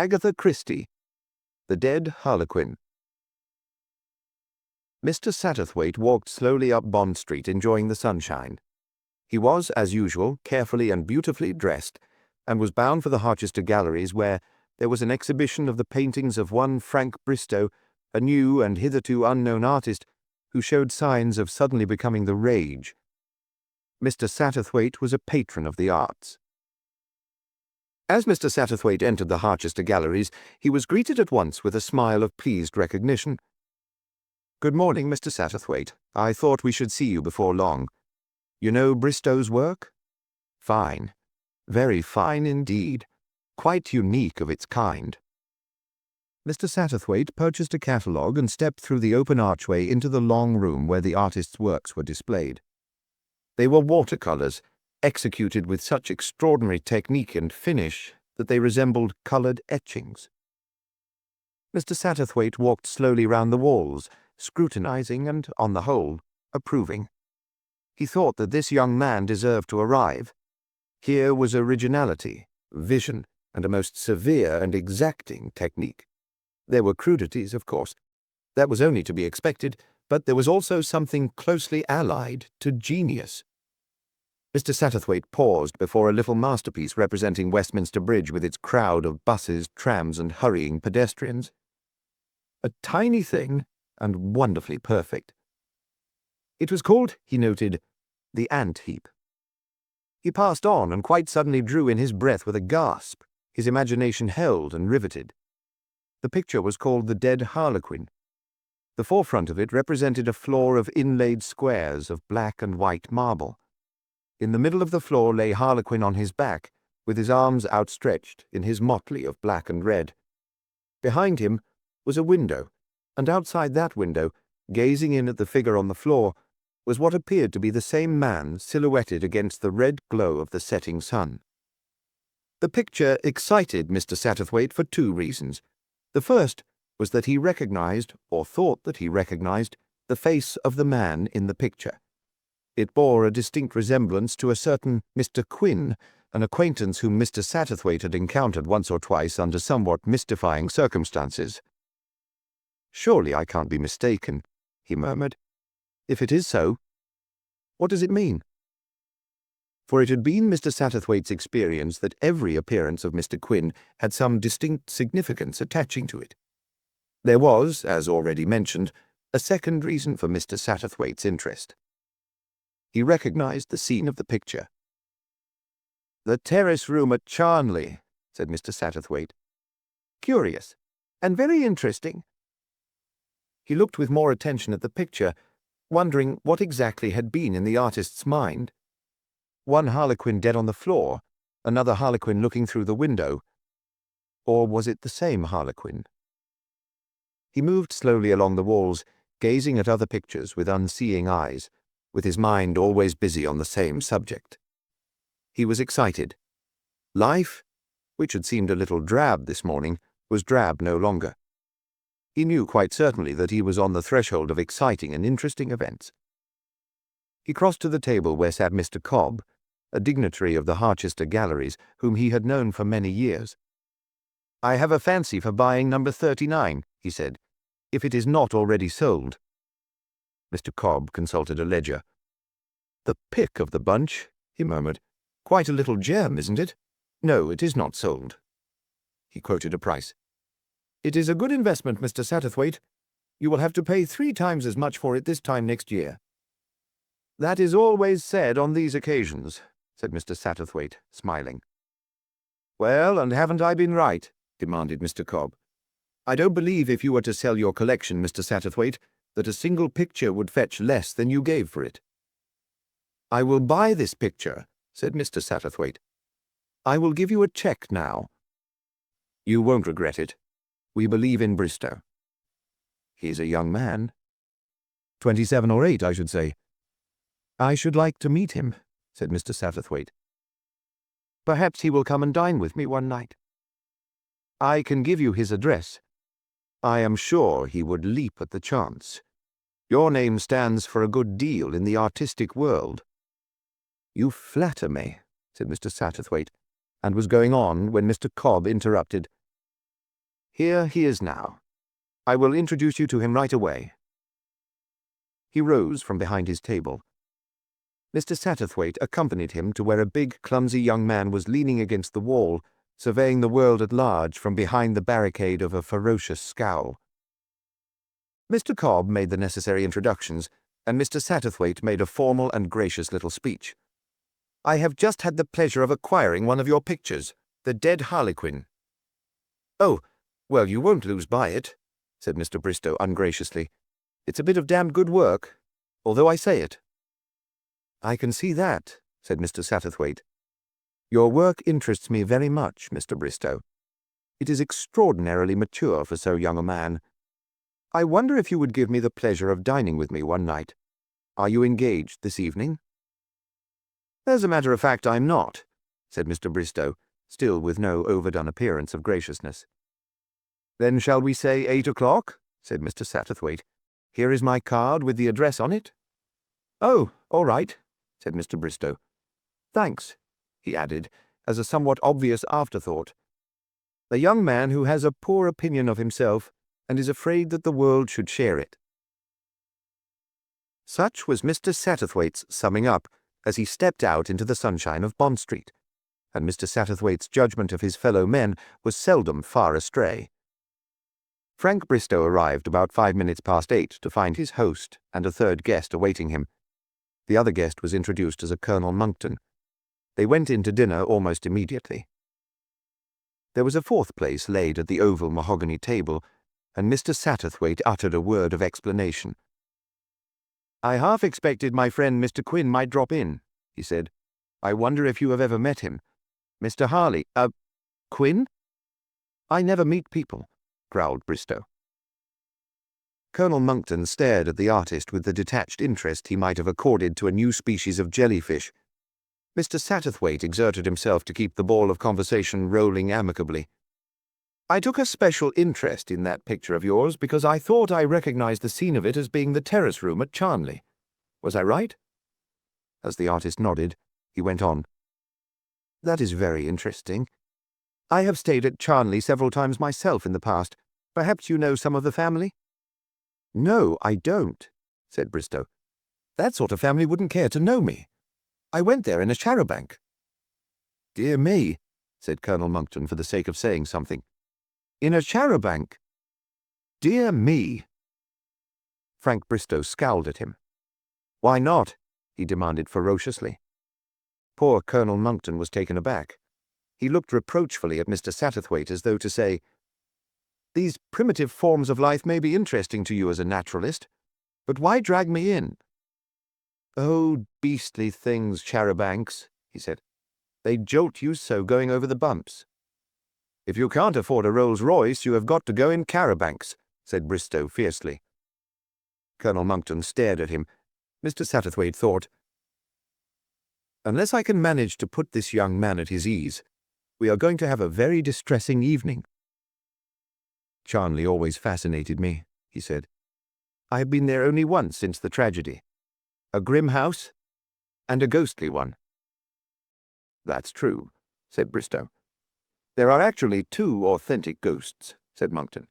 Agatha Christie, The Dead Harlequin. Mr. Satterthwaite walked slowly up Bond Street, enjoying the sunshine. He was, as usual, carefully and beautifully dressed, and was bound for the Harchester Galleries, where there was an exhibition of the paintings of one Frank Bristow, a new and hitherto unknown artist, who showed signs of suddenly becoming the rage. Mr. Satterthwaite was a patron of the arts. As Mr. Satterthwaite entered the Harchester Galleries, he was greeted at once with a smile of pleased recognition. "Good morning, Mr. Satterthwaite. I thought we should see you before long. You know Bristow's work? Fine. Very fine indeed. Quite unique of its kind." Mr. Satterthwaite purchased a catalogue and stepped through the open archway into the long room where the artist's works were displayed. They were watercolours, executed with such extraordinary technique and finish that they resembled coloured etchings. Mr. Satterthwaite walked slowly round the walls, scrutinizing and, on the whole, approving. He thought that this young man deserved to arrive. Here was originality, vision, and a most severe and exacting technique. There were crudities, of course. That was only to be expected, but there was also something closely allied to genius. Mr. Satterthwaite paused before a little masterpiece representing Westminster Bridge with its crowd of buses, trams, and hurrying pedestrians. A tiny thing, and wonderfully perfect. It was called, he noted, the ant heap. He passed on and quite suddenly drew in his breath with a gasp, his imagination held and riveted. The picture was called The Dead Harlequin. The forefront of it represented a floor of inlaid squares of black and white marble. In the middle of the floor lay Harlequin on his back, with his arms outstretched in his motley of black and red. Behind him was a window, and outside that window, gazing in at the figure on the floor, was what appeared to be the same man silhouetted against the red glow of the setting sun. The picture excited Mr. Satterthwaite for two reasons. The first was that he recognized, or thought that he recognized, the face of the man in the picture. It bore a distinct resemblance to a certain Mr. Quin, an acquaintance whom Mr. Satterthwaite had encountered once or twice under somewhat mystifying circumstances. "Surely I can't be mistaken," he murmured. "If it is so, what does it mean?" For it had been Mr. Satterthwaite's experience that every appearance of Mr. Quin had some distinct significance attaching to it. There was, as already mentioned, a second reason for Mr. Satterthwaite's interest. He recognized the scene of the picture. "The terrace room at Charnley," said Mr. Satterthwaite. "Curious, and very interesting." He looked with more attention at the picture, wondering what exactly had been in the artist's mind. One Harlequin dead on the floor, another Harlequin looking through the window. Or was it the same Harlequin? He moved slowly along the walls, gazing at other pictures with unseeing eyes, with his mind always busy on the same subject. He was excited. Life, which had seemed a little drab this morning, was drab no longer. He knew quite certainly that he was on the threshold of exciting and interesting events. He crossed to the table where sat Mr. Cobb, a dignitary of the Harchester Galleries, whom he had known for many years. "I have a fancy for buying number 39, he said, "if it is not already sold." Mr. Cobb consulted a ledger. "The pick of the bunch," he murmured. "Quite a little gem, isn't it? No, it is not sold." He quoted a price. "It is a good investment, Mr. Satterthwaite. You will have to pay 3 times as much for it this time next year." "That is always said on these occasions," said Mr. Satterthwaite, smiling. "Well, and haven't I been right?" demanded Mr. Cobb. "I don't believe if you were to sell your collection, Mr. Satterthwaite, that a single picture would fetch less than you gave for it." "I will buy this picture," said Mr. Satterthwaite. "I will give you a cheque now." "You won't regret it. We believe in Bristow." "He's a young man." 27 or 8, I should say." "I should like to meet him," said Mr. Satterthwaite. "Perhaps he will come and dine with me one night. I can give you his address. I am sure he would leap at the chance. Your name stands for a good deal in the artistic world." "You flatter me," said Mr. Satterthwaite, and was going on when Mr. Cobb interrupted. Here he is now. I will introduce you to him right away." He rose from behind his table. Mr. Satterthwaite accompanied him to where a big, clumsy young man was leaning against the wall, surveying the world at large from behind the barricade of a ferocious scowl. Mr. Cobb made the necessary introductions, and Mr. Satterthwaite made a formal and gracious little speech. "I have just had the pleasure of acquiring one of your pictures, The Dead Harlequin." "Oh, well, you won't lose by it," said Mr. Bristow ungraciously. "It's a bit of damned good work, although I say it." "I can see that," said Mr. Satterthwaite. "Your work interests me very much, Mr. Bristow. It is extraordinarily mature for so young a man. I wonder if you would give me the pleasure of dining with me one night. Are you engaged this evening?" "As a matter of fact, I'm not," said Mr. Bristow, still with no overdone appearance of graciousness. "Then shall we say 8 o'clock?" said Mr. Satterthwaite. "Here is my card with the address on it." "Oh, all right," said Mr. Bristow. "Thanks," he added, as a somewhat obvious afterthought. "A young man who has a poor opinion of himself and is afraid that the world should share it." Such was Mr. Satterthwaite's summing up as he stepped out into the sunshine of Bond Street, and Mr. Satterthwaite's judgment of his fellow men was seldom far astray. Frank Bristow arrived about 5 minutes past 8 to find his host and a third guest awaiting him. The other guest was introduced as a Colonel Monckton. They went in to dinner almost immediately. There was a fourth place laid at the oval mahogany table, and Mr. Satterthwaite uttered a word of explanation. "I half expected my friend Mr. Quinn might drop in," he said. "I wonder if you have ever met him. Mr. Harley, Quinn?" "I never meet people," growled Bristow. Colonel Monckton stared at the artist with the detached interest he might have accorded to a new species of jellyfish. Mr. Satterthwaite exerted himself to keep the ball of conversation rolling amicably. "I took a special interest in that picture of yours because I thought I recognized the scene of it as being the terrace room at Charnley. Was I right?" As the artist nodded, he went on. "That is very interesting. I have stayed at Charnley several times myself in the past. Perhaps you know some of the family?" "No, I don't," said Bristow. "That sort of family wouldn't care to know me. I went there in a charabanc." "Dear me," said Colonel Monckton for the sake of saying something. "In a charabanc? Dear me." Frank Bristow scowled at him. "Why not?" he demanded ferociously. Poor Colonel Monckton was taken aback. He looked reproachfully at Mr. Satterthwaite as though to say, "These primitive forms of life may be interesting to you as a naturalist, but why drag me in?" "Oh, beastly things, charabancs," he said. "They jolt you so going over the bumps." "If you can't afford a Rolls-Royce, you have got to go in carabancs," said Bristow fiercely. Colonel Monckton stared at him. Mr. Satterthwaite thought, "Unless I can manage to put this young man at his ease, we are going to have a very distressing evening." "Charnley always fascinated me," he said. "I have been there only once since the tragedy. A grim house, and a ghostly one." "That's true," said Bristow. "There are actually 2 authentic ghosts," said Monckton.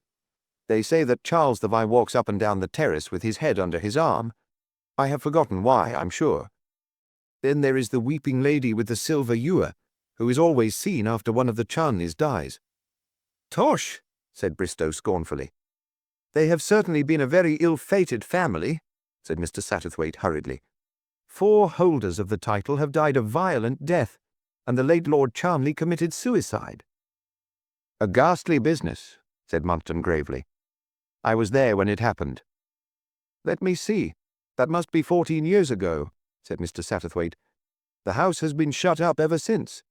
"They say that Charles the Vine walks up and down the terrace with his head under his arm. I have forgotten why, I'm sure. Then there is the weeping lady with the silver ewer, who is always seen after one of the Charnleys dies." "Tosh!" said Bristow scornfully. "They have certainly been a very ill-fated family," said Mr. Satterthwaite hurriedly. 4 holders of the title have died a violent death, and the late Lord Charnley committed suicide." "A ghastly business," said Monckton gravely. "I was there when it happened." "Let me see. That must be 14 years ago," said Mr. Satterthwaite. "The house has been shut up ever since."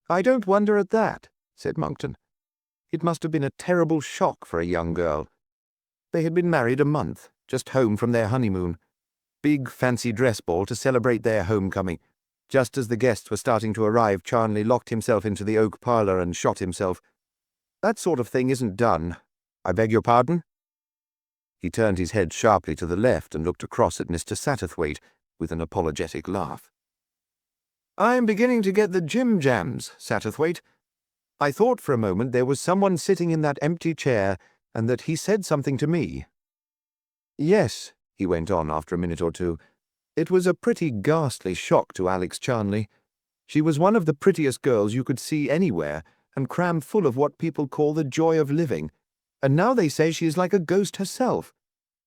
"I don't wonder at that," said Monckton. "It must have been a terrible shock for a young girl. They had been married a month, just home from their honeymoon. Big fancy dress ball to celebrate their homecoming. Just as the guests were starting to arrive, Charnley locked himself into the oak parlour and shot himself. That sort of thing isn't done. I beg your pardon?" He turned his head sharply to the left and looked across at Mr. Satterthwaite with an apologetic laugh. "I'm beginning to get the jim-jams, Satterthwaite. I thought for a moment there was someone sitting in that empty chair and that he said something to me. Yes, he went on after a minute or two. It was a pretty ghastly shock to Alex Charnley. She was one of the prettiest girls you could see anywhere, and crammed full of what people call the joy of living. And now they say she is like a ghost herself.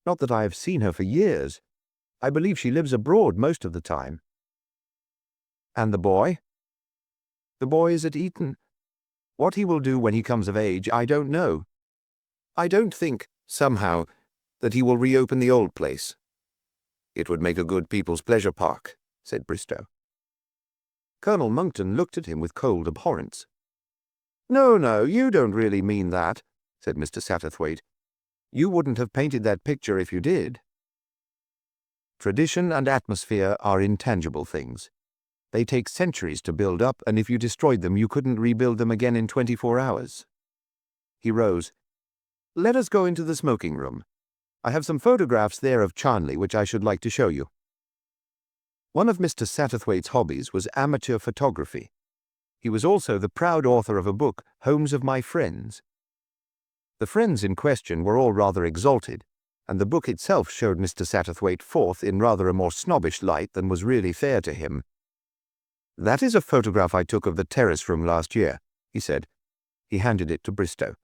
Not that I have seen her for years. I believe she lives abroad most of the time. And the boy? The boy is at Eton. What he will do when he comes of age, I don't know. I don't think, somehow, that he will reopen the old place. It would make a good people's pleasure park, said Bristow. Colonel Monckton looked at him with cold abhorrence. No, you don't really mean that, said Mr. Satterthwaite. You wouldn't have painted that picture if you did. Tradition and atmosphere are intangible things. They take centuries to build up, and if you destroyed them, you couldn't rebuild them again in 24 hours. He rose. Let us go into the smoking room. I have some photographs there of Charnley which I should like to show you. One of Mr. Satterthwaite's hobbies was amateur photography. He was also the proud author of a book, Homes of My Friends. The friends in question were all rather exalted, and the book itself showed Mr. Satterthwaite forth in rather a more snobbish light than was really fair to him. That is a photograph I took of the terrace room last year, he said. He handed it to Bristow.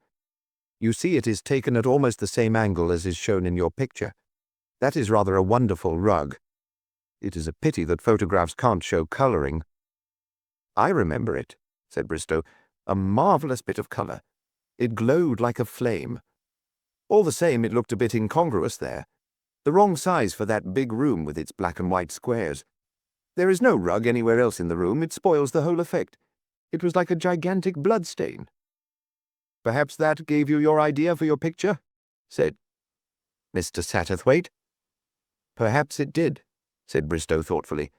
You see it is taken at almost the same angle as is shown in your picture. That is rather a wonderful rug. It is a pity that photographs can't show colouring. I remember it, said Bristow. A marvellous bit of colour. It glowed like a flame. All the same, it looked a bit incongruous there. The wrong size for that big room with its black and white squares. There is no rug anywhere else in the room. It spoils the whole effect. It was like a gigantic bloodstain. Perhaps that gave you your idea for your picture? Said Mr. Satterthwaite. Perhaps it did, said Bristow thoughtfully.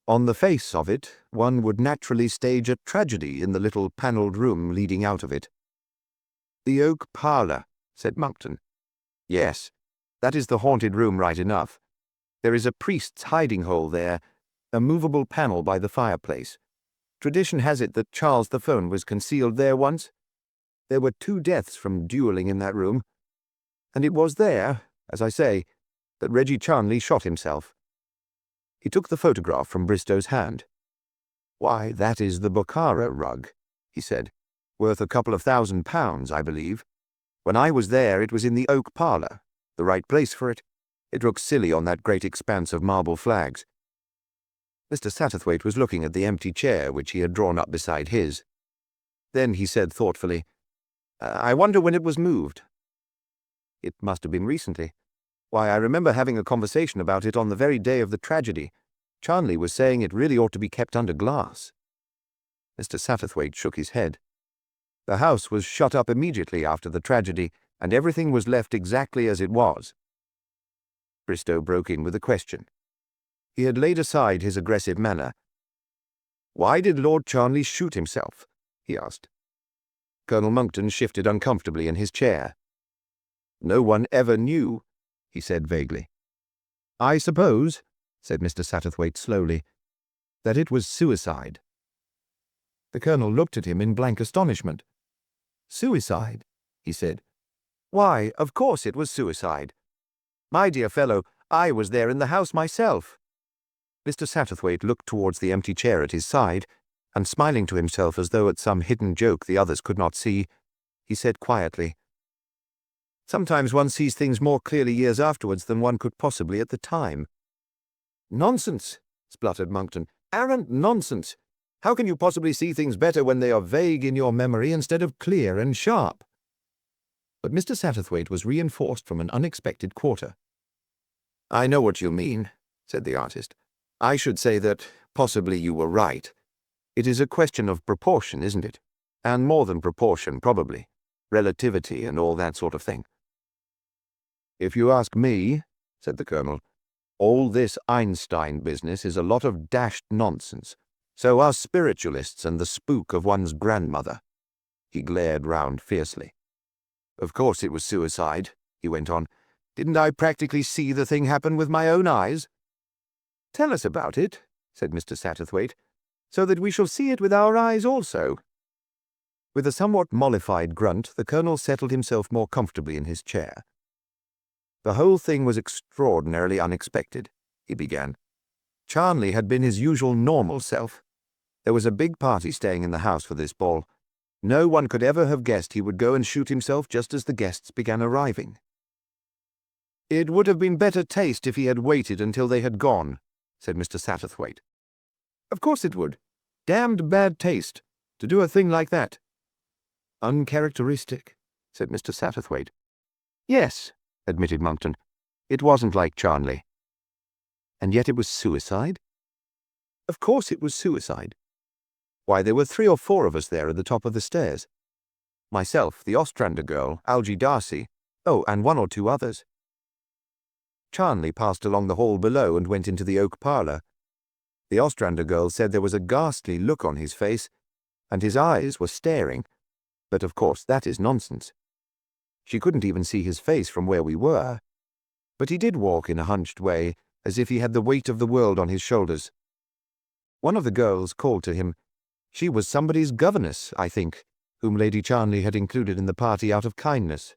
On the face of it, one would naturally stage a tragedy in the little panelled room leading out of it. The oak parlour, said Monckton. Yes, that is the haunted room right enough. There is a priest's hiding-hole there, a movable panel by the fireplace. Tradition has it that Charles the Faun was concealed there once. There were 2 deaths from duelling in that room, and it was there, as I say, that Reggie Charnley shot himself. He took the photograph from Bristow's hand. Why, that is the Bokhara rug, he said, worth a couple of £1,000, I believe. When I was there, it was in the oak parlour, the right place for it. It looks silly on that great expanse of marble flags. Mr. Satterthwaite was looking at the empty chair which he had drawn up beside his. Then he said thoughtfully, I wonder when it was moved. It must have been recently. Why, I remember having a conversation about it on the very day of the tragedy. Charnley was saying it really ought to be kept under glass. Mr. Satterthwaite shook his head. The house was shut up immediately after the tragedy, and everything was left exactly as it was. Bristow broke in with a question. He had laid aside his aggressive manner. Why did Lord Charnley shoot himself? He asked. Colonel Monckton shifted uncomfortably in his chair. No one ever knew, he said vaguely. I suppose, said Mr. Satterthwaite slowly, that it was suicide. The colonel looked at him in blank astonishment. Suicide, he said. Why, of course it was suicide. My dear fellow, I was there in the house myself. Mr. Satterthwaite looked towards the empty chair at his side, and smiling to himself as though at some hidden joke the others could not see, he said quietly, Sometimes one sees things more clearly years afterwards than one could possibly at the time. Nonsense, spluttered Monckton. Arrant nonsense. How can you possibly see things better when they are vague in your memory instead of clear and sharp? But Mr. Satterthwaite was reinforced from an unexpected quarter. I know what you mean, said the artist. I should say that possibly you were right. It is a question of proportion, isn't it? And more than proportion, probably. Relativity and all that sort of thing. If you ask me, said the colonel, all this Einstein business is a lot of dashed nonsense. So are spiritualists and the spook of one's grandmother. He glared round fiercely. Of course it was suicide, he went on. Didn't I practically see the thing happen with my own eyes? Tell us about it, said Mr. Satterthwaite, so that we shall see it with our eyes also. With a somewhat mollified grunt, the Colonel settled himself more comfortably in his chair. "The whole thing was extraordinarily unexpected," he began. Charnley had been his usual normal self. There was a big party staying in the house for this ball. No one could ever have guessed he would go and shoot himself just as the guests began arriving. "It would have been better taste if he had waited until they had gone," said Mr. Satterthwaite. "Of course it would. Damned bad taste, to do a thing like that." "Uncharacteristic," said Mr. Satterthwaite. "Yes," admitted Monckton. "It wasn't like Charnley." "And yet it was suicide?" "Of course it was suicide. Why, there were 3 or 4 of us there at the top of the stairs. Myself, the Ostrander girl, Algy Darcy, and 1 or 2 others. Charnley passed along the hall below and went into the oak parlour. The Ostrander girl said there was a ghastly look on his face, and his eyes were staring, but of course that is nonsense. She couldn't even see his face from where we were, but he did walk in a hunched way, as if he had the weight of the world on his shoulders. One of the girls called to him. She was somebody's governess, I think, whom Lady Charnley had included in the party out of kindness.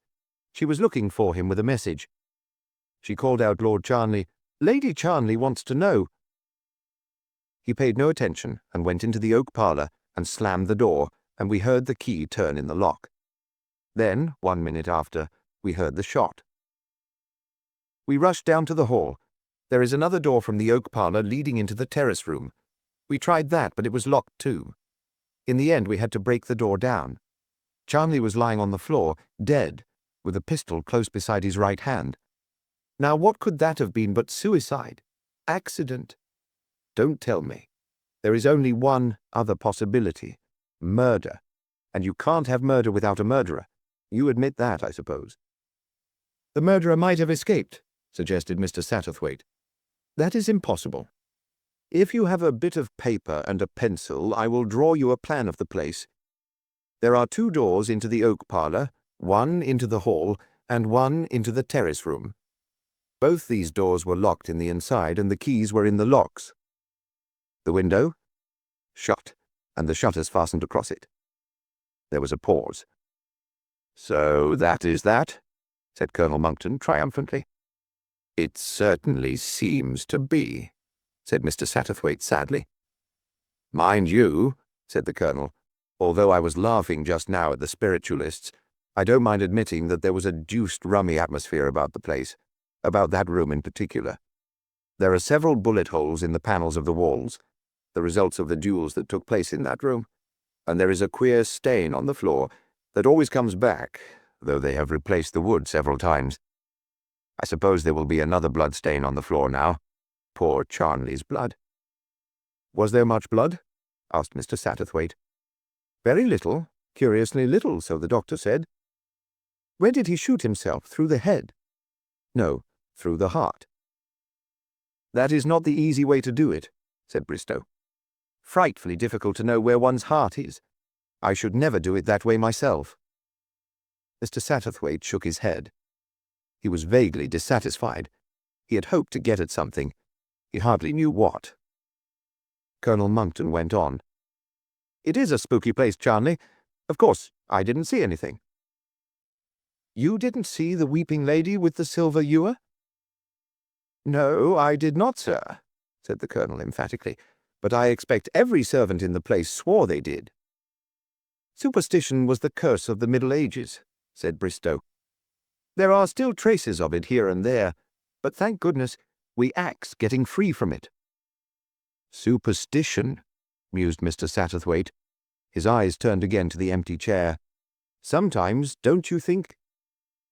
She was looking for him with a message. She called out Lord Charnley, 'Lady Charnley wants to know.' He paid no attention and went into the oak parlour and slammed the door, and we heard the key turn in the lock. Then, 1 minute after, we heard the shot. We rushed down to the hall. There is another door from the oak parlour leading into the terrace room. We tried that, but it was locked too. In the end, we had to break the door down. Charnley was lying on the floor, dead, with a pistol close beside his right hand. Now what could that have been but suicide? Accident? Don't tell me. There is only one other possibility. Murder. And you can't have murder without a murderer. You admit that, I suppose. The murderer might have escaped, suggested Mr. Satterthwaite. That is impossible. If you have a bit of paper and a pencil, I will draw you a plan of the place. There are 2 doors into the oak parlour, 1 into the hall, and 1 into the terrace room. Both these doors were locked in the inside, and the keys were in the locks. The window? Shut, and the shutters fastened across it. There was a pause. "So that is that," said Colonel Monckton triumphantly. "It certainly seems to be," said Mr. Satterthwaite sadly. "Mind you," said the Colonel, "although I was laughing just now at the spiritualists, I don't mind admitting that there was a deuced rummy atmosphere about the place, about that room in particular. There are several bullet holes in the panels of the walls, the results of the duels that took place in that room, and there is a queer stain on the floor that always comes back, though they have replaced the wood several times. I suppose there will be another blood stain on the floor now. Poor Charnley's blood." "Was there much blood?" asked Mr. Satterthwaite. "Very little, curiously little, so the doctor said." "Where did he shoot himself? Through the head?" "No, through the heart." "That is not the easy way to do it," said Bristow. "Frightfully difficult to know where one's heart is. I should never do it that way myself." Mr. Satterthwaite shook his head. He was vaguely dissatisfied. He had hoped to get at something. He hardly knew what. Colonel Monckton went on. "It is a spooky place, Charnley. Of course, I didn't see anything." "You didn't see the weeping lady with the silver ewer?" "No, I did not, sir," said the Colonel emphatically, "but I expect every servant in the place swore they did." "Superstition was the curse of the Middle Ages," said Bristow. "There are still traces of it here and there, but thank goodness, we axe getting free from it." "Superstition," mused Mr. Satterthwaite. His eyes turned again to the empty chair. "Sometimes, don't you think,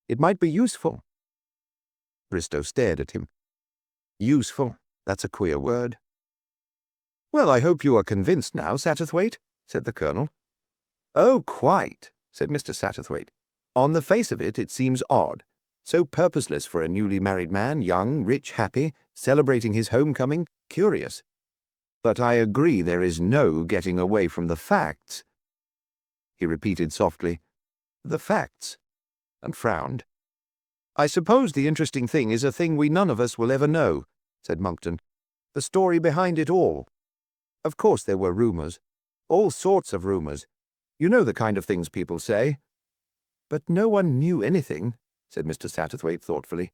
it might be useful?" Bristow stared at him. "Useful, that's a queer word." "Well, I hope you are convinced now, Satterthwaite," said the Colonel. "Oh, quite," said Mr. Satterthwaite. "On the face of it, it seems odd. So purposeless for a newly married man, young, rich, happy, celebrating his homecoming, curious. But I agree there is no getting away from the facts." He repeated softly, "The facts," and frowned. "I suppose the interesting thing is a thing we none of us will ever know," said Monckton. "The story behind it all. Of course there were rumours, all sorts of rumours. You know the kind of things people say." "But no one knew anything," said Mr. Satterthwaite thoughtfully.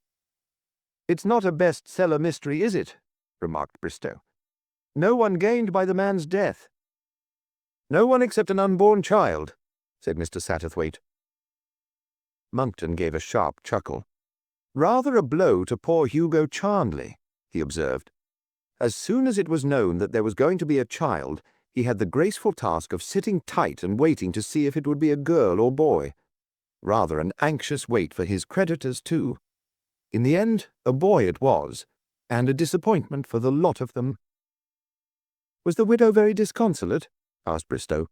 "It's not a bestseller mystery, is it?" remarked Bristow. "No one gained by the man's death." "No one except an unborn child," said Mr. Satterthwaite. Monckton gave a sharp chuckle. "Rather a blow to poor Hugo Charnley," he observed. "As soon as it was known that there was going to be a child, he had the graceful task of sitting tight and waiting to see if it would be a girl or boy. Rather an anxious wait for his creditors, too. In the end, a boy it was, and a disappointment for the lot of them." "Was the widow very disconsolate?" asked Bristow.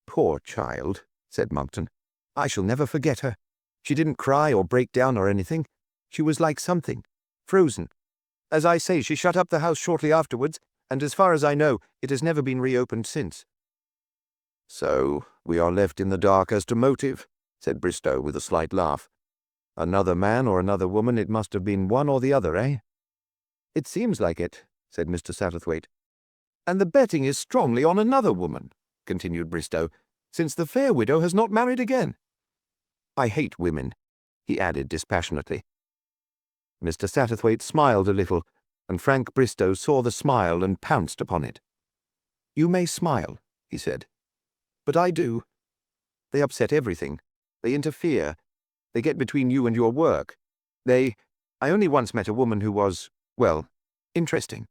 "Poor child," said Monckton. "I shall never forget her. She didn't cry or break down or anything. She was like something, frozen. As I say, she shut up the house shortly afterwards, and as far as I know, it has never been reopened since." "So we are left in the dark as to motive," said Bristow with a slight laugh. "Another man or another woman, it must have been one or the other, eh?" "It seems like it," said Mr. Satterthwaite. "And the betting is strongly on another woman," continued Bristow, "since the fair widow has not married again. I hate women," he added dispassionately. Mr. Satterthwaite smiled a little, and Frank Bristow saw the smile and pounced upon it. "You may smile," he said, "but I do. They upset everything. They interfere. They get between you and your work. I only once met a woman who was, well, interesting."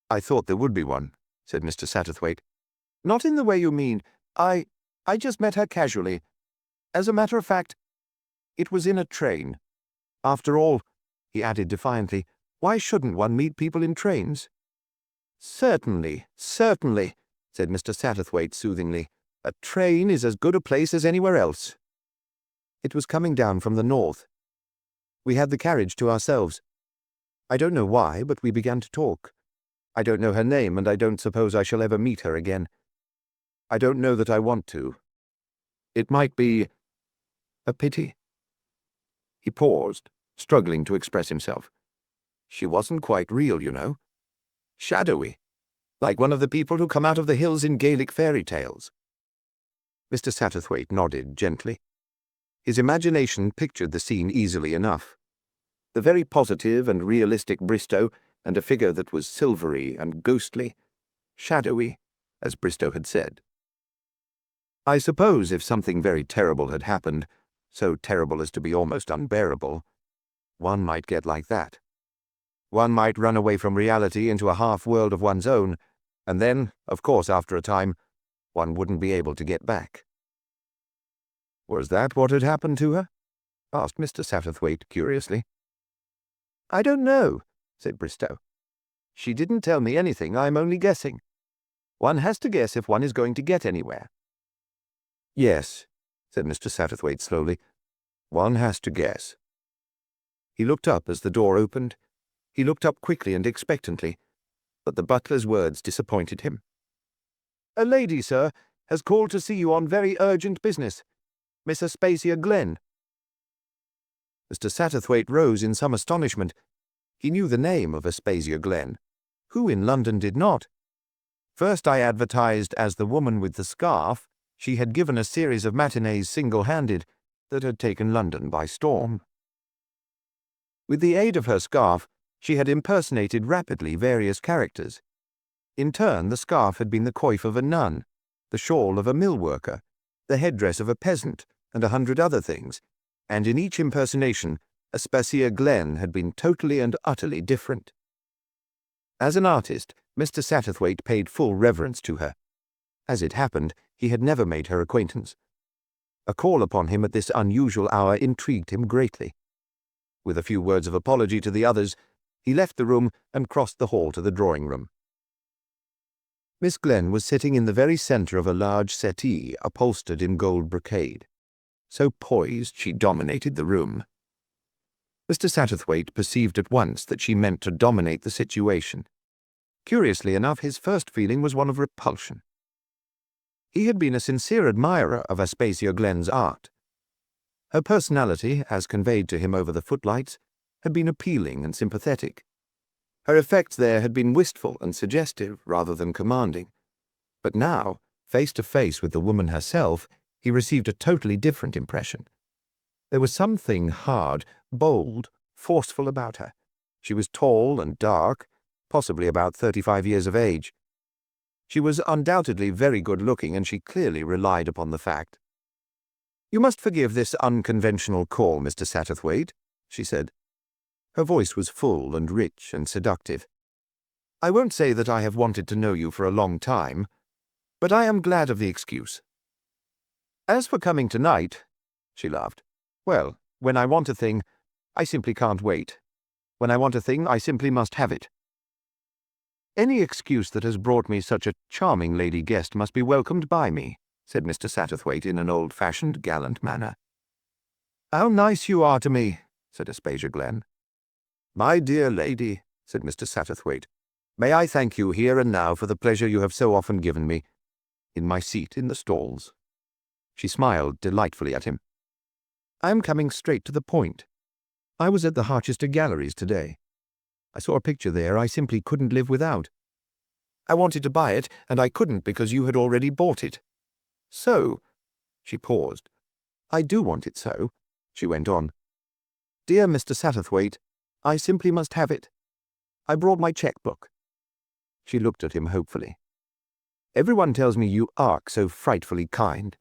"I thought there would be one," said Mr. Satterthwaite. "Not in the way you mean. I just met her casually. As a matter of fact, it was in a train. After all," he added defiantly, "why shouldn't one meet people in trains?" "Certainly, certainly," said Mr. Satterthwaite soothingly. "A train is as good a place as anywhere else." It was coming down from the north. We had the carriage to ourselves. I don't know why, but we began to talk. I don't know her name, and I don't suppose I shall ever meet her again. I don't know that I want to. It might be a pity." He paused, struggling to express himself. "She wasn't quite real, you know. Shadowy, like one of the people who come out of the hills in Gaelic fairy tales." Mr. Satterthwaite nodded gently. His imagination pictured the scene easily enough. The very positive and realistic Bristow, and a figure that was silvery and ghostly, shadowy, as Bristow had said. "I suppose if something very terrible had happened, so terrible as to be almost unbearable, one might get like that. One might run away from reality into a half-world of one's own, and then, of course, after a time, one wouldn't be able to get back." "Was that what had happened to her?" asked Mr. Satterthwaite curiously. "I don't know," said Bristow. "She didn't tell me anything. I'm only guessing. One has to guess if one is going to get anywhere." "Yes," said Mr. Satterthwaite slowly. "One has to guess." He looked up as the door opened. He looked up quickly and expectantly, but the butler's words disappointed him. "A lady, sir, has called to see you on very urgent business. Miss Aspasia Glenn." Mr. Satterthwaite rose in some astonishment. He knew the name of Aspasia Glenn. Who in London did not? First I advertised as the woman with the scarf. She had given a series of matinees single-handed that had taken London by storm. With the aid of her scarf, she had impersonated rapidly various characters. In turn, the scarf had been the coif of a nun, the shawl of a mill worker, the headdress of a peasant, and 100 other things, and in each impersonation, Aspasia Glenn had been totally and utterly different. As an artist, Mr. Satterthwaite paid full reverence to her. As it happened, he had never made her acquaintance. A call upon him at this unusual hour intrigued him greatly. With a few words of apology to the others, he left the room and crossed the hall to the drawing-room. Miss Glenn was sitting in the very centre of a large settee upholstered in gold brocade. So poised, she dominated the room. Mr. Satterthwaite perceived at once that she meant to dominate the situation. Curiously enough, his first feeling was one of repulsion. He had been a sincere admirer of Aspasia Glenn's art. Her personality, as conveyed to him over the footlights, had been appealing and sympathetic. Her effects there had been wistful and suggestive rather than commanding. But now, Face to face with the woman herself, he received a totally different impression. There was something hard, bold, forceful about her. She was tall and dark, possibly about 35 years of age. She was undoubtedly very good-looking, and she clearly relied upon the fact. "You must forgive this unconventional call, Mr. Satterthwaite," she said. Her voice was full and rich and seductive. "I won't say that I have wanted to know you for a long time, but I am glad of the excuse. As for coming tonight," she laughed, "well, when I want a thing, I simply can't wait. When I want a thing, I simply must have it. Any excuse that has brought me such a charming lady guest must be welcomed by me," said Mr. Satterthwaite in an old-fashioned, gallant manner. "How nice you are to me," said Aspasia Glen. "My dear lady," said Mr. Satterthwaite, "may I thank you here and now for the pleasure you have so often given me, in my seat in the stalls." She smiled delightfully at him. "I am coming straight to the point. I was at the Harchester Galleries today. I saw a picture there I simply couldn't live without. I wanted to buy it, and I couldn't because you had already bought it. So," she paused, "I do want it so," she went on. "Dear Mr. Satterthwaite, I simply must have it. I brought my checkbook." She looked at him hopefully. "Everyone tells me you are so frightfully kind.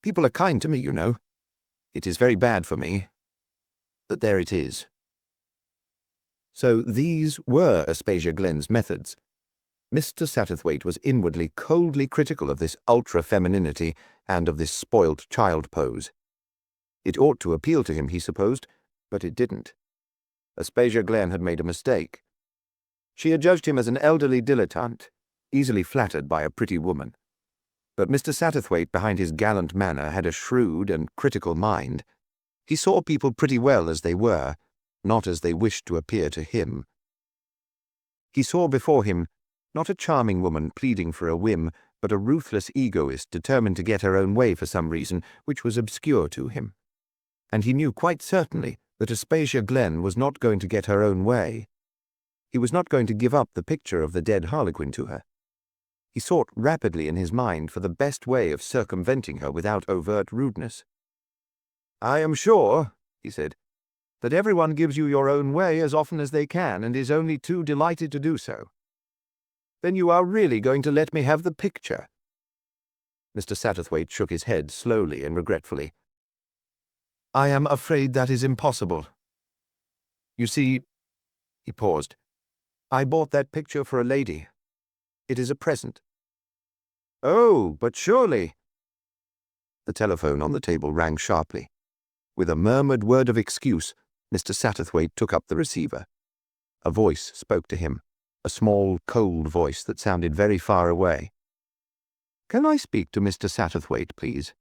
People are kind to me, you know. It is very bad for me. But there it is." So these were Aspasia Glen's methods. Mr. Satterthwaite was inwardly coldly critical of this ultra-femininity and of this spoilt child pose. It ought to appeal to him, he supposed, but it didn't. Aspasia Glen had made a mistake. She had judged him as an elderly dilettante, easily flattered by a pretty woman. But Mr. Satterthwaite, behind his gallant manner, had a shrewd and critical mind. He saw people pretty well as they were, not as they wished to appear to him. He saw before him not a charming woman pleading for a whim, but a ruthless egoist determined to get her own way for some reason which was obscure to him. And he knew quite certainly that Aspasia Glen was not going to get her own way. He was not going to give up the picture of the dead harlequin to her. He sought rapidly in his mind for the best way of circumventing her without overt rudeness. "I am sure," he said, "that everyone gives you your own way as often as they can, and is only too delighted to do so. Then you are really going to let me have the picture?" Mr. Satterthwaite shook his head slowly and regretfully. "I am afraid that is impossible. You see," he paused, "I bought that picture for a lady. It is a present." "Oh, but surely—" The telephone on the table rang sharply. With a murmured word of excuse, Mr. Satterthwaite took up the receiver. A voice spoke to him, a small, cold voice that sounded very far away. "Can I speak to Mr. Satterthwaite, please?"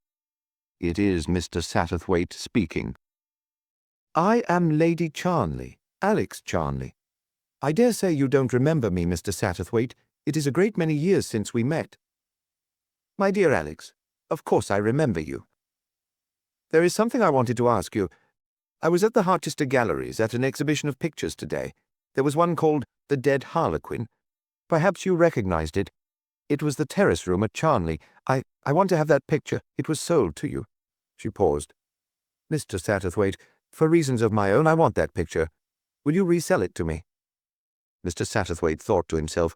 "It is Mr. Satterthwaite speaking." "I am Lady Charnley, Alex Charnley. I dare say you don't remember me, Mr. Satterthwaite. It is a great many years since we met." "My dear Alex, of course I remember you. There is something I wanted to ask you. I was at the Harchester Galleries at an exhibition of pictures today. There was one called The Dead Harlequin. Perhaps you recognized it. It was the terrace room at Charnley. I want to have that picture. It was sold to you." She paused. "Mr. Satterthwaite, for reasons of my own, I want that picture. Will you resell it to me?" Mr. Satterthwaite thought to himself,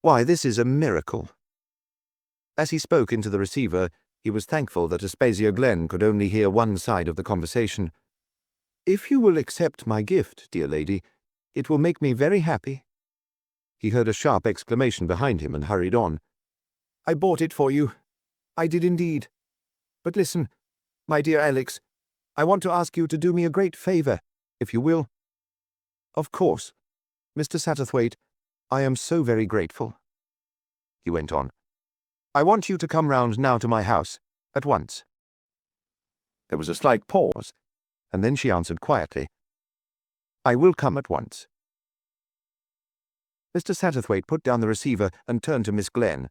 "Why, this is a miracle." As he spoke into the receiver, he was thankful that Aspasia Glen could only hear one side of the conversation. "If you will accept my gift, dear lady, it will make me very happy." He heard a sharp exclamation behind him and hurried on. "I bought it for you. I did indeed. But listen, my dear Alex, I want to ask you to do me a great favor, if you will." "Of course. Mr. Satterthwaite, I am so very grateful." He went on. "I want you to come round now to my house, at once." There was a slight pause, and then she answered quietly, "I will come at once." Mr. Satterthwaite put down the receiver and turned to Miss Glen.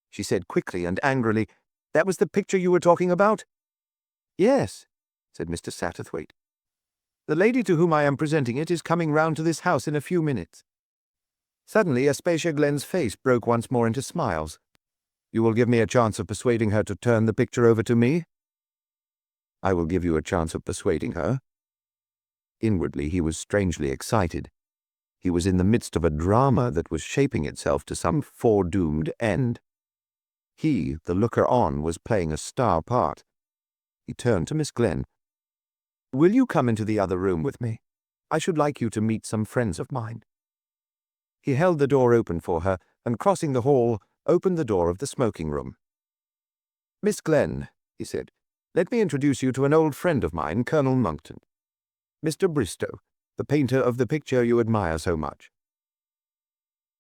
She said quickly and angrily, "That was the picture you were talking about?" "Yes," said Mr. Satterthwaite. "The lady to whom I am presenting it is coming round to this house in a few minutes." Suddenly Aspasia Glen's face broke once more into smiles. You will give me a chance of persuading her to turn the picture over to me?" "I will give you a chance of persuading her." Inwardly he was strangely excited. He was in the midst of a drama that was shaping itself to some foredoomed end. He, the looker-on, was playing a star part. He turned to Miss Glen. "Will you come into the other room with me? I should like you to meet some friends of mine." He held the door open for her, and crossing the hall, opened the door of the smoking room. "Miss Glen," he said, "let me introduce you to an old friend of mine, Colonel Monckton. Mr. Bristow, the painter of the picture you admire so much."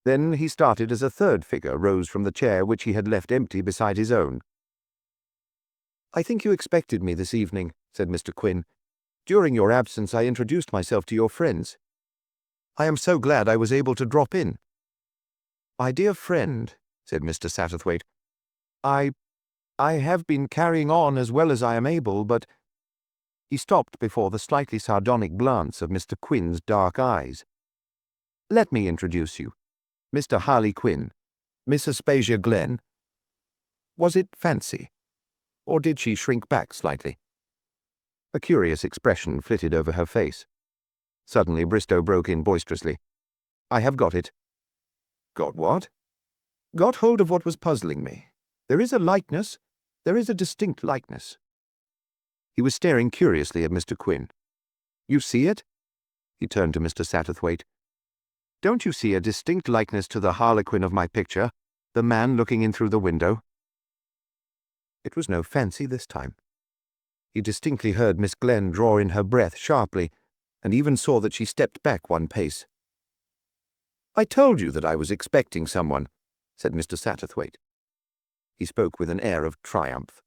Then he started as a third figure rose from the chair which he had left empty beside his own. "I think you expected me this evening," said Mr. Quin. "During your absence I introduced myself to your friends. I am so glad I was able to drop in." "My dear friend," said Mr. Satterthwaite, I have been carrying on as well as I am able, but—" He stopped before the slightly sardonic glance of Mr. Quin's dark eyes. "Let me introduce you. Mr. Harley Quinn, Miss Aspasia Glen." Was it fancy, or did she shrink back slightly? A curious expression flitted over her face. Suddenly Bristow broke in boisterously. "I have got it." "Got what?" "Got hold of what was puzzling me. There is a likeness. There is a distinct likeness." He was staring curiously at Mr. Quin. "You see it?" He turned to Mr. Satterthwaite. "Don't you see a distinct likeness to the harlequin of my picture, the man looking in through the window?" It was no fancy this time. He distinctly heard Miss Glen draw in her breath sharply, and even saw that she stepped back one pace. "I told you that I was expecting someone," said Mr. Satterthwaite. He spoke with an air of triumph.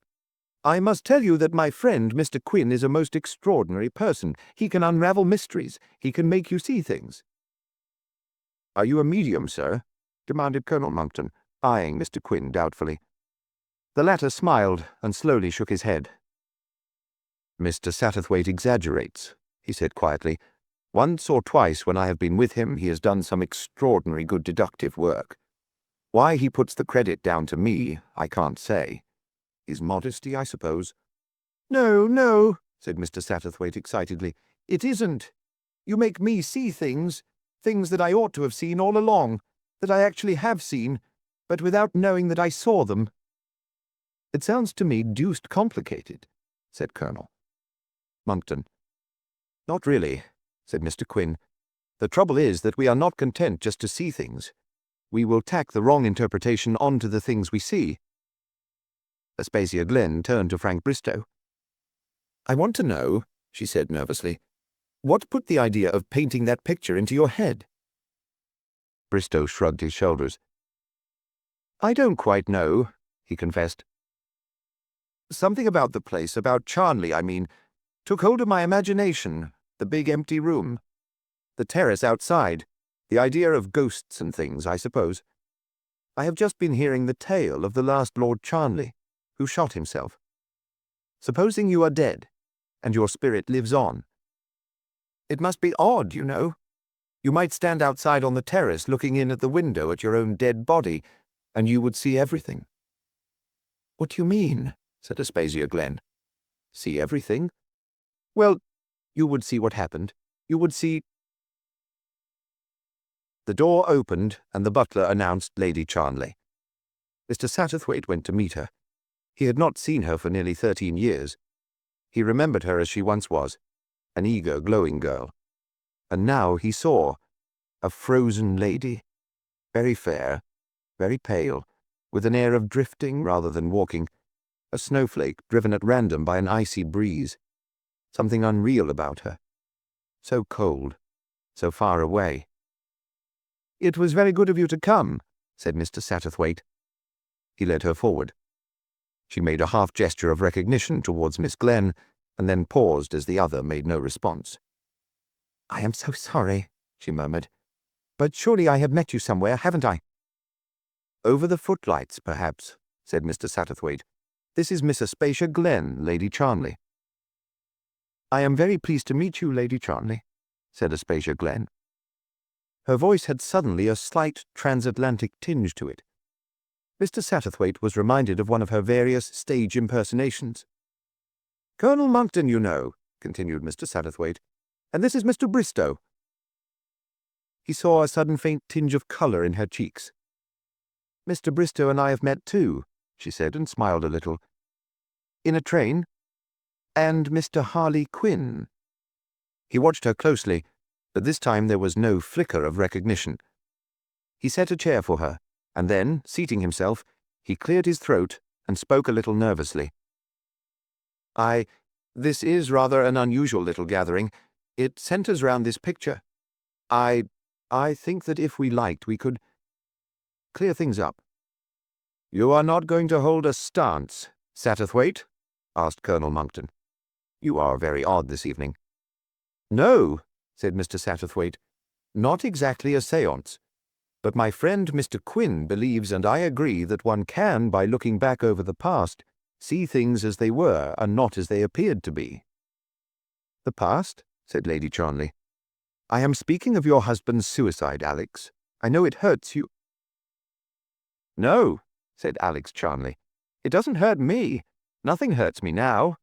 "I must tell you that my friend Mr. Quin is a most extraordinary person. He can unravel mysteries. He can make you see things." "Are you a medium, sir?" demanded Colonel Monckton, eyeing Mr. Quin doubtfully. The latter smiled and slowly shook his head. "Mr. Satterthwaite exaggerates," he said quietly. "Once or twice when I have been with him he has done some extraordinary good deductive work. Why he puts the credit down to me, I can't say. His modesty, I suppose." "No, no," said Mr. Satterthwaite excitedly. "It isn't. You make me see things that I ought to have seen all along, that I actually have seen, but without knowing that I saw them." "It sounds to me deuced complicated," said Colonel Monckton. "Not really," said Mr. Quin. "The trouble is that we are not content just to see things. We will tack the wrong interpretation onto the things we see." Aspasia Glen turned to Frank Bristow. "I want to know," she said nervously, "what put the idea of painting that picture into your head?" Bristow shrugged his shoulders. "I don't quite know," he confessed. "Something about the place, about Charnley, I mean, took hold of my imagination, the big empty room, the terrace outside, the idea of ghosts and things, I suppose. I have just been hearing the tale of the last Lord Charnley, who shot himself. Supposing you are dead, and your spirit lives on. It must be odd, you know. You might stand outside on the terrace looking in at the window at your own dead body, and you would see everything." "What do you mean?" said Aspasia Glen. "See everything? Well, you would see what happened. You would see—" The door opened, and the butler announced Lady Charnley. Mr. Satterthwaite went to meet her. He had not seen her for nearly 13 years. He remembered her as she once was, an eager, glowing girl. And now he saw a frozen lady, very fair, very pale, with an air of drifting rather than walking, a snowflake driven at random by an icy breeze. Something unreal about her. So cold, so far away. "It was very good of you to come," said Mr. Satterthwaite. He led her forward. She made a half gesture of recognition towards Miss Glen, and then paused as the other made no response. "I am so sorry," she murmured. "But surely I have met you somewhere, haven't I?" "Over the footlights, perhaps," said Mr. Satterthwaite. "This is Miss Aspasia Glen, Lady Charnley." "I am very pleased to meet you, Lady Charnley," said Aspasia Glen. Her voice had suddenly a slight transatlantic tinge to it. Mr. Satterthwaite was reminded of one of her various stage impersonations. "Colonel Monckton, you know," continued Mr. Satterthwaite, "and this is Mr. Bristow." He saw a sudden faint tinge of colour in her cheeks. "Mr. Bristow and I have met too," she said, and smiled a little. "In a train. And Mr. Harley Quinn." He watched her closely, but this time there was no flicker of recognition. He set a chair for her, and then, seating himself, he cleared his throat and spoke a little nervously. This is rather an unusual little gathering. It centres round this picture. I think that if we liked, we could clear things up." "You are not going to hold a stance, Satterthwaite?" asked Colonel Monckton. "You are very odd this evening." "No," said Mr. Satterthwaite, "not exactly a séance. But my friend Mr. Quinn believes, and I agree, that one can, by looking back over the past, see things as they were and not as they appeared to be." "The past?" said Lady Charnley. "I am speaking of your husband's suicide, Alex. I know it hurts you." "No," said Alex Charnley. "It doesn't hurt me. Nothing hurts me now."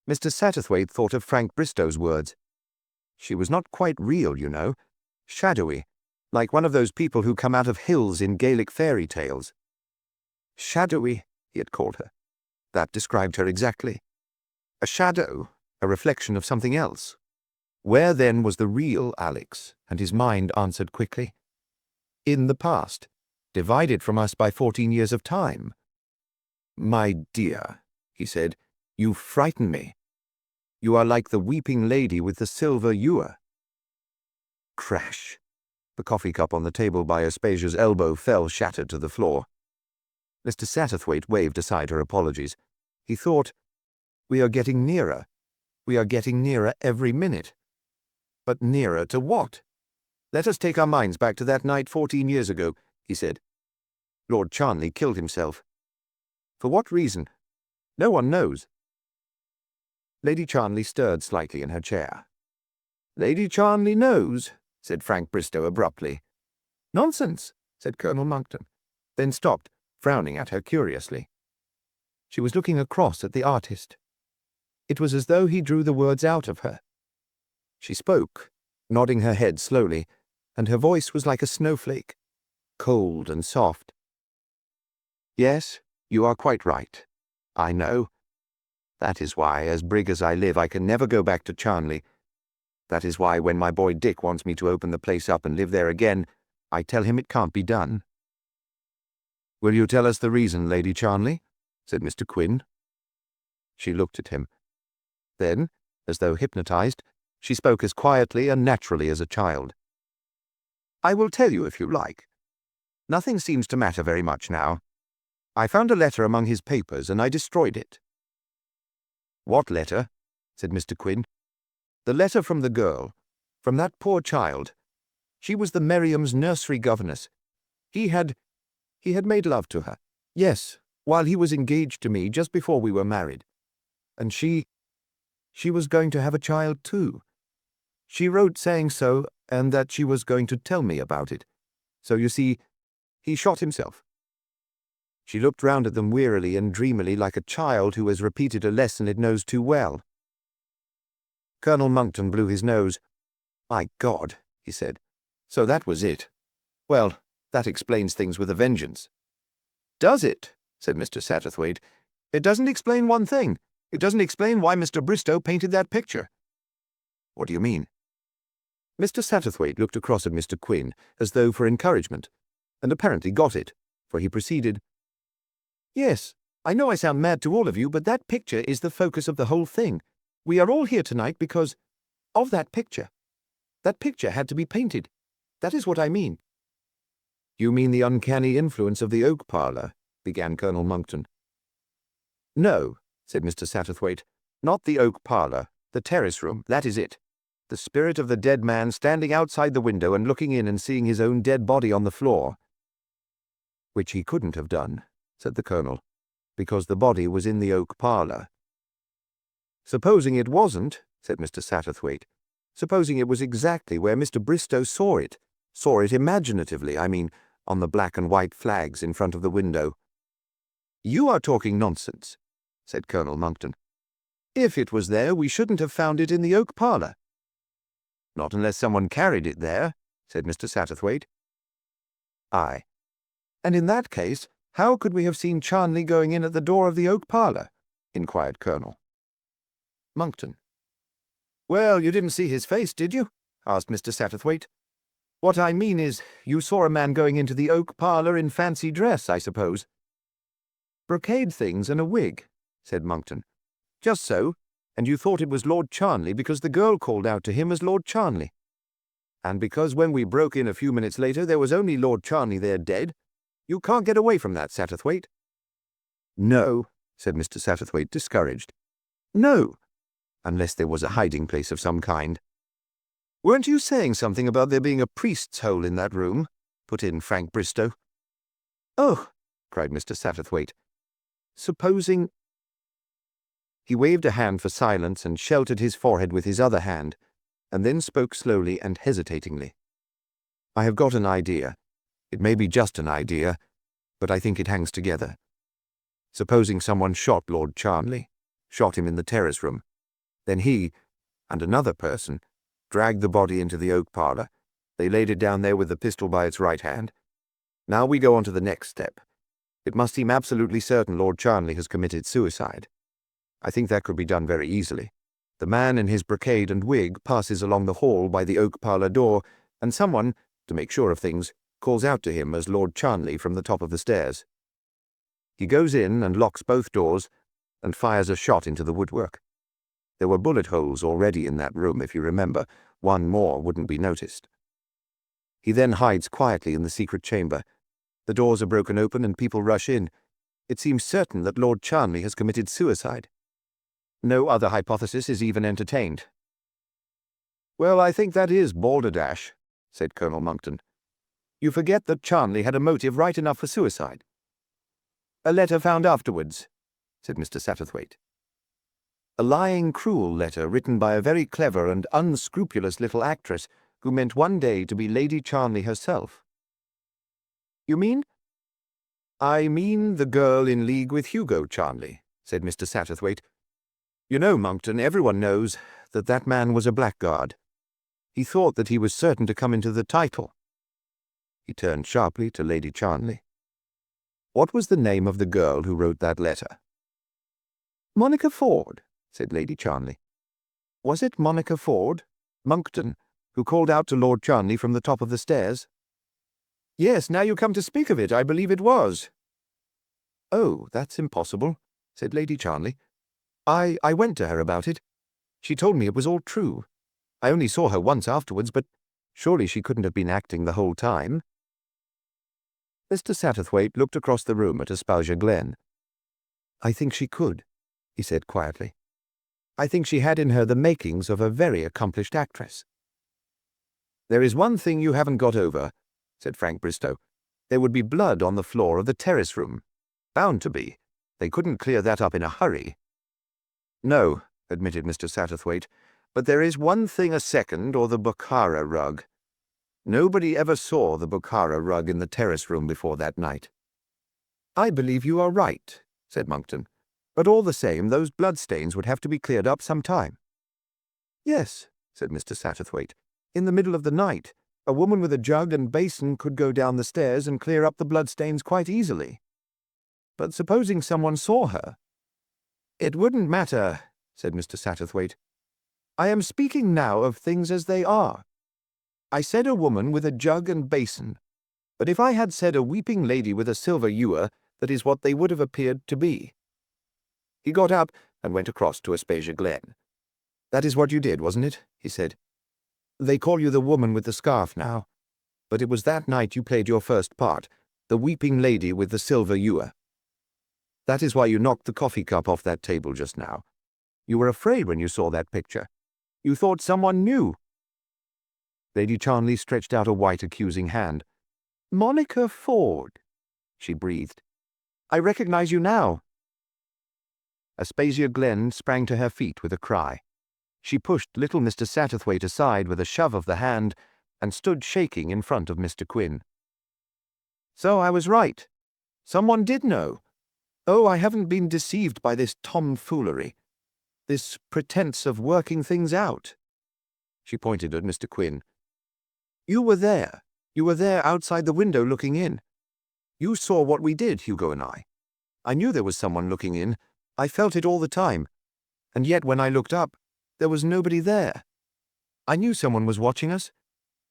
Mr. Satterthwaite thought of Frank Bristow's words. She was not quite real, you know. Shadowy, like one of those people who come out of hills in Gaelic fairy tales. Shadowy, he had called her. That described her exactly. A shadow, a reflection of something else. Where then was the real Alex? And his mind answered quickly. In the past, divided from us by 14 years of time. "My dear," he said, "you frighten me. You are like the weeping lady with the silver ewer." Crash! The coffee cup on the table by Aspasia's elbow fell shattered to the floor. Mr. Satterthwaite waved aside her apologies. He thought, "We are getting nearer. We are getting nearer every minute." But nearer to what? "Let us take our minds back to that night 14 years ago," he said. "Lord Charnley killed himself. For what reason? No one knows." Lady Charnley stirred slightly in her chair. "Lady Charnley knows," said Frank Bristow abruptly. "Nonsense," said Colonel Monckton, then stopped, frowning at her curiously. She was looking across at the artist. It was as though he drew the words out of her. She spoke, nodding her head slowly, and her voice was like a snowflake, cold and soft. "Yes, you are quite right. I know. That is why, as brig as I live, I can never go back to Charnley. That is why, when my boy Dick wants me to open the place up and live there again, I tell him it can't be done." "Will you tell us the reason, Lady Charnley?" said Mr. Quinn. She looked at him. Then, as though hypnotized, she spoke as quietly and naturally as a child. "I will tell you if you like. Nothing seems to matter very much now. I found a letter among his papers, and I destroyed it." "What letter?" said Mr. Quinn. "The letter from the girl, from that poor child. She was the Merriam's nursery governess. He had made love to her. Yes, while he was engaged to me, just before we were married. And she was going to have a child too. She wrote saying so, and that she was going to tell me about it. So you see, he shot himself." She looked round at them wearily and dreamily, like a child who has repeated a lesson it knows too well. Colonel Monckton blew his nose. "My God," he said. "So that was it. Well, that explains things with a vengeance." "Does it?" said Mr. Satterthwaite. "It doesn't explain one thing. It doesn't explain why Mr. Bristow painted that picture." "What do you mean?" Mr. Satterthwaite looked across at Mr. Quinn, as though for encouragement, and apparently got it, for he proceeded. "Yes, I know I sound mad to all of you, but that picture is the focus of the whole thing. We are all here tonight because of that picture. That picture had to be painted. That is what I mean." "You mean the uncanny influence of the oak parlour?" began Colonel Monckton. "No," said Mr. Satterthwaite, "not the oak parlour, the terrace room, that is it. The spirit of the dead man standing outside the window and looking in and seeing his own dead body on the floor." "Which he couldn't have done," said the Colonel, "because the body was in the oak parlour." "Supposing it wasn't," said Mr. Satterthwaite, "supposing it was exactly where Mr. Bristow saw it imaginatively, I mean, on the black and white flags in front of the window. "You are talking nonsense," said Colonel Monckton. "If it was there, we shouldn't have found it in the oak parlour." "Not unless someone carried it there," said Mr. Satterthwaite. "Aye. And in that case, how could we have seen Charnley going in at the door of the oak parlour?" inquired Colonel Monckton. "Well, you didn't see his face, did you?" asked Mr. Satterthwaite. "What I mean is, you saw a man going into the oak parlour in fancy dress, I suppose." "Brocade things and a wig," said Monckton. "Just so, and you thought it was Lord Charnley because the girl called out to him as Lord Charnley. And because when we broke in a few minutes later there was only Lord Charnley there dead. You can't get away from that, Satterthwaite." "No," said Mr. Satterthwaite, discouraged. "No, unless there was a hiding-place of some kind." "Weren't you saying something about there being a priest's hole in that room?" put in Frank Bristow. "Oh," cried Mr. Satterthwaite. "Supposing—" He waved a hand for silence and sheltered his forehead with his other hand, and then spoke slowly and hesitatingly. "I have got an idea. It may be just an idea, but I think it hangs together. Supposing someone shot Lord Charnley, shot him in the terrace room. Then he, and another person, dragged the body into the oak parlour. They laid it down there with the pistol by its right hand. Now we go on to the next step. It must seem absolutely certain Lord Charnley has committed suicide. I think that could be done very easily. The man in his brocade and wig passes along the hall by the oak parlour door, and someone, to make sure of things, calls out to him as Lord Charnley from the top of the stairs. He goes in and locks both doors and fires a shot into the woodwork. There were bullet holes already in that room, if you remember. One more wouldn't be noticed. He then hides quietly in the secret chamber. The doors are broken open and people rush in. It seems certain that Lord Charnley has committed suicide. No other hypothesis is even entertained." "Well, I think that is balderdash," said Colonel Monckton. "You forget that Charnley had a motive right enough for suicide." "A letter found afterwards," said Mr. Satterthwaite. "A lying, cruel letter written by a very clever and unscrupulous little actress who meant one day to be Lady Charnley herself." "You mean?" "I mean the girl in league with Hugo Charnley," said Mr. Satterthwaite. "You know, Monckton, everyone knows that that man was a blackguard. He thought that he was certain to come into the title." He turned sharply to Lady Charnley. "What was the name of the girl who wrote that letter?" "Monica Ford," said Lady Charnley. "Was it Monica Ford, Monckton, who called out to Lord Charnley from the top of the stairs?" "Yes, now you come to speak of it, I believe it was." "Oh, that's impossible," said Lady Charnley. I went to her about it. She told me it was all true. I only saw her once afterwards, but surely she couldn't have been acting the whole time." Mr. Satterthwaite looked across the room at Aspasia Glen. "I think she could," he said quietly. "I think she had in her the makings of a very accomplished actress." "There is one thing you haven't got over," said Frank Bristow. "There would be blood on the floor of the terrace room. Bound to be. They couldn't clear that up in a hurry." "No," admitted Mr. Satterthwaite, "but there is one thing a second, or the Bokhara rug. Nobody ever saw the Bokhara rug in the terrace room before that night." "I believe you are right," said Monckton, "but all the same those bloodstains would have to be cleared up some time." "Yes," said Mr. Satterthwaite, "in the middle of the night, a woman with a jug and basin could go down the stairs and clear up the bloodstains quite easily. But supposing someone saw her—" "It wouldn't matter," said Mr. Satterthwaite. "I am speaking now of things as they are. I said a woman with a jug and basin, but if I had said a weeping lady with a silver ewer, that is what they would have appeared to be." He got up and went across to Aspasia Glen. "That is what you did, wasn't it?" he said. "They call you the woman with the scarf now, but it was that night you played your first part, the weeping lady with the silver ewer. That is why you knocked the coffee cup off that table just now. You were afraid when you saw that picture. You thought someone knew." Lady Charnley stretched out a white accusing hand. "Monica Ford," she breathed. "I recognize you now." Aspasia Glen sprang to her feet with a cry. She pushed little Mr. Satterthwaite aside with a shove of the hand and stood shaking in front of Mr. Quinn. So I was right. Someone did know. Oh, I haven't been deceived by this tomfoolery, this pretense of working things out. She pointed at Mr. Quinn. You were there. You were there outside the window looking in. You saw what we did, Hugo and I. I knew there was someone looking in. I felt it all the time. And yet when I looked up, there was nobody there. I knew someone was watching us.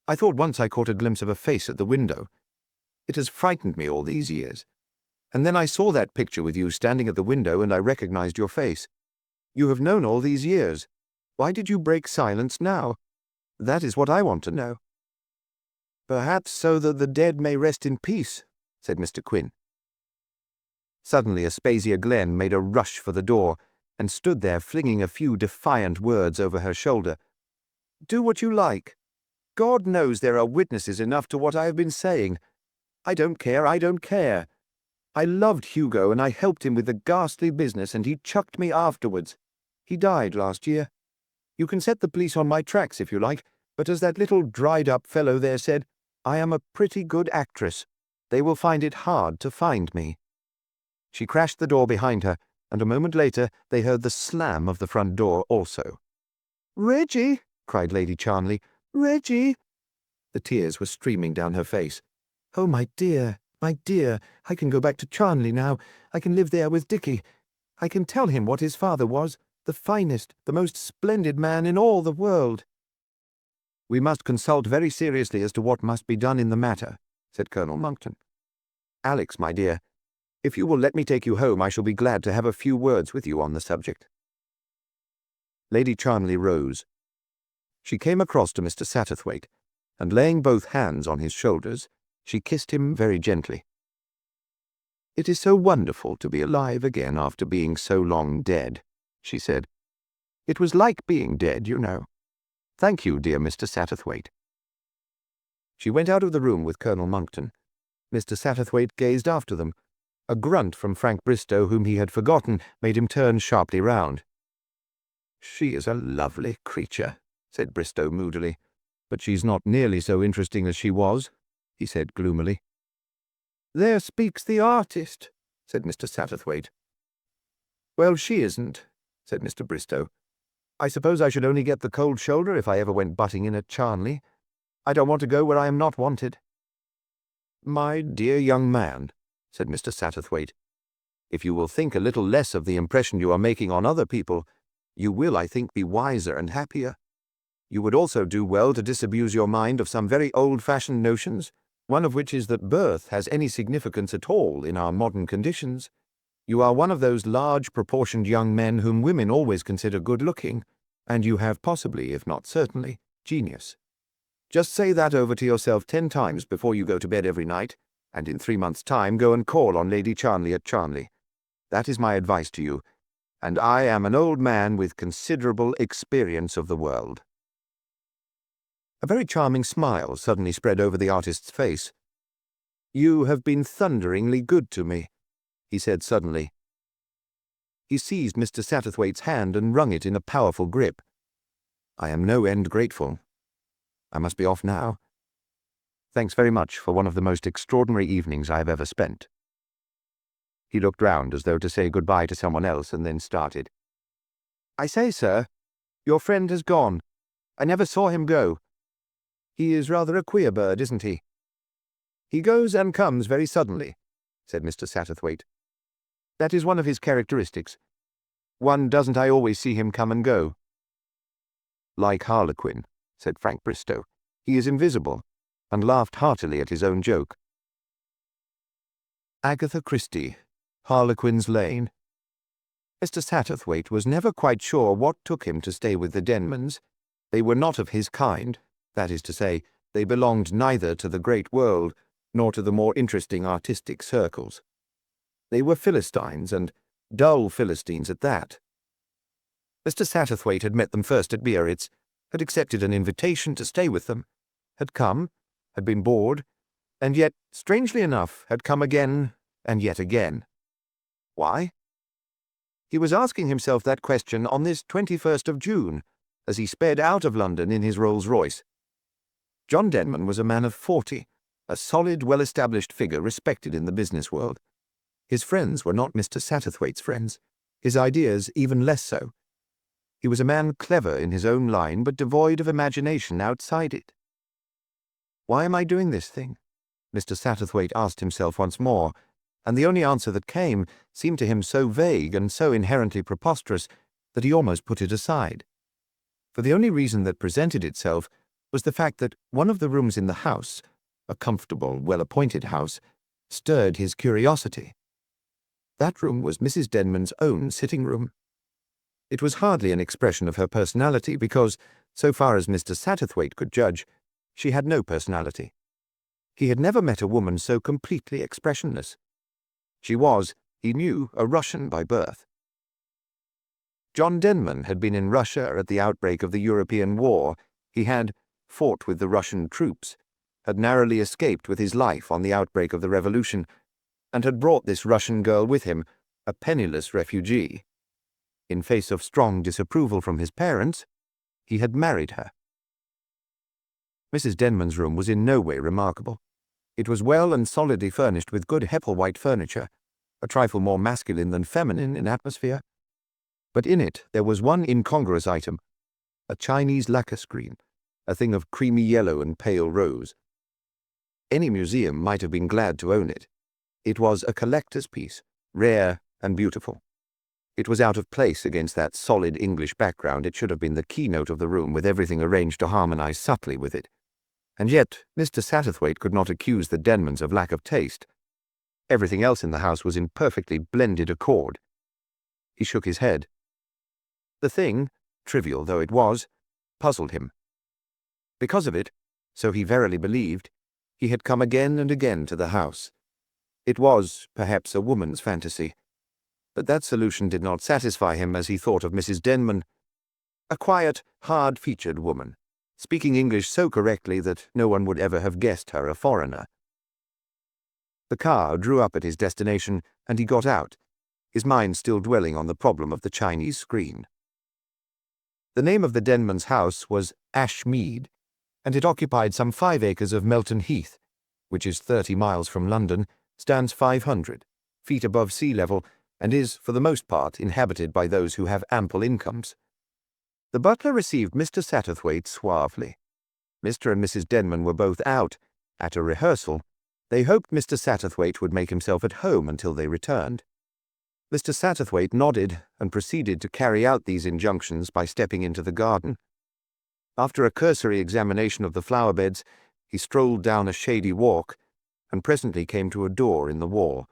I thought once I caught a glimpse of a face at the window. It has frightened me all these years. And then I saw that picture with you standing at the window and I recognized your face. You have known all these years. Why did you break silence now? That is what I want to know. Perhaps so that the dead may rest in peace, said Mr. Quinn. Suddenly Aspasia Glenn made a rush for the door and stood there flinging a few defiant words over her shoulder. Do what you like. God knows there are witnesses enough to what I have been saying. I don't care, I don't care. I loved Hugo and I helped him with the ghastly business and he chucked me afterwards. He died last year. You can set the police on my tracks if you like, but as that little dried-up fellow there said, I am a pretty good actress. They will find it hard to find me. She crashed the door behind her, and a moment later they heard the slam of the front door also. Reggie, cried Lady Charnley, Reggie. The tears were streaming down her face. Oh, my dear, I can go back to Charnley now. I can live there with Dickie. I can tell him what his father was, the finest, the most splendid man in all the world. We must consult very seriously as to what must be done in the matter, said Colonel Monckton. Alex, my dear, if you will let me take you home, I shall be glad to have a few words with you on the subject. Lady Charnley rose. She came across to Mr. Satterthwaite, and laying both hands on his shoulders, she kissed him very gently. It is so wonderful to be alive again after being so long dead, she said. It was like being dead, you know. Thank you, dear Mr. Satterthwaite. She went out of the room with Colonel Monckton. Mr. Satterthwaite gazed after them. A grunt from Frank Bristow, whom he had forgotten, made him turn sharply round. She is a lovely creature, said Bristow moodily. But she's not nearly so interesting as she was, he said gloomily. There speaks the artist, said Mr. Satterthwaite. Well, she isn't, said Mr. Bristow. I suppose I should only get the cold shoulder if I ever went butting in at Charnley. I don't want to go where I am not wanted. My dear young man, said Mr. Satterthwaite, if you will think a little less of the impression you are making on other people, you will, I think, be wiser and happier. You would also do well to disabuse your mind of some very old-fashioned notions, one of which is that birth has any significance at all in our modern conditions. You are one of those large-proportioned young men whom women always consider good-looking, and you have possibly, if not certainly, genius. Just say that over to yourself 10 times before you go to bed every night, and in 3 months' time go and call on Lady Charnley at Charnley. That is my advice to you, and I am an old man with considerable experience of the world. A very charming smile suddenly spread over the artist's face. You have been thunderingly good to me, he said suddenly. He seized Mr. Satterthwaite's hand and wrung it in a powerful grip. I am no end grateful. I must be off now. Thanks very much for one of the most extraordinary evenings I have ever spent. He looked round as though to say goodbye to someone else and then started. I say, sir, your friend has gone. I never saw him go. He is rather a queer bird, isn't he? He goes and comes very suddenly, said Mr. Satterthwaite. That is one of his characteristics. One doesn't I always see him come and go. Like Harlequin, said Frank Bristow. He is invisible, and laughed heartily at his own joke. Agatha Christie, Harlequin's Lane. Mr. Satterthwaite was never quite sure what took him to stay with the Denmans. They were not of his kind, that is to say, they belonged neither to the great world nor to the more interesting artistic circles. They were Philistines, and dull Philistines at that. Mr. Satterthwaite had met them first at Biarritz, had accepted an invitation to stay with them, had come, had been bored, and yet, strangely enough, had come again and yet again. Why? He was asking himself that question on this 21st of June, as he sped out of London in his Rolls-Royce. John Denman was a man of 40, a solid, well-established figure respected in the business world. His friends were not Mr. Satterthwaite's friends, his ideas even less so. He was a man clever in his own line, but devoid of imagination outside it. "Why am I doing this thing?" Mr. Satterthwaite asked himself once more, and the only answer that came seemed to him so vague and so inherently preposterous that he almost put it aside. For the only reason that presented itself was the fact that one of the rooms in the house, a comfortable, well-appointed house, stirred his curiosity. That room was Mrs. Denman's own sitting room. It was hardly an expression of her personality because, so far as Mr. Satterthwaite could judge, she had no personality. He had never met a woman so completely expressionless. She was, he knew, a Russian by birth. John Denman had been in Russia at the outbreak of the European War. He had fought with the Russian troops, had narrowly escaped with his life on the outbreak of the Revolution, and had brought this Russian girl with him, a penniless refugee. In face of strong disapproval from his parents, he had married her. Mrs. Denman's room was in no way remarkable. It was well and solidly furnished with good Hepplewhite furniture, a trifle more masculine than feminine in atmosphere. But in it there was one incongruous item, a Chinese lacquer screen, a thing of creamy yellow and pale rose. Any museum might have been glad to own it. It was a collector's piece, rare and beautiful. It was out of place against that solid English background. It should have been the keynote of the room, with everything arranged to harmonize subtly with it. And yet Mr. Satterthwaite could not accuse the Denmans of lack of taste. Everything else in the house was in perfectly blended accord. He shook his head. The thing, trivial though it was, puzzled him. Because of it, so he verily believed, he had come again and again to the house. It was, perhaps, a woman's fantasy, but that solution did not satisfy him as he thought of Mrs. Denman, a quiet, hard-featured woman, speaking English so correctly that no one would ever have guessed her a foreigner. The car drew up at his destination, and he got out, his mind still dwelling on the problem of the Chinese screen. The name of the Denmans' house was Ashmead, and it occupied some 5 acres of Melton Heath, which is 30 miles from London, stands 500 feet above sea level, and is, for the most part, inhabited by those who have ample incomes. The butler received Mr. Satterthwaite suavely. Mr. and Mrs. Denman were both out, at a rehearsal. They hoped Mr. Satterthwaite would make himself at home until they returned. Mr. Satterthwaite nodded and proceeded to carry out these injunctions by stepping into the garden. After a cursory examination of the flower beds, he strolled down a shady walk, and presently came to a door in the wall.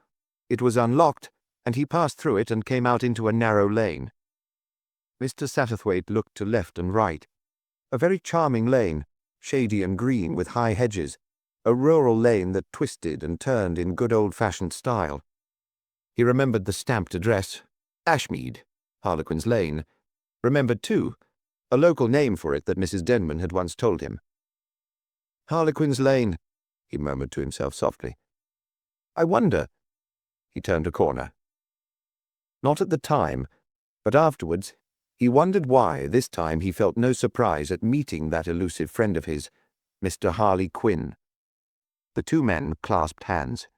It was unlocked, and he passed through it and came out into a narrow lane. Mr. Satterthwaite looked to left and right. A very charming lane, shady and green with high hedges, a rural lane that twisted and turned in good old-fashioned style. He remembered the stamped address, Ashmead, Harlequin's Lane. Remembered, too, a local name for it that Mrs. Denman had once told him. Harlequin's Lane, he murmured to himself softly. I wonder. He turned a corner. Not at the time, but afterwards, he wondered why this time he felt no surprise at meeting that elusive friend of his, Mr. Harley Quinn. The two men clasped hands.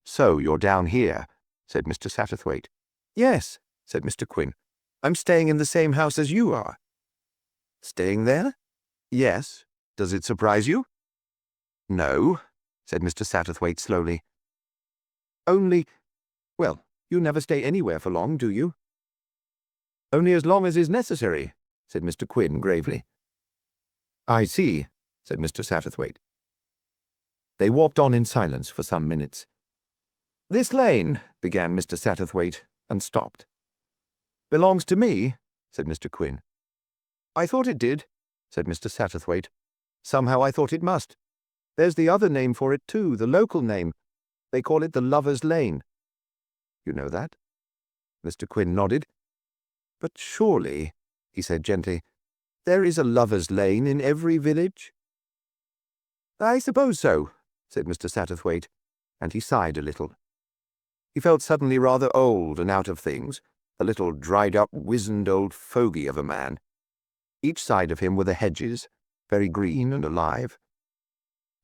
So you're down here, said Mr. Satterthwaite. Yes, said Mr. Quinn. I'm staying in the same house as you are. Staying there? Yes. Does it surprise you? No, said Mr. Satterthwaite slowly. Only, well, you never stay anywhere for long, do you? Only as long as is necessary, said Mr. Quinn gravely. I see, said Mr. Satterthwaite. They walked on in silence for some minutes. This lane, began Mr. Satterthwaite, and stopped. Belongs to me, said Mr. Quinn. I thought it did, said Mr. Satterthwaite. Somehow I thought it must. There's the other name for it, too, the local name. They call it the Lover's Lane. You know that? Mr. Quinn nodded. But surely, he said gently, there is a Lover's Lane in every village? I suppose so, said Mr. Satterthwaite, and he sighed a little. He felt suddenly rather old and out of things, a little dried-up, wizened old fogey of a man. Each side of him were the hedges, very green and alive.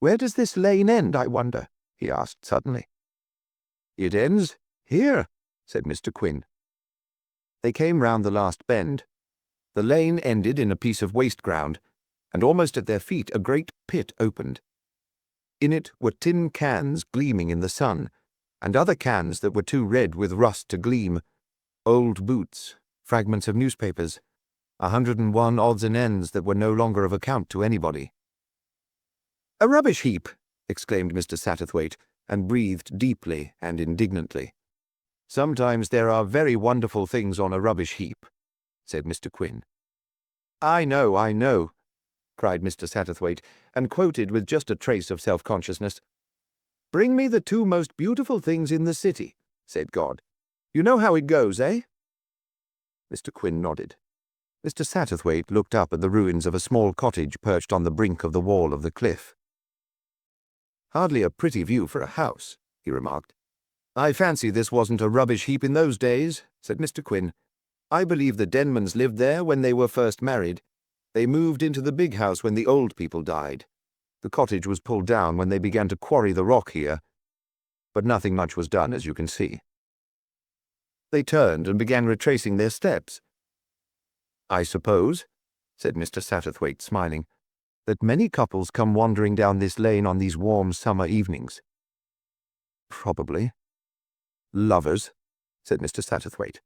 "Where does this lane end, I wonder?" he asked suddenly. "It ends here," said Mr. Quin. They came round the last bend. The lane ended in a piece of waste ground, and almost at their feet a great pit opened. In it were tin cans gleaming in the sun, and other cans that were too red with rust to gleam, old boots, fragments of newspapers, 101 odds and ends that were no longer of account to anybody. "A rubbish heap!" exclaimed Mr. Satterthwaite, and breathed deeply and indignantly. "Sometimes there are very wonderful things on a rubbish heap," said Mr. Quin. I know," cried Mr. Satterthwaite, and quoted with just a trace of self-consciousness. "Bring me the two most beautiful things in the city," said God. "You know how it goes, eh?" Mr. Quin nodded. Mr. Satterthwaite looked up at the ruins of a small cottage perched on the brink of the wall of the cliff. "Hardly a pretty view for a house," he remarked. "I fancy this wasn't a rubbish heap in those days," said Mr. Quin. "I believe the Denmans lived there when they were first married. They moved into the big house when the old people died. The cottage was pulled down when they began to quarry the rock here. But nothing much was done, as you can see." They turned and began retracing their steps. "I suppose," said Mr. Satterthwaite, smiling, "that many couples come wandering down this lane on these warm summer evenings." "Probably." "Lovers," said Mr. Satterthwaite.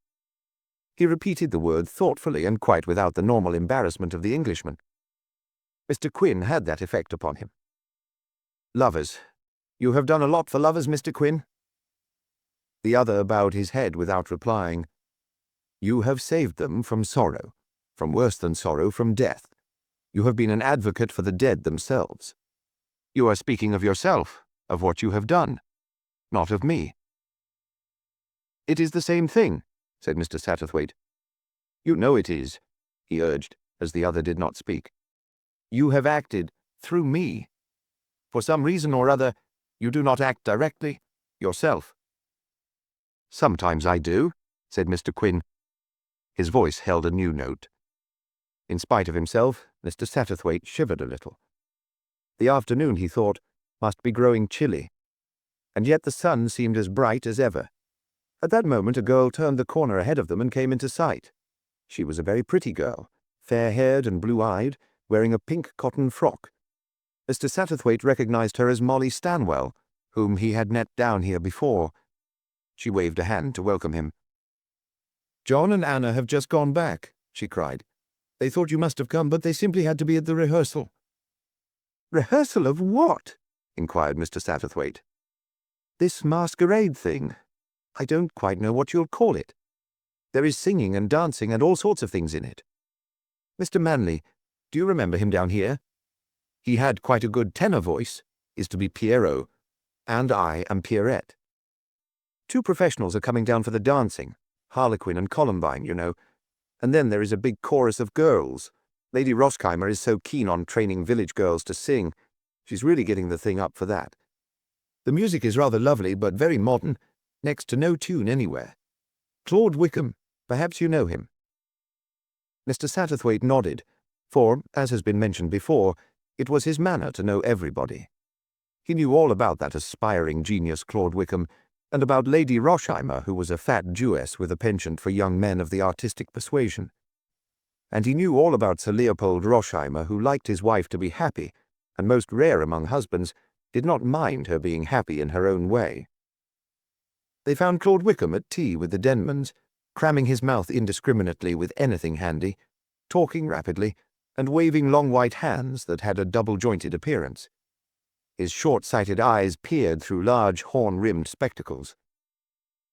He repeated the word thoughtfully and quite without the normal embarrassment of the Englishman. Mr. Quin had that effect upon him. "Lovers. You have done a lot for lovers, Mr. Quin?" The other bowed his head without replying. "You have saved them from sorrow, from worse than sorrow, from death. You have been an advocate for the dead themselves. You are speaking of yourself, of what you have done, not of me." "It is the same thing," said Mr. Satterthwaite. "You know it is," he urged, as the other did not speak. "You have acted through me. For some reason or other, you do not act directly yourself." "Sometimes I do," said Mr. Quin. His voice held a new note. In spite of himself, Mr. Satterthwaite shivered a little. The afternoon, he thought, must be growing chilly, and yet the sun seemed as bright as ever. At that moment a girl turned the corner ahead of them and came into sight. She was a very pretty girl, fair-haired and blue-eyed, wearing a pink cotton frock. Mr. Satterthwaite recognized her as Molly Stanwell, whom he had met down here before. She waved a hand to welcome him. "John and Anna have just gone back," she cried. "They thought you must have come, but they simply had to be at the rehearsal." "Rehearsal of what?" inquired Mr. Satterthwaite. "This masquerade thing. I don't quite know what you'll call it. There is singing and dancing and all sorts of things in it. Mr. Manley, do you remember him down here? He had quite a good tenor voice, is to be Pierrot, and I am Pierrette. Two professionals are coming down for the dancing, Harlequin and Columbine, you know, and then there is a big chorus of girls. Lady Roskheimer is so keen on training village girls to sing. She's really getting the thing up for that. The music is rather lovely, but very modern, next to no tune anywhere. Claude Wickham, perhaps you know him." Mr. Satterthwaite nodded, for, as has been mentioned before, it was his manner to know everybody. He knew all about that aspiring genius Claude Wickham, and about Lady Roskheimer, who was a fat Jewess with a penchant for young men of the artistic persuasion. And he knew all about Sir Leopold Roskheimer, who liked his wife to be happy, and most rare among husbands, did not mind her being happy in her own way. They found Claude Wickham at tea with the Denmans, cramming his mouth indiscriminately with anything handy, talking rapidly, and waving long white hands that had a double-jointed appearance. His short-sighted eyes peered through large horn-rimmed spectacles.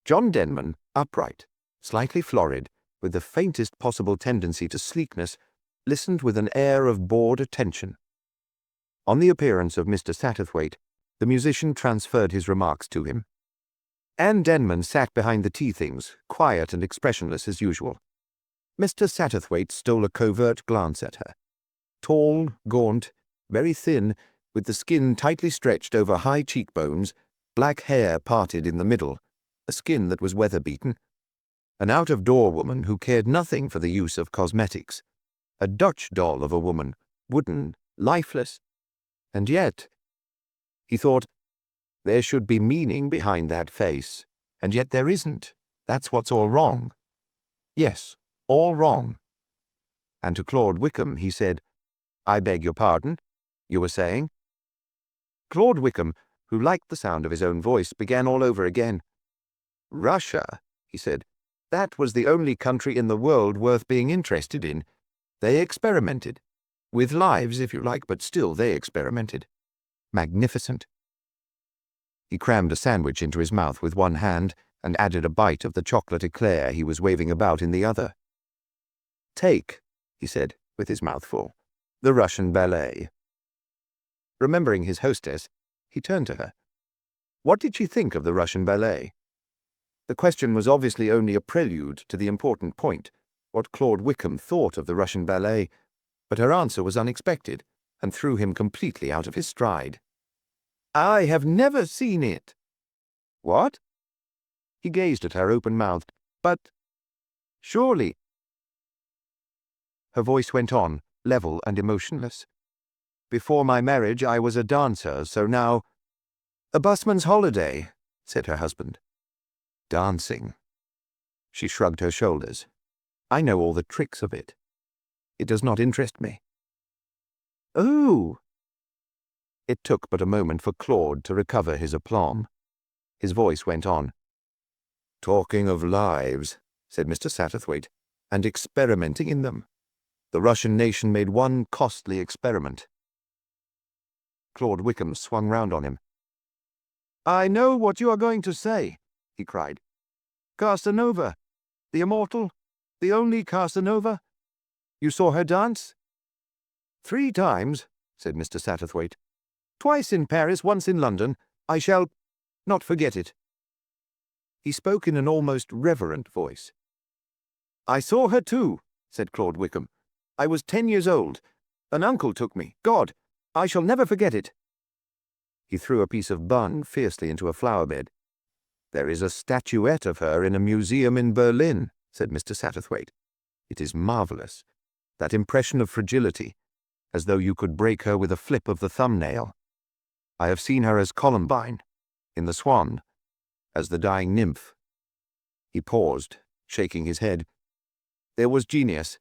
John Denman, upright, slightly florid, with the faintest possible tendency to sleekness, listened with an air of bored attention. On the appearance of Mr. Satterthwaite, the musician transferred his remarks to him. Anne Denman sat behind the tea-things, quiet and expressionless as usual. Mr. Satterthwaite stole a covert glance at her. Tall, gaunt, very thin, with the skin tightly stretched over high cheekbones, black hair parted in the middle, a skin that was weather-beaten. An out-of-door woman who cared nothing for the use of cosmetics. A Dutch doll of a woman, wooden, lifeless. And yet, He thought, there should be meaning behind that face, and yet there isn't. That's what's all wrong. Yes, all wrong. And to Claude Wickham he said, I beg your pardon, you were saying? Claude Wickham, who liked the sound of his own voice, began all over again. Russia, he said. That was the only country in the world worth being interested in. They experimented. With lives, if you like, but still they experimented. Magnificent. He crammed a sandwich into his mouth with one hand and added a bite of the chocolate eclair he was waving about in the other. Take, he said, with his mouth full, the Russian ballet. Remembering his hostess, he turned to her. What did she think of the Russian ballet? The question was obviously only a prelude to the important point, what Claude Wickham thought of the Russian ballet, but her answer was unexpected and threw him completely out of his stride. I have never seen it. What? He gazed at her open-mouthed. But surely. Her voice went on, level and emotionless. Before my marriage I was a dancer, so now— A busman's holiday, said her husband. Dancing. She shrugged her shoulders. I know all the tricks of it. It does not interest me. Oh! It took but a moment for Claude to recover his aplomb. His voice went on. Talking of lives, said Mr. Satterthwaite, and experimenting in them. The Russian nation made one costly experiment. Claude Wickham swung round on him. I know what you are going to say, he cried. Casanova, the immortal, the only Casanova. You saw her dance? 3 times, said Mr. Satterthwaite. Twice in Paris, once in London. I shall not forget it. He spoke in an almost reverent voice. I saw her too, said Claude Wickham. I was 10 years old. An uncle took me. God, I shall never forget it. He threw a piece of bun fiercely into a flower bed. There is a statuette of her in a museum in Berlin, said Mr. Satterthwaite. It is marvellous. That impression of fragility, as though you could break her with a flip of the thumbnail. I have seen her as Columbine, in The Swan, as the dying nymph. He paused, shaking his head. There was genius.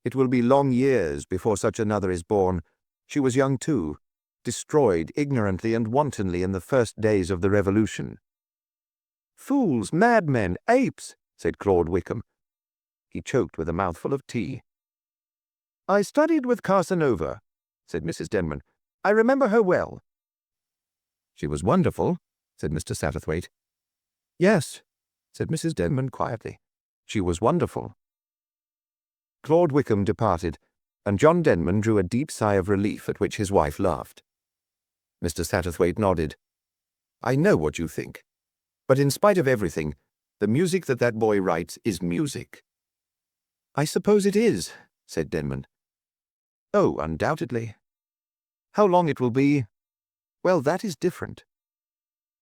It will be long years before such another is born. She was young too, destroyed ignorantly and wantonly in the first days of the Revolution. Fools, madmen, apes, said Claude Wickham. He choked with a mouthful of tea. I studied with Casanova, said Mrs. Denman. I remember her well. She was wonderful, said Mr. Satterthwaite. Yes, said Mrs. Denman quietly. She was wonderful. Claude Wickham departed, and John Denman drew a deep sigh of relief at which his wife laughed. Mr. Satterthwaite nodded. I know what you think. But in spite of everything, the music that boy writes is music. I suppose it is, said Denman. Oh, undoubtedly. How long it will be? Well, that is different.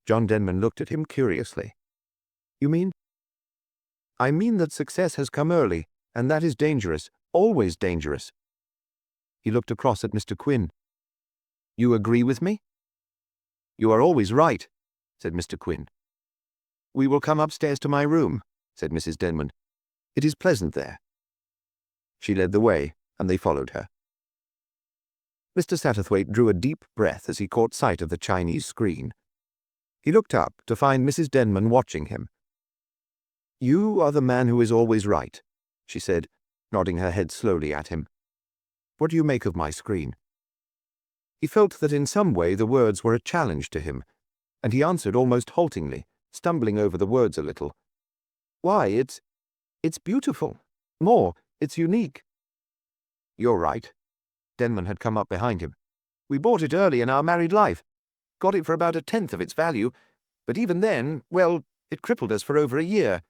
John Denman looked at him curiously. You mean? I mean that success has come early, and that is dangerous, always dangerous. He looked across at Mr. Quinn. You agree with me? You are always right, said Mr. Quinn. We will come upstairs to my room, said Mrs. Denman. It is pleasant there. She led the way, and they followed her. Mr. Satterthwaite drew a deep breath as he caught sight of the Chinese screen. He looked up to find Mrs. Denman watching him. You are the man who is always right, she said, nodding her head slowly at him. What do you make of my screen? He felt that in some way the words were a challenge to him, and he answered almost haltingly, stumbling over the words a little. Why, it's beautiful. More, it's unique. You're right. Denman had come up behind him. We bought it early in our married life. Got it for about 1/10 of its value, but even then, well, it crippled us for over a year.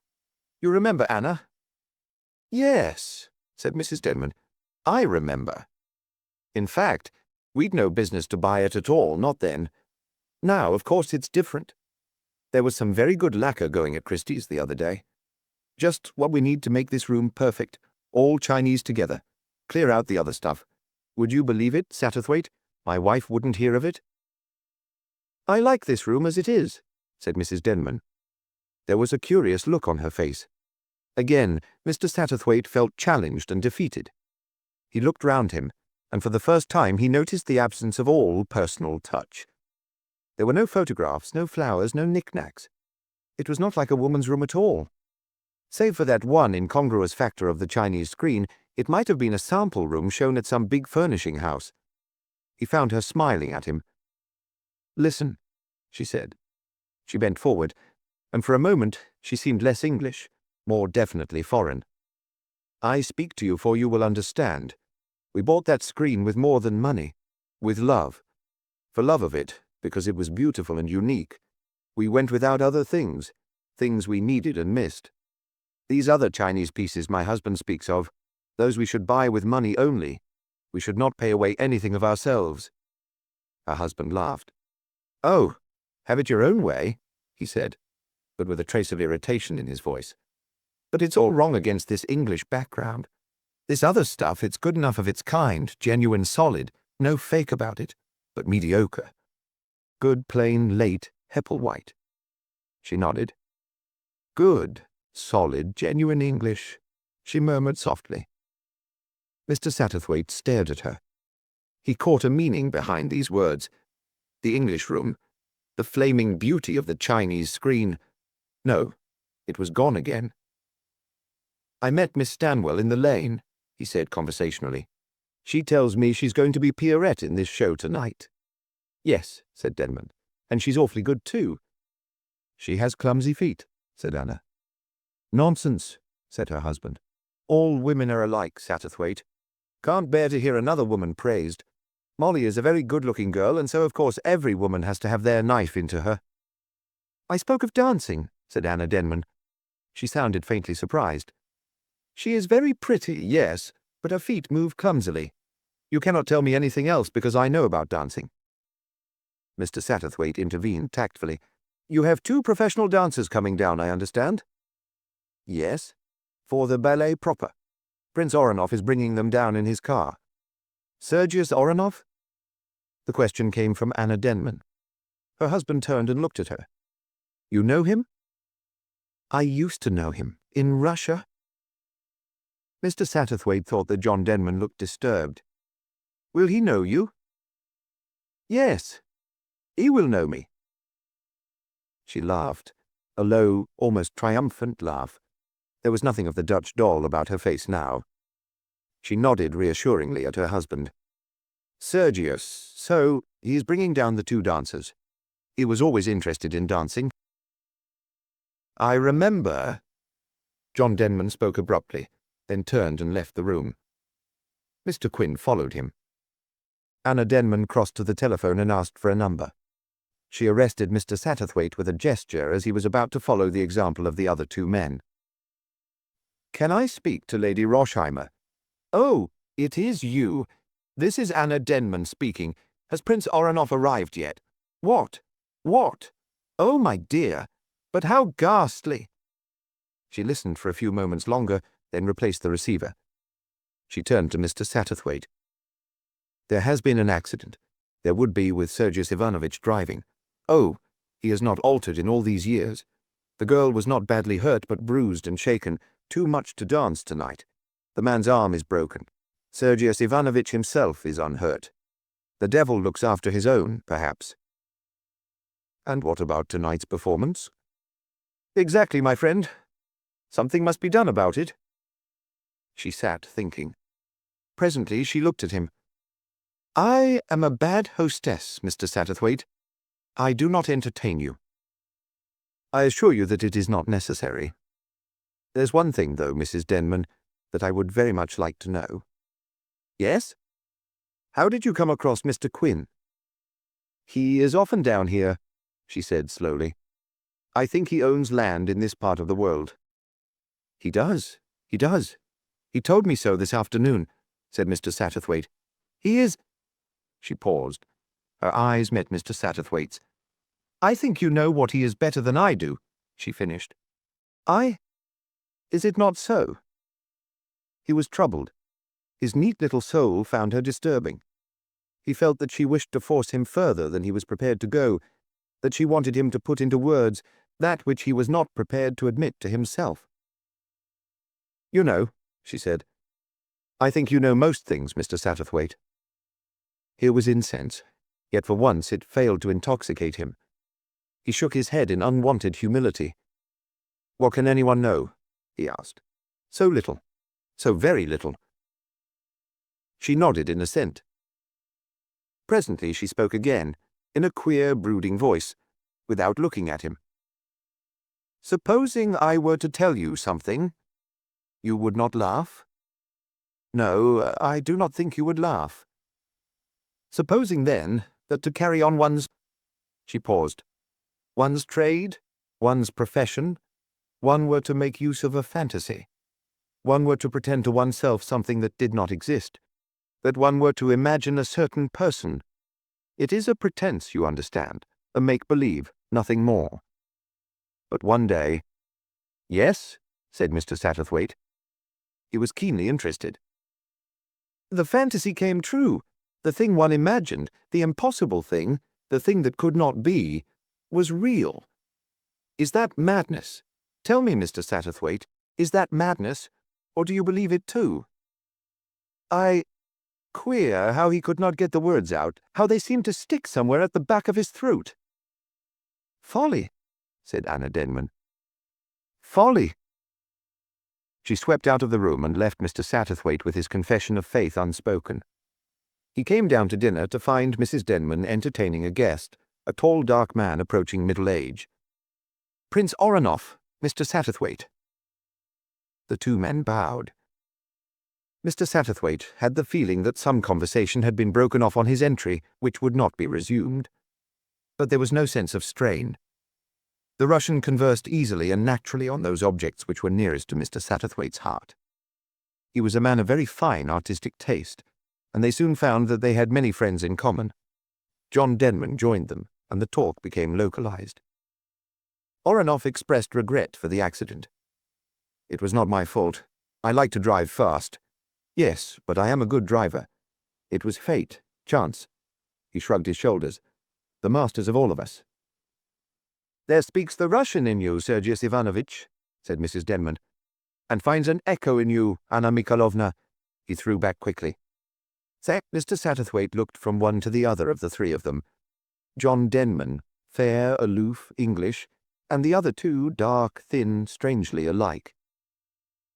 You remember, Anna? Yes, said Mrs. Denman. I remember. In fact, we'd no business to buy it at all, not then. Now, of course, it's different. There was some very good lacquer going at Christie's the other day. Just what we need to make this room perfect, all Chinese together. Clear out the other stuff. Would you believe it, Satterthwaite? My wife wouldn't hear of it. "I like this room as it is," said Mrs. Denman. There was a curious look on her face. Again, Mr. Satterthwaite felt challenged and defeated. He looked round him, and for the first time he noticed the absence of all personal touch. There were no photographs, no flowers, no knickknacks. It was not like a woman's room at all. Save for that one incongruous factor of the Chinese screen, it might have been a sample room shown at some big furnishing house. He found her smiling at him. "Listen," she said. She bent forward, and for a moment she seemed less English, more definitely foreign. "I speak to you for you will understand. We bought that screen with more than money, with love. For love of it, because it was beautiful and unique. We went without other things we needed and missed. These other Chinese pieces my husband speaks of, those we should buy with money only. We should not pay away anything of ourselves." Her husband laughed. "Oh, have it your own way," he said, but with a trace of irritation in his voice. "But it's all wrong against this English background. This other stuff, it's good enough of its kind, genuine, solid, no fake about it, but mediocre. Good, plain, late, Hepplewhite." She nodded. "Good, solid, genuine English," she murmured softly. Mr. Satterthwaite stared at her. He caught a meaning behind these words. The English room, the flaming beauty of the Chinese screen. No, it was gone again. "I met Miss Stanwell in the lane," he said conversationally. "She tells me she's going to be Pierrette in this show tonight." "Yes," said Denman, "and she's awfully good too." "She has clumsy feet," said Anna. "Nonsense," said her husband. "All women are alike, Satterthwaite. Can't bear to hear another woman praised. Molly is a very good-looking girl, and so of course every woman has to have their knife into her." "I spoke of dancing," said Anna Denman. She sounded faintly surprised. "She is very pretty, yes, but her feet move clumsily. You cannot tell me anything else because I know about dancing." Mr. Satterthwaite intervened tactfully. "You have 2 professional dancers coming down, I understand?" "Yes, for the ballet proper. Prince Oranoff is bringing them down in his car." "Sergius Oranoff?" The question came from Anna Denman. Her husband turned and looked at her. "You know him?" "I used to know him. In Russia." Mr. Satterthwaite thought that John Denman looked disturbed. "Will he know you?" "Yes, he will know me." She laughed, a low, almost triumphant laugh. There was nothing of the Dutch doll about her face now. She nodded reassuringly at her husband. "Sergius, so he is bringing down the 2 dancers. He was always interested in dancing." "I remember—" John Denman spoke abruptly, then turned and left the room. Mr. Quinn followed him. Anna Denman crossed to the telephone and asked for a number. She arrested Mr. Satterthwaite with a gesture as he was about to follow the example of the other 2 men. "Can I speak to Lady Rosheimer?" "Oh, it is you. This is Anna Denman speaking. Has Prince Oranoff arrived yet?" "What? What? Oh, my dear. But how ghastly!" She listened for a few moments longer, then replaced the receiver. She turned to Mr. Satterthwaite. "There has been an accident. There would be with Sergius Ivanovich driving. Oh, he has not altered in all these years. The girl was not badly hurt, but bruised and shaken, too much to dance tonight. The man's arm is broken. Sergius Ivanovich himself is unhurt. The devil looks after his own, perhaps." "And what about tonight's performance?" "Exactly, my friend. Something must be done about it." She sat thinking. Presently she looked at him. "I am a bad hostess, Mr. Satterthwaite. I do not entertain you." "I assure you that it is not necessary. There's one thing, though, Mrs. Denman, that I would very much like to know." "Yes?" "How did you come across Mr. Quinn?" "He is often down here," she said slowly. "I think he owns land in this part of the world." "He does. He does. He told me so this afternoon," said Mr. Satterthwaite. "He is—" She paused. Her eyes met Mr. Satterthwaite's. "I think you know what he is better than I do," she finished. Is it not so?" He was troubled. His neat little soul found her disturbing. He felt that she wished to force him further than he was prepared to go, that she wanted him to put into words that which he was not prepared to admit to himself. "You know," she said, "I think you know most things, Mr. Satterthwaite." Here was incense, yet for once it failed to intoxicate him. He shook his head in unwanted humility. "What can anyone know?" he asked. "So little. So very little." She nodded in assent. Presently she spoke again, in a queer, brooding voice, without looking at him. "Supposing I were to tell you something, you would not laugh?" "No, I do not think you would laugh." "Supposing, then, that to carry on one's—" She paused. "One's trade, one's profession, one were to make use of a fantasy. One were to pretend to oneself something that did not exist, that one were to imagine a certain person. It is a pretense, you understand, a make-believe, nothing more. But one day—" "Yes?" said Mr. Satterthwaite. He was keenly interested. "The fantasy came true. The thing one imagined, the impossible thing, the thing that could not be, was real. Is that madness? Tell me, Mr. Satterthwaite, is that madness, or do you believe it too?" Queer how he could not get the words out, how they seemed to stick somewhere at the back of his throat." "Folly," said Anna Denman. "Folly." She swept out of the room and left Mr. Satterthwaite with his confession of faith unspoken. He came down to dinner to find Mrs. Denman entertaining a guest, a tall dark man approaching middle age. "Prince Oronoff, Mr. Satterthwaite." The two men bowed. Mr. Satterthwaite had the feeling that some conversation had been broken off on his entry, which would not be resumed. But there was no sense of strain. The Russian conversed easily and naturally on those objects which were nearest to Mr. Satterthwaite's heart. He was a man of very fine artistic taste, and they soon found that they had many friends in common. John Denman joined them, and the talk became localized. Oronoff expressed regret for the accident. "It was not my fault. I like to drive fast. Yes, but I am a good driver. It was fate, chance." He shrugged his shoulders. "The masters of all of us." "There speaks the Russian in you, Sergius Ivanovitch," said Mrs. Denman. "And finds an echo in you, Anna Mikhailovna," he threw back quickly. Mr. Satterthwaite looked from one to the other of the three of them. John Denman, fair, aloof, English, and the other two, dark, thin, strangely alike.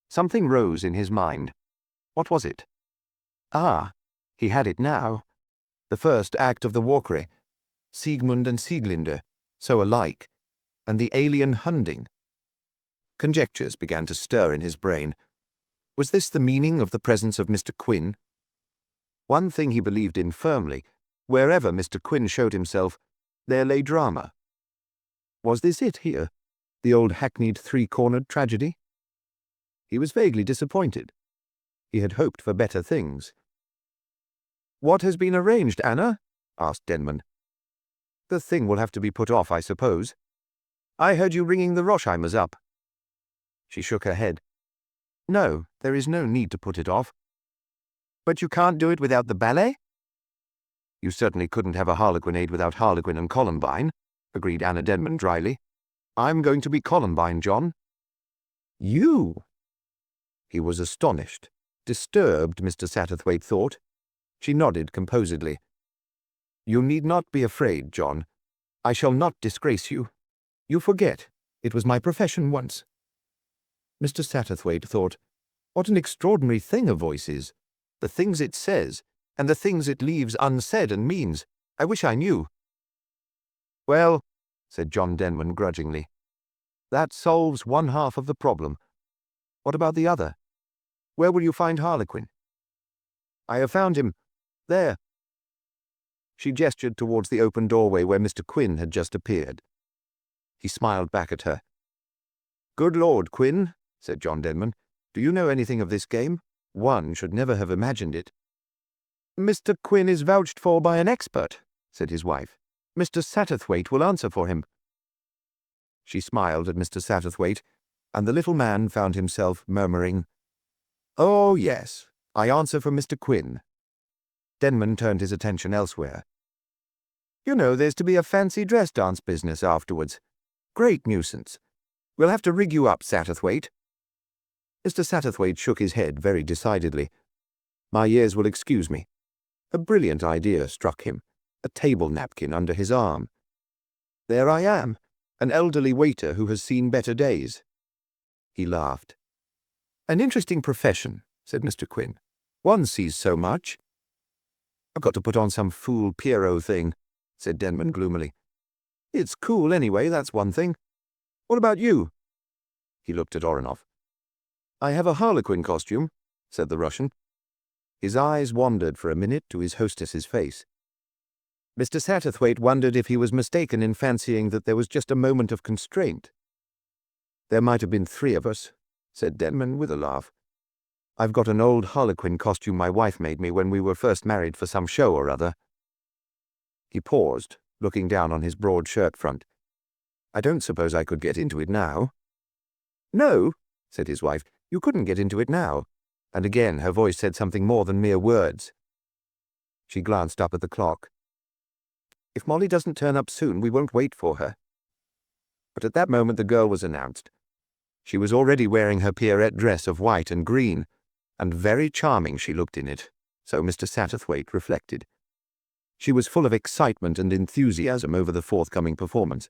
Something rose in his mind. What was it? Ah, he had it now. The first act of the Walkyrie. Siegmund and Sieglinde, so alike, and the alien Hunding. Conjectures began to stir in his brain. Was this the meaning of the presence of Mr. Quinn? One thing he believed in firmly: wherever Mr. Quinn showed himself, there lay drama. Was this it here, the old hackneyed three-cornered tragedy? He was vaguely disappointed. He had hoped for better things. "What has been arranged, Anna?" asked Denman. "The thing will have to be put off, I suppose. I heard you ringing the Roshheimers up." She shook her head. "No, there is no need to put it off." "But you can't do it without the ballet?" "You certainly couldn't have a Harlequinade without Harlequin and Columbine," agreed Anna Denman dryly. "I'm going to be Columbine, John." "You?" He was astonished, disturbed, Mr. Satterthwaite thought. She nodded composedly. "You need not be afraid, John. I shall not disgrace you. You forget. It was my profession once." Mr. Satterthwaite thought, what an extraordinary thing a voice is. The things it says, and the things it leaves unsaid and means. I wish I knew. "Well," said John Denman grudgingly, "that solves one half of the problem. What about the other? Where will you find Harlequin?" "I have found him. There." She gestured towards the open doorway where Mr. Quinn had just appeared. He smiled back at her. "Good Lord, Quinn," said John Denman, "do you know anything of this game? One should never have imagined it." "Mr. Quinn is vouched for by an expert," said his wife. "Mr. Satterthwaite will answer for him." She smiled at Mr. Satterthwaite, and the little man found himself murmuring, "Oh, yes, I answer for Mr. Quinn." Denman turned his attention elsewhere. You know, there's to be a fancy dress dance business afterwards. Great nuisance. We'll have to rig you up, Satterthwaite." Mr. Satterthwaite shook his head very decidedly. My ears will excuse me. A brilliant idea struck him, a table napkin under his arm. There I am, an elderly waiter who has seen better days. He laughed. "An interesting profession," said Mr. Quinn. "One sees so much." "I've got to put on some fool Poirot thing," said Denman gloomily. "It's cool anyway, that's one thing. What about you?" He looked at Oranoff. "I have a harlequin costume," said the Russian. His eyes wandered for a minute to his hostess's face. Mr. Satterthwaite wondered if he was mistaken in fancying that there was just a moment of constraint. "There might have been 3 of us," said Denman with a laugh. "I've got an old harlequin costume my wife made me when we were first married for some show or other." He paused, looking down on his broad shirt front. "I don't suppose I could get into it now." "No," said his wife, "you couldn't get into it now." And again her voice said something more than mere words. She glanced up at the clock. "If Molly doesn't turn up soon, we won't wait for her." But at that moment the girl was announced. She was already wearing her Pierrette dress of white and green, and very charming she looked in it, so Mr. Satterthwaite reflected. She was full of excitement and enthusiasm over the forthcoming performance.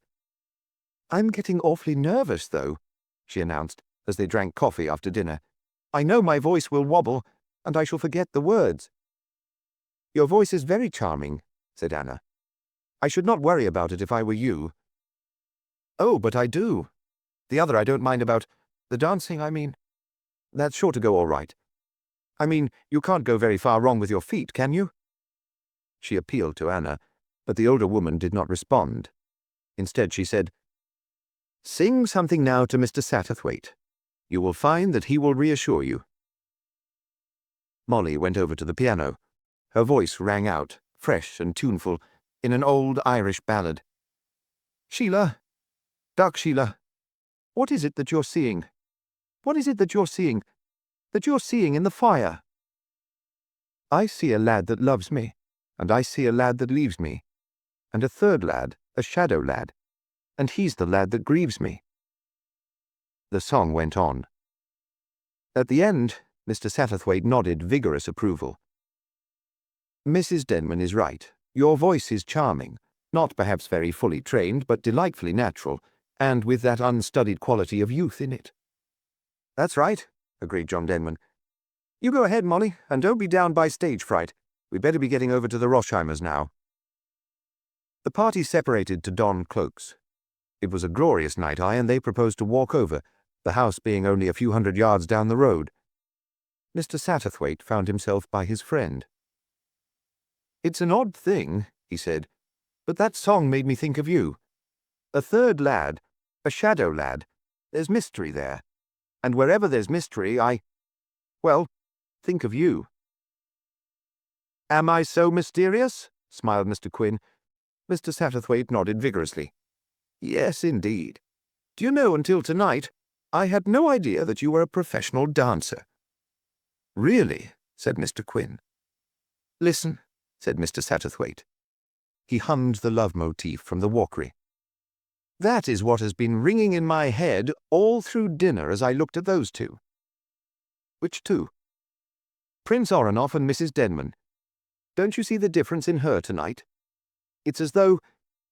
"I'm getting awfully nervous, though," she announced, as they drank coffee after dinner. "I know my voice will wobble, and I shall forget the words." "Your voice is very charming," said Anna. "I should not worry about it if I were you." "Oh, but I do. The other I don't mind about. The dancing, I mean. That's sure to go all right. I mean, you can't go very far wrong with your feet, can you?" She appealed to Anna, but the older woman did not respond. Instead she said, "Sing something now to Mr. Satterthwaite. You will find that he will reassure you." Molly went over to the piano. Her voice rang out, fresh and tuneful, in an old Irish ballad. "Sheila, Duck Sheila, what is it that you're seeing? What is it that you're seeing in the fire?" "I see a lad that loves me, and I see a lad that leaves me, and a third lad, a shadow lad, and he's the lad that grieves me." The song went on. At the end, Mr. Satterthwaite nodded vigorous approval. "Mrs. Denman is right. Your voice is charming, not perhaps very fully trained, but delightfully natural, and with that unstudied quality of youth in it." "That's right," agreed John Denman. "You go ahead, Molly, and don't be down by stage fright. We'd better be getting over to the Roshheimers now." The party separated to don cloaks. It was a glorious night, and they proposed to walk over, the house being only a few hundred yards down the road. Mr. Satterthwaite found himself by his friend. "It's an odd thing," he said, "but that song made me think of you. A third lad, a shadow lad. There's mystery there. And wherever there's mystery, well, think of you." "Am I so mysterious?" smiled Mr. Quinn. Mr. Satterthwaite nodded vigorously. "Yes, indeed. Do you know, until tonight, I had no idea that you were a professional dancer." "Really?" said Mr. Quinn. "Listen," said Mr. Satterthwaite. He hummed the love motif from the Walkery. "That is what has been ringing in my head all through dinner as I looked at those two." "Which two?" "Prince Oranoff and Mrs. Denman. Don't you see the difference in her tonight? It's as though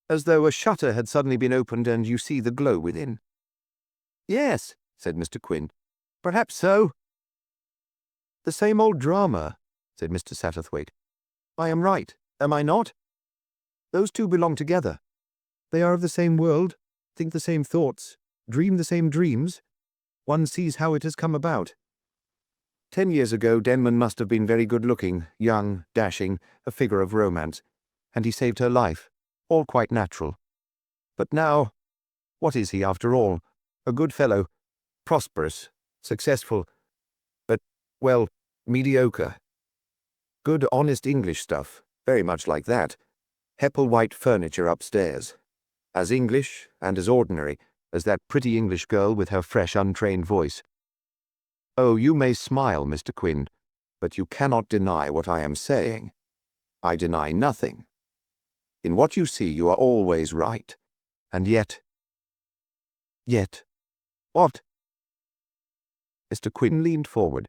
a shutter had suddenly been opened and you see the glow within." "Yes," said Mr. Quinn. "Perhaps so." "The same old drama," said Mr. Satterthwaite. "I am right, am I not? Those two belong together. They are of the same world, think the same thoughts, dream the same dreams. One sees how it has come about. 10 years ago Denman must have been very good-looking, young, dashing, a figure of romance, and he saved her life, all quite natural. But now, what is he after all? A good fellow, prosperous, successful, but, well, mediocre. Good, honest English stuff, very much like that. Hepple-white furniture upstairs. As English and as ordinary as that pretty English girl with her fresh, untrained voice. Oh, you may smile, Mr. Quinn, but you cannot deny what I am saying. I deny nothing." In what you see, you are always right. And yet... Yet... What? Mr. Quinn leaned forward.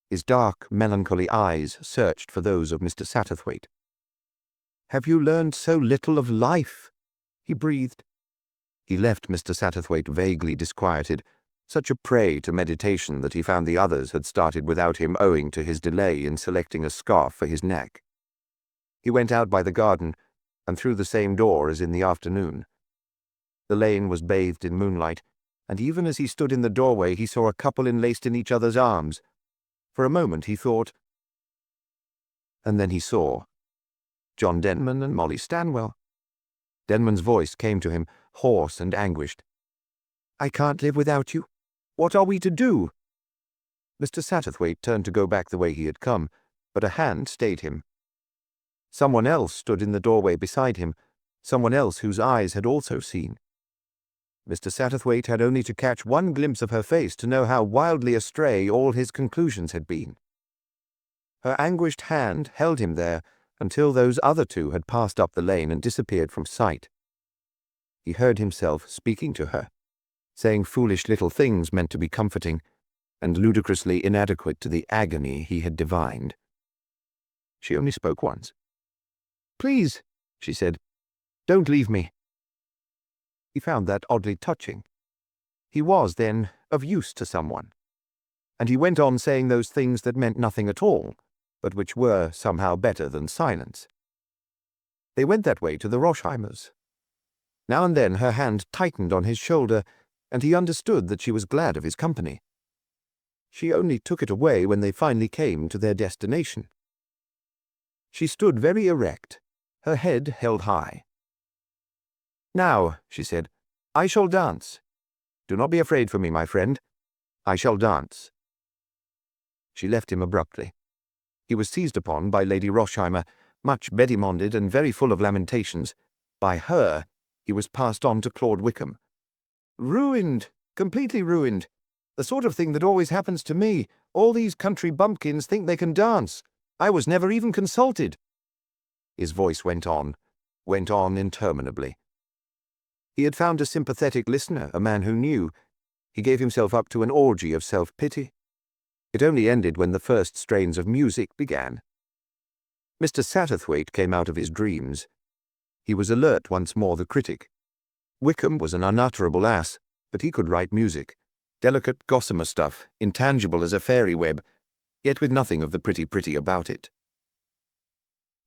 His dark, melancholy eyes searched for those of Mr. Satterthwaite. "Have you learned so little of life?" he breathed. He left Mr. Satterthwaite vaguely disquieted, such a prey to meditation that he found the others had started without him owing to his delay in selecting a scarf for his neck. He went out by the garden, and through the same door as in the afternoon. The lane was bathed in moonlight, and even as he stood in the doorway he saw a couple enlaced in each other's arms. For a moment he thought... And then he saw John Denman and Molly Stanwell. Denman's voice came to him, hoarse and anguished. "I can't live without you. What are we to do?" Mr. Satterthwaite turned to go back the way he had come, but a hand stayed him. Someone else stood in the doorway beside him, someone else whose eyes had also seen. Mr. Satterthwaite had only to catch one glimpse of her face to know how wildly astray all his conclusions had been. Her anguished hand held him there until those other two had passed up the lane and disappeared from sight. He heard himself speaking to her, saying foolish little things meant to be comforting, and ludicrously inadequate to the agony he had divined. She only spoke once. "Please," she said, "don't leave me." He found that oddly touching. He was, then, of use to someone. And he went on saying those things that meant nothing at all, but which were somehow better than silence. They went that way to the Roshheimers. Now and then her hand tightened on his shoulder, and he understood that she was glad of his company. She only took it away when they finally came to their destination. She stood very erect, her head held high. "Now," she said, "I shall dance. Do not be afraid for me, my friend. I shall dance." She left him abruptly. He was seized upon by Lady Roshheimer, much bedimonded and very full of lamentations. By her, he was passed on to Claude Wickham. "Ruined, completely ruined. The sort of thing that always happens to me. All these country bumpkins think they can dance. I was never even consulted." His voice went on interminably. He had found a sympathetic listener, a man who knew. He gave himself up to an orgy of self-pity. It only ended when the first strains of music began. Mr. Satterthwaite came out of his dreams. He was alert once more, the critic. Wickham was an unutterable ass, but he could write music. Delicate gossamer stuff, intangible as a fairy web, yet with nothing of the pretty about it.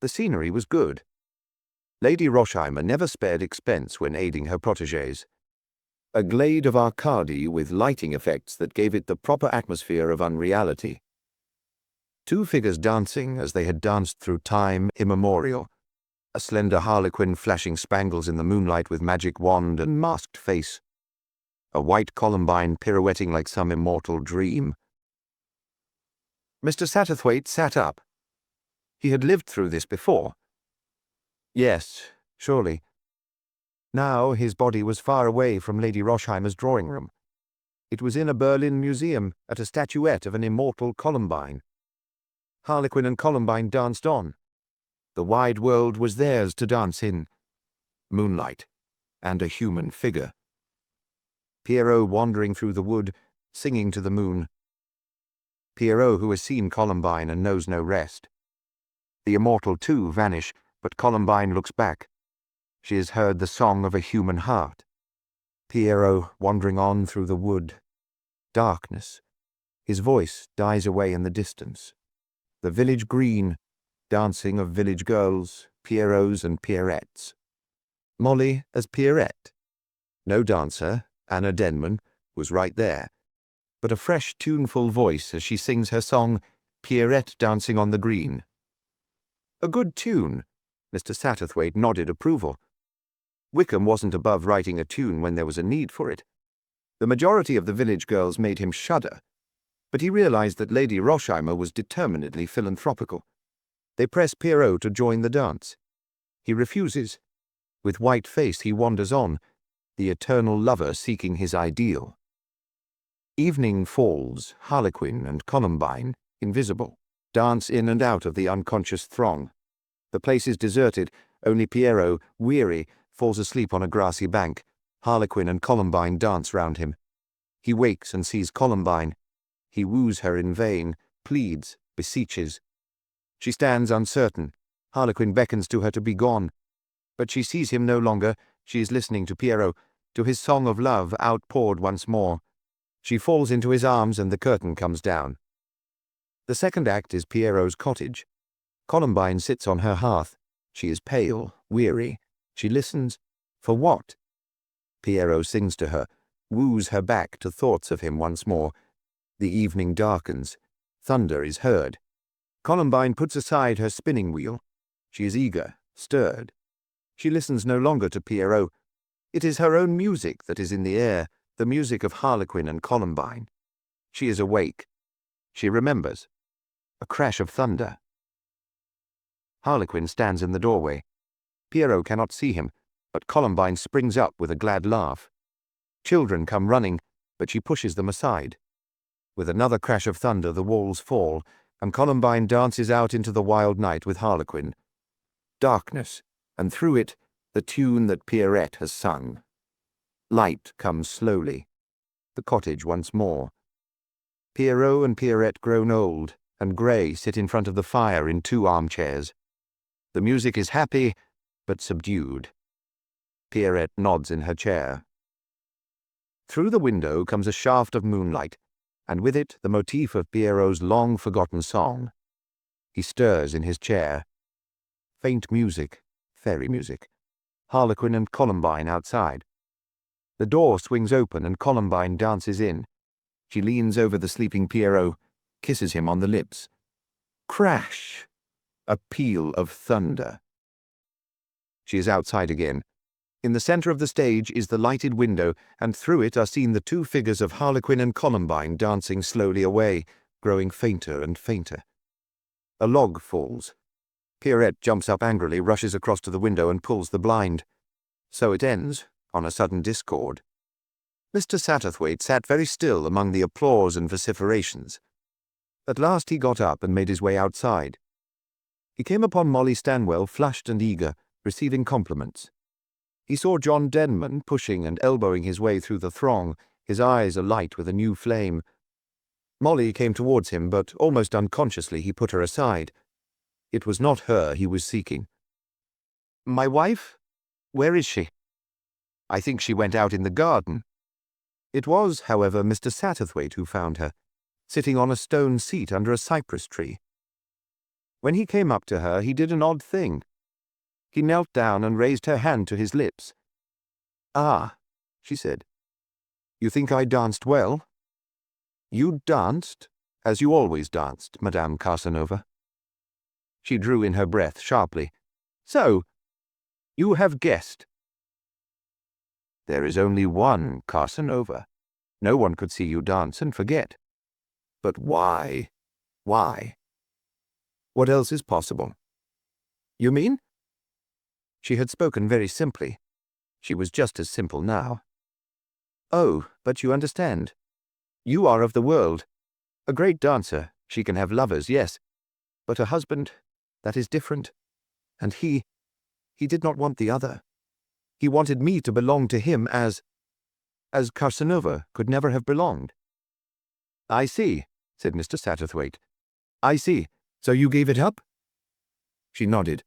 The scenery was good. Lady Roshheimer never spared expense when aiding her protégés. A glade of Arcady with lighting effects that gave it the proper atmosphere of unreality. Two figures dancing as they had danced through time immemorial. A slender harlequin flashing spangles in the moonlight with magic wand and masked face. A white columbine pirouetting like some immortal dream. Mr. Satterthwaite sat up. He had lived through this before. Yes, surely. Now his body was far away from Lady Roshheimer's drawing room. It was in a Berlin museum at a statuette of an immortal Columbine. Harlequin and Columbine danced on. The wide world was theirs to dance in. Moonlight, and a human figure. Poirot wandering through the wood, singing to the moon. Poirot who has seen Columbine and knows no rest. The immortal too vanish, but Columbine looks back. She has heard the song of a human heart. Poirot wandering on through the wood. Darkness. His voice dies away in the distance. The village green, dancing of village girls, Pierrots and Pierrettes. Molly as Pierrette. No dancer, Anna Denman, was right there, but a fresh, tuneful voice as she sings her song, Pierrette Dancing on the Green. A good tune. Mr. Satterthwaite nodded approval. Wickham wasn't above writing a tune when there was a need for it. The majority of the village girls made him shudder, but he realized that Lady Roshheimer was determinedly philanthropical. They press Poirot to join the dance. He refuses. With white face he wanders on, the eternal lover seeking his ideal. Evening falls, Harlequin and Columbine, invisible, dance in and out of the unconscious throng. The place is deserted, Only Poirot, weary, falls asleep on a grassy bank. Harlequin and Columbine dance round him. He wakes and sees Columbine. He woos her in vain, pleads, beseeches. She stands uncertain. Harlequin beckons to her to be gone. But she sees him no longer. She is listening to Poirot, to his song of love outpoured once more. She falls into his arms and the curtain comes down. The second act is Poirot's cottage. Columbine sits on her hearth. She is pale, weary. She listens. For what? Poirot sings to her, woos her back to thoughts of him once more. The evening darkens. Thunder is heard. Columbine puts aside her spinning wheel. She is eager, stirred. She listens no longer to Poirot. It is her own music that is in the air, the music of Harlequin and Columbine. She is awake. She remembers. A crash of thunder. Harlequin stands in the doorway. Poirot cannot see him, but Columbine springs up with a glad laugh. Children come running, but she pushes them aside. With another crash of thunder the walls fall, and Columbine dances out into the wild night with Harlequin. Darkness, and through it the tune that Pierrette has sung. Light comes slowly. The cottage once more. Poirot and Pierrette, grown old and grey, sit in front of the fire in 2 armchairs. The music is happy, but subdued. Pierrette nods in her chair. Through the window comes a shaft of moonlight, and with it the motif of Poirot's long-forgotten song. He stirs in his chair. Faint music, fairy music. Harlequin and Columbine outside. The door swings open and Columbine dances in. She leans over the sleeping Poirot, kisses him on the lips. Crash! A peal of thunder. She is outside again. In the center of the stage is the lighted window, and through it are seen the 2 figures of Harlequin and Columbine dancing slowly away, growing fainter and fainter. A log falls. Pierrette jumps up angrily, rushes across to the window and pulls the blind. So it ends, on a sudden discord. Mr. Satterthwaite sat very still among the applause and vociferations. At last he got up and made his way outside. He came upon Molly Stanwell, flushed and eager, receiving compliments. He saw John Denman pushing and elbowing his way through the throng, his eyes alight with a new flame. Molly came towards him, but almost unconsciously he put her aside. It was not her he was seeking. "My wife? Where is she?" "I think she went out in the garden." It was, however, Mr. Satterthwaite who found her, sitting on a stone seat under a cypress tree. When he came up to her, he did an odd thing. He knelt down and raised her hand to his lips. "Ah," she said. "You think I danced well?" "You danced, as you always danced, Madame Casanova." She drew in her breath sharply. "So, you have guessed." "There is only one Casanova. No one could see you dance and forget. But why? Why? What else is possible?" "You mean?" She had spoken very simply. She was just as simple now. "Oh, but you understand. You are of the world. A great dancer, she can have lovers, yes. But a husband, that is different. And he did not want the other. He wanted me to belong to him as Casanova could never have belonged." "I see," said Mr. Satterthwaite. "I see. So you gave it up?" She nodded.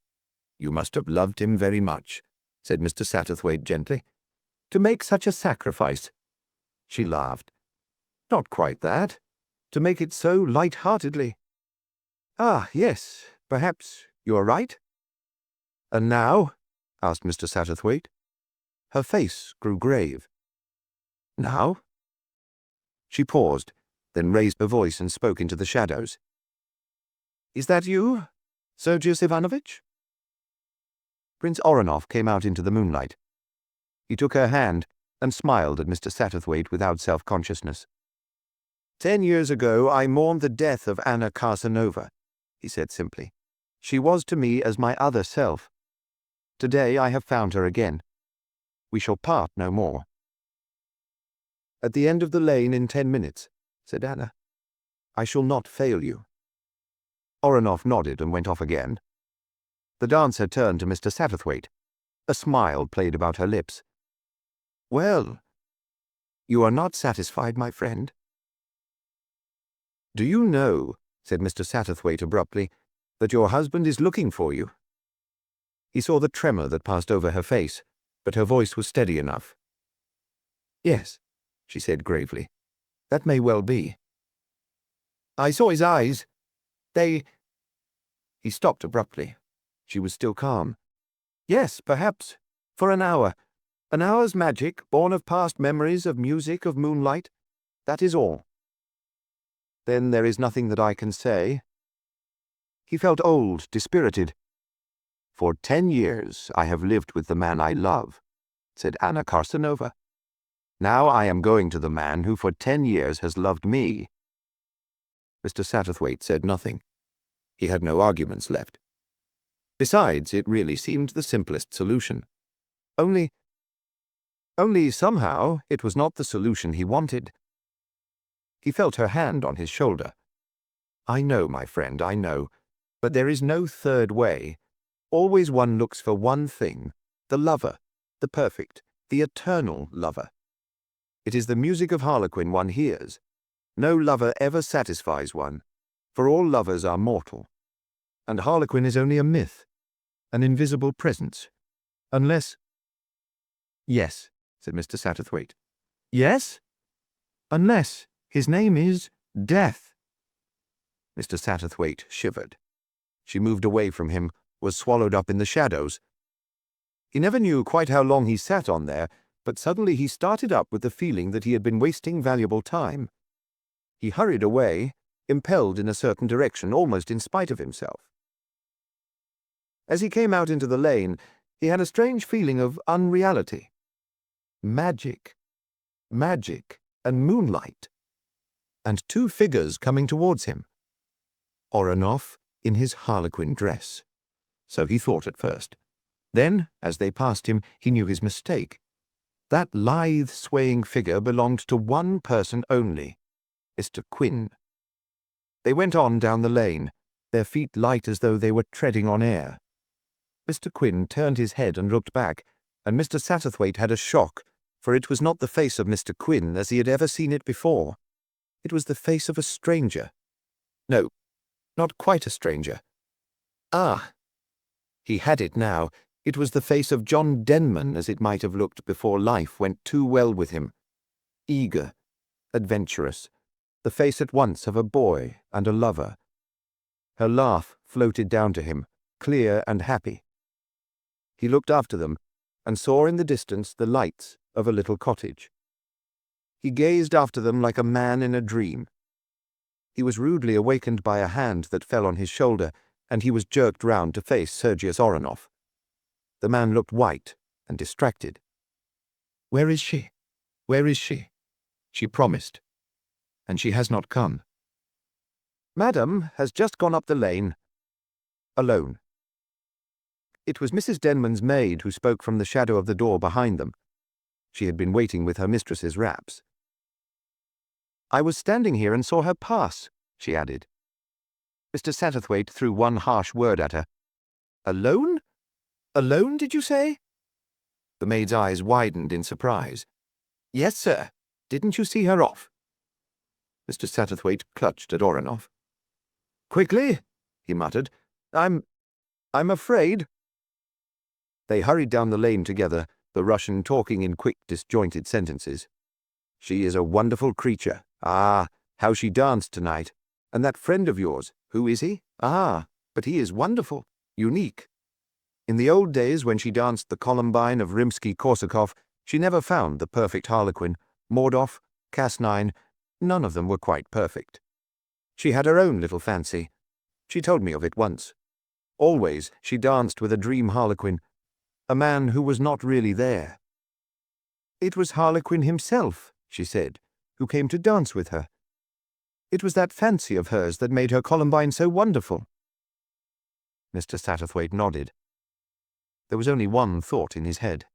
"You must have loved him very much," said Mr. Satterthwaite gently, "to make such a sacrifice." She laughed. "Not quite that. To make it so light-heartedly." "Ah, yes, perhaps you are right." "And now?" asked Mr. Satterthwaite. Her face grew grave. "Now?" She paused, then raised her voice and spoke into the shadows. "Is that you, Sergius Ivanovich?" Prince Oronov came out into the moonlight. He took her hand and smiled at Mr. Satterthwaite without self-consciousness. "10 years ago I mourned the death of Anna Casanova," he said simply. "She was to me as my other self. Today I have found her again. We shall part no more." "At the end of the lane in 10 minutes, said Anna. "I shall not fail you." Oronov nodded and went off again. The dancer turned to Mr. Satterthwaite. A smile played about her lips. "Well, you are not satisfied, my friend?" "Do you know," said Mr. Satterthwaite abruptly, "that your husband is looking for you?" He saw the tremor that passed over her face, but her voice was steady enough. "Yes," she said gravely. "That may well be. I saw his eyes. They—" He stopped abruptly. She was still calm. "Yes, perhaps. For an hour. An hour's magic, born of past memories, of music, of moonlight. That is all." "Then there is nothing that I can say." He felt old, dispirited. "For 10 years I have lived with the man I love," said Anna Karsanova. "Now I am going to the man who for 10 years has loved me." Mr. Satterthwaite said nothing. He had no arguments left. Besides, it really seemed the simplest solution. Only somehow it was not the solution he wanted. He felt her hand on his shoulder. "I know, my friend, I know. But there is no third way. Always one looks for one thing, the lover, the perfect, the eternal lover. It is the music of Harlequin one hears. No lover ever satisfies one, for all lovers are mortal. And Harlequin is only a myth, an invisible presence. Unless—" "Yes," said Mr. Satterthwaite. "Yes? Unless his name is Death." Mr. Satterthwaite shivered. She moved away from him, was swallowed up in the shadows. He never knew quite how long he sat on there, but suddenly he started up with the feeling that he had been wasting valuable time. He hurried away, impelled in a certain direction, almost in spite of himself. As he came out into the lane, he had a strange feeling of unreality. Magic, and moonlight, and 2 figures coming towards him. Oronoff in his Harlequin dress. So he thought at first. Then, as they passed him, he knew his mistake. That lithe, swaying figure belonged to one person only, Mr. Quin. They went on down the lane, their feet light as though they were treading on air. Mr. Quin turned his head and looked back, and Mr. Satterthwaite had a shock, for it was not the face of Mr. Quin as he had ever seen it before. It was the face of a stranger. No, not quite a stranger. Ah! He had it now. It was the face of John Denman as it might have looked before life went too well with him. Eager, adventurous, the face at once of a boy and a lover. Her laugh floated down to him, clear and happy. He looked after them, and saw in the distance the lights of a little cottage. He gazed after them like a man in a dream. He was rudely awakened by a hand that fell on his shoulder, and he was jerked round to face Sergius Oronoff. The man looked white and distracted. "Where is she? Where is she? She promised, and she has not come." "Madam has just gone up the lane. Alone." It was Mrs. Denman's maid who spoke from the shadow of the door behind them. She had been waiting with her mistress's wraps. "I was standing here and saw her pass," she added. Mr. Satterthwaite threw one harsh word at her. "Alone? Alone, did you say?" The maid's eyes widened in surprise. "Yes, sir. Didn't you see her off?" Mr. Satterthwaite clutched at Oronoff. "Quickly," he muttered. I'm afraid." They hurried down the lane together, the Russian talking in quick, disjointed sentences. "She is a wonderful creature. Ah, how she danced tonight. And that friend of yours, who is he? Ah, but he is wonderful, unique. In the old days when she danced the Columbine of Rimsky-Korsakov, she never found the perfect Harlequin. Mordoff, Cas9, none of them were quite perfect. She had her own little fancy. She told me of it once. Always she danced with a dream Harlequin, a man who was not really there. It was Harlequin himself, she said, who came to dance with her. It was that fancy of hers that made her Columbine so wonderful." Mr. Satterthwaite nodded. There was only one thought in his head.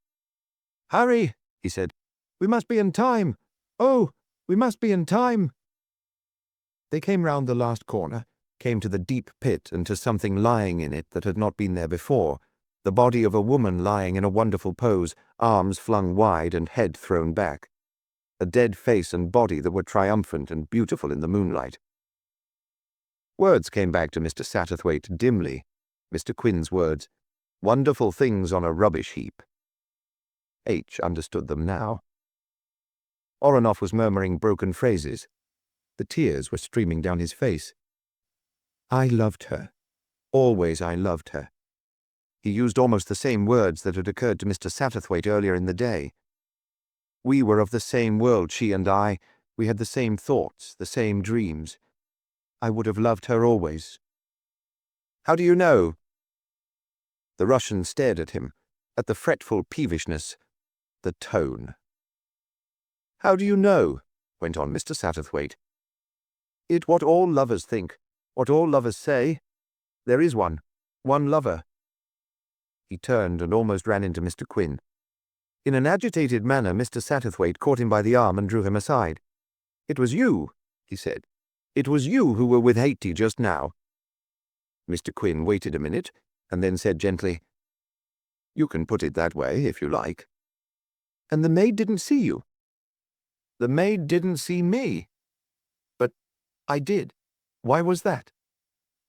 "Hurry," he said. "We must be in time. Oh, we must be in time." They came round the last corner, came to the deep pit and to something lying in it that had not been there before, the body of a woman lying in a wonderful pose, arms flung wide and head thrown back. A dead face and body that were triumphant and beautiful in the moonlight. Words came back to Mr. Satterthwaite dimly, Mr. Quinn's words, wonderful things on a rubbish heap. H understood them now. Oronoff was murmuring broken phrases. The tears were streaming down his face. I loved her. Always I loved her. He used almost the same words that had occurred to Mr. Satterthwaite earlier in the day. We were of the same world, she and I. We had the same thoughts, the same dreams. I would have loved her always. How do you know? The Russian stared at him, at the fretful peevishness, the tone. How do you know? Went on Mr. Satterthwaite. It what all lovers think, what all lovers say. There is one lover. He turned and almost ran into Mr. Quinn. In an agitated manner, Mr. Satterthwaite caught him by the arm and drew him aside. It was you, he said. It was you who were with Haiti just now. Mr. Quinn waited a minute, and then said gently, You can put it that way, if you like. And the maid didn't see you? The maid didn't see me. But I did. Why was that?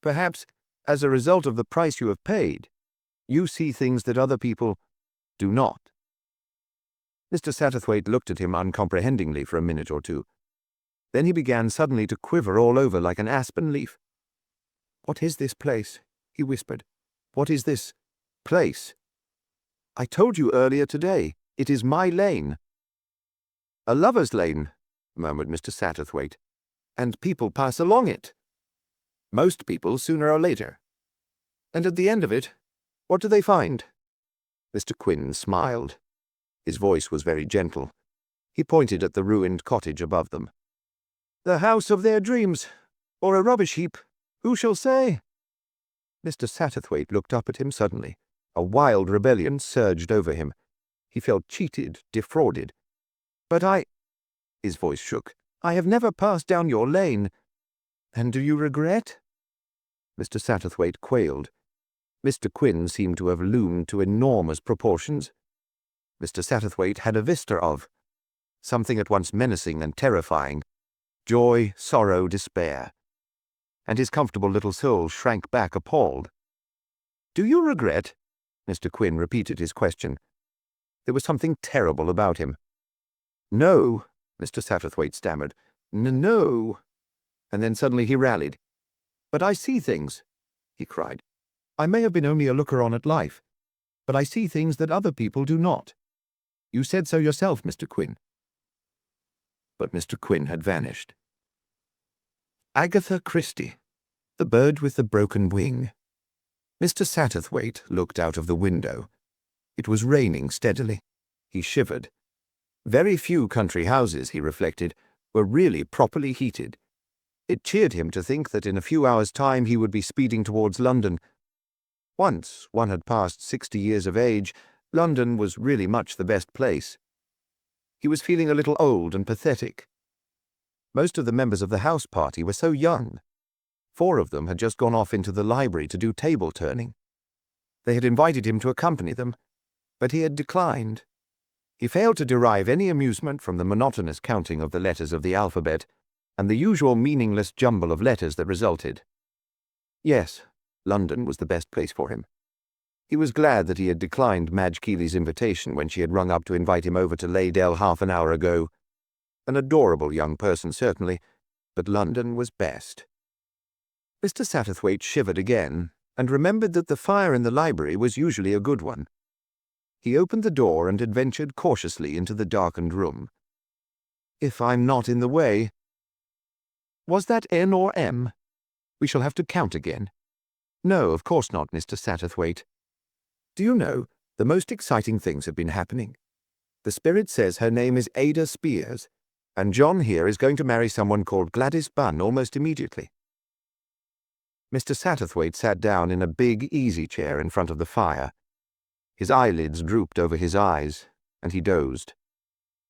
Perhaps, as a result of the price you have paid, you see things that other people do not. Mr. Satterthwaite looked at him uncomprehendingly for a minute or two. Then he began suddenly to quiver all over like an aspen leaf. What is this place? He whispered. What is this place? I told you earlier today. It is my lane. A lover's lane, murmured Mr. Satterthwaite. And people pass along it. Most people, sooner or later. And at the end of it, what do they find? Mr. Quinn smiled. His voice was very gentle. He pointed at the ruined cottage above them. The house of their dreams, or a rubbish heap, who shall say? Mr. Satterthwaite looked up at him suddenly. A wild rebellion surged over him. He felt cheated, defrauded. But his voice shook, I have never passed down your lane. And do you regret? Mr. Satterthwaite quailed. Mr. Quinn seemed to have loomed to enormous proportions. Mr. Satterthwaite had a vista of something at once menacing and terrifying. Joy, sorrow, despair. And his comfortable little soul shrank back appalled. Do you regret? Mr. Quinn repeated his question. There was something terrible about him. No, Mr. Satterthwaite stammered. No. And then suddenly he rallied. But I see things, he cried. I may have been only a looker-on at life, but I see things that other people do not. You said so yourself, Mr. Quinn. But Mr. Quinn had vanished. Agatha Christie, The Bird with the Broken Wing. Mr. Satterthwaite looked out of the window. It was raining steadily. He shivered. Very few country houses, he reflected, were really properly heated. It cheered him to think that in a few hours' time he would be speeding towards London. Once one had passed 60 years of age, London was really much the best place. He was feeling a little old and pathetic. Most of the members of the house party were so young. 4 of them had just gone off into the library to do table turning. They had invited him to accompany them, but he had declined. He failed to derive any amusement from the monotonous counting of the letters of the alphabet and the usual meaningless jumble of letters that resulted. Yes, London was the best place for him. He was glad that he had declined Madge Keeley's invitation when she had rung up to invite him over to Laydell half an hour ago. An adorable young person, certainly, but London was best. Mr. Satterthwaite shivered again, and remembered that the fire in the library was usually a good one. He opened the door and adventured cautiously into the darkened room. If I'm not in the way. Was that N or M? We shall have to count again. No, of course not, Mr. Satterthwaite. Do you know, the most exciting things have been happening. The spirit says her name is Ada Spears, and John here is going to marry someone called Gladys Bunn almost immediately. Mr. Satterthwaite sat down in a big easy-chair in front of the fire. His eyelids drooped over his eyes, and he dozed.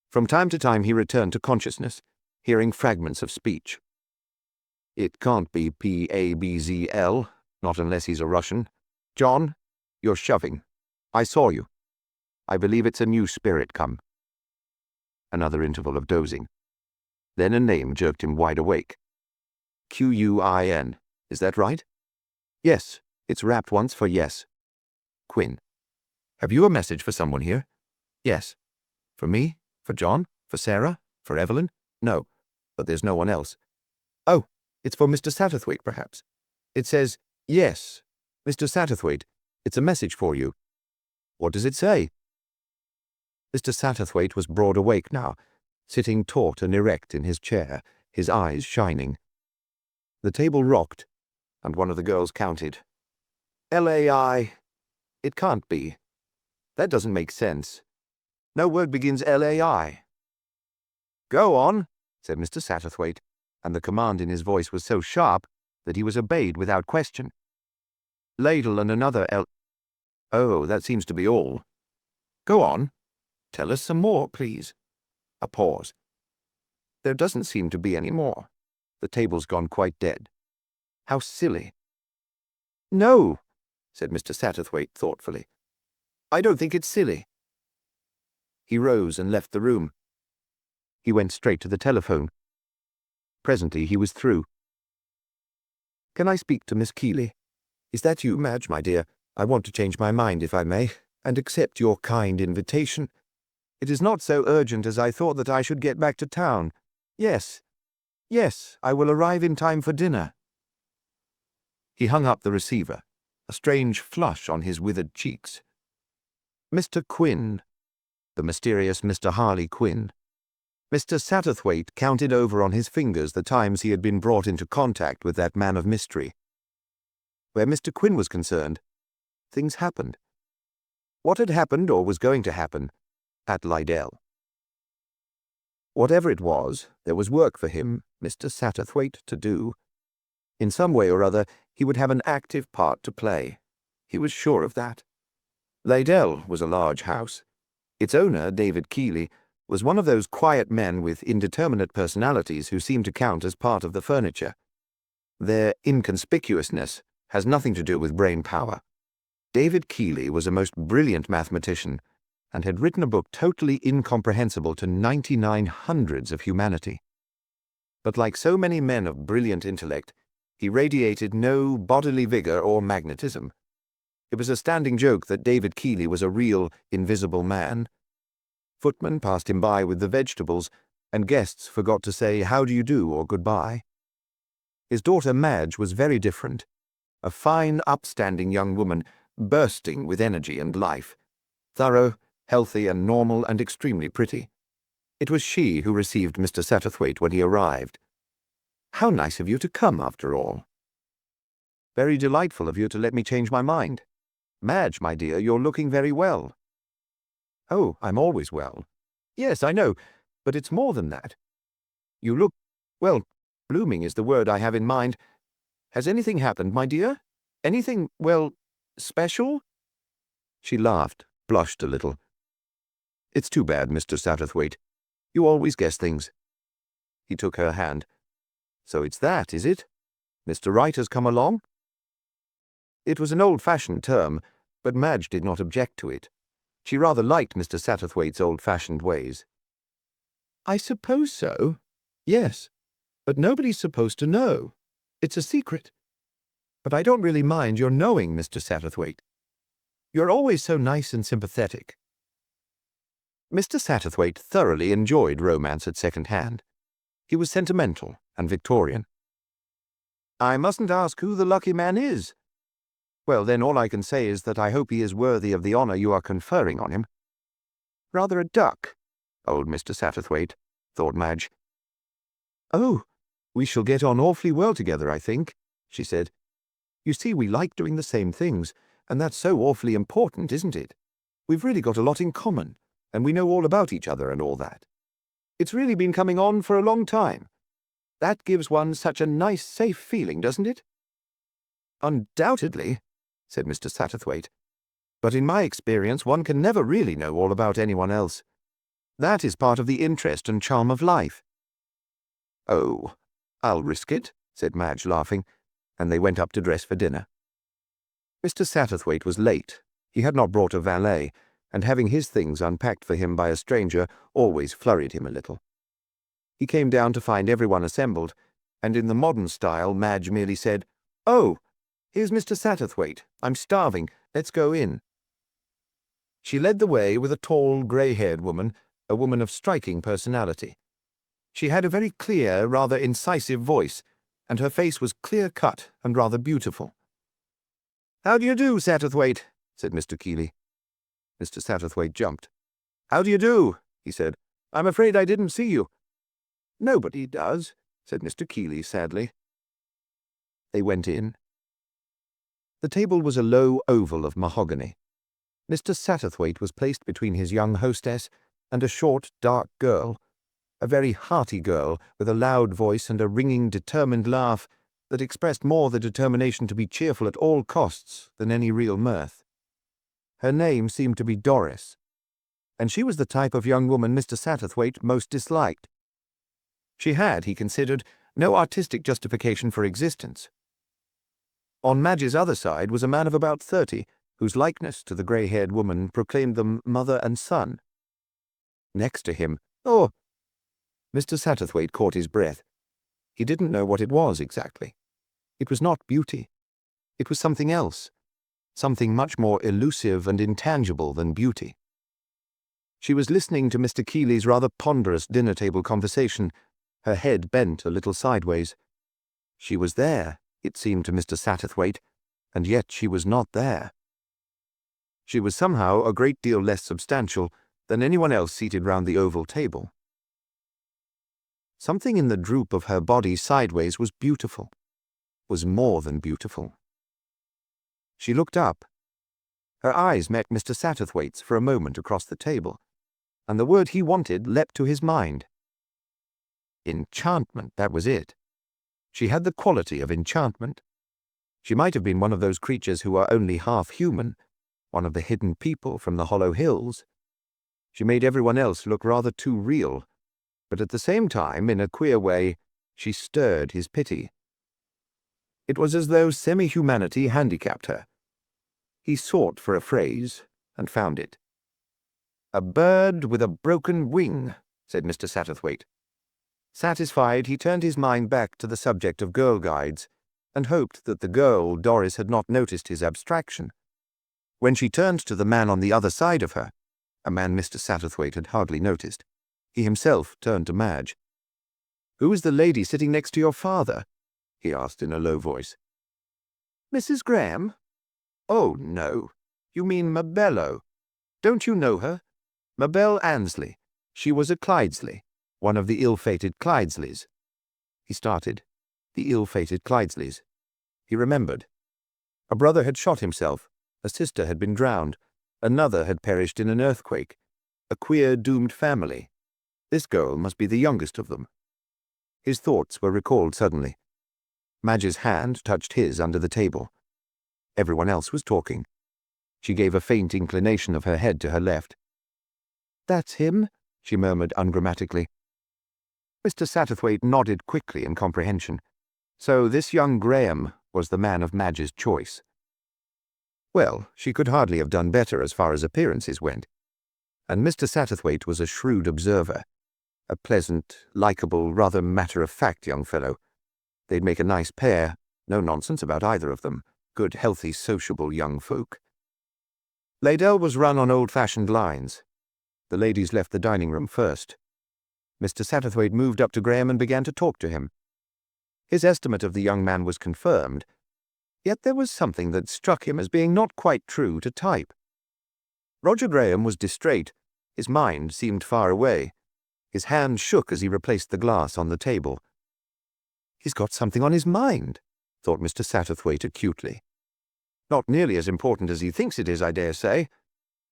From time to time he returned to consciousness, hearing fragments of speech. It can't be P-A-B-Z-L, not unless he's a Russian. John, you're shoving. I saw you. I believe it's a new spirit come. Another interval of dozing. Then a name jerked him wide awake. Quin. Is that right? Yes, it's rapped once for yes. Quinn. Have you a message for someone here? Yes. For me? For John? For Sarah? For Evelyn? No, but there's no one else. Oh, it's for Mr. Satterthwaite, perhaps. It says, yes, Mr. Satterthwaite, it's a message for you. What does it say? Mr. Satterthwaite was broad awake now, sitting taut and erect in his chair, his eyes shining. The table rocked, and one of the girls counted. L-A-I. It can't be. That doesn't make sense. No word begins L-A-I. Go on, said Mr. Satterthwaite, and the command in his voice was so sharp that he was obeyed without question. Ladle and another L. Oh, that seems to be all. Go on. Tell us some more, please. A pause. There doesn't seem to be any more. The table's gone quite dead. How silly. No, said Mr. Satterthwaite thoughtfully. I don't think it's silly. He rose and left the room. He went straight to the telephone. Presently he was through. Can I speak to Miss Keeley? Is that you, Madge, my dear? I want to change my mind, if I may, and accept your kind invitation. It is not so urgent as I thought that I should get back to town. Yes, I will arrive in time for dinner. He hung up the receiver, a strange flush on his withered cheeks. Mr. Quinn, the mysterious Mr. Harley Quinn. Mr. Satterthwaite counted over on his fingers the times he had been brought into contact with that man of mystery. Where Mr. Quinn was concerned, things happened. What had happened or was going to happen at Lydell? Whatever it was, there was work for him, Mr. Satterthwaite, to do. In some way or other, he would have an active part to play. He was sure of that. Lydell was a large house. Its owner, David Keeley, was one of those quiet men with indeterminate personalities who seem to count as part of the furniture. Their inconspicuousness has nothing to do with brain power. David Keeley was a most brilliant mathematician and had written a book totally incomprehensible to 99 hundredths of humanity. But like so many men of brilliant intellect, he radiated no bodily vigor or magnetism. It was a standing joke that David Keeley was a real, invisible man. Footmen passed him by with the vegetables, and guests forgot to say how do you do or goodbye. His daughter Madge was very different, a fine, upstanding young woman, bursting with energy and life, thorough, healthy and normal and extremely pretty. It was she who received Mr. Satterthwaite when he arrived. How nice of you to come, after all. Very delightful of you to let me change my mind. Madge, my dear, you're looking very well. Oh, I'm always well. Yes, I know, but it's more than that. You look, well, blooming is the word I have in mind. Has anything happened, my dear? Anything, well, special? She laughed, blushed a little. It's too bad, Mr. Satterthwaite. You always guess things. He took her hand. So it's that, is it? Mr. Wright has come along? It was an old-fashioned term, but Madge did not object to it. She rather liked Mr. Satterthwaite's old-fashioned ways. I suppose so. Yes, but nobody's supposed to know. It's a secret. But I don't really mind your knowing, Mr. Satterthwaite. You're always so nice and sympathetic. Mr. Satterthwaite thoroughly enjoyed romance at second hand. He was sentimental and Victorian. I mustn't ask who the lucky man is. Well, then all I can say is that I hope he is worthy of the honor you are conferring on him. Rather a duck, old Mr. Satterthwaite, thought Madge. Oh, we shall get on awfully well together, I think, she said. You see, we like doing the same things, and that's so awfully important, isn't it? We've really got a lot in common, and we know all about each other and all that. It's really been coming on for a long time. That gives one such a nice, safe feeling, doesn't it? Undoubtedly, said Mr. Satterthwaite. But in my experience, one can never really know all about anyone else. That is part of the interest and charm of life. Oh, I'll risk it, said Madge, laughing, and they went up to dress for dinner. Mr. Satterthwaite was late. He had not brought a valet, and having his things unpacked for him by a stranger always flurried him a little. He came down to find everyone assembled, and in the modern style Madge merely said, "Oh, here's Mr. Satterthwaite. I'm starving. Let's go in." She led the way with a tall, grey-haired woman, a woman of striking personality. She had a very clear, rather incisive voice, and her face was clear-cut and rather beautiful. "How do you do, Satterthwaite?" said Mr. Keeley. Mr. Satterthwaite jumped. "How do you do?" he said. "I'm afraid I didn't see you." "Nobody does," said Mr. Keeley sadly. They went in. The table was a low oval of mahogany. Mr. Satterthwaite was placed between his young hostess and a short, dark girl, a very hearty girl with a loud voice and a ringing, determined laugh that expressed more the determination to be cheerful at all costs than any real mirth. Her name seemed to be Doris, and she was the type of young woman Mr. Satterthwaite most disliked. She had, he considered, no artistic justification for existence. On Madge's other side was a man of about 30, whose likeness to the grey-haired woman proclaimed them mother and son. Next to him, oh! Mr. Satterthwaite caught his breath. He didn't know what it was exactly. It was not beauty. It was something else, something much more elusive and intangible than beauty. She was listening to Mr. Keeley's rather ponderous dinner-table conversation, her head bent a little sideways. She was there, it seemed to Mr. Satterthwaite, and yet she was not there. She was somehow a great deal less substantial than anyone else seated round the oval table. Something in the droop of her body sideways was beautiful, was more than beautiful. She looked up. Her eyes met Mr. Satterthwaite's for a moment across the table, and the word he wanted leapt to his mind. Enchantment, that was it. She had the quality of enchantment. She might have been one of those creatures who are only half human, one of the hidden people from the hollow hills. She made everyone else look rather too real, but at the same time, in a queer way, she stirred his pity. It was as though semi-humanity handicapped her. He sought for a phrase, and found it. "A bird with a broken wing," said Mr. Satterthwaite. Satisfied, he turned his mind back to the subject of girl guides, and hoped that the girl, Doris, had not noticed his abstraction. When she turned to the man on the other side of her, a man Mr. Satterthwaite had hardly noticed, he himself turned to Madge. "Who is the lady sitting next to your father?" he asked in a low voice. "Mrs. Graham?" "Oh, no. You mean Mabello. Don't you know her? Mabel Annesley. She was a Clydesley, one of the ill-fated Clydesleys." He started. The ill-fated Clydesleys. He remembered. A brother had shot himself, a sister had been drowned, another had perished in an earthquake. A queer, doomed family. This girl must be the youngest of them. His thoughts were recalled suddenly. Madge's hand touched his under the table. Everyone else was talking. She gave a faint inclination of her head to her left. "That's him," she murmured ungrammatically. Mr. Satterthwaite nodded quickly in comprehension. So this young Graham was the man of Madge's choice. Well, she could hardly have done better as far as appearances went. And Mr. Satterthwaite was a shrewd observer, a pleasant, likeable, rather matter-of-fact young fellow. They'd make a nice pair, no nonsense about either of them, good, healthy, sociable young folk. Laydell was run on old-fashioned lines. The ladies left the dining-room first. Mr. Satterthwaite moved up to Graham and began to talk to him. His estimate of the young man was confirmed, yet there was something that struck him as being not quite true to type. Roger Graham was distrait. His mind seemed far away. His hand shook as he replaced the glass on the table. "He's got something on his mind," thought Mr. Satterthwaite acutely. "Not nearly as important as he thinks it is, I dare say.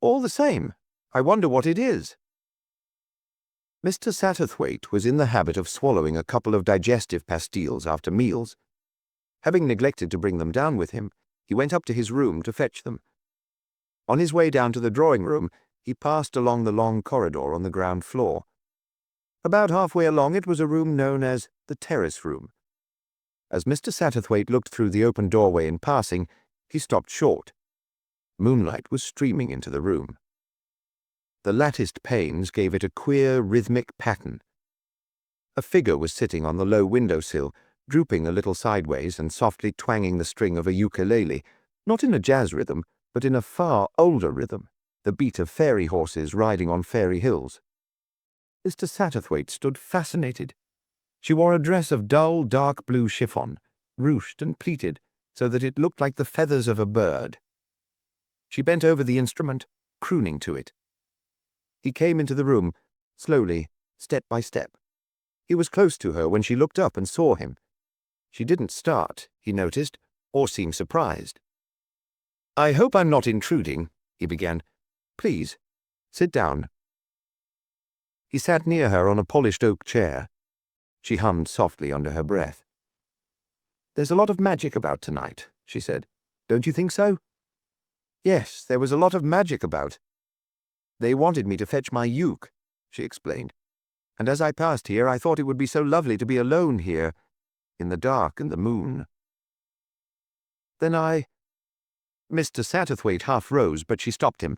All the same, I wonder what it is." Mr. Satterthwaite was in the habit of swallowing a couple of digestive pastilles after meals. Having neglected to bring them down with him, he went up to his room to fetch them. On his way down to the drawing-room, he passed along the long corridor on the ground floor. About halfway along it was a room known as the terrace room. As Mr. Satterthwaite looked through the open doorway in passing, he stopped short. Moonlight was streaming into the room. The latticed panes gave it a queer, rhythmic pattern. A figure was sitting on the low window-sill, drooping a little sideways and softly twanging the string of a ukulele, not in a jazz rhythm, but in a far older rhythm, the beat of fairy horses riding on fairy hills. Mr. Satterthwaite stood fascinated. She wore a dress of dull, dark blue chiffon, ruched and pleated, so that it looked like the feathers of a bird. She bent over the instrument, crooning to it. He came into the room, slowly, step by step. He was close to her when she looked up and saw him. She didn't start, he noticed, or seem surprised. "I hope I'm not intruding," he began. "Please, sit down." He sat near her on a polished oak chair. She hummed softly under her breath. "There's a lot of magic about tonight," she said. "Don't you think so?" "Yes, there was a lot of magic about. They wanted me to fetch my uke," she explained. "And as I passed here, I thought it would be so lovely to be alone here, in the dark and the moon. Then Mr. Satterthwaite half rose, but she stopped him.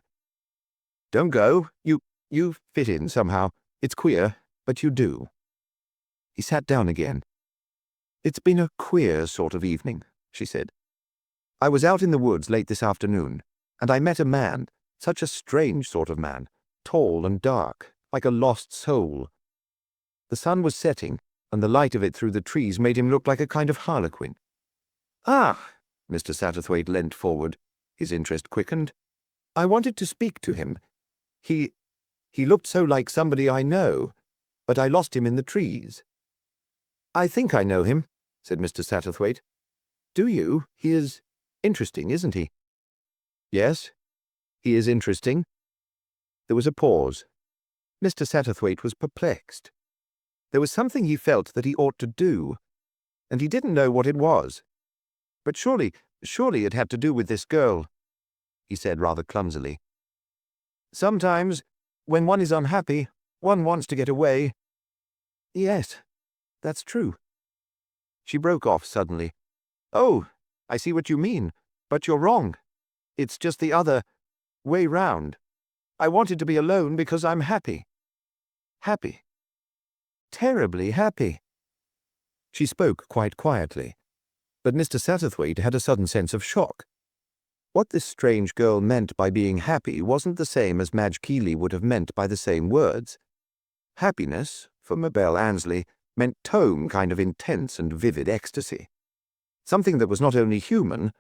"Don't go. You fit in somehow. It's queer, but you do." He sat down again. "It's been a queer sort of evening," she said. "I was out in the woods late this afternoon, and I met a man, such a strange sort of man, tall and dark, like a lost soul. The sun was setting, and the light of it through the trees made him look like a kind of harlequin." "Ah!" Mr. Satterthwaite leant forward. His interest quickened. "I wanted to speak to him. He looked so like somebody I know, but I lost him in the trees." "I think I know him," said Mr. Satterthwaite. "Do you? He is interesting, isn't he?" "Yes, he is interesting." There was a pause. Mr. Satterthwaite was perplexed. There was something he felt that he ought to do, and he didn't know what it was. "But surely it had to do with this girl," he said rather clumsily. "Sometimes, when one is unhappy, one wants to get away." "Yes, that's true." She broke off suddenly. "Oh, I see what you mean, but you're wrong. It's just the other way round. I wanted to be alone because I'm happy. Happy. Terribly happy." She spoke quite quietly, but Mr. Satterthwaite had a sudden sense of shock. What this strange girl meant by being happy wasn't the same as Madge Keeley would have meant by the same words. Happiness, for Mabel Annesley, meant tone kind of intense and vivid ecstasy. Something that was not only human,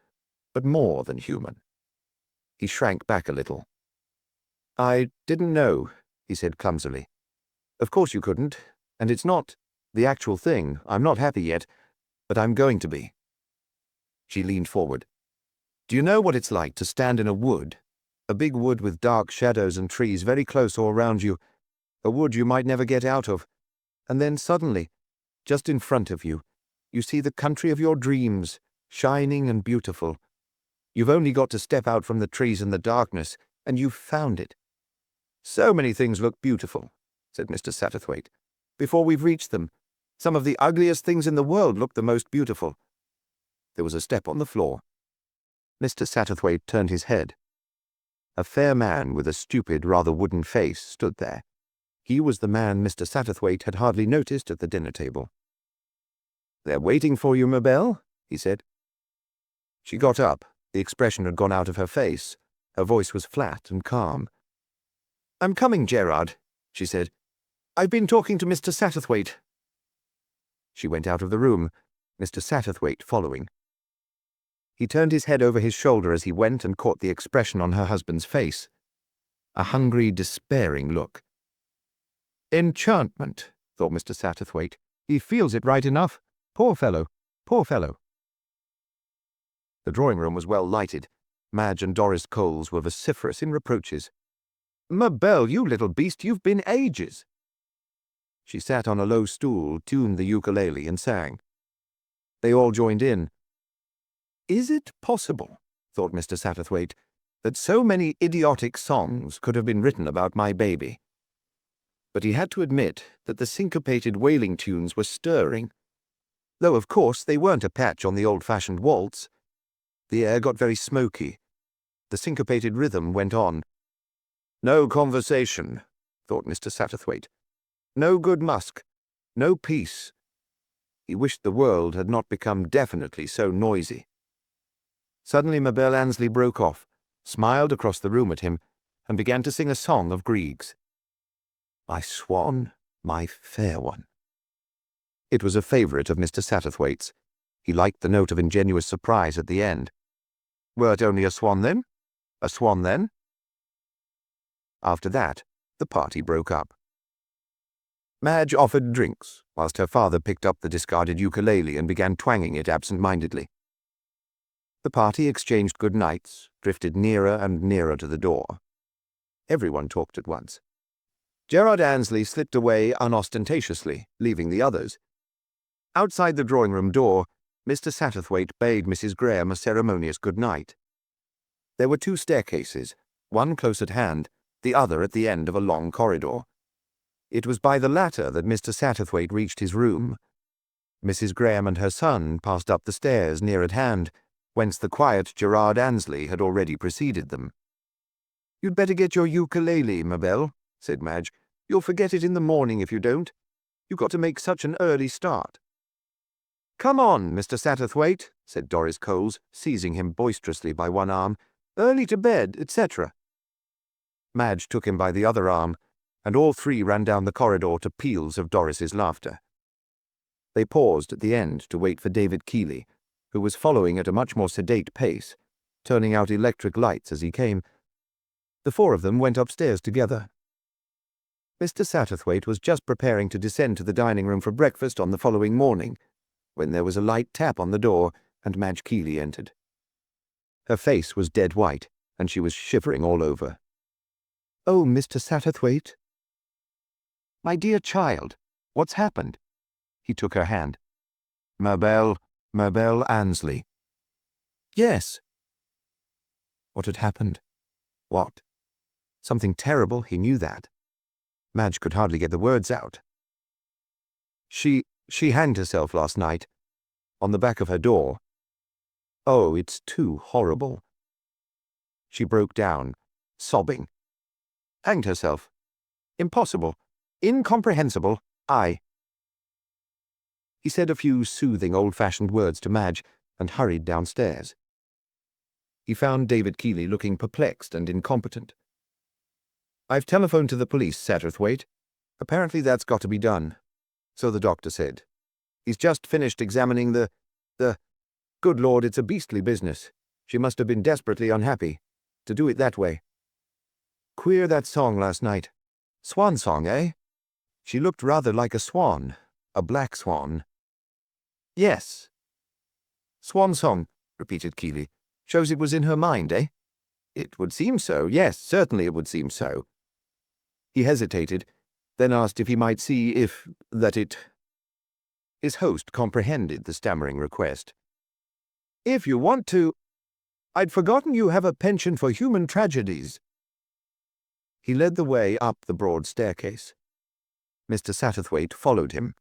but more than human. He shrank back a little. "I didn't know," he said clumsily. "Of course you couldn't, and it's not the actual thing. I'm not happy yet, but I'm going to be." She leaned forward. "Do you know what it's like to stand in a wood, a big wood with dark shadows and trees very close all around you, a wood you might never get out of, and then suddenly, just in front of you, you see the country of your dreams, shining and beautiful. You've only got to step out from the trees and the darkness, and you've found it. So many things look beautiful," said Mr. Satterthwaite. "Before we've reached them, some of the ugliest things in the world look the most beautiful." There was a step on the floor. Mr. Satterthwaite turned his head. A fair man with a stupid, rather wooden face stood there. He was the man Mr. Satterthwaite had hardly noticed at the dinner table. "They're waiting for you, Mabel," he said. She got up. The expression had gone out of her face. Her voice was flat and calm. "I'm coming, Gerard," she said. "I've been talking to Mr. Satterthwaite." She went out of the room, Mr. Satterthwaite following. He turned his head over his shoulder as he went and caught the expression on her husband's face. A hungry, despairing look. "Enchantment," thought Mr. Satterthwaite. "He feels it right enough. Poor fellow, poor fellow." The drawing-room was well lighted. Madge and Doris Coles were vociferous in reproaches. "Mabel, you little beast, you've been ages." She sat on a low stool, tuned the ukulele, and sang. They all joined in. "Is it possible," thought Mr. Satterthwaite, "that so many idiotic songs could have been written about my baby?" But he had to admit that the syncopated wailing tunes were stirring. though of course they weren't a patch on the old-fashioned waltz. The air got very smoky. The syncopated rhythm went on. No conversation, thought Mr. Satterthwaite. No good musk. No peace. He wished the world had not become definitely so noisy. Suddenly Mabel Annesley broke off, smiled across the room at him, and began to sing a song of Grieg's. My swan, my fair one. It was a favourite of Mr. Satterthwaite's. He liked the note of ingenuous surprise at the end. Wert only a swan then? A swan then? After that, the party broke up. Madge offered drinks, whilst her father picked up the discarded ukulele and began twanging it absent-mindedly. The party exchanged good nights, drifted nearer and nearer to the door. Everyone talked at once. Gerard Annesley slipped away unostentatiously, leaving the others. Outside the drawing-room door, Mr. Satterthwaite bade Mrs. Graham a ceremonious good night. There were 2 staircases, one close at hand, the other at the end of a long corridor. It was by the latter that Mr. Satterthwaite reached his room. Mrs. Graham and her son passed up the stairs near at hand, whence the quiet Gerard Annesley had already preceded them. "You'd better get your ukulele, Mabel," said Madge. "You'll forget it in the morning if you don't. You've got to make such an early start." "Come on, Mr. Satterthwaite," said Doris Coles, seizing him boisterously by one arm. "Early to bed, etc." Madge took him by the other arm, and all 3 ran down the corridor to peals of Doris's laughter. They paused at the end to wait for David Keeley, who was following at a much more sedate pace, turning out electric lights as he came. The 4 of them went upstairs together. Mr. Satterthwaite was just preparing to descend to the dining-room for breakfast on the following morning, when there was a light tap on the door, and Madge Keeley entered. Her face was dead white, and she was shivering all over. "Oh, Mr. Satterthwaite." "My dear child, what's happened?" He took her hand. Mabel Annesley." "Yes." What had happened? What? Something terrible, he knew that. Madge could hardly get the words out. She hanged herself last night, on the back of her door. Oh, it's too horrible." She broke down, sobbing. "Hanged herself? Impossible. Incomprehensible. He said a few soothing old-fashioned words to Madge and hurried downstairs. He found David Keeley looking perplexed and incompetent. "I've telephoned to the police, Satterthwaite. Apparently that's got to be done. So the doctor said. He's just finished examining the... Good Lord, it's a beastly business. She must have been desperately unhappy. To do it that way. Queer that song last night. Swan song, eh? She looked rather like a swan. A black swan." "Yes." "Swan song," repeated Keeley. "Shows it was in her mind, eh?" "It would seem so. Yes, certainly it would seem so." He hesitated, then asked if he might see His host comprehended the stammering request. "If you want to... I'd forgotten you have a penchant for human tragedies." He led the way up the broad staircase. Mr. Satterthwaite followed him.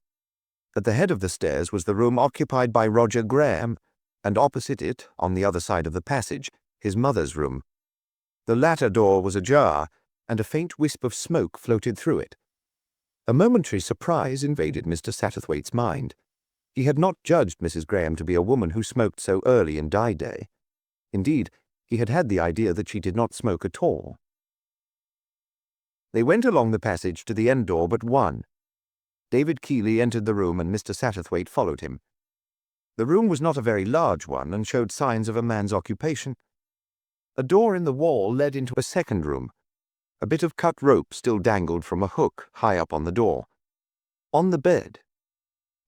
At the head of the stairs was the room occupied by Roger Graham, and opposite it, on the other side of the passage, his mother's room. The latter door was ajar, and a faint wisp of smoke floated through it. A momentary surprise invaded Mr. Satterthwaite's mind. He had not judged Mrs. Graham to be a woman who smoked so early in die-day. Indeed, he had had the idea that she did not smoke at all. They went along the passage to the end door but one. David Keeley entered the room and Mr. Satterthwaite followed him. The room was not a very large one and showed signs of a man's occupation. A door in the wall led into a second room. A bit of cut rope still dangled from a hook high up on the door. On the bed,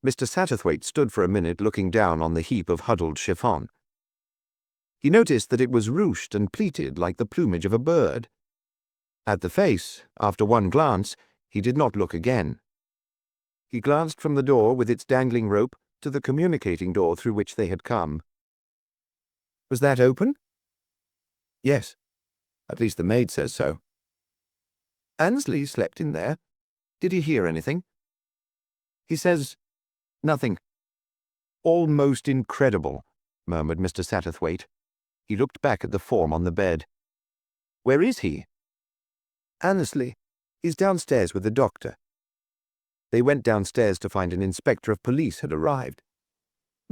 Mr. Satterthwaite stood for a minute looking down on the heap of huddled chiffon. He noticed that it was ruched and pleated like the plumage of a bird. At the face, after one glance, he did not look again. He glanced from the door with its dangling rope to the communicating door through which they had come. Was that open? Yes. At least the maid says so. Annesley slept in there. Did he hear anything? He says nothing. almost incredible," murmured Mr. Satterthwaite. He looked back at the form on the bed. "Where is he?" "Annesley. He's downstairs with the doctor." They went downstairs to find an inspector of police had arrived.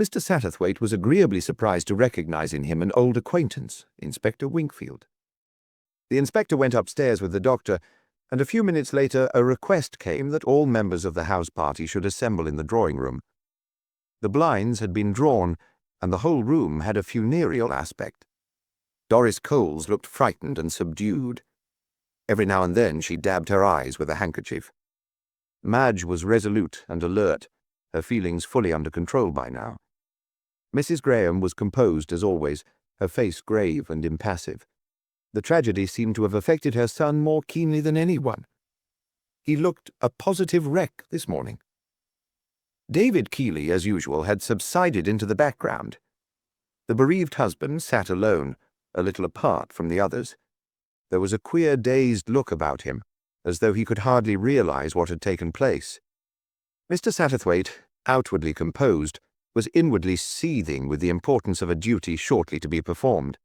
Mr. Satterthwaite was agreeably surprised to recognize in him an old acquaintance, Inspector Wingfield. The inspector went upstairs with the doctor, and a few minutes later a request came that all members of the house party should assemble in the drawing-room. The blinds had been drawn, and the whole room had a funereal aspect. Doris Coles looked frightened and subdued. Every now and then she dabbed her eyes with a handkerchief. Madge was resolute and alert, her feelings fully under control by now. Mrs. Graham was composed as always, her face grave and impassive. The tragedy seemed to have affected her son more keenly than anyone. He looked a positive wreck this morning. David Keeley, as usual, had subsided into the background. The bereaved husband sat alone, a little apart from the others. There was a queer, dazed look about him, as though he could hardly realize what had taken place. Mr. Satterthwaite, outwardly composed, was inwardly seething with the importance of a duty shortly to be performed.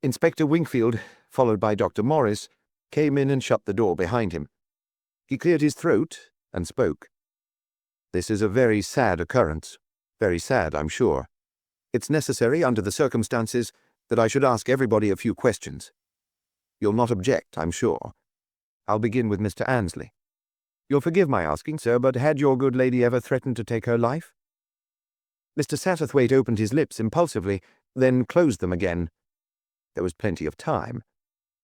Inspector Wingfield, followed by Dr. Morris, came in and shut the door behind him. He cleared his throat and spoke. "This is a very sad occurrence. Very sad, I'm sure. It's necessary, under the circumstances, that I should ask everybody a few questions. You'll not object, I'm sure. I'll begin with Mr. Annesley. You'll forgive my asking, sir, but had your good lady ever threatened to take her life?" Mr. Satterthwaite opened his lips impulsively, then closed them again. There was plenty of time.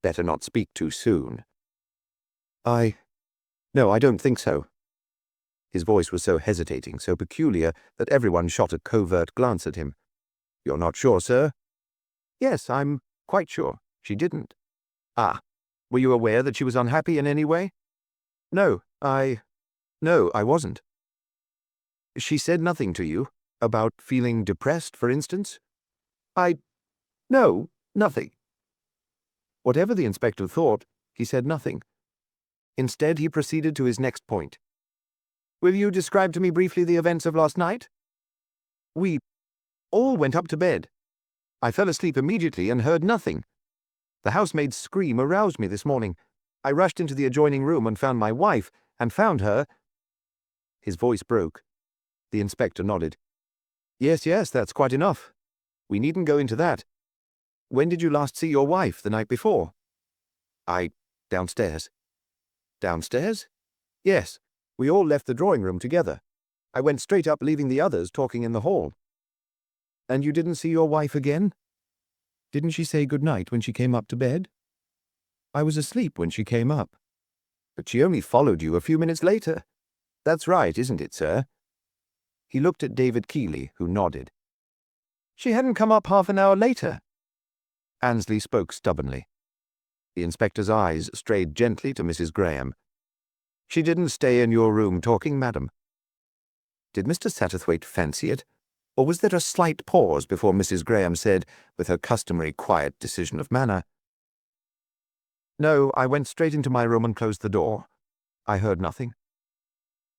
Better not speak too soon. No, I don't think so." His voice was so hesitating, so peculiar, that everyone shot a covert glance at him. "You're not sure, sir?" "Yes, I'm quite sure. She didn't." "Ah. Were you aware that she was unhappy in any way?" No, I wasn't." "She said nothing to you? About feeling depressed, for instance?" No, nothing." Whatever the inspector thought, he said nothing. Instead, he proceeded to his next point. "Will you describe to me briefly the events of last night?" "We all went up to bed. I fell asleep immediately and heard nothing. The housemaid's scream aroused me this morning. I rushed into the adjoining room and found my wife, and found her—" His voice broke. The inspector nodded. Yes, that's quite enough. We needn't go into that. When did you last see your wife? The night before?" Downstairs." "Downstairs?" "Yes. We all left the drawing-room together. I went straight up, leaving the others talking in the hall." "And you didn't see your wife again? Didn't she say good night when she came up to bed?" "I was asleep when she came up." "But she only followed you a few minutes later. That's right, isn't it, sir?" He looked at David Keeley, who nodded. "She hadn't come up half an hour later." Annesley spoke stubbornly. The inspector's eyes strayed gently to Mrs. Graham. "She didn't stay in your room talking, madam." Did Mr. Satterthwaite fancy it, or was there a slight pause before Mrs. Graham said, with her customary quiet decision of manner, "No, I went straight into my room and closed the door. I heard nothing."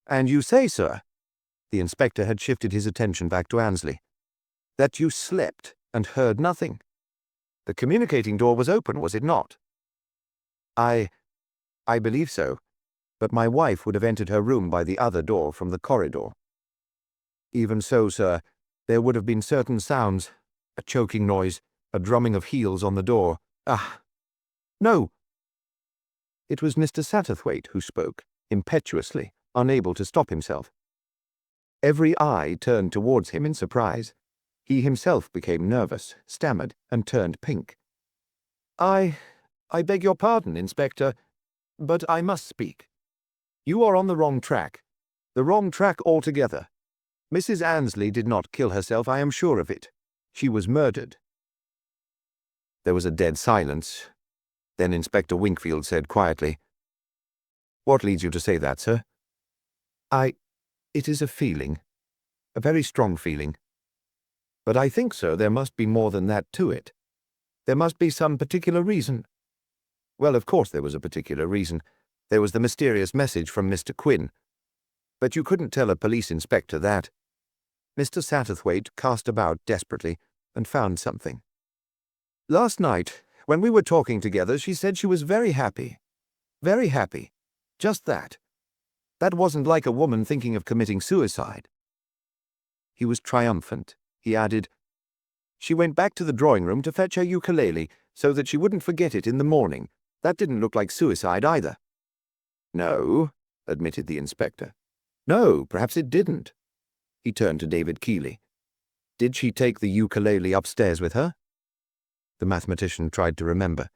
"And you say, sir," the inspector had shifted his attention back to Annesley, "that you slept and heard nothing. The communicating door was open, was it not?" I believe so, but my wife would have entered her room by the other door from the corridor." "Even so, sir, there would have been certain sounds, a choking noise, a drumming of heels on the door. No." It was Mr. Satterthwaite who spoke, impetuously, unable to stop himself. Every eye turned towards him in surprise. He himself became nervous, stammered, and turned pink. I beg your pardon, Inspector, but I must speak. You are on the wrong track. The wrong track altogether. Mrs. Annesley did not kill herself, I am sure of it. She was murdered." There was a dead silence. Then Inspector Wingfield said quietly, "What leads you to say that, sir?" It is a feeling. A very strong feeling. But I think, sir, there must be more than that to it. There must be some particular reason." Well, of course there was a particular reason. There was the mysterious message from Mr. Quinn. But you couldn't tell a police inspector that. Mr. Satterthwaite cast about desperately and found something. "Last night, when we were talking together, she said she was very happy. Very happy. Just that. That wasn't like a woman thinking of committing suicide." He was triumphant. He added, "She went back to the drawing room to fetch her ukulele so that she wouldn't forget it in the morning. That didn't look like suicide either." "No," admitted the inspector. "No, perhaps it didn't." He turned to David Keeley. "Did she take the ukulele upstairs with her?" The mathematician tried to remember.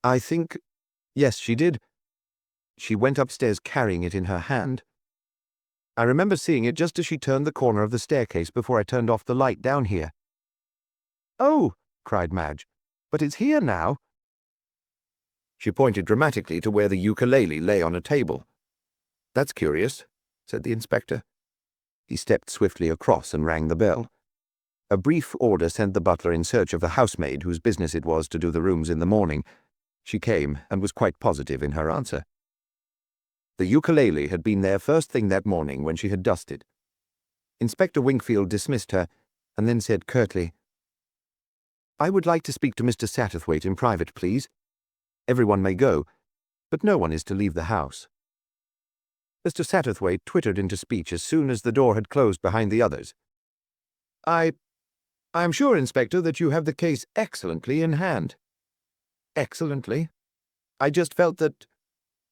"I think, yes, she did. She went upstairs carrying it in her hand. I remember seeing it just as she turned the corner of the staircase before I turned off the light down here." "Oh," cried Madge, "but it's here now." She pointed dramatically to where the ukulele lay on a table. "That's curious," said the inspector. He stepped swiftly across and rang the bell. A brief order sent the butler in search of the housemaid whose business it was to do the rooms in the morning. She came and was quite positive in her answer. The ukulele had been there first thing that morning when she had dusted. Inspector Wingfield dismissed her and then said curtly, "I would like to speak to Mr. Satterthwaite in private, please. Everyone may go, but no one is to leave the house." Mr. Satterthwaite twittered into speech as soon as the door had closed behind the others. I am sure, Inspector, that you have the case excellently in hand." "Excellently. I just felt that,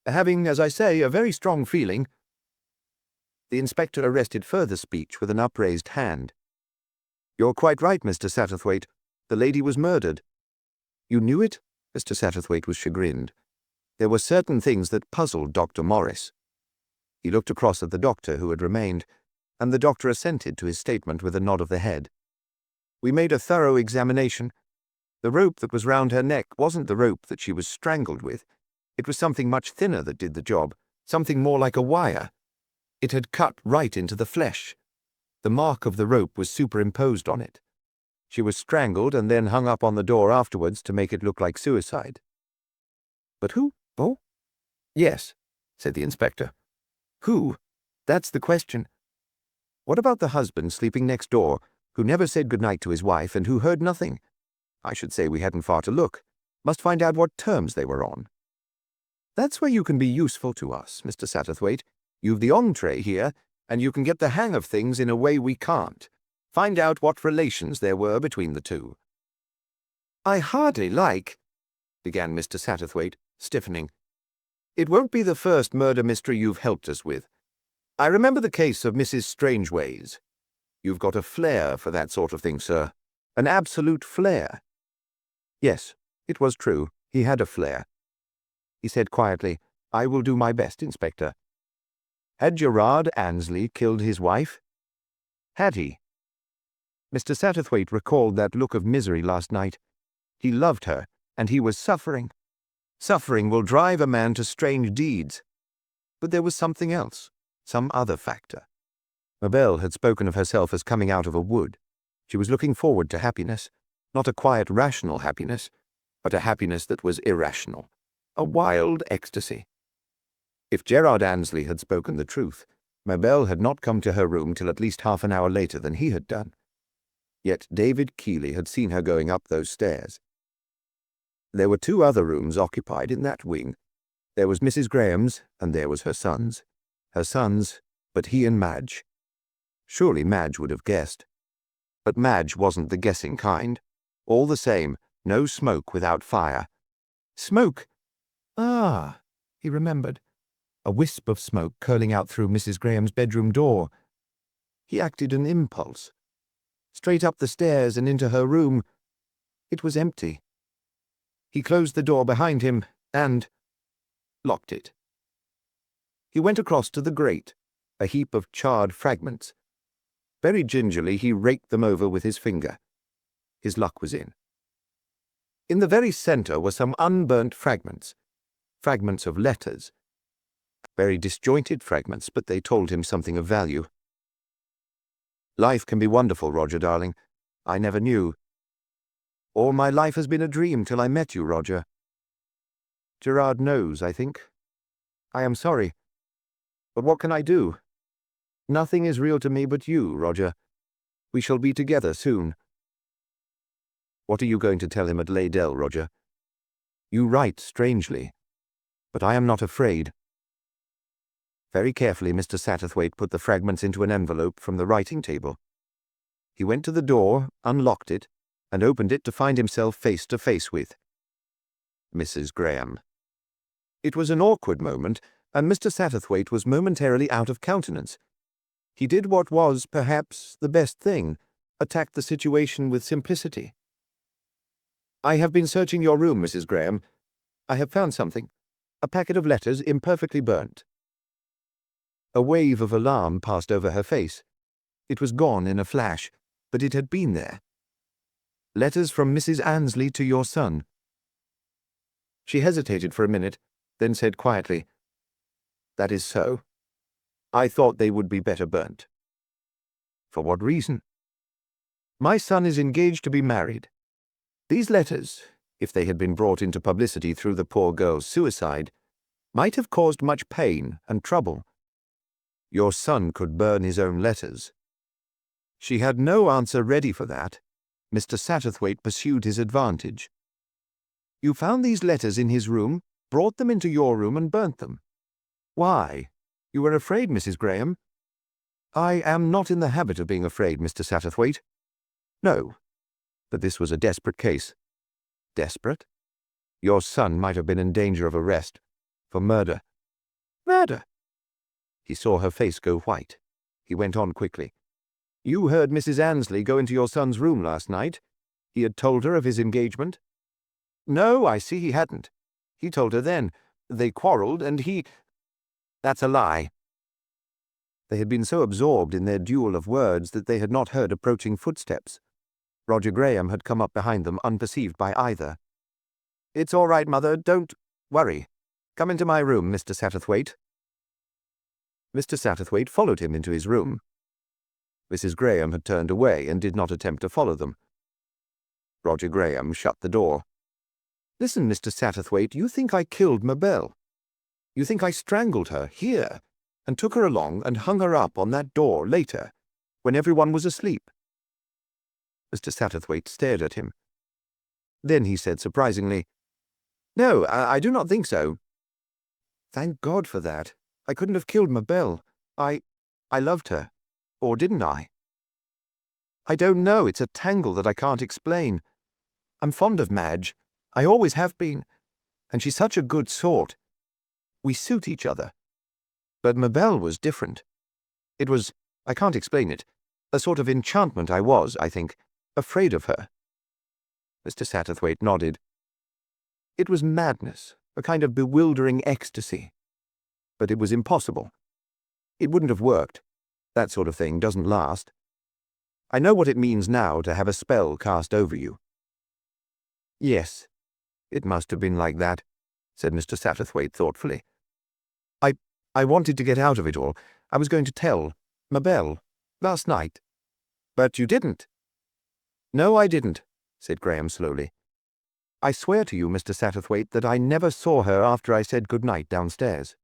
having, as I say, a very strong feeling—" The inspector arrested further speech with an upraised hand. "You're quite right, Mr. Satterthwaite. The lady was murdered." "You knew it?" Mr. Satterthwaite was chagrined. There were certain things that puzzled Dr. Morris. He looked across at the doctor who had remained, and the doctor assented to his statement with a nod of the head. "We made a thorough examination. The rope that was round her neck wasn't the rope that she was strangled with. It was something much thinner that did the job, something more like a wire. It had cut right into the flesh. The mark of the rope was superimposed on it. She was strangled and then hung up on the door afterwards to make it look like suicide." "But who? Oh?" "Yes," said the inspector. "Who? That's the question. What about the husband sleeping next door, who never said good night to his wife and who heard nothing? I should say we hadn't far to look. Must find out what terms they were on." "That's where you can be useful to us, Mr. Satterthwaite. You've the entree here, and you can get the hang of things in a way we can't. Find out what relations there were between the two." "I hardly like—" began Mr. Satterthwaite, stiffening. "It won't be the first murder mystery you've helped us with. I remember the case of Mrs. Strangeways. You've got a flair for that sort of thing, sir. An absolute flair." Yes, it was true. He had a flair. He said quietly, "I will do my best, Inspector." Had Gerard Annesley killed his wife? Had he? Mr. Satterthwaite recalled that look of misery last night. He loved her, and he was suffering. Suffering will drive a man to strange deeds. But there was something else, some other factor. Mabel had spoken of herself as coming out of a wood. She was looking forward to happiness, not a quiet, rational happiness, but a happiness that was irrational, a wild ecstasy. If Gerard Annesley had spoken the truth, Mabel had not come to her room till at least half an hour later than he had done. Yet David Keeley had seen her going up those stairs. There were two other rooms occupied in that wing. There was Mrs. Graham's, and there was her son's. Her son's, but he and Madge. Surely Madge would have guessed. But Madge wasn't the guessing kind. All the same, no smoke without fire. Smoke! Ah, he remembered. A wisp of smoke curling out through Mrs. Graham's bedroom door. He acted an impulse. Straight up the stairs and into her room. It was empty. He closed the door behind him and locked it. He went across to the grate, a heap of charred fragments. Very gingerly he raked them over with his finger. His luck was in. In the very center were some unburnt fragments. Fragments of letters. Very disjointed fragments, but they told him something of value. "Life can be wonderful, Roger, darling. I never knew. All my life has been a dream till I met you, Roger. Gerard knows, I think. I am sorry. But what can I do? Nothing is real to me but you, Roger. We shall be together soon." "What are you going to tell him at Laydell, Roger?" "You write strangely, but I am not afraid." Very carefully Mr. Satterthwaite put the fragments into an envelope from the writing table. He went to the door, unlocked it, and opened it to find himself face to face with Mrs. Graham. It was an awkward moment, and Mr. Satterthwaite was momentarily out of countenance. He did what was, perhaps, the best thing, attacked the situation with simplicity. "I have been searching your room, Mrs. Graham. I have found something. A packet of letters imperfectly burnt." A wave of alarm passed over her face. It was gone in a flash, but it had been there. "Letters from Mrs. Annesley to your son." She hesitated for a minute, then said quietly, "That is so. I thought they would be better burnt." "For what reason?" "My son is engaged to be married. These letters, if they had been brought into publicity through the poor girl's suicide, might have caused much pain and trouble. Your son could burn his own letters." She had no answer ready for that. Mr. Satterthwaite pursued his advantage. "You found these letters in his room, brought them into your room, and burnt them. Why? You were afraid, Mrs. Graham?" "I am not in the habit of being afraid, Mr. Satterthwaite." "No, but this was a desperate case." "Desperate?" "Your son might have been in danger of arrest for murder." "Murder?" He saw her face go white. He went on quickly. "You heard Mrs. Annesley go into your son's room last night. He had told her of his engagement?" "No, I see he hadn't. He told her then. They quarrelled, and he—" "That's a lie." They had been so absorbed in their duel of words that they had not heard approaching footsteps. Roger Graham had come up behind them unperceived by either. "It's all right, Mother. Don't worry. Come into my room, Mr. Satterthwaite." Mr. Satterthwaite followed him into his room. Mrs. Graham had turned away and did not attempt to follow them. Roger Graham shut the door. "Listen, Mr. Satterthwaite, you think I killed Mabel. You think I strangled her here, and took her along and hung her up on that door later, when everyone was asleep." Mr. Satterthwaite stared at him. Then he said surprisingly, "No, I do not think so." "Thank God for that. I couldn't have killed Mabel. I loved her. Or didn't I?" "I don't know. It's a tangle that I can't explain. I'm fond of Madge. I always have been. And she's such a good sort. We suit each other. But Mabel was different. It was, I can't explain it, a sort of enchantment I think, afraid of her." Mr. Satterthwaite nodded. "It was madness, a kind of bewildering ecstasy. But it was impossible. It wouldn't have worked. That sort of thing doesn't last. I know what it means now to have a spell cast over you." "Yes, it must have been like that," said Mr. Satterthwaite thoughtfully. I wanted to get out of it all. I was going to tell Mabel last night." "But you didn't." "No, I didn't," said Graham slowly. "I swear to you, Mr. Satterthwaite, that I never saw her after I said good night downstairs."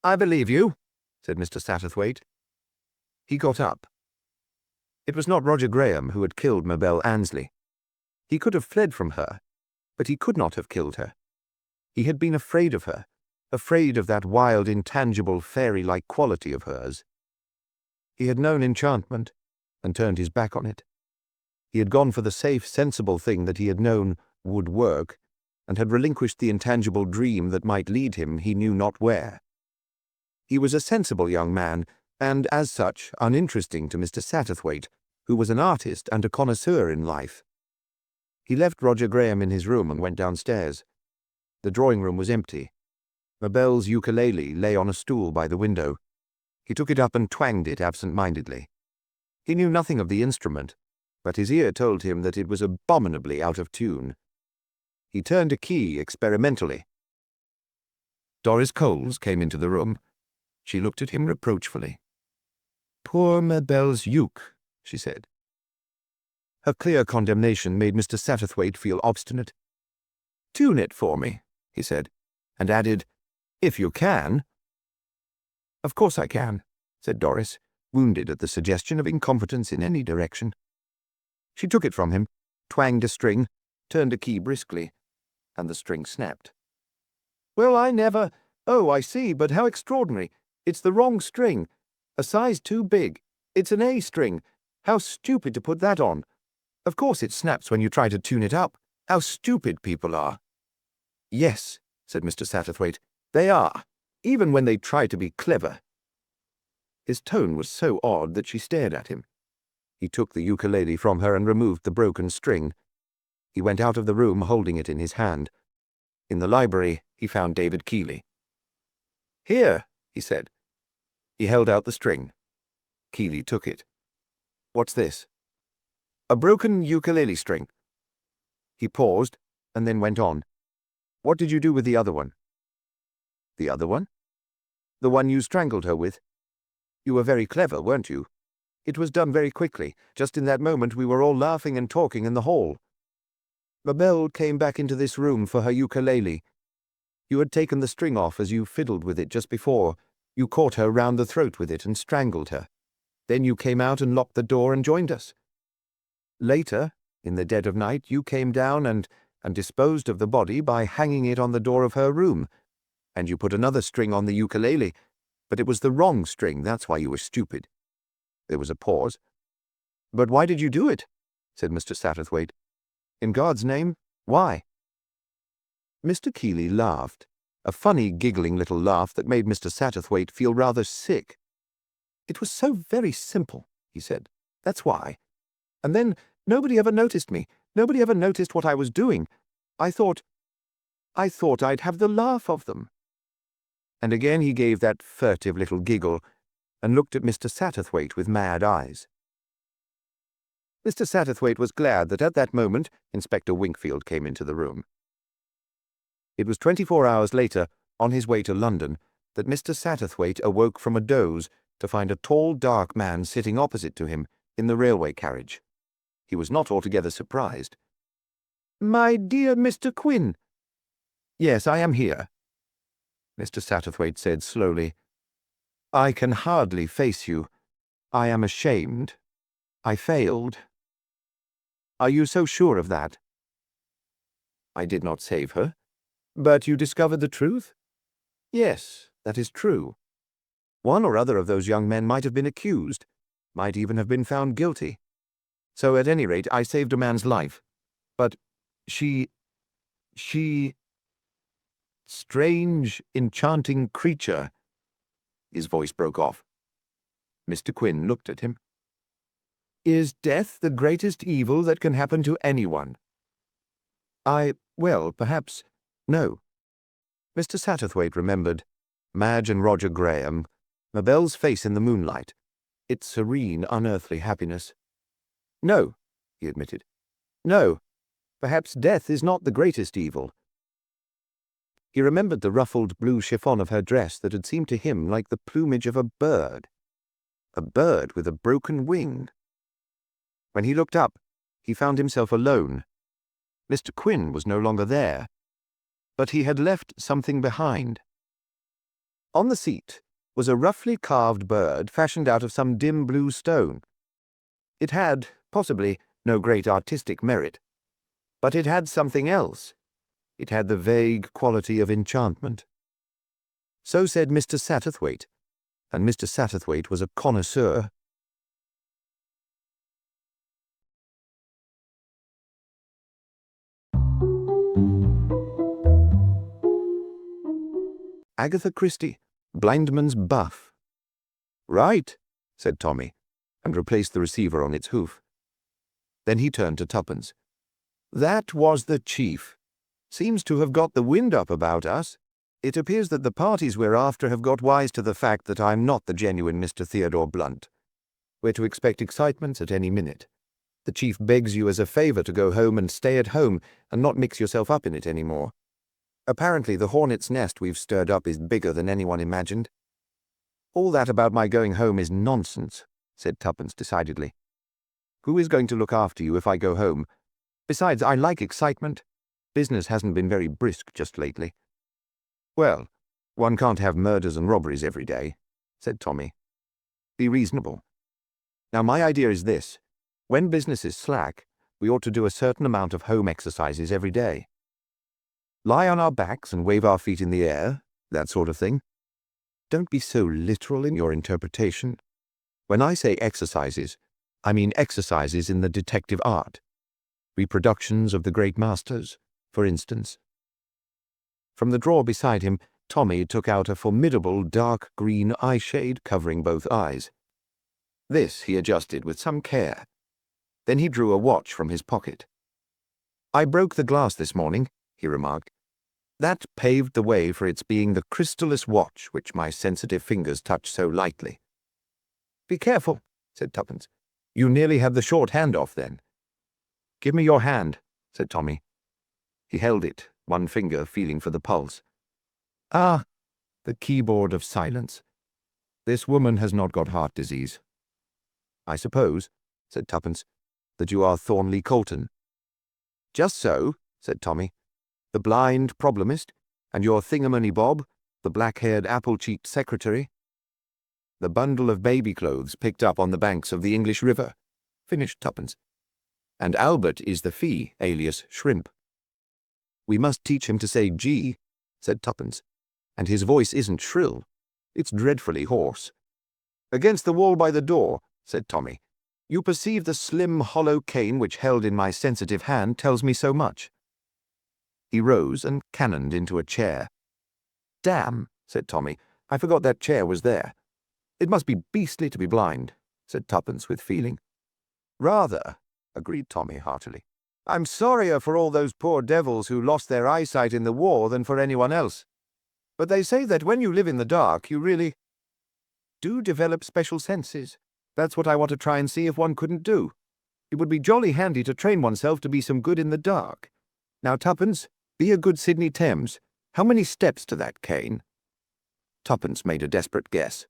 "I believe you," said Mr. Satterthwaite. He got up. It was not Roger Graham who had killed Mabel Annesley. He could have fled from her, but he could not have killed her. He had been afraid of her, afraid of that wild, intangible, fairy-like quality of hers. He had known enchantment, and turned his back on it. He had gone for the safe, sensible thing that he had known would work, and had relinquished the intangible dream that might lead him he knew not where. He was a sensible young man, and as such uninteresting to Mr. Satterthwaite, who was an artist and a connoisseur in life. He left Roger Graham in his room and went downstairs. The drawing-room was empty. Mabel's ukulele lay on a stool by the window. He took it up and twanged it absent-mindedly. He knew nothing of the instrument, but his ear told him that it was abominably out of tune. He turned a key experimentally. Doris Coles came into the room. She looked at him reproachfully. "Poor Mabel's uke," she said. Her clear condemnation made Mr. Satterthwaite feel obstinate. "Tune it for me," he said, and added, "if you can." "Of course I can," said Doris, wounded at the suggestion of incompetence in any direction. She took it from him, twanged a string, turned a key briskly, and the string snapped. "Well, I never— Oh, I see, but how extraordinary. It's the wrong string. A size too big. It's an A string. How stupid to put that on. Of course it snaps when you try to tune it up. How stupid people are." "Yes," said Mr. Satterthwaite, "they are, even when they try to be clever." His tone was so odd that she stared at him. He took the ukulele from her and removed the broken string. He went out of the room holding it in his hand. In the library, he found David Keeley. "Here," he said. He held out the string. Keeley took it. "What's this?" "A broken ukulele string." He paused, and then went on. "What did you do with the other one?" "The other one?" "The one you strangled her with. You were very clever, weren't you? It was done very quickly. Just in that moment we were all laughing and talking in the hall. Mabel came back into this room for her ukulele. You had taken the string off as you fiddled with it just before. You caught her round the throat with it and strangled her. Then you came out and locked the door and joined us. Later, in the dead of night, you came down and disposed of the body by hanging it on the door of her room. And you put another string on the ukulele, but it was the wrong string, that's why you were stupid." There was a pause. "But why did you do it?" said Mr. Satterthwaite. "In God's name, why?" Mr. Keeley laughed, a funny, giggling little laugh that made Mr. Satterthwaite feel rather sick. "It was so very simple," he said. "That's why. And then nobody ever noticed me. Nobody ever noticed what I was doing. I thought I'd have the laugh of them." And again he gave that furtive little giggle and looked at Mr. Satterthwaite with mad eyes. Mr. Satterthwaite was glad that at that moment Inspector Winkfield came into the room. It was 24 hours later, on his way to London, that Mr. Satterthwaite awoke from a doze to find a tall, dark man sitting opposite to him in the railway carriage. He was not altogether surprised. "My dear Mr. Quinn." "Yes, I am here," Mr. Satterthwaite said slowly. "I can hardly face you. I am ashamed. I failed." "Are you so sure of that?" "I did not save her." "But you discovered the truth?" "Yes, that is true. One or other of those young men might have been accused, might even have been found guilty. So at any rate I saved a man's life. But she— strange, enchanting creature—" His voice broke off. Mr. Quinn looked at him. "Is death the greatest evil that can happen to anyone?" Well, perhaps, no." Mr. Satterthwaite remembered Madge and Roger Graham, Mabel's face in the moonlight, its serene, unearthly happiness. "No," he admitted. "No, perhaps death is not the greatest evil." He remembered the ruffled blue chiffon of her dress that had seemed to him like the plumage of a bird with a broken wing. When he looked up, he found himself alone. Mr. Quinn was no longer there, but he had left something behind. On the seat was a roughly carved bird fashioned out of some dim blue stone. It had, possibly, no great artistic merit, but it had something else. It had the vague quality of enchantment. So said Mr. Satterthwaite, and Mr. Satterthwaite was a connoisseur. Agatha Christie, Blindman's Buff. "Right," said Tommy, and replaced the receiver on its hoof. Then he turned to Tuppence. "That was the chief. Seems to have got the wind up about us. It appears that the parties we're after have got wise to the fact that I'm not the genuine Mr. Theodore Blunt. We're to expect excitements at any minute. The chief begs you as a favor to go home and stay at home and not mix yourself up in it any more. Apparently the hornet's nest we've stirred up is bigger than anyone imagined." "All that about my going home is nonsense," said Tuppence decidedly. "Who is going to look after you if I go home? Besides, I like excitement. Business hasn't been very brisk just lately." "Well, one can't have murders and robberies every day," said Tommy. Be reasonable. Now, my idea is this. When business is slack, we ought to do a certain amount of home exercises every day. Lie on our backs and wave our feet in the air, that sort of thing. Don't be so literal in your interpretation. When I say exercises, I mean exercises in the detective art. Reproductions of the great masters, for instance. From the drawer beside him, Tommy took out a formidable dark green eye shade covering both eyes. This he adjusted with some care. Then he drew a watch from his pocket. "I broke the glass this morning," he remarked. "That paved the way for its being the crystalless watch which my sensitive fingers touch so lightly." "Be careful," said Tuppence. "You nearly had the short hand off then." "Give me your hand," said Tommy. He held it, one finger feeling for the pulse. "Ah, the keyboard of silence. This woman has not got heart disease." "I suppose," said Tuppence, "that you are Thornley Colton." "Just so," said Tommy. "The blind problemist, and your thingamony-bob, the black-haired apple-cheeked secretary." "The bundle of baby clothes picked up on the banks of the English River," finished Tuppence. "And Albert is the fee, alias Shrimp." "We must teach him to say G," said Tuppence. "And his voice isn't shrill. It's dreadfully hoarse." "Against the wall by the door," said Tommy. "You perceive the slim, hollow cane which held in my sensitive hand tells me so much." He rose and cannoned into a chair. "Damn," said Tommy. "I forgot that chair was there." "It must be beastly to be blind," said Tuppence with feeling. "Rather," agreed Tommy heartily. "I'm sorrier for all those poor devils who lost their eyesight in the war than for anyone else. But they say that when you live in the dark, you really do develop special senses. That's what I want to try and see if one couldn't do. It would be jolly handy to train oneself to be some good in the dark. Now, Tuppence, be a good Sidney Thames. How many steps to that cane?" Tuppence made a desperate guess.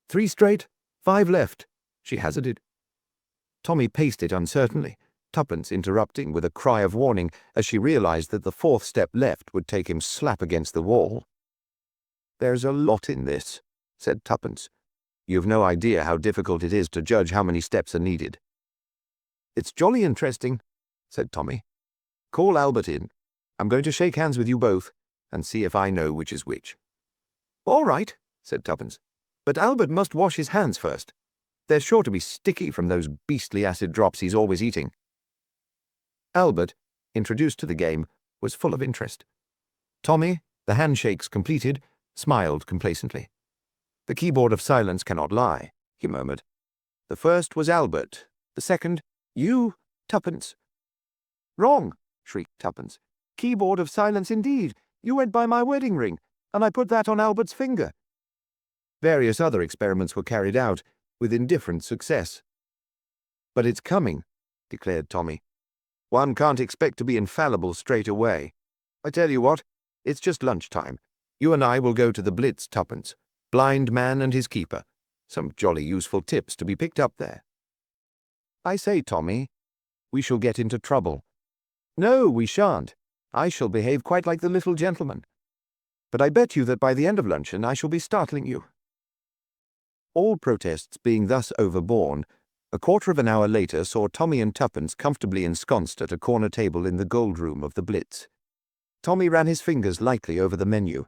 3 straight, 5 left," she hazarded. Tommy paced it uncertainly, Tuppence interrupting with a cry of warning as she realized that the 4th step left would take him slap against the wall. "There's a lot in this," said Tuppence. "You've no idea how difficult it is to judge how many steps are needed." "It's jolly interesting," said Tommy. "Call Albert in. I'm going to shake hands with you both and see if I know which is which." "All right," said Tuppence. "But Albert must wash his hands first. They're sure to be sticky from those beastly acid drops he's always eating." Albert, introduced to the game, was full of interest. Tommy, the handshakes completed, smiled complacently. "The keyboard of silence cannot lie," he murmured. "The first was Albert, the second, you, Tuppence." "Wrong," shrieked Tuppence. "Keyboard of silence indeed. You went by my wedding ring, and I put that on Albert's finger." Various other experiments were carried out, with indifferent success. "But it's coming," declared Tommy. "One can't expect to be infallible straight away. I tell you what, it's just lunchtime. You and I will go to the Blitz, Tuppence. Blind man and his keeper. Some jolly useful tips to be picked up there." "I say, Tommy, we shall get into trouble." "No, we shan't. I shall behave quite like the little gentleman. But I bet you that by the end of luncheon I shall be startling you." All protests being thus overborne, a quarter of an hour later saw Tommy and Tuppence comfortably ensconced at a corner table in the gold room of the Blitz. Tommy ran his fingers lightly over the menu.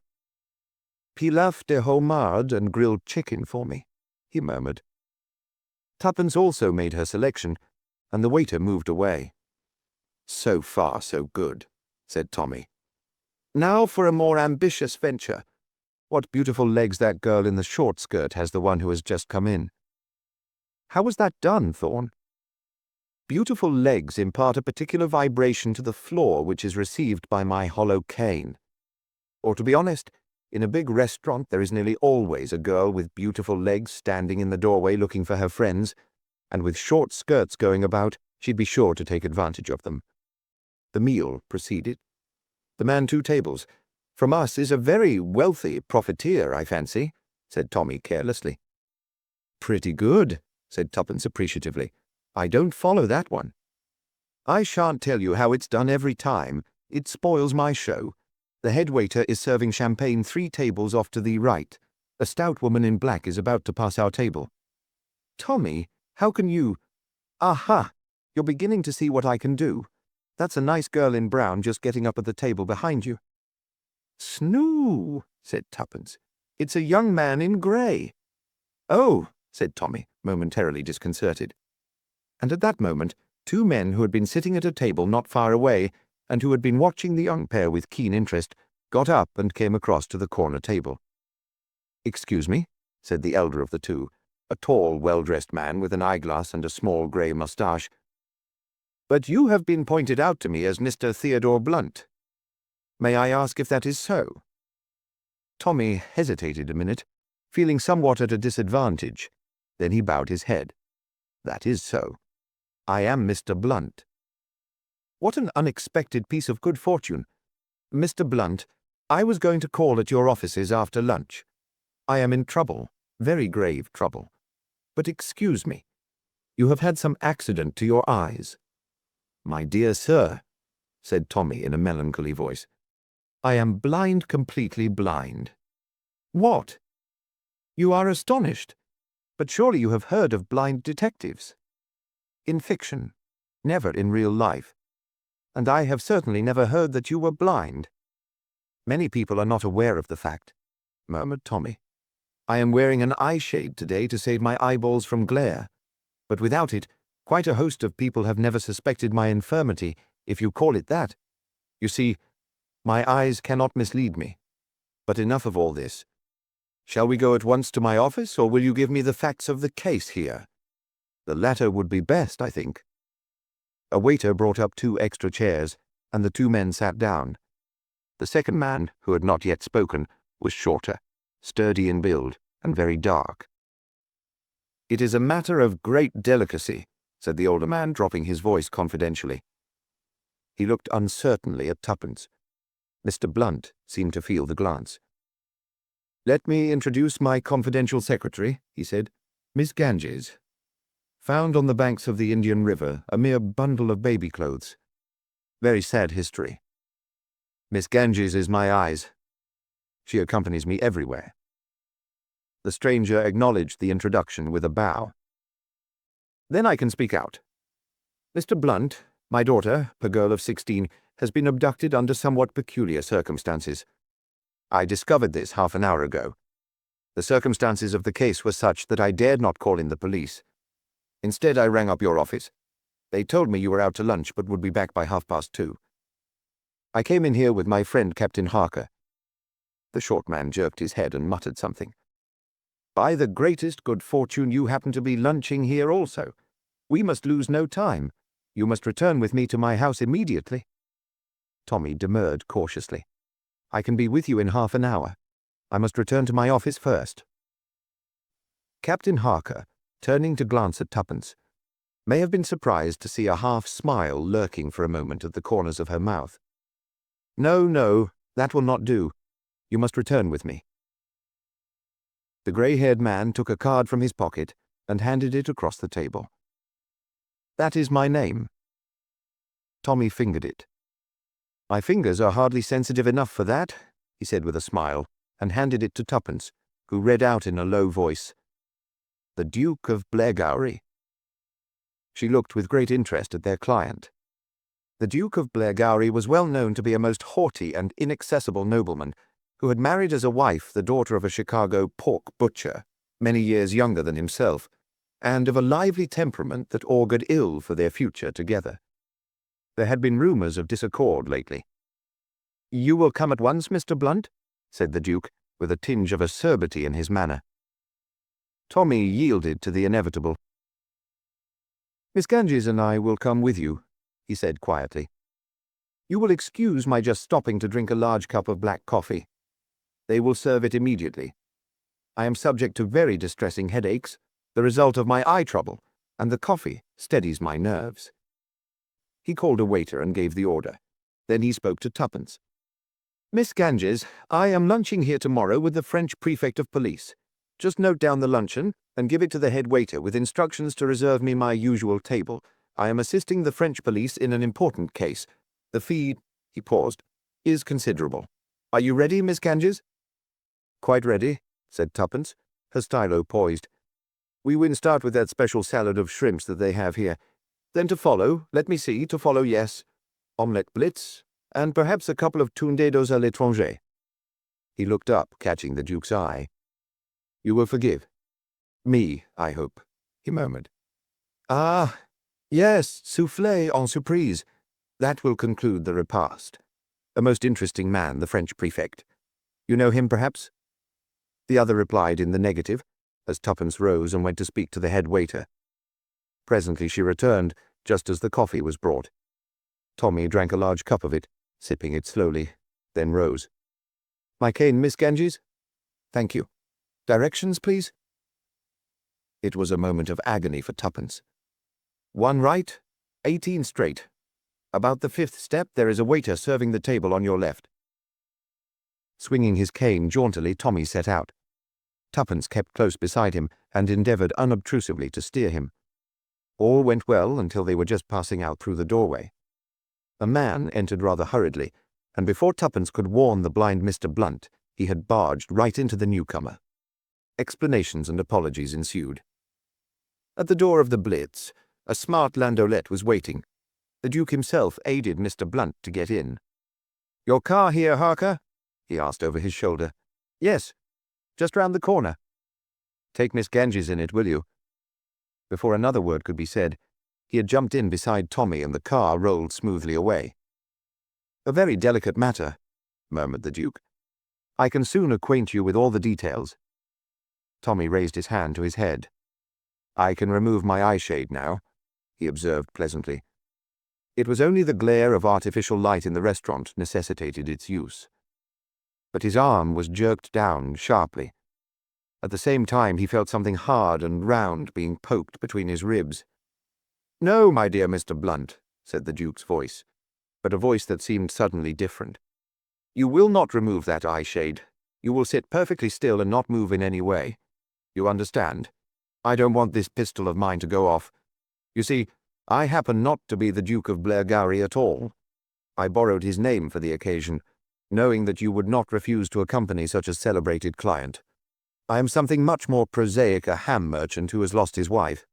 "Pilaf de homard and grilled chicken for me," he murmured. Tuppence also made her selection, and the waiter moved away. "So far, so good," said Tommy. "Now for a more ambitious venture. What beautiful legs that girl in the short skirt has, the one who has just come in." "How was that done, Thorn?" "Beautiful legs impart a particular vibration to the floor which is received by my hollow cane. Or, to be honest, in a big restaurant there is nearly always a girl with beautiful legs standing in the doorway looking for her friends, and with short skirts going about, she'd be sure to take advantage of them." The meal proceeded. "The man 2 tables from us is a very wealthy profiteer, I fancy," said Tommy carelessly. "Pretty good," said Tuppence appreciatively. "I don't follow that one." "I shan't tell you how it's done every time. It spoils my show. The head waiter is serving champagne 3 tables off to the right. A stout woman in black is about to pass our table. Tommy, how can you— Aha! You're beginning to see what I can do. That's a nice girl in brown just getting up at the table behind you. Snoo, said Tuppence. It's a young man in grey. Oh, said Tommy, momentarily disconcerted. And at that moment, two men who had been sitting at a table not far away, and who had been watching the young pair with keen interest, got up and came across to the corner table. Excuse me, said the elder of the two, a tall, well-dressed man with an eyeglass and a small grey moustache. But you have been pointed out to me as Mr. Theodore Blunt. May I ask if that is so? Tommy hesitated a minute, feeling somewhat at a disadvantage. Then he bowed his head. That is so. I am Mr. Blunt. What an unexpected piece of good fortune. Mr. Blunt, I was going to call at your offices after lunch. I am in trouble, very grave trouble. But excuse me, you have had some accident to your eyes. My dear sir, said Tommy in a melancholy voice, I am blind, completely blind. What? You are astonished, but surely you have heard of blind detectives. In fiction, never in real life. And I have certainly never heard that you were blind. Many people are not aware of the fact, murmured Tommy. I am wearing an eye shade today to save my eyeballs from glare, but without it, quite a host of people have never suspected my infirmity, if you call it that. You see, my eyes cannot mislead me. But enough of all this. Shall we go at once to my office, or will you give me the facts of the case here? The latter would be best, I think. A waiter brought up 2 extra chairs, and the 2 men sat down. The second man, who had not yet spoken, was shorter, sturdy in build, and very dark. It is a matter of great delicacy, said the older man, dropping his voice confidentially. He looked uncertainly at Tuppence. Mr. Blunt seemed to feel the glance. Let me introduce my confidential secretary, he said, Miss Ganges. Found on the banks of the Indian River, a mere bundle of baby clothes. Very sad history. Miss Ganges is my eyes. She accompanies me everywhere. The stranger acknowledged the introduction with a bow. Then I can speak out. Mr. Blunt, my daughter, a girl of 16, has been abducted under somewhat peculiar circumstances. I discovered this half an hour ago. The circumstances of the case were such that I dared not call in the police. Instead, I rang up your office. They told me you were out to lunch but would be back by 2:30. I came in here with my friend Captain Harker. The short man jerked his head and muttered something. By the greatest good fortune you happen to be lunching here also. We must lose no time. You must return with me to my house immediately. Tommy demurred cautiously. I can be with you in half an hour. I must return to my office first. Captain Harker, turning to glance at Tuppence, may have been surprised to see a half-smile lurking for a moment at the corners of her mouth. No, no, that will not do. You must return with me. The grey-haired man took a card from his pocket and handed it across the table. That is my name. Tommy fingered it. My fingers are hardly sensitive enough for that, he said with a smile, and handed it to Tuppence, who read out in a low voice, The Duke of Blairgowrie. She looked with great interest at their client. The Duke of Blairgowrie was well known to be a most haughty and inaccessible nobleman, who had married as a wife the daughter of a Chicago pork butcher, many years younger than himself, and of a lively temperament that augured ill for their future together. There had been rumors of disaccord lately. You will come at once, Mr. Blunt? Said the Duke, with a tinge of acerbity in his manner. Tommy yielded to the inevitable. Miss Ganges and I will come with you, he said quietly. You will excuse my just stopping to drink a large cup of black coffee. They will serve it immediately. I am subject to very distressing headaches, the result of my eye trouble, and the coffee steadies my nerves. He called a waiter and gave the order. Then he spoke to Tuppence. Miss Ganges, I am lunching here tomorrow with the French prefect of police. Just note down the luncheon and give it to the head waiter with instructions to reserve me my usual table. I am assisting the French police in an important case. The fee, he paused, is considerable. Are you ready, Miss Ganges? Quite ready, said Tuppence, her stylo poised. We will start with that special salad of shrimps that they have here. Then to follow, let me see, to follow, yes, omelette blitz, and perhaps a couple of tundedos à l'étranger." He looked up, catching the Duke's eye. "You will forgive me, I hope," he murmured. "Ah, yes, soufflé en surprise. That will conclude the repast. A most interesting man, the French prefect. You know him, perhaps?" The other replied in the negative, as Tuppence rose and went to speak to the head waiter. Presently she returned, just as the coffee was brought. Tommy drank a large cup of it, sipping it slowly, then rose. "My cane, Miss Ganges?" "Thank you. Directions, please?" It was a moment of agony for Tuppence. "One right, 18 straight. About the 5th step there is a waiter serving the table on your left." Swinging his cane jauntily, Tommy set out. Tuppence kept close beside him and endeavoured unobtrusively to steer him. All went well until they were just passing out through the doorway. A man entered rather hurriedly, and before Tuppence could warn the blind Mr. Blunt, he had barged right into the newcomer. Explanations and apologies ensued. At the door of the Blitz, a smart landaulet was waiting. The Duke himself aided Mr. Blunt to get in. "Your car here, Harker?" he asked over his shoulder. "Yes, just round the corner." "Take Miss Ganges in it, will you?" Before another word could be said, he had jumped in beside Tommy and the car rolled smoothly away. "A very delicate matter," murmured the Duke. "I can soon acquaint you with all the details." Tommy raised his hand to his head. "I can remove my eyeshade now," he observed pleasantly. It was only the glare of artificial light in the restaurant necessitated its use. But his arm was jerked down sharply. At the same time he felt something hard and round being poked between his ribs. "No, my dear Mr. Blunt," said the Duke's voice, but a voice that seemed suddenly different. "You will not remove that eyeshade. You will sit perfectly still and not move in any way. You understand? I don't want this pistol of mine to go off. You see, I happen not to be the Duke of Blairgowrie at all. I borrowed his name for the occasion, knowing that you would not refuse to accompany such a celebrated client. I am something much more prosaic, a ham merchant who has lost his wife."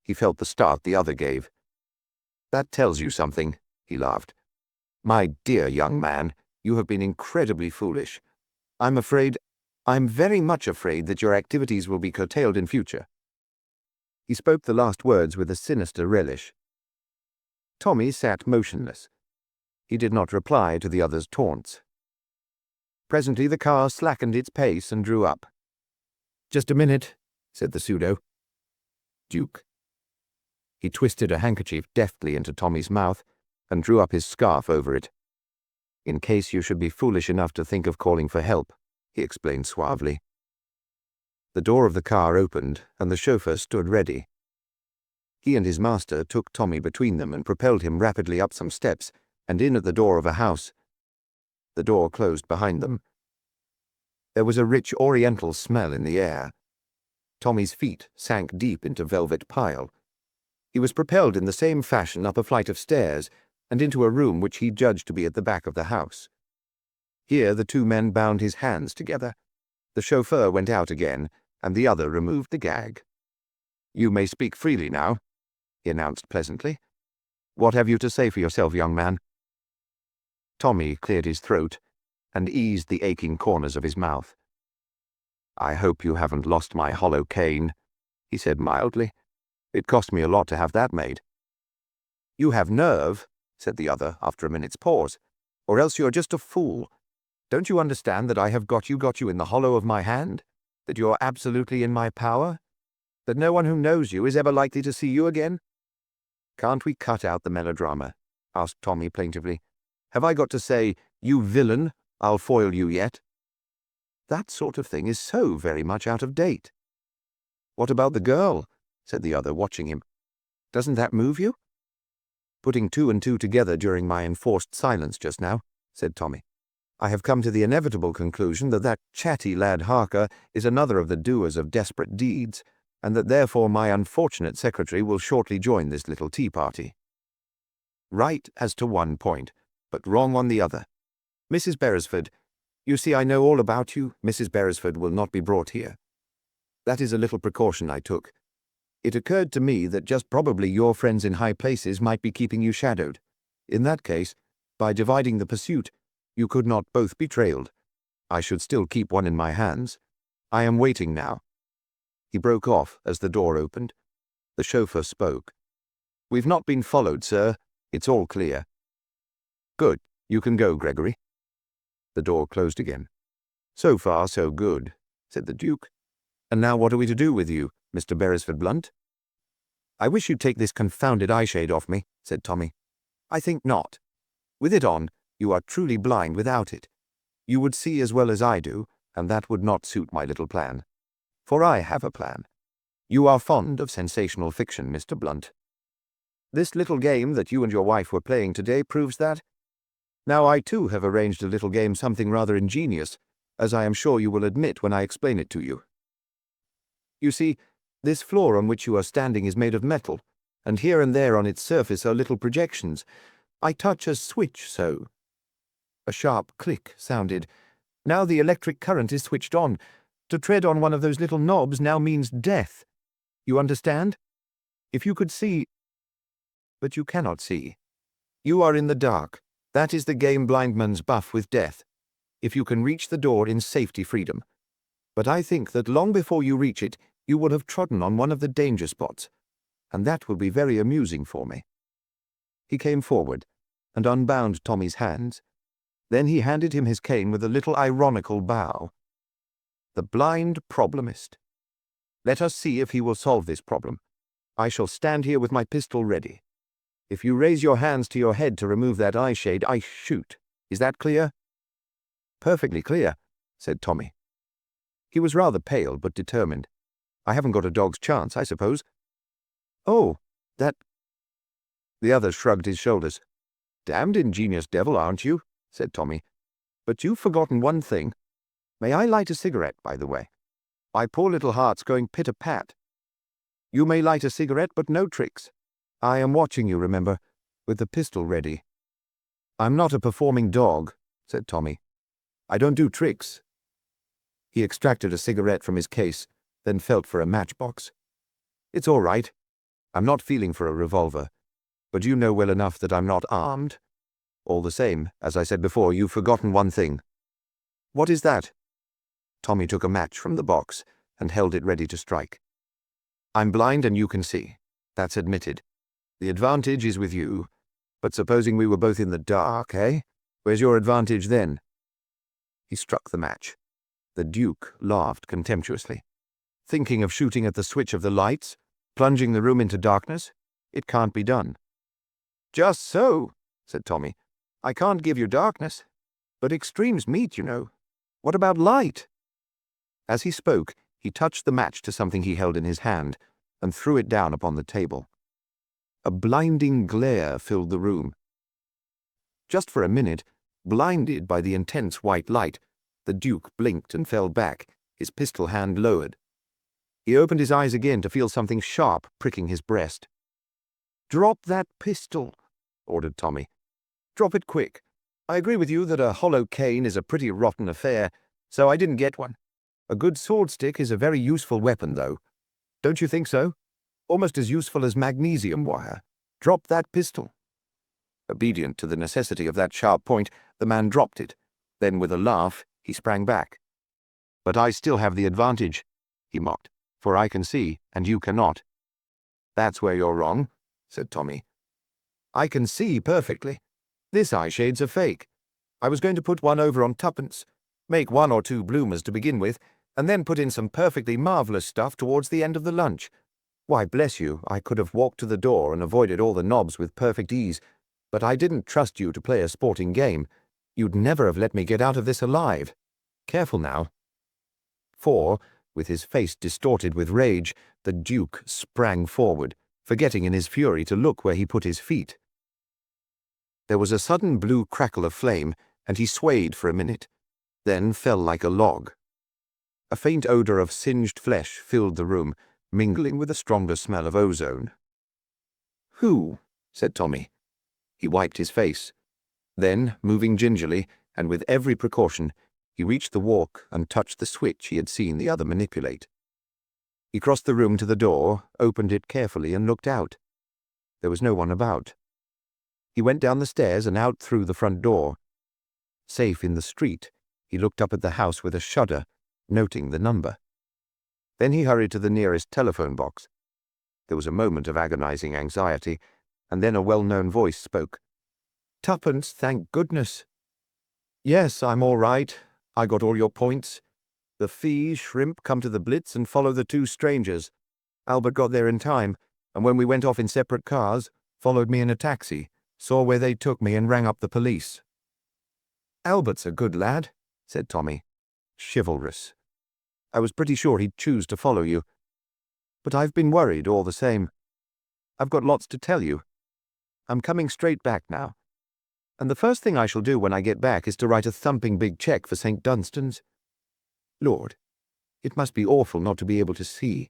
He felt the start the other gave. "That tells you something," he laughed. "My dear young man, you have been incredibly foolish. I'm very much afraid that your activities will be curtailed in future." He spoke the last words with a sinister relish. Tommy sat motionless. He did not reply to the other's taunts. Presently the car slackened its pace and drew up. "Just a minute," said the pseudo. "Duke." He twisted a handkerchief deftly into Tommy's mouth and drew up his scarf over it. "In case you should be foolish enough to think of calling for help," he explained suavely. The door of the car opened and the chauffeur stood ready. He and his master took Tommy between them and propelled him rapidly up some steps and in at the door of a house. The door closed behind them. There was a rich oriental smell in the air. Tommy's feet sank deep into velvet pile. He was propelled in the same fashion up a flight of stairs and into a room which he judged to be at the back of the house. Here the two men bound his hands together. The chauffeur went out again, and the other removed the gag. "You may speak freely now," he announced pleasantly. "What have you to say for yourself, young man?" Tommy cleared his throat and eased the aching corners of his mouth. "I hope you haven't lost my hollow cane," he said mildly. "It cost me a lot to have that made." "You have nerve," said the other after a minute's pause, "or else you're just a fool. Don't you understand that I have got you in the hollow of my hand? That you're absolutely in my power? That no one who knows you is ever likely to see you again?" "Can't we cut out the melodrama?" asked Tommy plaintively. "Have I got to say, 'You villain, I'll foil you yet'? That sort of thing is so very much out of date." "What about the girl?" said the other, watching him. "Doesn't that move you?" "Putting two and two together during my enforced silence just now," said Tommy, "I have come to the inevitable conclusion that that chatty lad Harker is another of the doers of desperate deeds, and that therefore my unfortunate secretary will shortly join this little tea party. Right as to one point, but wrong on the other. Mrs. Beresford, you see I know all about you. Mrs. Beresford will not be brought here." That is a little precaution I took. It occurred to me that just probably your friends in high places might be keeping you shadowed. In that case, by dividing the pursuit, you could not both be trailed. I should still keep one in my hands. I am waiting now." He broke off as the door opened. The chauffeur spoke. "We've not been followed, sir. It's all clear." "Good. You can go, Gregory." The door closed again. "So far, so good," said the Duke. "And now what are we to do with you, Mr. Beresford Blunt?" "I wish you'd take this confounded eyeshade off me," said Tommy. "I think not. With it on, you are truly blind without it. You would see as well as I do, and that would not suit my little plan. For I have a plan. You are fond of sensational fiction, Mr. Blunt. This little game that you and your wife were playing today proves that. Now I too have arranged a little game, something rather ingenious, as I am sure you will admit when I explain it to you. You see, this floor on which you are standing is made of metal, and here and there on its surface are little projections. I touch a switch so." A sharp click sounded. Now the electric current is switched on. To tread on one of those little knobs now means death. You understand? If you could see— But you cannot see. You are in the dark. That is the game blindman's buff with death. If you can reach the door in safety, freedom. But I think that long before you reach it, you will have trodden on one of the danger spots, and that will be very amusing for me." He came forward and unbound Tommy's hands. Then he handed him his cane with a little ironical bow. "The blind problemist. Let us see if he will solve this problem. I shall stand here with my pistol ready. If you raise your hands to your head to remove that eyeshade, I shoot. Is that clear?" "Perfectly clear," said Tommy. He was rather pale but determined. "I haven't got a dog's chance, I suppose." "Oh, that—" The other shrugged his shoulders. "Damned ingenious devil, aren't you?" said Tommy. "But you've forgotten one thing. May I light a cigarette, by the way? My poor little heart's going pit-a-pat." "You may light a cigarette, but no tricks. I am watching you, remember, with the pistol ready." "I'm not a performing dog," said Tommy. "I don't do tricks." He extracted a cigarette from his case, then felt for a matchbox. "It's all right. I'm not feeling for a revolver, but you know well enough that I'm not armed. All the same, as I said before, you've forgotten one thing." "What is that?" Tommy took a match from the box and held it ready to strike. "I'm blind and you can see. That's admitted. The advantage is with you. But supposing we were both in the dark, eh? Where's your advantage then?" He struck the match. The Duke laughed contemptuously. "Thinking of shooting at the switch of the lights? Plunging the room into darkness? It can't be done." "Just so," said Tommy. "I can't give you darkness. But extremes meet, you know. What about light?" As he spoke, he touched the match to something he held in his hand and threw it down upon the table. A blinding glare filled the room. Just for a minute, blinded by the intense white light, the Duke blinked and fell back, his pistol hand lowered. He opened his eyes again to feel something sharp pricking his breast. "Drop that pistol," ordered Tommy. "Drop it quick. I agree with you that a hollow cane is a pretty rotten affair, so I didn't get one. A good sword stick is a very useful weapon, though. Don't you think so? Almost as useful as magnesium wire. Drop that pistol." Obedient to the necessity of that sharp point, the man dropped it. Then, with a laugh, he sprang back. "But I still have the advantage," he mocked, "for I can see, and you cannot." "That's where you're wrong," said Tommy. "I can see perfectly. This eyeshade's a fake. I was going to put one over on tuppence, make 1 or 2 bloomers to begin with, and then put in some perfectly marvellous stuff towards the end of the lunch. Why, bless you, I could have walked to the door and avoided all the knobs with perfect ease, but I didn't trust you to play a sporting game. You'd never have let me get out of this alive. Careful now." For, with his face distorted with rage, the Duke sprang forward, forgetting in his fury to look where he put his feet. There was a sudden blue crackle of flame, and he swayed for a minute, then fell like a log. A faint odor of singed flesh filled the room, mingling with a stronger smell of ozone. "Who?" said Tommy. He wiped his face. Then, moving gingerly, and with every precaution, he reached the walk and touched the switch he had seen the other manipulate. He crossed the room to the door, opened it carefully, and looked out. There was no one about. He went down the stairs and out through the front door. Safe in the street, he looked up at the house with a shudder, noting the number. Then he hurried to the nearest telephone box. There was a moment of agonizing anxiety, and then a well-known voice spoke. "Tuppence, thank goodness." "Yes, I'm all right. I got all your points. The fee, shrimp, come to the Blitz and follow the two strangers. Albert got there in time, and when we went off in separate cars, followed me in a taxi, saw where they took me and rang up the police." "Albert's a good lad," said Tommy. "Chivalrous. I was pretty sure he'd choose to follow you. But I've been worried all the same. I've got lots to tell you. I'm coming straight back now. And the first thing I shall do when I get back is to write a thumping big cheque for St. Dunstan's. Lord, it must be awful not to be able to see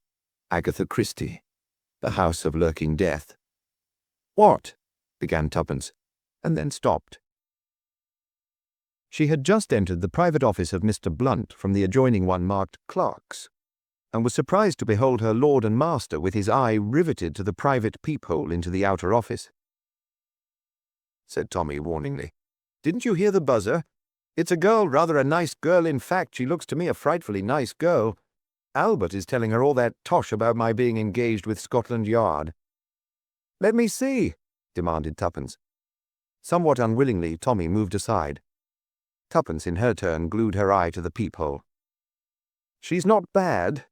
Agatha Christie, the House of Lurking Death." "What?" began Tuppence, and then stopped. She had just entered the private office of Mr. Blunt from the adjoining one marked Clerks, and was surprised to behold her lord and master with his eye riveted to the private peephole into the outer office. Said Tommy warningly, "Didn't you hear the buzzer? It's a girl, rather a nice girl. In fact, she looks to me a frightfully nice girl. Albert is telling her all that tosh about my being engaged with Scotland Yard." "Let me see," demanded Tuppence. Somewhat unwillingly, Tommy moved aside. Tuppence, in her turn, glued her eye to the peephole. "She's not bad,"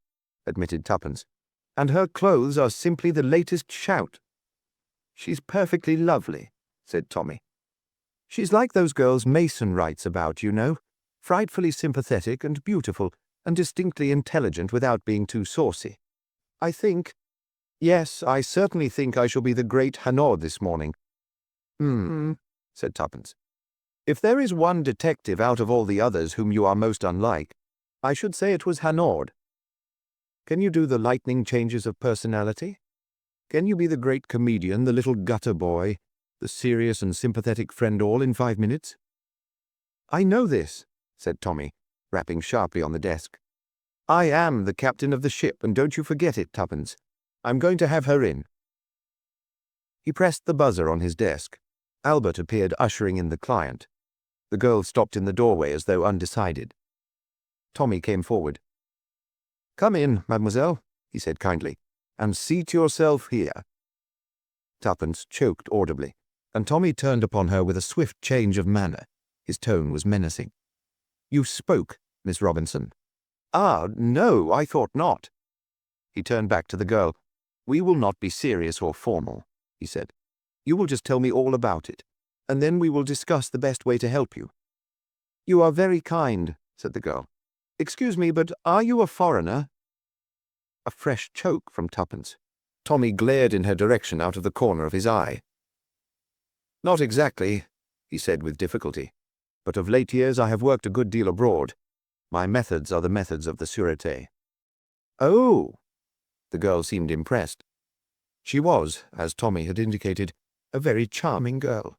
admitted Tuppence, "and her clothes are simply the latest shout." "She's perfectly lovely," said Tommy. "She's like those girls Mason writes about, you know, frightfully sympathetic and beautiful and distinctly intelligent without being too saucy. I certainly think I shall be the great Hanaud this morning." Said Tuppence. "If there is one detective out of all the others whom you are most unlike, I should say it was Hanaud. Can you do the lightning changes of personality? Can you be the great comedian, the little gutter boy, the serious and sympathetic friend all in 5 minutes?" "I know this," said Tommy, rapping sharply on the desk. "I am the captain of the ship, and don't you forget it, Tuppence. I'm going to have her in." He pressed the buzzer on his desk. Albert appeared, ushering in the client. The girl stopped in the doorway as though undecided. Tommy came forward. "Come in, mademoiselle," he said kindly, "and seat yourself here." Tuppence choked audibly, and Tommy turned upon her with a swift change of manner. His tone was menacing. "You spoke, Miss Robinson." "Ah, no, I thought not." He turned back to the girl. "We will not be serious or formal," he said. "You will just tell me all about it, and then we will discuss the best way to help you." "You are very kind," said the girl. "Excuse me, but are you a foreigner?" A fresh choke from Tuppence. Tommy glared in her direction out of the corner of his eye. "Not exactly," he said with difficulty, "but of late years I have worked a good deal abroad. My methods are the methods of the Sûreté." "Oh!" The girl seemed impressed. She was, as Tommy had indicated, a very charming girl.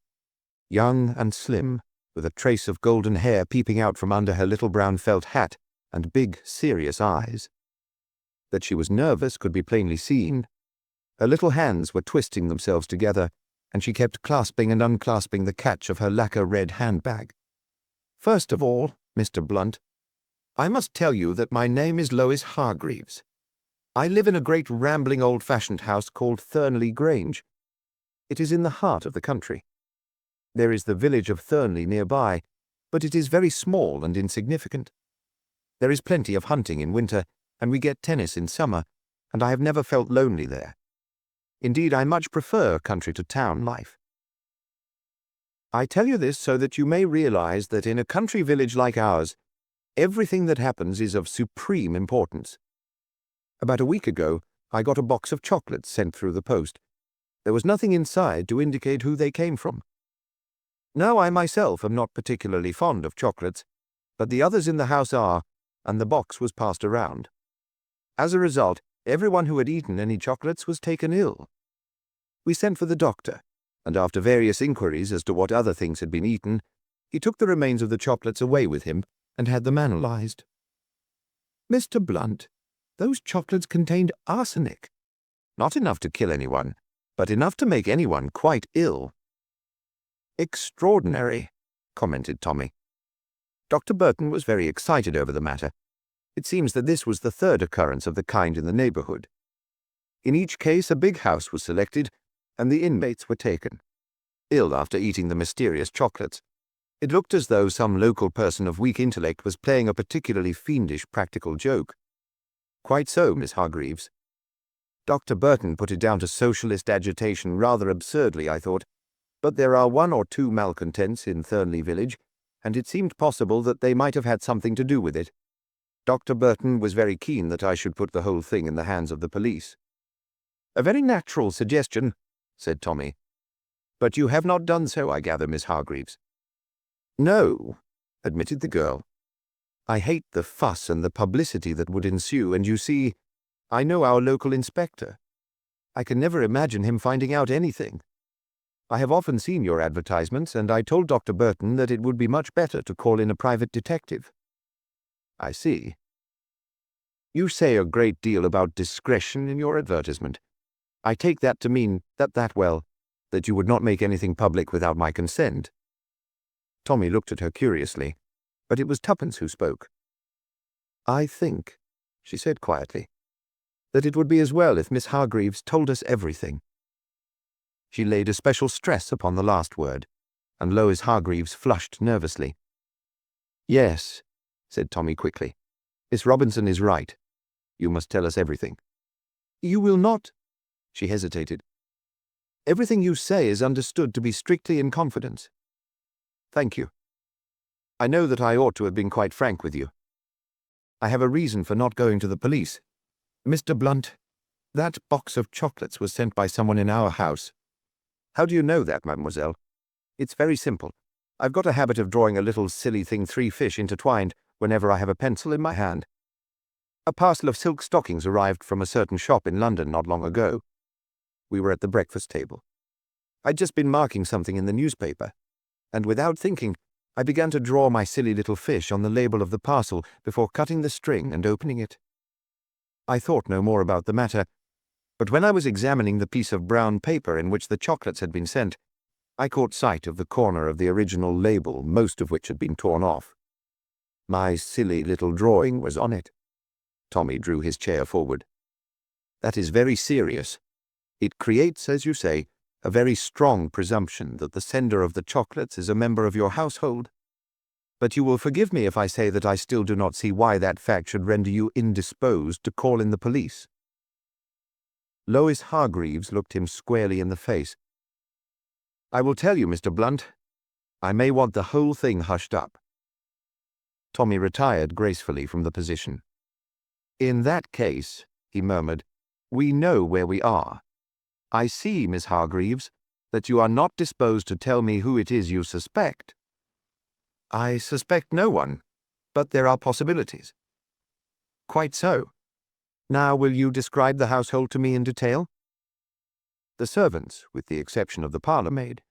Young and slim, with a trace of golden hair peeping out from under her little brown felt hat, and big, serious eyes. That she was nervous could be plainly seen. Her little hands were twisting themselves together, and she kept clasping and unclasping the catch of her lacquer red handbag. "First of all, Mr. Blunt, I must tell you that my name is Lois Hargreaves. I live in a great rambling old-fashioned house called Thornley Grange. It is in the heart of the country. There is the village of Thornley nearby, but it is very small and insignificant. There is plenty of hunting in winter, and we get tennis in summer, and I have never felt lonely there. Indeed, I much prefer country to town life. I tell you this so that you may realize that in a country village like ours, everything that happens is of supreme importance. About a week ago, I got a box of chocolates sent through the post. There was nothing inside to indicate who they came from. Now, I myself am not particularly fond of chocolates, but the others in the house are, and the box was passed around. As a result, everyone who had eaten any chocolates was taken ill. We sent for the doctor, and after various inquiries as to what other things had been eaten, he took the remains of the chocolates away with him and had them analyzed. Mr. Blunt, Those chocolates contained arsenic. Not enough to kill anyone, but enough to make anyone quite ill." "Extraordinary," commented Tommy. Dr. Burton was very excited over the matter. It seems that this was the third occurrence of the kind in the neighborhood. In each case, a big house was selected, and the inmates were taken, ill after eating the mysterious chocolates. It looked as though some local person of weak intellect was playing a particularly fiendish practical joke. "Quite so, Miss Hargreaves." Dr. Burton put it down to socialist agitation rather absurdly, I thought, but there are 1 or 2 malcontents in Thornley village, and it seemed possible that they might have had something to do with it. Dr. Burton was very keen that I should put the whole thing in the hands of the police. "A very natural suggestion," said Tommy. "But you have not done so, I gather, Miss Hargreaves." "No," admitted the girl. "I hate the fuss and the publicity that would ensue, and you see, I know our local inspector. I can never imagine him finding out anything. I have often seen your advertisements, and I told Dr. Burton that it would be much better to call in a private detective." "I see. You say a great deal about discretion in your advertisement. I take that to mean that you would not make anything public without my consent." Tommy looked at her curiously, but it was Tuppence who spoke. "I think," she said quietly, "that it would be as well if Miss Hargreaves told us everything." She laid a special stress upon the last word, and Lois Hargreaves flushed nervously. "Yes," said Tommy quickly. "Miss Robinson is right. You must tell us everything." "You will not—" She hesitated. "Everything you say is understood to be strictly in confidence." "Thank you. I know that I ought to have been quite frank with you. I have a reason for not going to the police. Mr. Blunt, that box of chocolates was sent by someone in our house." "How do you know that, mademoiselle?" "It's very simple. I've got a habit of drawing a little silly thing 3 fish intertwined whenever I have a pencil in my hand. A parcel of silk stockings arrived from a certain shop in London not long ago. We were at the breakfast table. I'd just been marking something in the newspaper, and without thinking, I began to draw my silly little fish on the label of the parcel before cutting the string and opening it. I thought no more about the matter, but when I was examining the piece of brown paper in which the chocolates had been sent, I caught sight of the corner of the original label, most of which had been torn off. My silly little drawing was on it." Tommy drew his chair forward. "That is very serious. It creates, as you say, a very strong presumption that the sender of the chocolates is a member of your household. But you will forgive me if I say that I still do not see why that fact should render you indisposed to call in the police." Lois Hargreaves looked him squarely in the face. "I will tell you, Mr. Blunt. I may want the whole thing hushed up." Tommy retired gracefully from the position. "In that case," he murmured, "we know where we are. I see, Miss Hargreaves, that you are not disposed to tell me who it is you suspect." "I suspect no one, but there are possibilities." "Quite so. Now will you describe the household to me in detail?" "The servants, with the exception of the parlour-maid,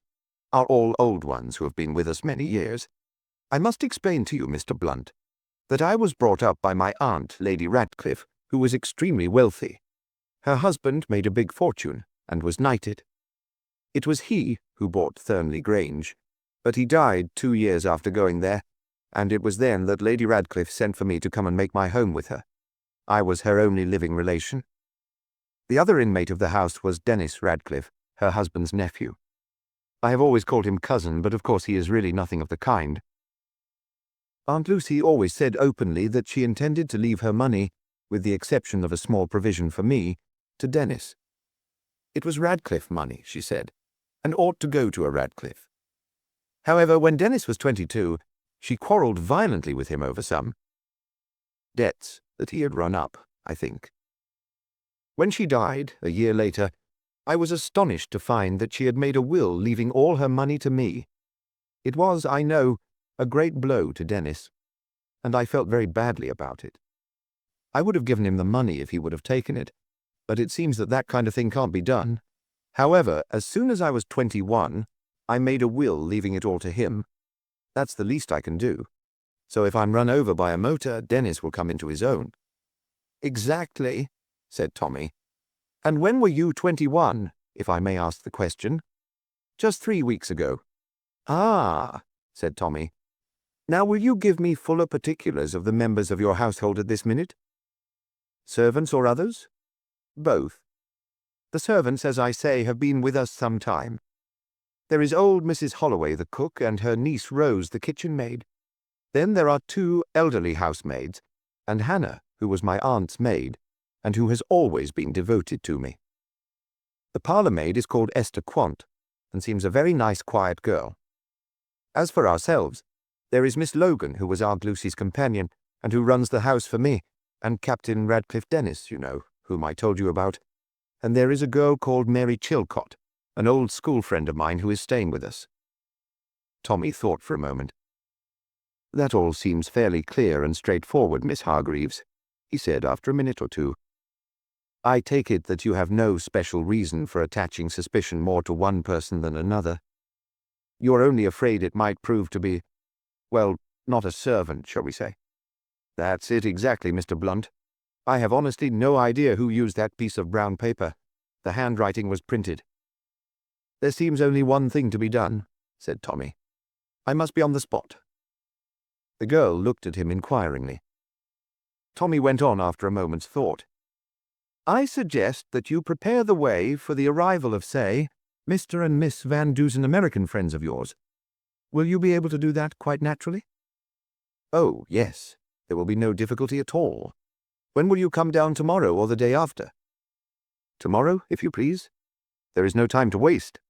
are all old ones who have been with us many years. I must explain to you, Mr. Blunt, that I was brought up by my aunt, Lady Radcliffe, who was extremely wealthy. Her husband made a big fortune and was knighted. It was he who bought Thornley Grange, but he died 2 years after going there, and it was then that Lady Radcliffe sent for me to come and make my home with her. I was her only living relation. The other inmate of the house was Dennis Radcliffe, her husband's nephew. I have always called him cousin, but of course he is really nothing of the kind. Aunt Lucy always said openly that she intended to leave her money, with the exception of a small provision for me, to Dennis. It was Radcliffe money, she said, and ought to go to a Radcliffe. However, when Dennis was 22, she quarrelled violently with him over some debts that he had run up, I think. When she died, a year later, I was astonished to find that she had made a will leaving all her money to me. It was, I know, a great blow to Dennis, and I felt very badly about it. I would have given him the money if he would have taken it, but it seems that that kind of thing can't be done. However, as soon as I was 21, I made a will leaving it all to him. That's the least I can do. So if I'm run over by a motor, Dennis will come into his own. Exactly, said Tommy. And when were you 21, if I may ask the question? Just 3 weeks ago. Ah, said Tommy. Now will you give me fuller particulars of the members of your household at this minute? Servants or others? Both. The servants, as I say, have been with us some time. There is old Mrs. Holloway, the cook, and her niece Rose, the kitchen maid. Then there are 2 elderly housemaids, and Hannah, who was my aunt's maid, and who has always been devoted to me. The parlour maid is called Esther Quant, and seems a very nice, quiet girl. As for ourselves, there is Miss Logan, who was Aunt Lucy's companion, and who runs the house for me, and Captain Radcliffe Dennis, you know, whom I told you about. And there is a girl called Mary Chilcott, an old school friend of mine who is staying with us. Tommy thought for a moment. That all seems fairly clear and straightforward, Miss Hargreaves, he said after a minute or two. I take it that you have no special reason for attaching suspicion more to one person than another. You're only afraid it might prove to be, well, not a servant, shall we say. That's it exactly, Mr. Blunt. I have honestly no idea who used that piece of brown paper. The handwriting was printed. There seems only one thing to be done, said Tommy. I must be on the spot. The girl looked at him inquiringly. Tommy went on after a moment's thought. I suggest that you prepare the way for the arrival of, say, Mr. and Miss Van Dusen, American friends of yours. Will you be able to do that quite naturally? Oh, yes. There will be no difficulty at all. When will you come down tomorrow or the day after? Tomorrow, if you please. There is no time to waste.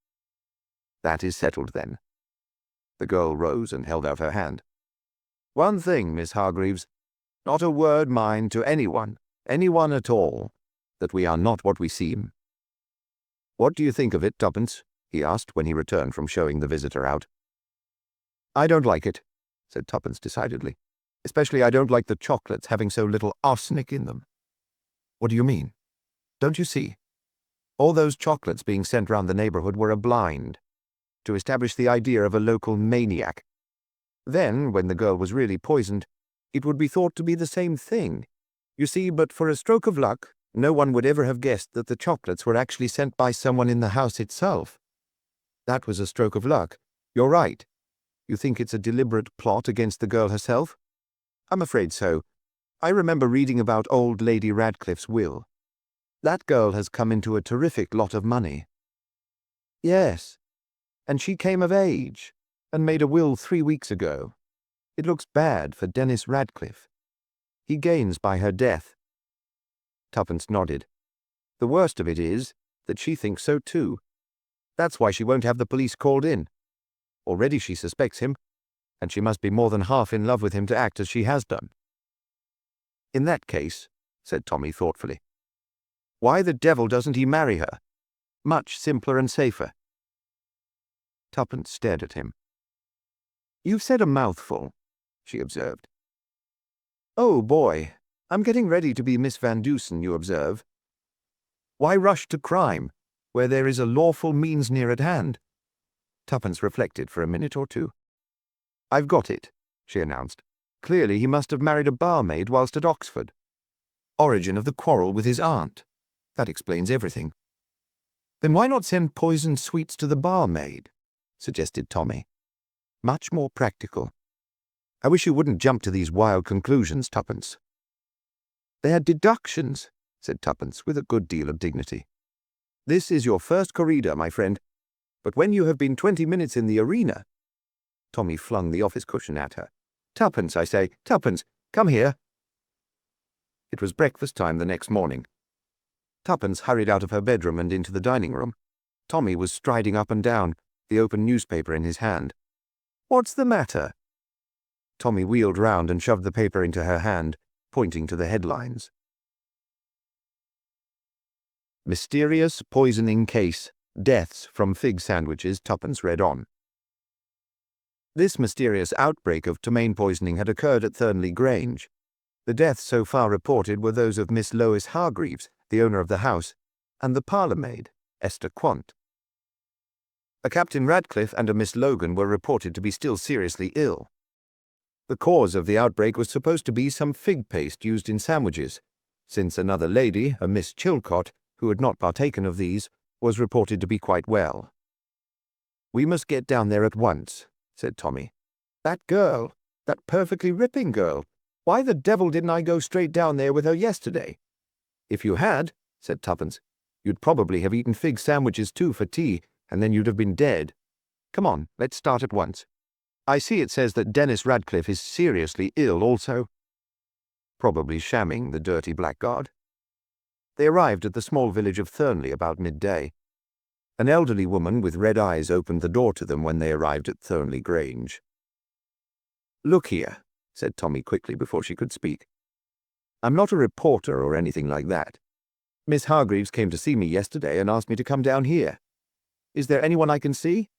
That is settled, then. The girl rose and held out her hand. One thing, Miss Hargreaves. Not a word, mind, to anyone at all, that we are not what we seem. What do you think of it, Tuppence? He asked when he returned from showing the visitor out. I don't like it, said Tuppence decidedly. Especially I don't like the chocolates having so little arsenic in them. What do you mean? Don't you see? All those chocolates being sent round the neighbourhood were a blind, to establish the idea of a local maniac. Then, when the girl was really poisoned, it would be thought to be the same thing. You see, but for a stroke of luck, no one would ever have guessed that the chocolates were actually sent by someone in the house itself. That was a stroke of luck. You're right. You think it's a deliberate plot against the girl herself? I'm afraid so. I remember reading about old Lady Radcliffe's will. That girl has come into a terrific lot of money. Yes, and she came of age, and made a will 3 weeks ago. It looks bad for Dennis Radcliffe. He gains by her death. Tuppence nodded. The worst of it is that she thinks so too. That's why she won't have the police called in. Already she suspects him, and she must be more than half in love with him to act as she has done. In that case, said Tommy thoughtfully, why the devil doesn't he marry her? Much simpler and safer. Tuppence stared at him. You've said a mouthful, she observed. Oh, boy, I'm getting ready to be Miss Van Dusen, you observe. Why rush to crime, where there is a lawful means near at hand? Tuppence reflected for a minute or two. I've got it, she announced. Clearly he must have married a barmaid whilst at Oxford. Origin of the quarrel with his aunt. That explains everything. Then why not send poisoned sweets to the barmaid? Suggested Tommy. Much more practical. I wish you wouldn't jump to these wild conclusions, Tuppence. They are deductions, said Tuppence with a good deal of dignity. This is your first corrida, my friend, but when you have been 20 minutes in the arena— Tommy flung the office cushion at her. Tuppence, I say, Tuppence, come here. It was breakfast time the next morning. Tuppence hurried out of her bedroom and into the dining room. Tommy was striding up and down, the open newspaper in his hand. What's the matter? Tommy wheeled round and shoved the paper into her hand, pointing to the headlines. Mysterious poisoning case. Deaths from fig sandwiches, Tuppence read on. This mysterious outbreak of ptomaine poisoning had occurred at Thornley Grange. The deaths so far reported were those of Miss Lois Hargreaves, the owner of the house, and the parlour-maid, Esther Quant. A Captain Radcliffe and a Miss Logan were reported to be still seriously ill. The cause of the outbreak was supposed to be some fig paste used in sandwiches, since another lady, a Miss Chilcot, who had not partaken of these, was reported to be quite well. "We must get down there at once," said Tommy. "That girl, that perfectly ripping girl. Why the devil didn't I go straight down there with her yesterday?" "If you had," said Tuppence, "you'd probably have eaten fig sandwiches too for tea, and then you'd have been dead. Come on, let's start at once. I see it says that Dennis Radcliffe is seriously ill also." Probably shamming, the dirty blackguard. They arrived at the small village of Thornley about midday. An elderly woman with red eyes opened the door to them when they arrived at Thornley Grange. "Look here," said Tommy quickly before she could speak. "I'm not a reporter or anything like that. Miss Hargreaves came to see me yesterday and asked me to come down here. Is there anyone I can see?"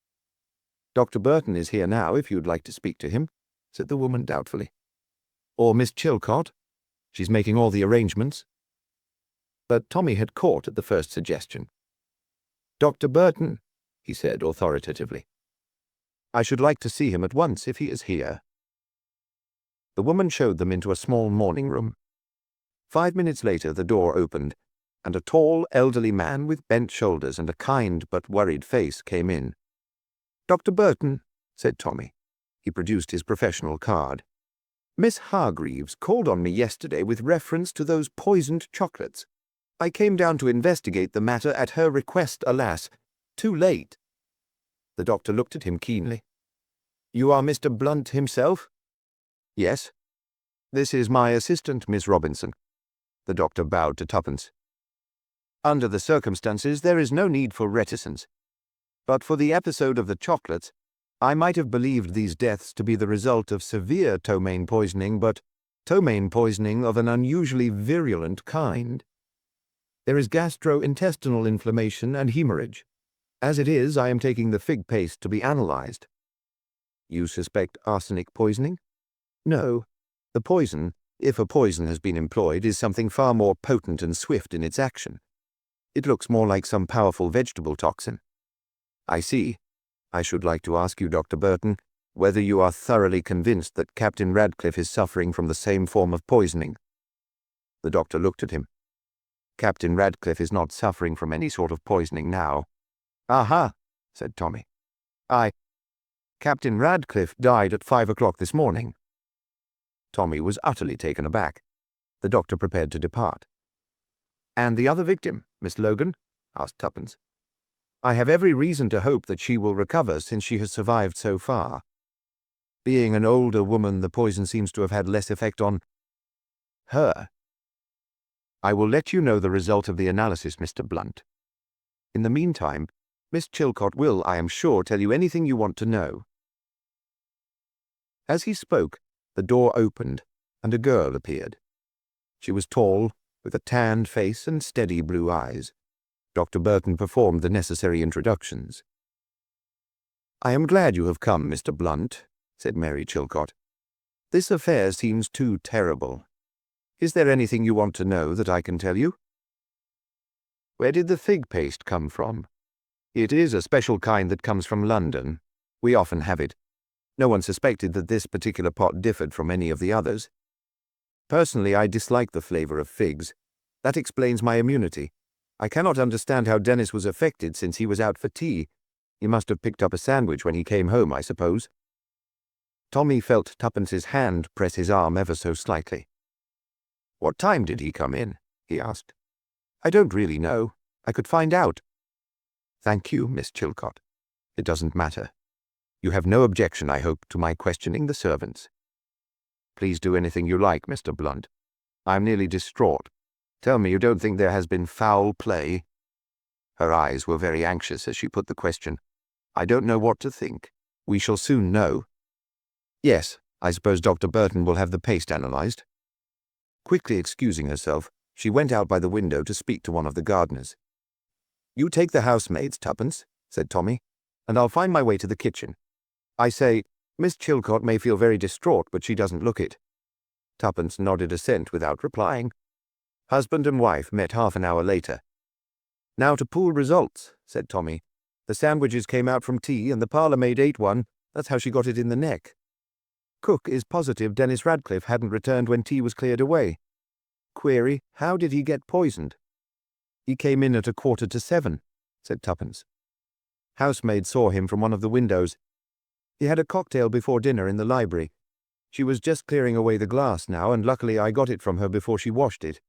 "Dr. Burton is here now, if you'd like to speak to him," said the woman doubtfully. "Or Miss Chilcot. She's making all the arrangements." But Tommy had caught at the first suggestion. "Dr. Burton," he said authoritatively. "I should like to see him at once if he is here." The woman showed them into a small morning room. 5 minutes later the door opened, and a tall, elderly man with bent shoulders and a kind but worried face came in. "Dr. Burton," said Tommy. He produced his professional card. "Miss Hargreaves called on me yesterday with reference to those poisoned chocolates. I came down to investigate the matter at her request, alas. Too late." The doctor looked at him keenly. "You are Mr. Blunt himself?" "Yes." "This is my assistant, Miss Robinson." The doctor bowed to Tuppence. "Under the circumstances, there is no need for reticence. But for the episode of the chocolates, I might have believed these deaths to be the result of severe ptomaine poisoning, but ptomaine poisoning of an unusually virulent kind. There is gastrointestinal inflammation and hemorrhage. As it is, I am taking the fig paste to be analyzed." "You suspect arsenic poisoning?" "No. The poison, if a poison has been employed, is something far more potent and swift in its action. It looks more like some powerful vegetable toxin." "I see. I should like to ask you, Dr. Burton, whether you are thoroughly convinced that Captain Radcliffe is suffering from the same form of poisoning." The doctor looked at him. "Captain Radcliffe is not suffering from any sort of poisoning now." "Aha," said Tommy. Captain Radcliffe died at 5 o'clock this morning." Tommy was utterly taken aback. The doctor prepared to depart. "And the other victim, Miss Logan?" asked Tuppence. "I have every reason to hope that she will recover, since she has survived so far. Being an older woman, the poison seems to have had less effect on her. I will let you know the result of the analysis, Mr. Blunt. In the meantime, Miss Chilcot will, I am sure, tell you anything you want to know." As he spoke, the door opened, and a girl appeared. She was tall, with a tanned face and steady blue eyes. Dr. Burton performed the necessary introductions. "I am glad you have come, Mr. Blunt," said Mary Chilcot. "This affair seems too terrible. Is there anything you want to know that I can tell you?" "Where did the fig paste come from?" "It is a special kind that comes from London. We often have it. No one suspected that this particular pot differed from any of the others. Personally, I dislike the flavor of figs. That explains my immunity. I cannot understand how Dennis was affected since he was out for tea. He must have picked up a sandwich when he came home, I suppose." Tommy felt Tuppence's hand press his arm ever so slightly. "What time did he come in?" he asked. "I don't really know. I could find out." "Thank you, Miss Chilcot. It doesn't matter. You have no objection, I hope, to my questioning the servants." "Please do anything you like, Mr. Blunt. I am nearly distraught. Tell me you don't think there has been foul play?" Her eyes were very anxious as she put the question. "I don't know what to think. We shall soon know." "Yes, I suppose Dr. Burton will have the paste analyzed." Quickly excusing herself, she went out by the window to speak to one of the gardeners. "You take the housemaids, Tuppence," said Tommy, "and I'll find my way to the kitchen. I say, Miss Chilcot may feel very distraught, but she doesn't look it." Tuppence nodded assent without replying. Husband and wife met half an hour later. "Now to pool results," said Tommy. "The sandwiches came out from tea, and the parlour-maid ate one. That's how she got it in the neck. Cook is positive Dennis Radcliffe hadn't returned when tea was cleared away. Query, how did he get poisoned? He came in at 7:15, said Tuppence. Housemaid saw him from one of the windows. He had a cocktail before dinner in the library. She was just clearing away the glass now, and luckily I got it from her before she washed it.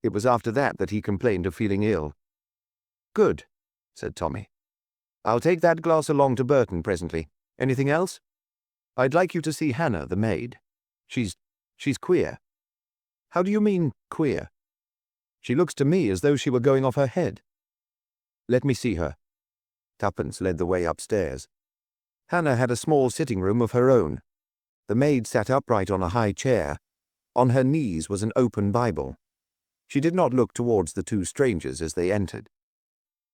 It was after that he complained of feeling ill. Good, said Tommy. I'll take that glass along to Burton presently. Anything else? I'd like you to see Hannah, the maid. She's queer. How do you mean, queer? She looks to me as though she were going off her head. Let me see her. Tuppence led the way upstairs. Hannah had a small sitting room of her own. The maid sat upright on a high chair. On her knees was an open Bible. She did not look towards the two strangers as they entered.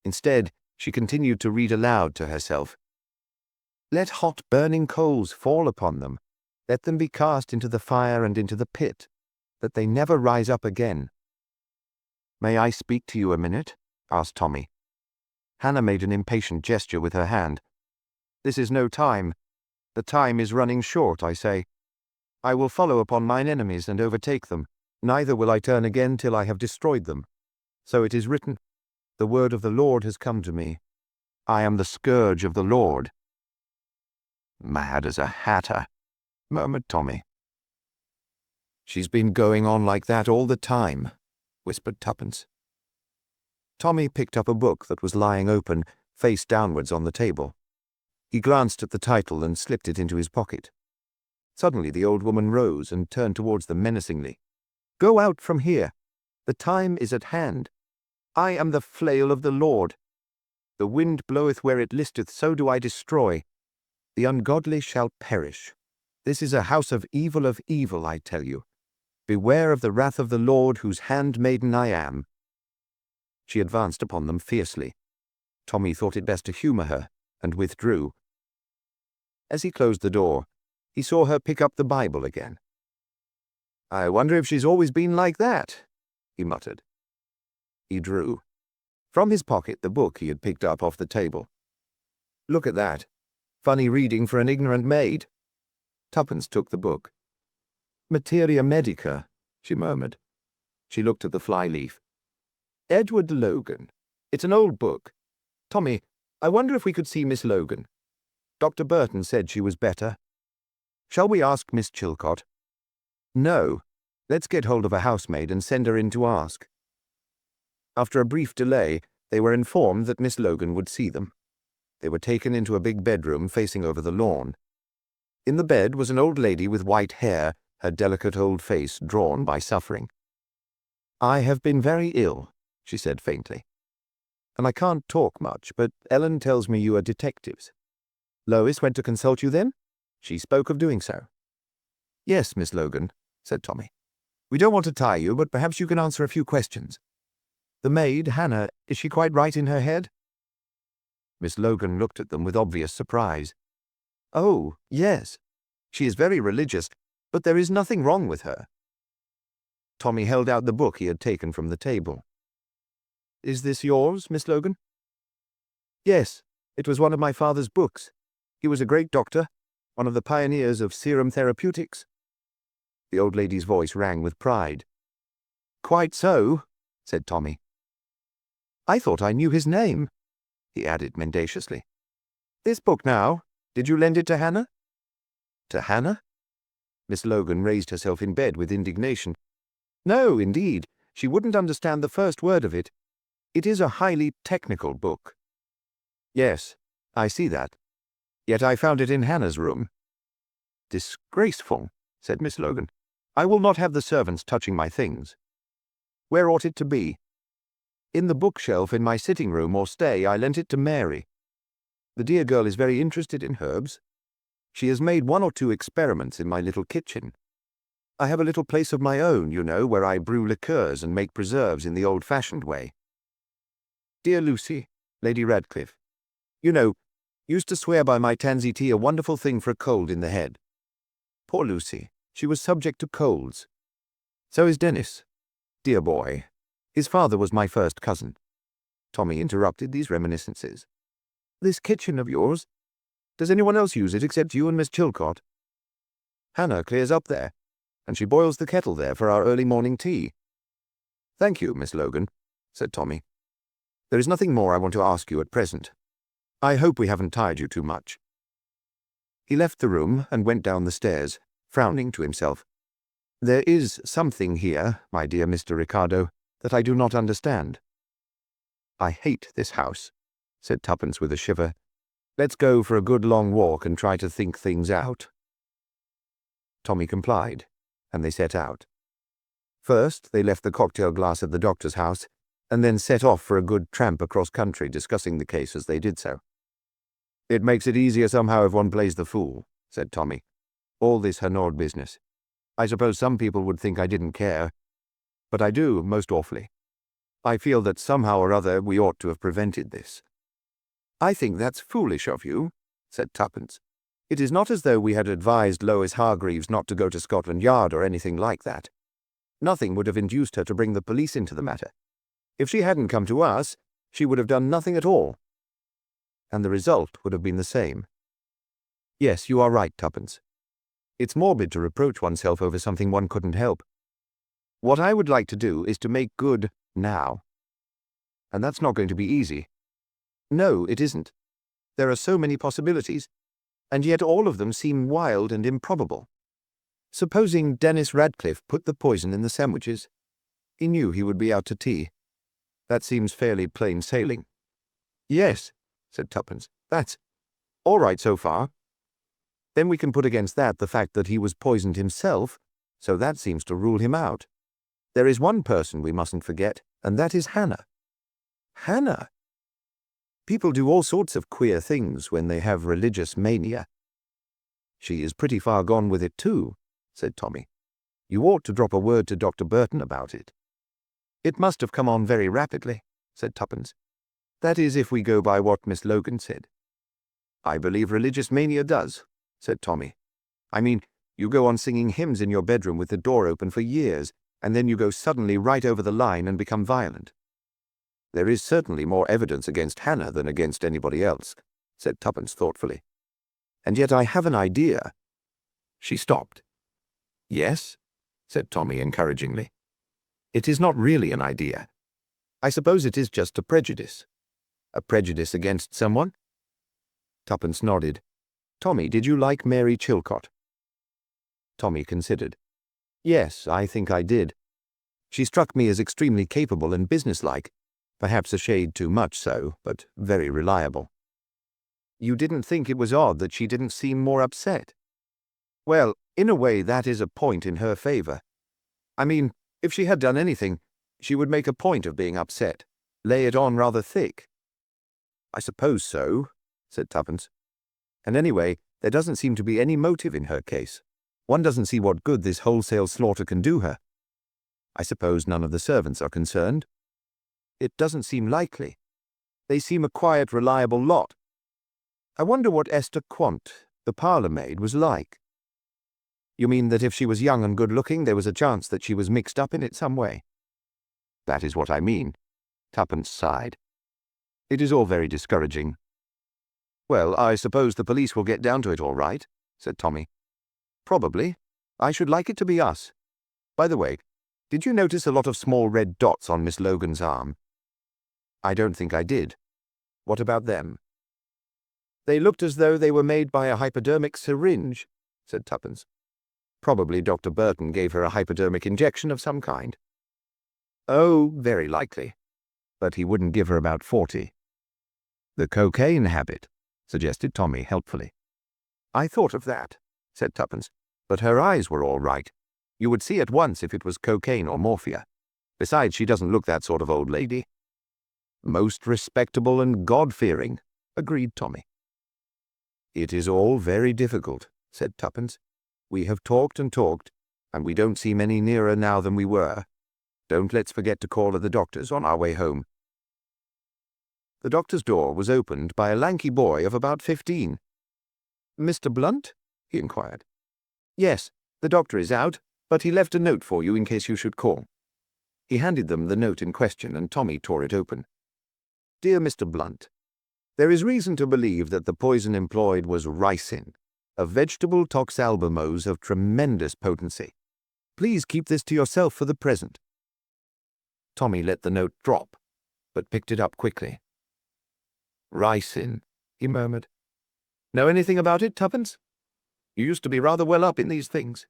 Instead, she continued to read aloud to herself. Let hot burning coals fall upon them. Let them be cast into the fire and into the pit, that they never rise up again. May I speak to you a minute? Asked Tommy. Hannah made an impatient gesture with her hand. This is no time. The time is running short, I say. I will follow upon mine enemies and overtake them. Neither will I turn again till I have destroyed them. So it is written, the word of the Lord has come to me. I am the scourge of the Lord. Mad as a hatter, murmured Tommy. She's been going on like that all the time, whispered Tuppence. Tommy picked up a book that was lying open, face downwards on the table. He glanced at the title and slipped it into his pocket. Suddenly the old woman rose and turned towards them menacingly. Go out from here. The time is at hand. I am the flail of the Lord. The wind bloweth where it listeth, so do I destroy. The ungodly shall perish. This is a house of evil, I tell you. Beware of the wrath of the Lord, whose handmaiden I am. She advanced upon them fiercely. Tommy thought it best to humour her, and withdrew. As he closed the door, he saw her pick up the Bible again. I wonder if she's always been like that, he muttered. He drew. From his pocket the book he had picked up off the table. Look at that. Funny reading for an ignorant maid. Tuppence took the book. Materia Medica, she murmured. She looked at the fly-leaf. Edward Logan. It's an old book. Tommy, I wonder if we could see Miss Logan. Dr. Burton said she was better. Shall we ask Miss Chilcot? No. Let's get hold of a housemaid and send her in to ask. After a brief delay, they were informed that Miss Logan would see them. They were taken into a big bedroom facing over the lawn. In the bed was an old lady with white hair, her delicate old face drawn by suffering. I have been very ill, she said faintly. And I can't talk much, but Ellen tells me you are detectives. Lois went to consult you then? She spoke of doing so. Yes, Miss Logan, said Tommy. We don't want to tie you, but perhaps you can answer a few questions. The maid, Hannah, is she quite right in her head? Miss Logan looked at them with obvious surprise. Oh, yes. She is very religious, but there is nothing wrong with her. Tommy held out the book he had taken from the table. Is this yours, Miss Logan? Yes, it was one of my father's books. He was a great doctor, one of the pioneers of serum therapeutics. The old lady's voice rang with pride. Quite so, said Tommy. I thought I knew his name, he added mendaciously. This book now, did you lend it to Hannah? To Hannah? Miss Logan raised herself in bed with indignation. No, indeed, she wouldn't understand the first word of it. It is a highly technical book. Yes, I see that. Yet I found it in Hannah's room. Disgraceful, said Miss Logan. I will not have the servants touching my things. Where ought it to be? In the bookshelf in my sitting room, or stay, I lent it to Mary. The dear girl is very interested in herbs. She has made 1 or 2 experiments in my little kitchen. I have a little place of my own, you know, where I brew liqueurs and make preserves in the old-fashioned way. Dear Lucy, Lady Radcliffe, you know, used to swear by my tansy tea, a wonderful thing for a cold in the head. Poor Lucy, she was subject to colds. So is Dennis. Dear boy, his father was my first cousin. Tommy interrupted these reminiscences. This kitchen of yours, does anyone else use it except you and Miss Chilcot? Hannah clears up there, and she boils the kettle there for our early morning tea. "Thank you, Miss Logan," said Tommy. "There is nothing more I want to ask you at present. I hope we haven't tired you too much." He left the room and went down the stairs, frowning to himself. "There is something here, my dear Mr. Ricardo, that I do not understand." "I hate this house," said Tuppence with a shiver. "Let's go for a good long walk and try to think things out." Tommy complied, and they set out. First, they left the cocktail glass at the doctor's house, and then set off for a good tramp across country, discussing the case as they did so. "It makes it easier somehow if one plays the fool," said Tommy. "All this Hernord business. I suppose some people would think I didn't care, but I do, most awfully. I feel that somehow or other we ought to have prevented this." "I think that's foolish of you," said Tuppence. "It is not as though we had advised Lois Hargreaves not to go to Scotland Yard or anything like that. Nothing would have induced her to bring the police into the matter. If she hadn't come to us, she would have done nothing at all. And the result would have been the same. Yes, you are right, Tuppence. It's morbid to reproach oneself over something one couldn't help. What I would like to do is to make good now. And that's not going to be easy. No, it isn't. There are so many possibilities, and yet all of them seem wild and improbable. Supposing Dennis Radcliffe put the poison in the sandwiches. He knew he would be out to tea. That seems fairly plain sailing. Yes, said Tuppence. That's all right so far. Then we can put against that the fact that he was poisoned himself, so that seems to rule him out. There is one person we mustn't forget, and that is Hannah. Hannah? People do all sorts of queer things when they have religious mania. She is pretty far gone with it too, said Tommy. You ought to drop a word to Dr. Burton about it. It must have come on very rapidly, said Tuppence. That is, if we go by what Miss Logan said. I believe religious mania does, said Tommy. I mean, you go on singing hymns in your bedroom with the door open for years, and then you go suddenly right over the line and become violent. There is certainly more evidence against Hannah than against anybody else, said Tuppence thoughtfully. And yet I have an idea. She stopped. Yes, said Tommy encouragingly. It is not really an idea. I suppose it is just a prejudice. A prejudice against someone? Tuppence nodded. Tommy, did you like Mary Chilcot? Tommy considered. Yes, I think I did. She struck me as extremely capable and businesslike, perhaps a shade too much so, but very reliable. You didn't think it was odd that she didn't seem more upset? Well, in a way that is a point in her favor. I mean, if she had done anything, she would make a point of being upset, lay it on rather thick. I suppose so, said Tuppence. And anyway, there doesn't seem to be any motive in her case. One doesn't see what good this wholesale slaughter can do her. I suppose none of the servants are concerned. It doesn't seem likely. They seem a quiet, reliable lot. I wonder what Esther Quant, the parlour-maid, was like. You mean that if she was young and good-looking, there was a chance that she was mixed up in it some way? That is what I mean. Tuppence sighed. It is all very discouraging. Well, I suppose the police will get down to it all right, said Tommy. Probably. I should like it to be us. By the way, did you notice a lot of small red dots on Miss Logan's arm? I don't think I did. What about them? They looked as though they were made by a hypodermic syringe, said Tuppence. Probably Dr. Burton gave her a hypodermic injection of some kind. Oh, very likely. But he wouldn't give her about 40. The cocaine habit, suggested Tommy helpfully. I thought of that, said Tuppence, but her eyes were all right. You would see at once if it was cocaine or morphia. Besides, she doesn't look that sort of old lady. Most respectable and God-fearing, agreed Tommy. It is all very difficult, said Tuppence. We have talked and talked, and we don't seem any nearer now than we were. Don't let's forget to call at the doctor's on our way home. The doctor's door was opened by a lanky boy of about 15. Mr. Blunt? He inquired. Yes, the doctor is out, but he left a note for you in case you should call. He handed them the note in question, and Tommy tore it open. Dear Mr. Blunt, there is reason to believe that the poison employed was ricin, a vegetable toxalbumose of tremendous potency. Please keep this to yourself for the present. Tommy let the note drop, but picked it up quickly. "Ricin," he murmured. "Know anything about it, Tuppence? You used to be rather well up in these things."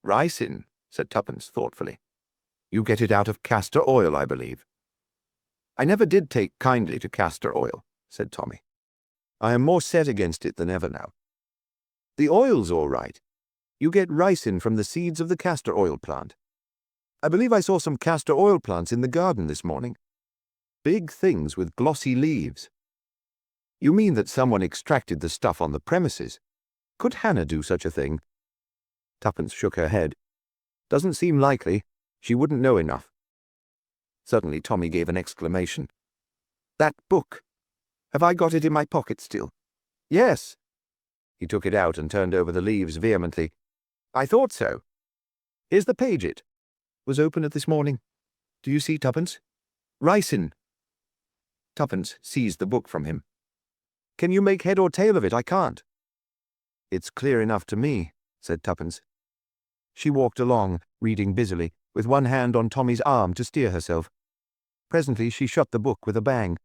"Ricin," said Tuppence thoughtfully. "You get it out of castor oil, I believe." "I never did take kindly to castor oil," said Tommy. "I am more set against it than ever now. The oil's all right. You get ricin from the seeds of the castor oil plant. I believe I saw some castor oil plants in the garden this morning. Big things with glossy leaves." "You mean that someone extracted the stuff on the premises? Could Hannah do such a thing?" Tuppence shook her head. "Doesn't seem likely. She wouldn't know enough." Suddenly Tommy gave an exclamation. "That book! Have I got it in my pocket still?" "Yes." He took it out and turned over the leaves vehemently. "I thought so. Here's the page it was open at this morning. Do you see, Tuppence? Ricin." Tuppence seized the book from him. "Can you make head or tail of it? I can't." "It's clear enough to me," said Tuppence. She walked along, reading busily, with one hand on Tommy's arm to steer herself. Presently she shut the book with a bang.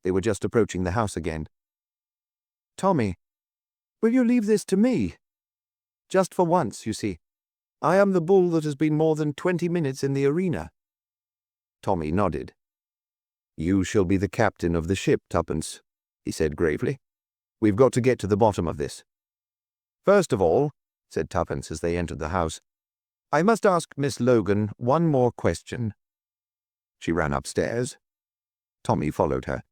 They were just approaching the house again. "Tommy, will you leave this to me? Just for once, you see. I am the bull that has been more than 20 minutes in the arena." Tommy nodded. "You shall be the captain of the ship, Tuppence," he said gravely. "We've got to get to the bottom of this." "First of all," said Tuppence as they entered the house, "I must ask Miss Logan one more question." She ran upstairs. Tommy followed her.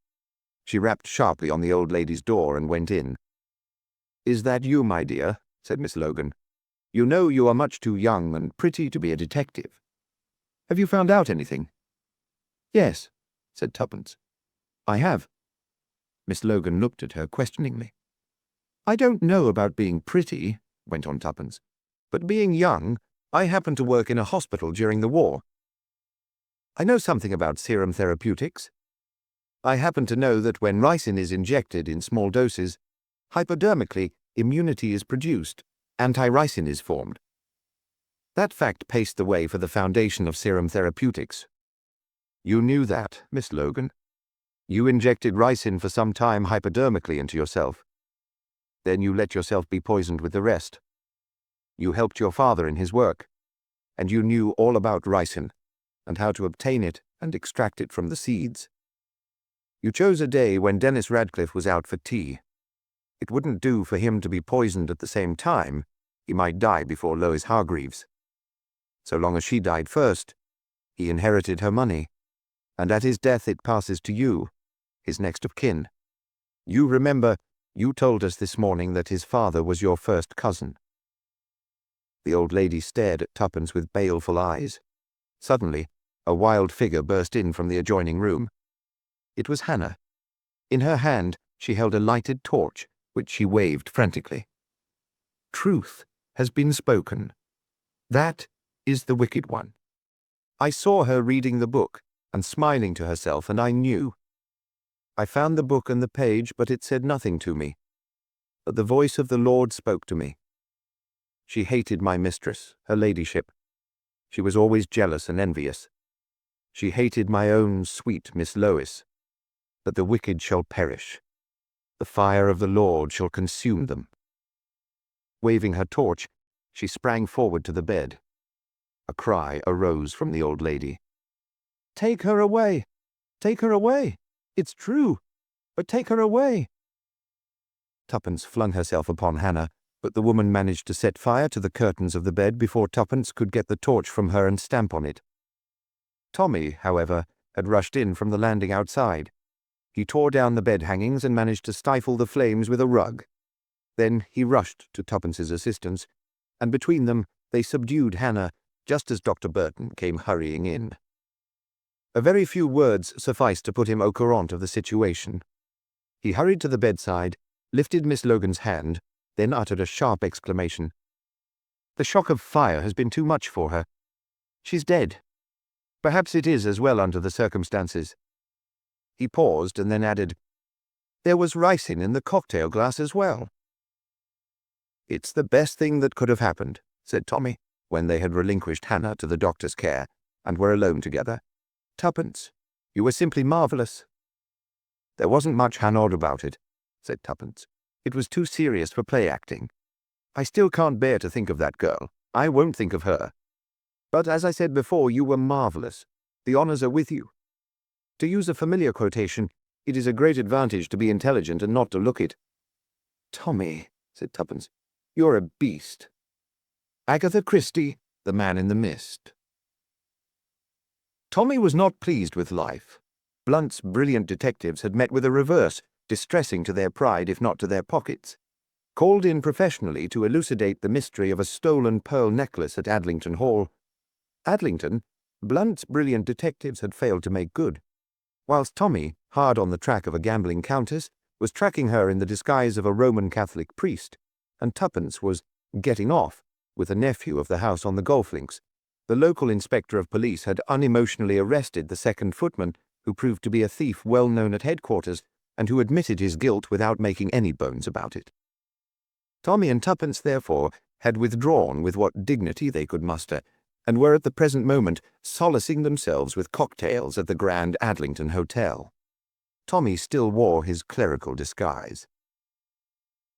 She rapped sharply on the old lady's door and went in. "Is that you, my dear?" said Miss Logan. "You know you are much too young and pretty to be a detective. Have you found out anything?" "Yes," said Tuppence. "I have." Miss Logan looked at her questioningly. "I don't know about being pretty," went on Tuppence, "but being young, I happened to work in a hospital during the war. I know something about serum therapeutics. I happen to know that when ricin is injected in small doses, hypodermically immunity is produced, anti-ricin is formed. That fact paved the way for the foundation of serum therapeutics. You knew that, Miss Logan. You injected ricin for some time hypodermically into yourself. Then you let yourself be poisoned with the rest. You helped your father in his work, and you knew all about ricin, and how to obtain it and extract it from the seeds. You chose a day when Dennis Radcliffe was out for tea. It wouldn't do for him to be poisoned at the same time. He might die before Lois Hargreaves. So long as she died first, he inherited her money, and at his death it passes to you, his next of kin. You remember, you told us this morning that his father was your first cousin." The old lady stared at Tuppence with baleful eyes. Suddenly, a wild figure burst in from the adjoining room. It was Hannah. In her hand she held a lighted torch, which she waved frantically. "Truth has been spoken. That is the wicked one. I saw her reading the book and smiling to herself, and I knew. I found the book and the page, but it said nothing to me. But the voice of the Lord spoke to me. She hated my mistress, her ladyship. She was always jealous and envious. She hated my own sweet Miss Lois. But the wicked shall perish. The fire of the Lord shall consume them." Waving her torch, she sprang forward to the bed. A cry arose from the old lady. "Take her away! Take her away! It's true, but take her away!" Tuppence flung herself upon Hannah, but the woman managed to set fire to the curtains of the bed before Tuppence could get the torch from her and stamp on it. Tommy, however, had rushed in from the landing outside. He tore down the bed hangings and managed to stifle the flames with a rug. Then he rushed to Tuppence's assistance, and between them they subdued Hannah just as Dr. Burton came hurrying in. A very few words sufficed to put him au courant of the situation. He hurried to the bedside, lifted Miss Logan's hand, then uttered a sharp exclamation. "The shock of fire has been too much for her. She's dead. Perhaps it is as well under the circumstances." He paused and then added, "There was ricin in the cocktail glass as well." "It's the best thing that could have happened," said Tommy, when they had relinquished Hannah to the doctor's care, and were alone together. Tuppence, you were simply marvellous. There wasn't much Hanaud about it, said Tuppence. It was too serious for play acting. I still can't bear to think of that girl. I won't think of her. But as I said before, you were marvellous. The honours are with you. To use a familiar quotation, it is a great advantage to be intelligent and not to look it. Tommy, said Tuppence, you're a beast. Agatha Christie, The Man in the Mist. Tommy was not pleased with life. Blunt's brilliant detectives had met with a reverse, distressing to their pride if not to their pockets. Called in professionally to elucidate the mystery of a stolen pearl necklace at Adlington Hall. Adlington, Blunt's brilliant detectives had failed to make good, whilst Tommy, hard on the track of a gambling countess, was tracking her in the disguise of a Roman Catholic priest, and Tuppence was getting off with a nephew of the house on the golf links. The local inspector of police had unemotionally arrested the second footman, who proved to be a thief well known at headquarters, and who admitted his guilt without making any bones about it. Tommy and Tuppence, therefore, had withdrawn with what dignity they could muster, and were at the present moment solacing themselves with cocktails at the Grand Adlington Hotel. Tommy still wore his clerical disguise.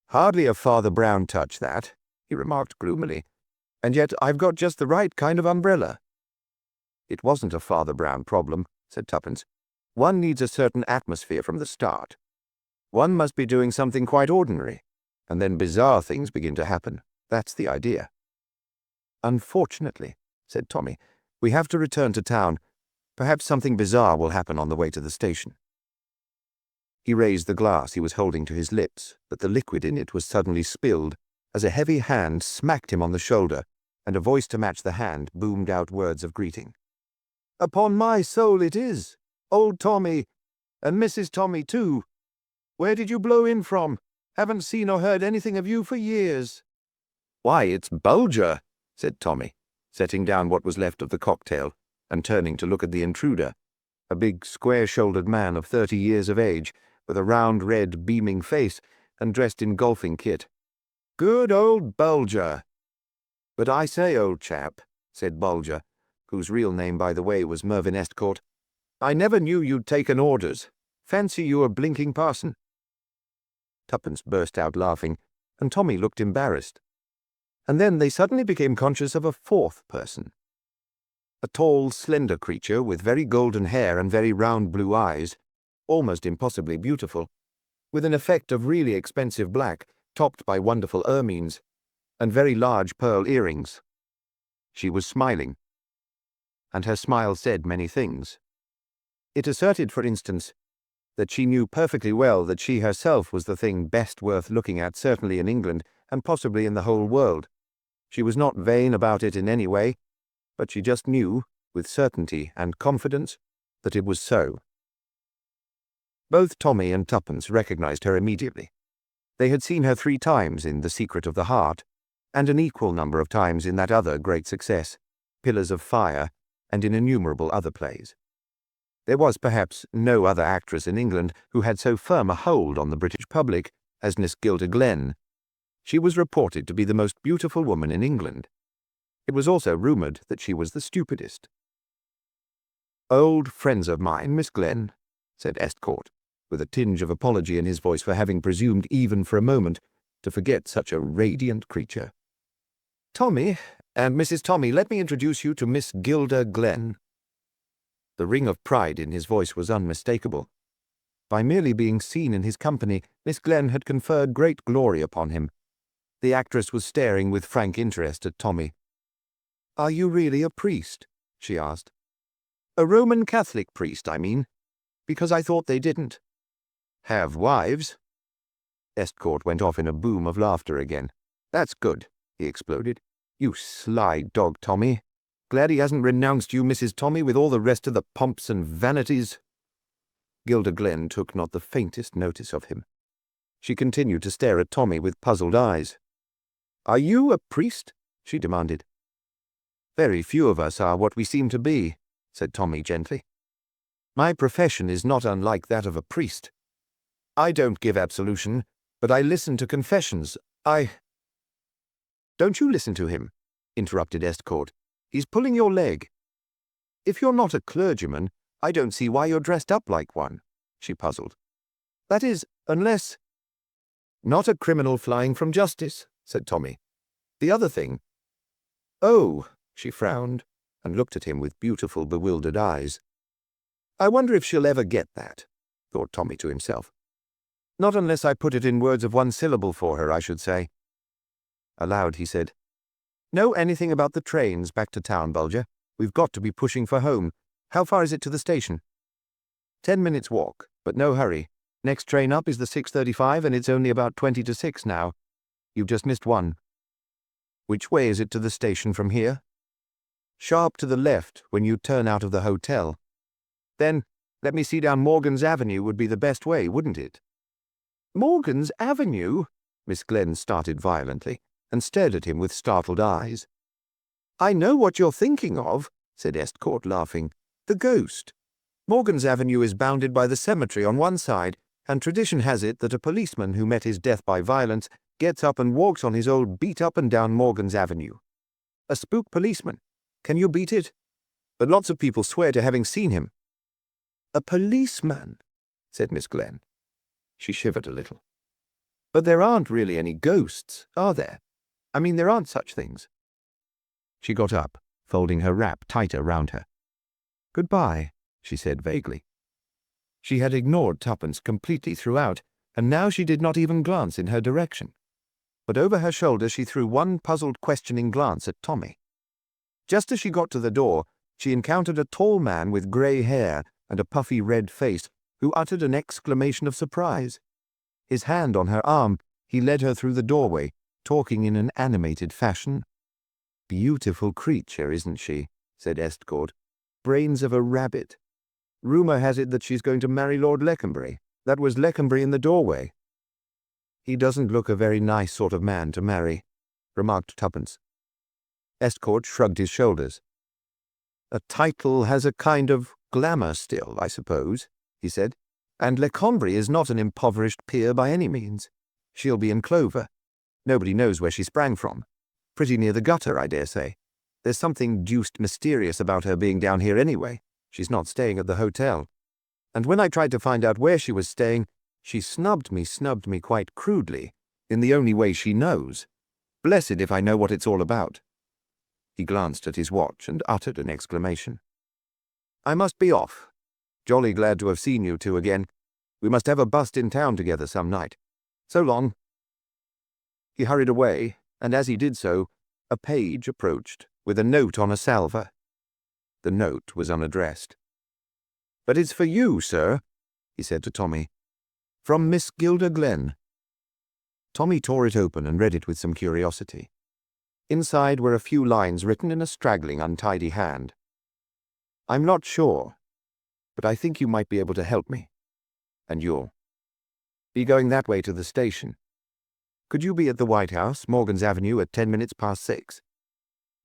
"Hardly a Father Brown touch, that," he remarked gloomily. "And yet I've got just the right kind of umbrella." "It wasn't a Father Brown problem," said Tuppence. "One needs a certain atmosphere from the start. One must be doing something quite ordinary, and then bizarre things begin to happen. That's the idea." "Unfortunately," said Tommy, "we have to return to town. Perhaps something bizarre will happen on the way to the station." He raised the glass he was holding to his lips, but the liquid in it was suddenly spilled, as a heavy hand smacked him on the shoulder, and a voice to match the hand boomed out words of greeting. "Upon my soul it is! Old Tommy! And Mrs. Tommy, too! Where did you blow in from? Haven't seen or heard anything of you for years." "Why, it's Bulger," said Tommy, setting down what was left of the cocktail, and turning to look at the intruder, a big, square-shouldered man of 30 years of age, with a round, red, beaming face, and dressed in golfing kit. "Good old Bulger." "But I say, old chap," said Bulger, whose real name, by the way, was Mervyn Estcourt, "I never knew you'd taken orders. Fancy you a blinking parson." Tuppence burst out laughing, and Tommy looked embarrassed. And then they suddenly became conscious of a fourth person. A tall, slender creature with very golden hair and very round blue eyes, almost impossibly beautiful, with an effect of really expensive black, topped by wonderful ermines, and very large pearl earrings. She was smiling, and her smile said many things. It asserted, for instance, that she knew perfectly well that she herself was the thing best worth looking at, certainly in England, and possibly in the whole world. She was not vain about it in any way, but she just knew, with certainty and confidence, that it was so. Both Tommy and Tuppence recognized her immediately. They had seen her 3 times in The Secret of the Heart, and an equal number of times in that other great success, Pillars of Fire, and in innumerable other plays. There was perhaps no other actress in England who had so firm a hold on the British public as Miss Gilda Glenn. She was reported to be the most beautiful woman in England. It was also rumoured that she was the stupidest. "Old friends of mine, Miss Glenn," said Estcourt, with a tinge of apology in his voice for having presumed even for a moment to forget such a radiant creature. "Tommy and Mrs. Tommy, let me introduce you to Miss Gilda Glenn." The ring of pride in his voice was unmistakable. By merely being seen in his company, Miss Glenn had conferred great glory upon him. The actress was staring with frank interest at Tommy. "Are you really a priest?" she asked. "A Roman Catholic priest, I mean, because I thought they didn't." "Have wives?" Estcourt went off in a boom of laughter again. "That's good," he exploded. "You sly dog, Tommy. Glad he hasn't renounced you, Mrs. Tommy, with all the rest of the pomps and vanities." Gilda Glenn took not the faintest notice of him. She continued to stare at Tommy with puzzled eyes. "Are you a priest?" she demanded. "Very few of us are what we seem to be," said Tommy gently. "My profession is not unlike that of a priest. I don't give absolution, but I listen to confessions. "Don't you listen to him," interrupted Estcourt. "He's pulling your leg." If you're not a clergyman, I don't see why you're dressed up like one, she puzzled. That is, unless— Not a criminal flying from justice, said Tommy. The other thing— Oh, she frowned and looked at him with beautiful, bewildered eyes. I wonder if she'll ever get that, thought Tommy to himself. Not unless I put it in words of one syllable for her, I should say. Aloud he said, Know anything about the trains back to town, Bulger? We've got to be pushing for home. How far is it to the station? 10 minutes walk, but no hurry. Next train up is the 6:35 and it's only about 20 to 6 now. You've just missed one. Which way is it to the station from here? Sharp to the left when you turn out of the hotel. Then, let me see, down Morgan's Avenue would be the best way, wouldn't it? Morgan's Avenue? Miss Glenn started violently and stared at him with startled eyes. I know what you're thinking of, said Estcourt, laughing. The ghost. Morgan's Avenue is bounded by the cemetery on one side, and tradition has it that a policeman who met his death by violence gets up and walks on his old beat up and down Morgan's Avenue. A spook policeman. Can you beat it? But lots of people swear to having seen him. A policeman, said Miss Glenn. She shivered a little. But there aren't really any ghosts, are there? I mean, there aren't such things. She got up, folding her wrap tighter round her. Goodbye, she said vaguely. She had ignored Tuppence completely throughout, and now she did not even glance in her direction. But over her shoulder she threw one puzzled, questioning glance at Tommy. Just as she got to the door, she encountered a tall man with grey hair and a puffy red face, who uttered an exclamation of surprise. His hand on her arm, he led her through the doorway, talking in an animated fashion. Beautiful creature, isn't she? Said Estcourt. Brains of a rabbit. Rumour has it that she's going to marry Lord Leconbury. That was Leconbury in the doorway. He doesn't look a very nice sort of man to marry, remarked Tuppence. Estcourt shrugged his shoulders. A title has a kind of glamour still, I suppose, he said, and Leconbury is not an impoverished peer by any means. She'll be in clover. Nobody knows where she sprang from. Pretty near the gutter, I dare say. There's something deuced mysterious about her being down here anyway. She's not staying at the hotel. And when I tried to find out where she was staying, she snubbed me quite crudely, in the only way she knows. Blessed if I know what it's all about. He glanced at his watch and uttered an exclamation. I must be off. Jolly glad to have seen you two again. We must have a bust in town together some night. So long. He hurried away, and as he did so, a page approached with a note on a salver. The note was unaddressed. But it's for you, sir, he said to Tommy. From Miss Gilda Glenn. Tommy tore it open and read it with some curiosity. Inside were a few lines written in a straggling, untidy hand. I'm not sure, but I think you might be able to help me. And you'll be going that way to the station. Could you be at the White House, Morgan's Avenue, at 10 minutes past 6?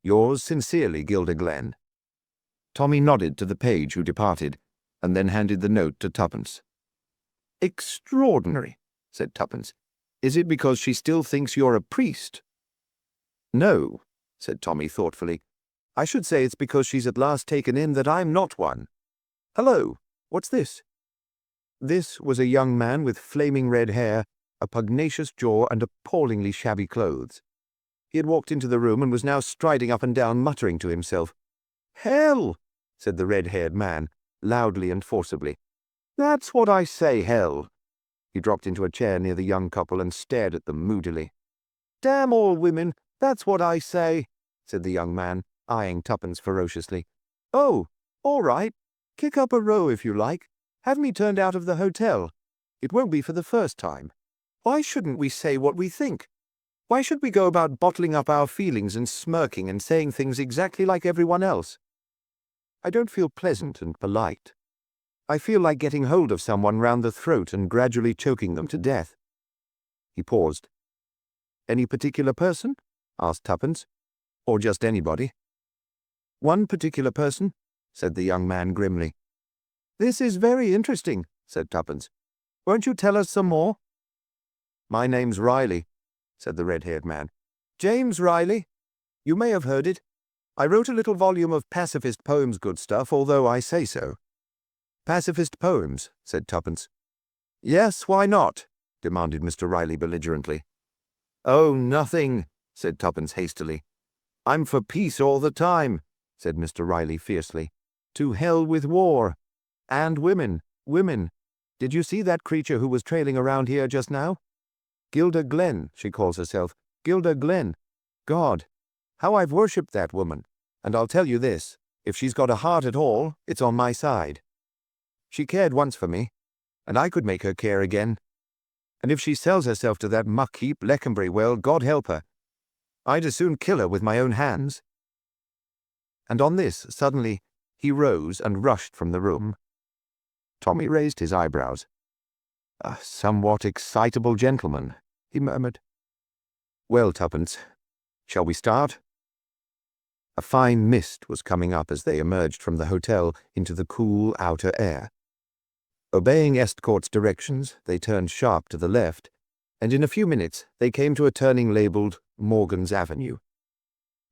Yours sincerely, Gilda Glenn. Tommy nodded to the page, who departed, and then handed the note to Tuppence. Extraordinary, said Tuppence. Is it because she still thinks you're a priest? No, said Tommy thoughtfully. I should say it's because she's at last taken in that I'm not one. Hello, what's this? This was a young man with flaming red hair, a pugnacious jaw, and appallingly shabby clothes. He had walked into the room and was now striding up and down, muttering to himself. Hell, said the red-haired man, loudly and forcibly. That's what I say, hell. He dropped into a chair near the young couple and stared at them moodily. Damn all women, that's what I say, said the young man, eyeing Tuppence ferociously. Oh, all right. Kick up a row if you like. Have me turned out of the hotel. It won't be for the first time. Why shouldn't we say what we think? Why should we go about bottling up our feelings and smirking and saying things exactly like everyone else? I don't feel pleasant and polite. I feel like getting hold of someone round the throat and gradually choking them to death. He paused. Any particular person? Asked Tuppence. Or just anybody? One particular person, said the young man grimly. This is very interesting, said Tuppence. Won't you tell us some more? My name's Riley, said the red-haired man. James Riley. You may have heard it. I wrote a little volume of pacifist poems, good stuff, although I say so." "Pacifist poems," said Tuppence. "Yes, why not?" demanded Mr. Riley belligerently. "Oh, nothing," said Tuppence hastily. "I'm for peace all the time," said Mr. Riley fiercely. "To hell with war. And women. Women. Did you see that creature who was trailing around here just now? Gilda Glenn, she calls herself. Gilda Glenn. God, how I've worshipped that woman. And I'll tell you this, if she's got a heart at all, it's on my side. She cared once for me, and I could make her care again. And if she sells herself to that muck heap Leconbury, well, God help her. I'd as soon kill her with my own hands." And on this, suddenly, he rose and rushed from the room. Tommy raised his eyebrows. "A somewhat excitable gentleman," he murmured. "Well, Tuppence, shall we start?" A fine mist was coming up as they emerged from the hotel into the cool outer air. Obeying Estcourt's directions, they turned sharp to the left, and in a few minutes they came to a turning labelled Morgan's Avenue.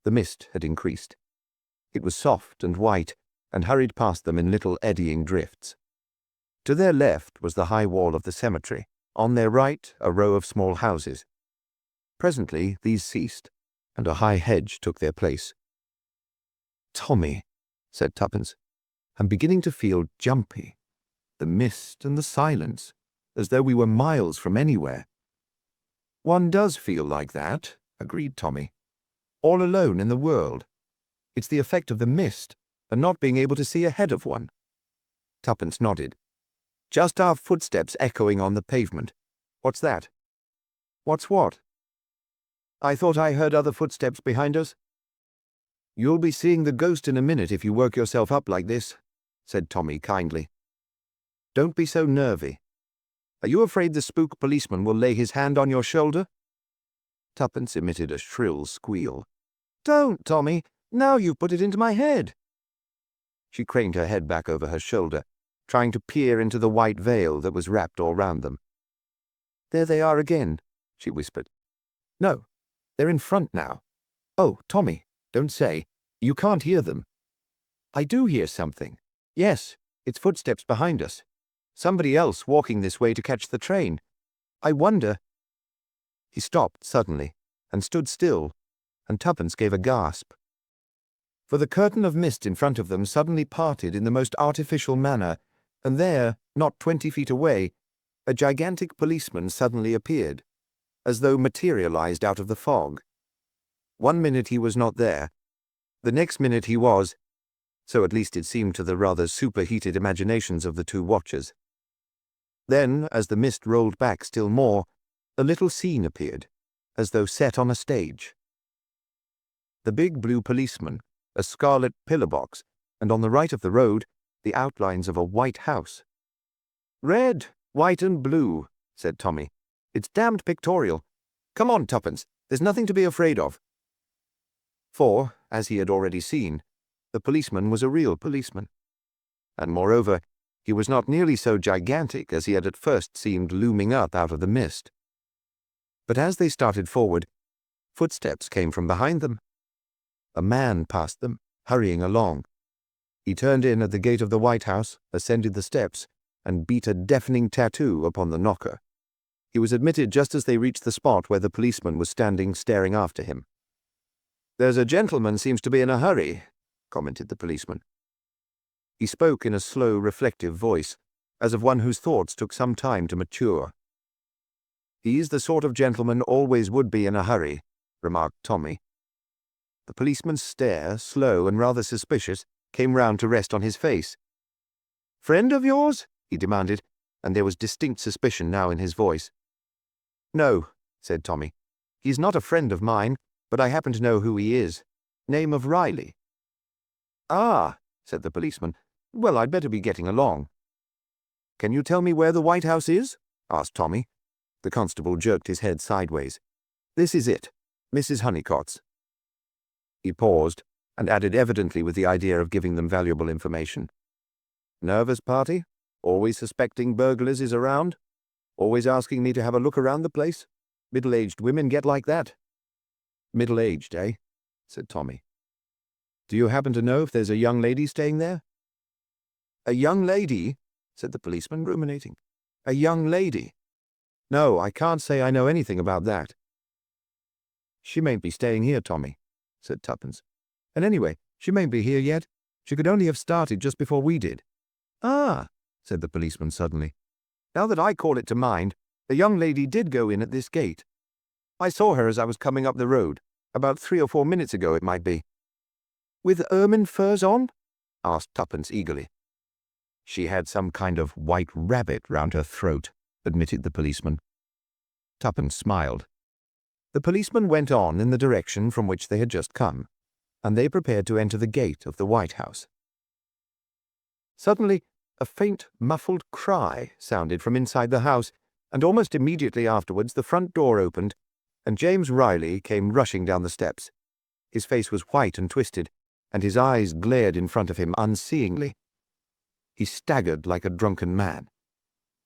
The mist had increased. It was soft and white, and hurried past them in little eddying drifts. To their left was the high wall of the cemetery, on their right a row of small houses. Presently these ceased, and a high hedge took their place. "Tommy," said Tuppence, "I'm beginning to feel jumpy. The mist and the silence, as though we were miles from anywhere." "One does feel like that," agreed Tommy. "All alone in the world. It's the effect of the mist, and not being able to see ahead of one." Tuppence nodded. "Just our footsteps echoing on the pavement. What's that?" "What's what?" "I thought I heard other footsteps behind us." "You'll be seeing the ghost in a minute if you work yourself up like this," said Tommy kindly. "Don't be so nervy. Are you afraid the spook policeman will lay his hand on your shoulder?" Tuppence emitted a shrill squeal. "Don't, Tommy. Now you've put it into my head." She craned her head back over her shoulder, trying to peer into the white veil that was wrapped all round them. "There they are again," she whispered. "No, they're in front now. Oh, Tommy, don't say. You can't hear them." "I do hear something. Yes, it's footsteps behind us. Somebody else walking this way to catch the train. I wonder—" He stopped suddenly and stood still, and Tuppence gave a gasp. For the curtain of mist in front of them suddenly parted in the most artificial manner, and there, not 20 feet away, a gigantic policeman suddenly appeared, as though materialized out of the fog. One minute he was not there. The next minute he was, so at least it seemed to the rather superheated imaginations of the two watchers. Then, as the mist rolled back still more, a little scene appeared, as though set on a stage. The big blue policeman, a scarlet pillar box, and on the right of the road, the outlines of a white house. "Red, white and blue," said Tommy. "It's damned pictorial. Come on, Tuppence, there's nothing to be afraid of." For, as he had already seen, the policeman was a real policeman. And moreover, he was not nearly so gigantic as he had at first seemed looming up out of the mist. But as they started forward, footsteps came from behind them. A man passed them, hurrying along. He turned in at the gate of the White House, ascended the steps, and beat a deafening tattoo upon the knocker. He was admitted just as they reached the spot where the policeman was standing staring after him. "There's a gentleman seems to be in a hurry," commented the policeman. He spoke in a slow, reflective voice, as of one whose thoughts took some time to mature. "He's the sort of gentleman always would be in a hurry," remarked Tommy. The policeman's stare, slow and rather suspicious, came round to rest on his face. "Friend of yours?" he demanded, and there was distinct suspicion now in his voice. "No," said Tommy. "He's not a friend of mine, but I happen to know who he is. Name of Riley." "Ah," said the policeman. "Well, I'd better be getting along." "Can you tell me where the White House is?" asked Tommy. The constable jerked his head sideways. "This is it. Mrs. Honeycott's." He paused, and added evidently with the idea of giving them valuable information. "Nervous party? Always suspecting burglars is around? Always asking me to have a look around the place? Middle-aged women get like that." "Middle-aged, eh?" said Tommy. Do you happen to know if there's a young lady staying there?" "A young lady?" said the policeman, ruminating. "A young lady? No, I can't say I know anything about that." "She mayn't be staying here, Tommy," said Tuppence. "And anyway, she mayn't be here yet. She could only have started just before we did." "Ah," said the policeman suddenly. "Now that I call it to mind, the young lady did go in at this gate. I saw her as I was coming up the road, about 3 or 4 minutes ago it might be." "With ermine furs on?" asked Tuppence eagerly. "She had some kind of white rabbit round her throat," admitted the policeman. Tuppence smiled. The policeman went on in the direction from which they had just come, and they prepared to enter the gate of the White House. Suddenly, a faint, muffled cry sounded from inside the house, and almost immediately afterwards the front door opened, and James Riley came rushing down the steps. His face was white and twisted, and his eyes glared in front of him unseeingly. He staggered like a drunken man.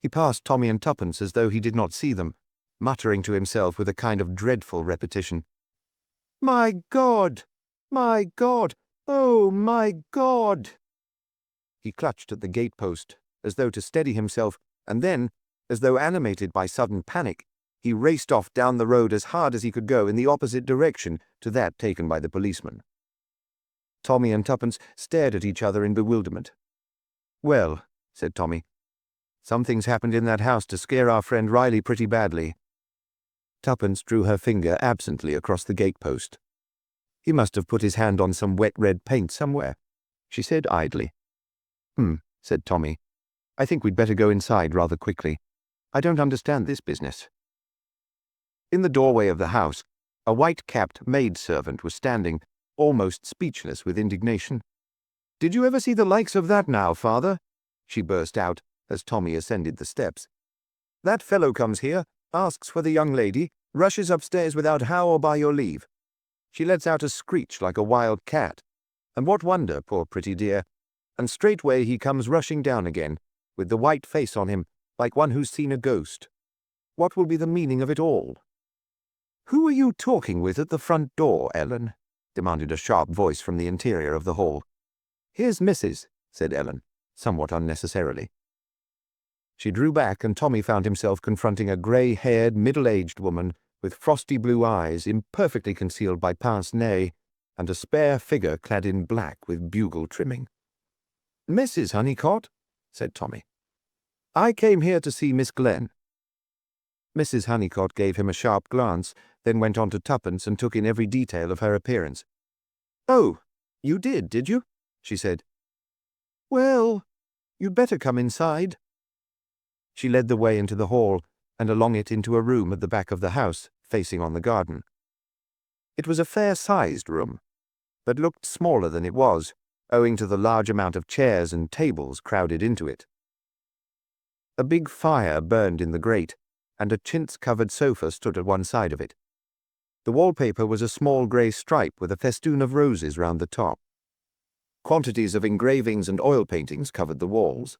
He passed Tommy and Tuppence as though he did not see them, muttering to himself with a kind of dreadful repetition, "My God! My God! Oh, my God!" He clutched at the gate-post, as though to steady himself, and then, as though animated by sudden panic, he raced off down the road as hard as he could go in the opposite direction to that taken by the policeman. Tommy and Tuppence stared at each other in bewilderment. "Well," said Tommy, "something's happened in that house to scare our friend Riley pretty badly." Tuppence drew her finger absently across the gate-post. "He must have put his hand on some wet red paint somewhere," she said idly. Said Tommy. "I think we'd better go inside rather quickly. I don't understand this business." In the doorway of the house, a white-capped maid-servant was standing, almost speechless with indignation. "Did you ever see the likes of that now, father?" she burst out as Tommy ascended the steps. "That fellow comes here, asks for the young lady, rushes upstairs without how or by your leave. She lets out a screech like a wild cat, and what wonder, poor pretty dear, and straightway he comes rushing down again, with the white face on him, like one who's seen a ghost. What will be the meaning of it all?" "Who are you talking with at the front door, Ellen?" demanded a sharp voice from the interior of the hall. "Here's Mrs.," said Ellen, somewhat unnecessarily. She drew back, and Tommy found himself confronting a grey-haired, middle-aged woman with frosty blue eyes imperfectly concealed by pince-nez, and a spare figure clad in black with bugle trimming. "Mrs. Honeycott," said Tommy. "I came here to see Miss Glen." Mrs. Honeycott gave him a sharp glance, then went on to Tuppence and took in every detail of her appearance. "Oh, you did you?" she said. "Well, you'd better come inside." She led the way into the hall, and along it into a room at the back of the house, facing on the garden. It was a fair-sized room, but looked smaller than it was, owing to the large amount of chairs and tables crowded into it. A big fire burned in the grate, and a chintz-covered sofa stood at one side of it. The wallpaper was a small grey stripe with a festoon of roses round the top. Quantities of engravings and oil paintings covered the walls.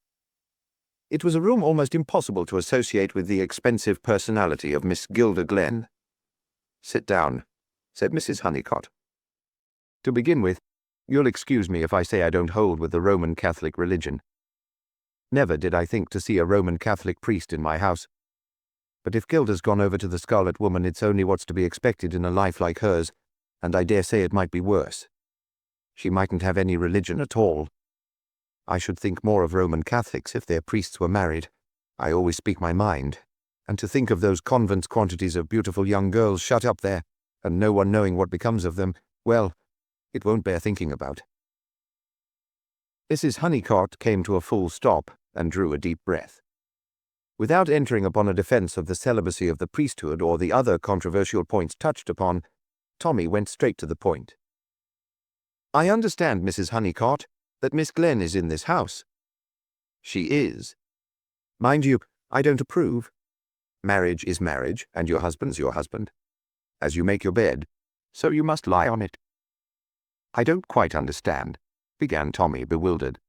It was a room almost impossible to associate with the expensive personality of Miss Gilda Glen. "Sit down," said Mrs. Honeycott. "To begin with, you'll excuse me if I say I don't hold with the Roman Catholic religion. Never did I think to see a Roman Catholic priest in my house. But if Gilda's gone over to the Scarlet Woman, it's only what's to be expected in a life like hers, and I dare say it might be worse. She mightn't have any religion at all. I should think more of Roman Catholics if their priests were married. I always speak my mind, and to think of those convents' quantities of beautiful young girls shut up there, and no one knowing what becomes of them, well, it won't bear thinking about." Mrs. Honeycott came to a full stop and drew a deep breath. Without entering upon a defence of the celibacy of the priesthood or the other controversial points touched upon, Tommy went straight to the point. "I understand, Mrs. Honeycott, that Miss Glen is in this house." "She is. Mind you, I don't approve. Marriage is marriage, and your husband's your husband. As you make your bed, so you must lie on it." "I don't quite understand," began Tommy, bewildered.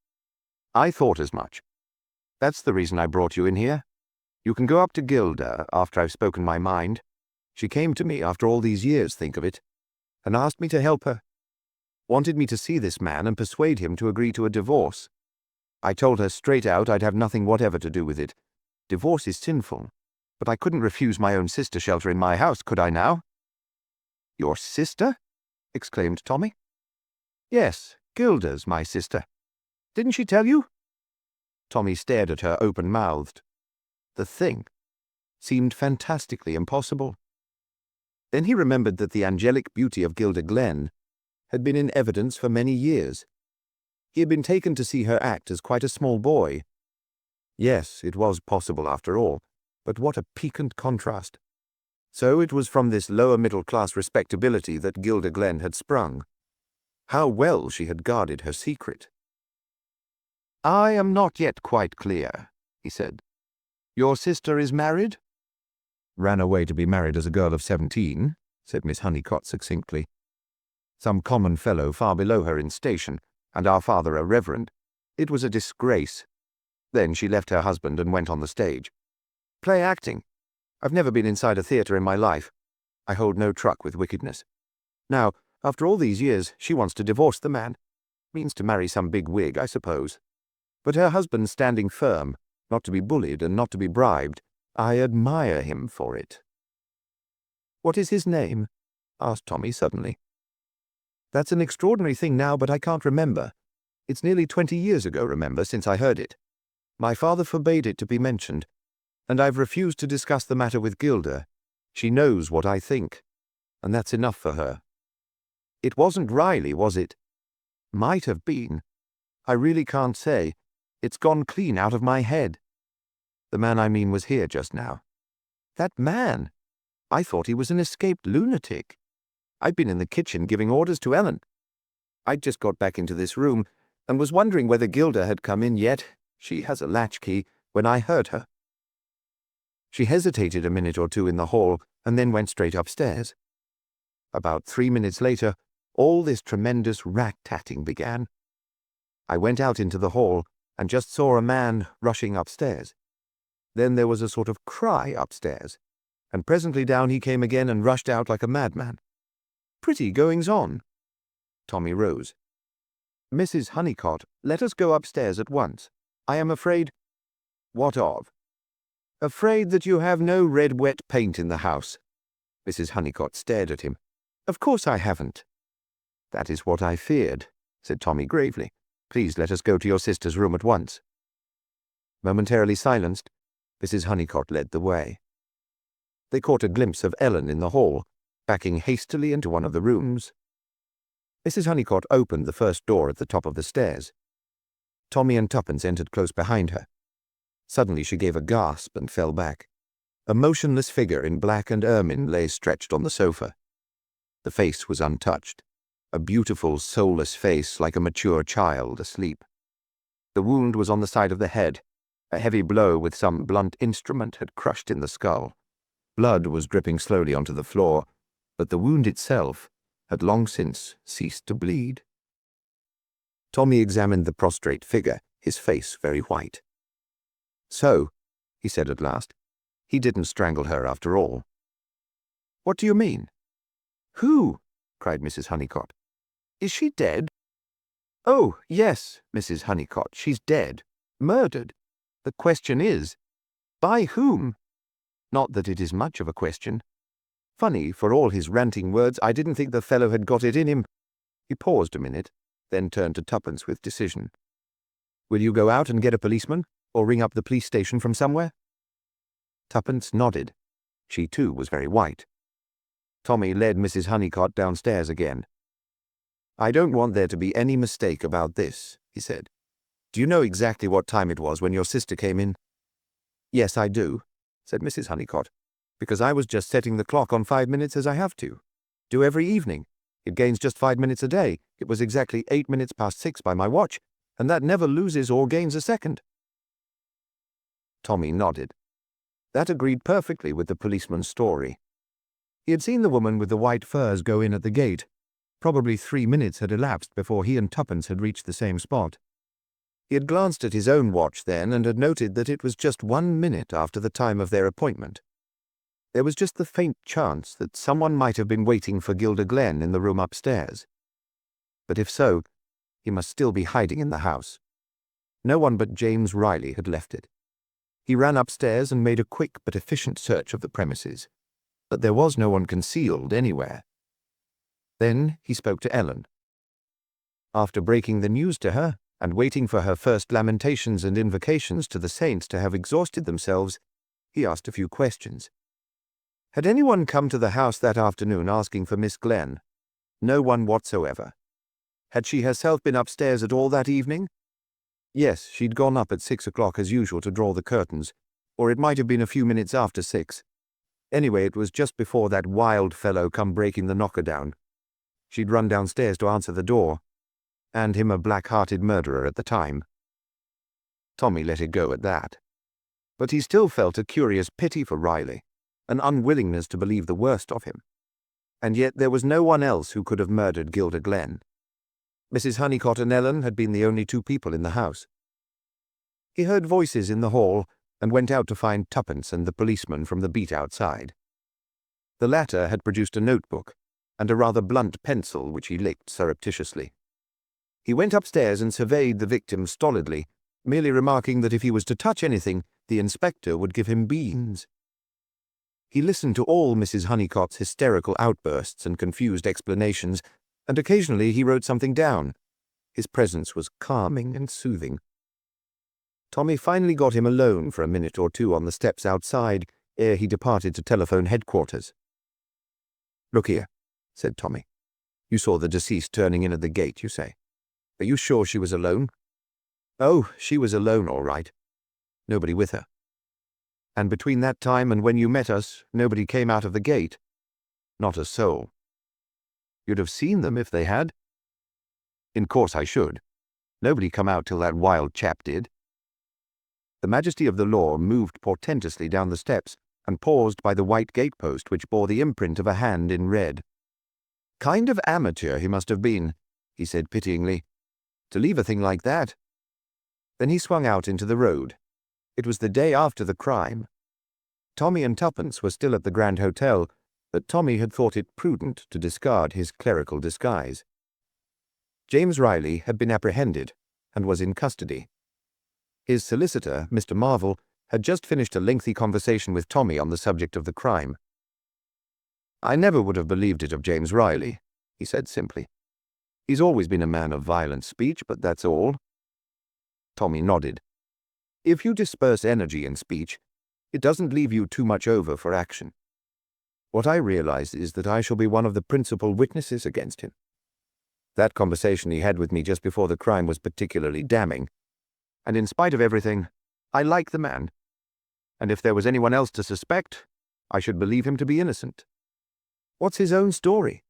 "I thought as much. That's the reason I brought you in here. You can go up to Gilda after I've spoken my mind. She came to me after all these years, think of it, and asked me to help her. wanted me to see this man and persuade him to agree to a divorce. I told her straight out I'd have nothing whatever to do with it. Divorce is sinful, but I couldn't refuse my own sister shelter in my house, could I now?" "Your sister?" exclaimed Tommy. "Yes, Gilda's my sister. Didn't she tell you?" Tommy stared at her open-mouthed. The thing seemed fantastically impossible. Then he remembered that the angelic beauty of Gilda Glen had been in evidence for many years. He had been taken to see her act as quite a small boy. Yes, it was possible after all, but what a piquant contrast. So it was from this lower middle-class respectability that Gilda Glen had sprung. How well she had guarded her secret. "I am not yet quite clear," he said. "Your sister is married?" "Ran away to be married as a girl of 17, said Miss Honeycott succinctly. "Some common fellow far below her in station, and our father a reverend. It was a disgrace. Then she left her husband and went on the stage. Play acting. I've never been inside a theatre in my life. I hold no truck with wickedness. Now, after all these years, she wants to divorce the man. Means to marry some big wig, I suppose. But her husband's standing firm, not to be bullied and not to be bribed. I admire him for it." "What is his name?" asked Tommy suddenly. "That's an extraordinary thing now, but I can't remember. It's nearly 20 years ago, remember, since I heard it. My father forbade it to be mentioned, and I've refused to discuss the matter with Gilda. She knows what I think, and that's enough for her." "It wasn't Riley, was it?" "Might have been. I really can't say. It's gone clean out of my head. The man I mean was here just now." "That man? I thought he was an escaped lunatic. I'd been in the kitchen giving orders to Ellen. I'd just got back into this room and was wondering whether Gilda had come in yet. She has a latchkey, when I heard her." She hesitated a minute or two in the hall and then went straight upstairs. About 3 minutes later, all this tremendous rat-tatting began. I went out into the hall and just saw a man rushing upstairs. Then there was a sort of cry upstairs, and presently down he came again and rushed out like a madman. Pretty goings-on. Tommy rose. "Mrs. Honeycott, let us go upstairs at once. I am afraid—" "What of?" "Afraid that you have no red wet paint in the house." Mrs. Honeycott stared at him. "Of course I haven't." "That is what I feared," said Tommy gravely. "Please let us go to your sister's room at once." Momentarily silenced, Mrs. Honeycott led the way. They caught a glimpse of Ellen in the hall, backing hastily into one of the rooms. Mrs. Honeycott opened the first door at the top of the stairs. Tommy and Tuppence entered close behind her. Suddenly she gave a gasp and fell back. A motionless figure in black and ermine lay stretched on the sofa. The face was untouched, a beautiful, soulless face like a mature child asleep. The wound was on the side of the head. A heavy blow with some blunt instrument had crushed in the skull. Blood was dripping slowly onto the floor, but the wound itself had long since ceased to bleed. Tommy examined the prostrate figure, his face very white. "So," he said at last, "he didn't strangle her after all." "What do you mean?" "Who?" cried Mrs. Honeycott. "Is she dead?" "Oh, yes, Mrs. Honeycott, she's dead. Murdered. The question is, by whom? Not that it is much of a question. Funny, for all his ranting words, I didn't think the fellow had got it in him." He paused a minute, then turned to Tuppence with decision. "Will you go out and get a policeman, or ring up the police station from somewhere?" Tuppence nodded. She too was very white. Tommy led Mrs. Honeycott downstairs again. "I don't want there to be any mistake about this," he said. "Do you know exactly what time it was when your sister came in?" "Yes, I do," said Mrs. Honeycott, "because I was just setting the clock on 5 minutes as I have to. Do every evening. It gains just 5 minutes a day. It was exactly 8 minutes past 6 by my watch, and that never loses or gains a second." Tommy nodded. That agreed perfectly with the policeman's story. He had seen the woman with the white furs go in at the gate. Probably 3 minutes had elapsed before he and Tuppence had reached the same spot. He had glanced at his own watch then and had noted that it was just 1 minute after the time of their appointment. There was just the faint chance that someone might have been waiting for Gilda Glen in the room upstairs. But if so, he must still be hiding in the house. No one but James Riley had left it. He ran upstairs and made a quick but efficient search of the premises, but there was no one concealed anywhere. Then he spoke to Ellen. After breaking the news to her, and waiting for her first lamentations and invocations to the saints to have exhausted themselves, he asked a few questions. Had anyone come to the house that afternoon asking for Miss Glenn? No one whatsoever. Had she herself been upstairs at all that evening? Yes, she'd gone up at 6 o'clock as usual to draw the curtains, or it might have been a few minutes after 6. Anyway, it was just before that wild fellow come breaking the knocker down. She'd run downstairs to answer the door, and him a black-hearted murderer at the time. Tommy let it go at that. But he still felt a curious pity for Riley, an unwillingness to believe the worst of him. And yet there was no one else who could have murdered Gilda Glenn. Mrs. Honeycott and Ellen had been the only two people in the house. He heard voices in the hall and went out to find Tuppence and the policeman from the beat outside. The latter had produced a notebook and a rather blunt pencil which he licked surreptitiously. He went upstairs and surveyed the victim stolidly, merely remarking that if he was to touch anything, the inspector would give him beans. He listened to all Mrs. Honeycott's hysterical outbursts and confused explanations, and occasionally he wrote something down. His presence was calming and soothing. Tommy finally got him alone for a minute or two on the steps outside ere he departed to telephone headquarters. "Look here," said Tommy. "You saw the deceased turning in at the gate, you say. Are you sure she was alone?" "Oh, she was alone, all right. Nobody with her." "And between that time and when you met us, nobody came out of the gate?" "Not a soul." "You'd have seen them if they had." "In course I should. Nobody come out till that wild chap did." The majesty of the law moved portentously down the steps and paused by the white gatepost which bore the imprint of a hand in red. "Kind of amateur he must have been," he said pityingly, "to leave a thing like that." Then he swung out into the road. It was the day after the crime. Tommy and Tuppence were still at the Grand Hotel, but Tommy had thought it prudent to discard his clerical disguise. James Riley had been apprehended and was in custody. His solicitor, Mr. Marvel, had just finished a lengthy conversation with Tommy on the subject of the crime. "I never would have believed it of James Riley," he said simply. "He's always been a man of violent speech, but that's all." Tommy nodded. "If you disperse energy in speech, it doesn't leave you too much over for action. What I realize is that I shall be one of the principal witnesses against him. That conversation he had with me just before the crime was particularly damning, and in spite of everything, I like the man. And if there was anyone else to suspect, I should believe him to be innocent." "What's his own story?"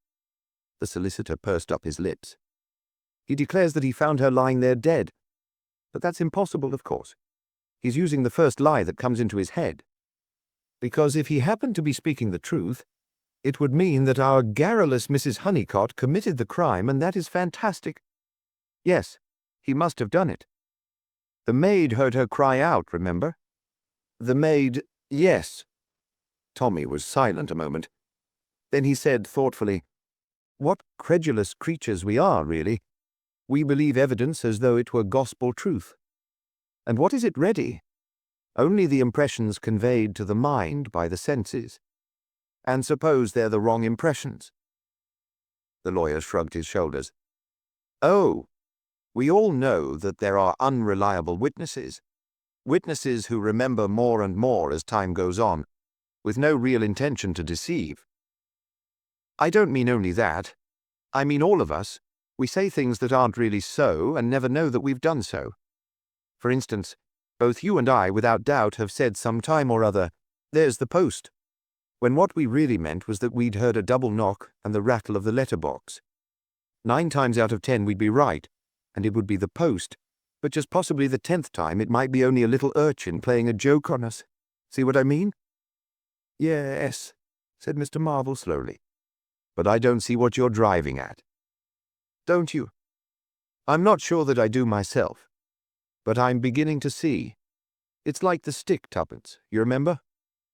The solicitor pursed up his lips. "He declares that he found her lying there dead. But that's impossible, of course. He's using the first lie that comes into his head. Because if he happened to be speaking the truth, it would mean that our garrulous Mrs. Honeycott committed the crime, and that is fantastic. Yes, he must have done it. The maid heard her cry out, remember?" "The maid, yes." Tommy was silent a moment. Then he said thoughtfully, "What credulous creatures we are, really. We believe evidence as though it were gospel truth. And what is it ready? Only the impressions conveyed to the mind by the senses. And suppose they're the wrong impressions?" The lawyer shrugged his shoulders. "Oh, we all know that there are unreliable witnesses. Witnesses who remember more and more as time goes on, with no real intention to deceive. I don't mean only that. I mean all of us. We say things that aren't really so and never know that we've done so. For instance, both you and I, without doubt, have said some time or other, 'There's the post,' when what we really meant was that we'd heard a double knock and the rattle of the letterbox. 9 times out of 10 we'd be right, and it would be the post, but just possibly the 10th time it might be only a little urchin playing a joke on us. See what I mean?" "Yes," said Mr. Marvel slowly. "But I don't see what you're driving at." "Don't you?" "I'm not sure that I do myself. But I'm beginning to see. It's like the stick, Tuppence, you remember?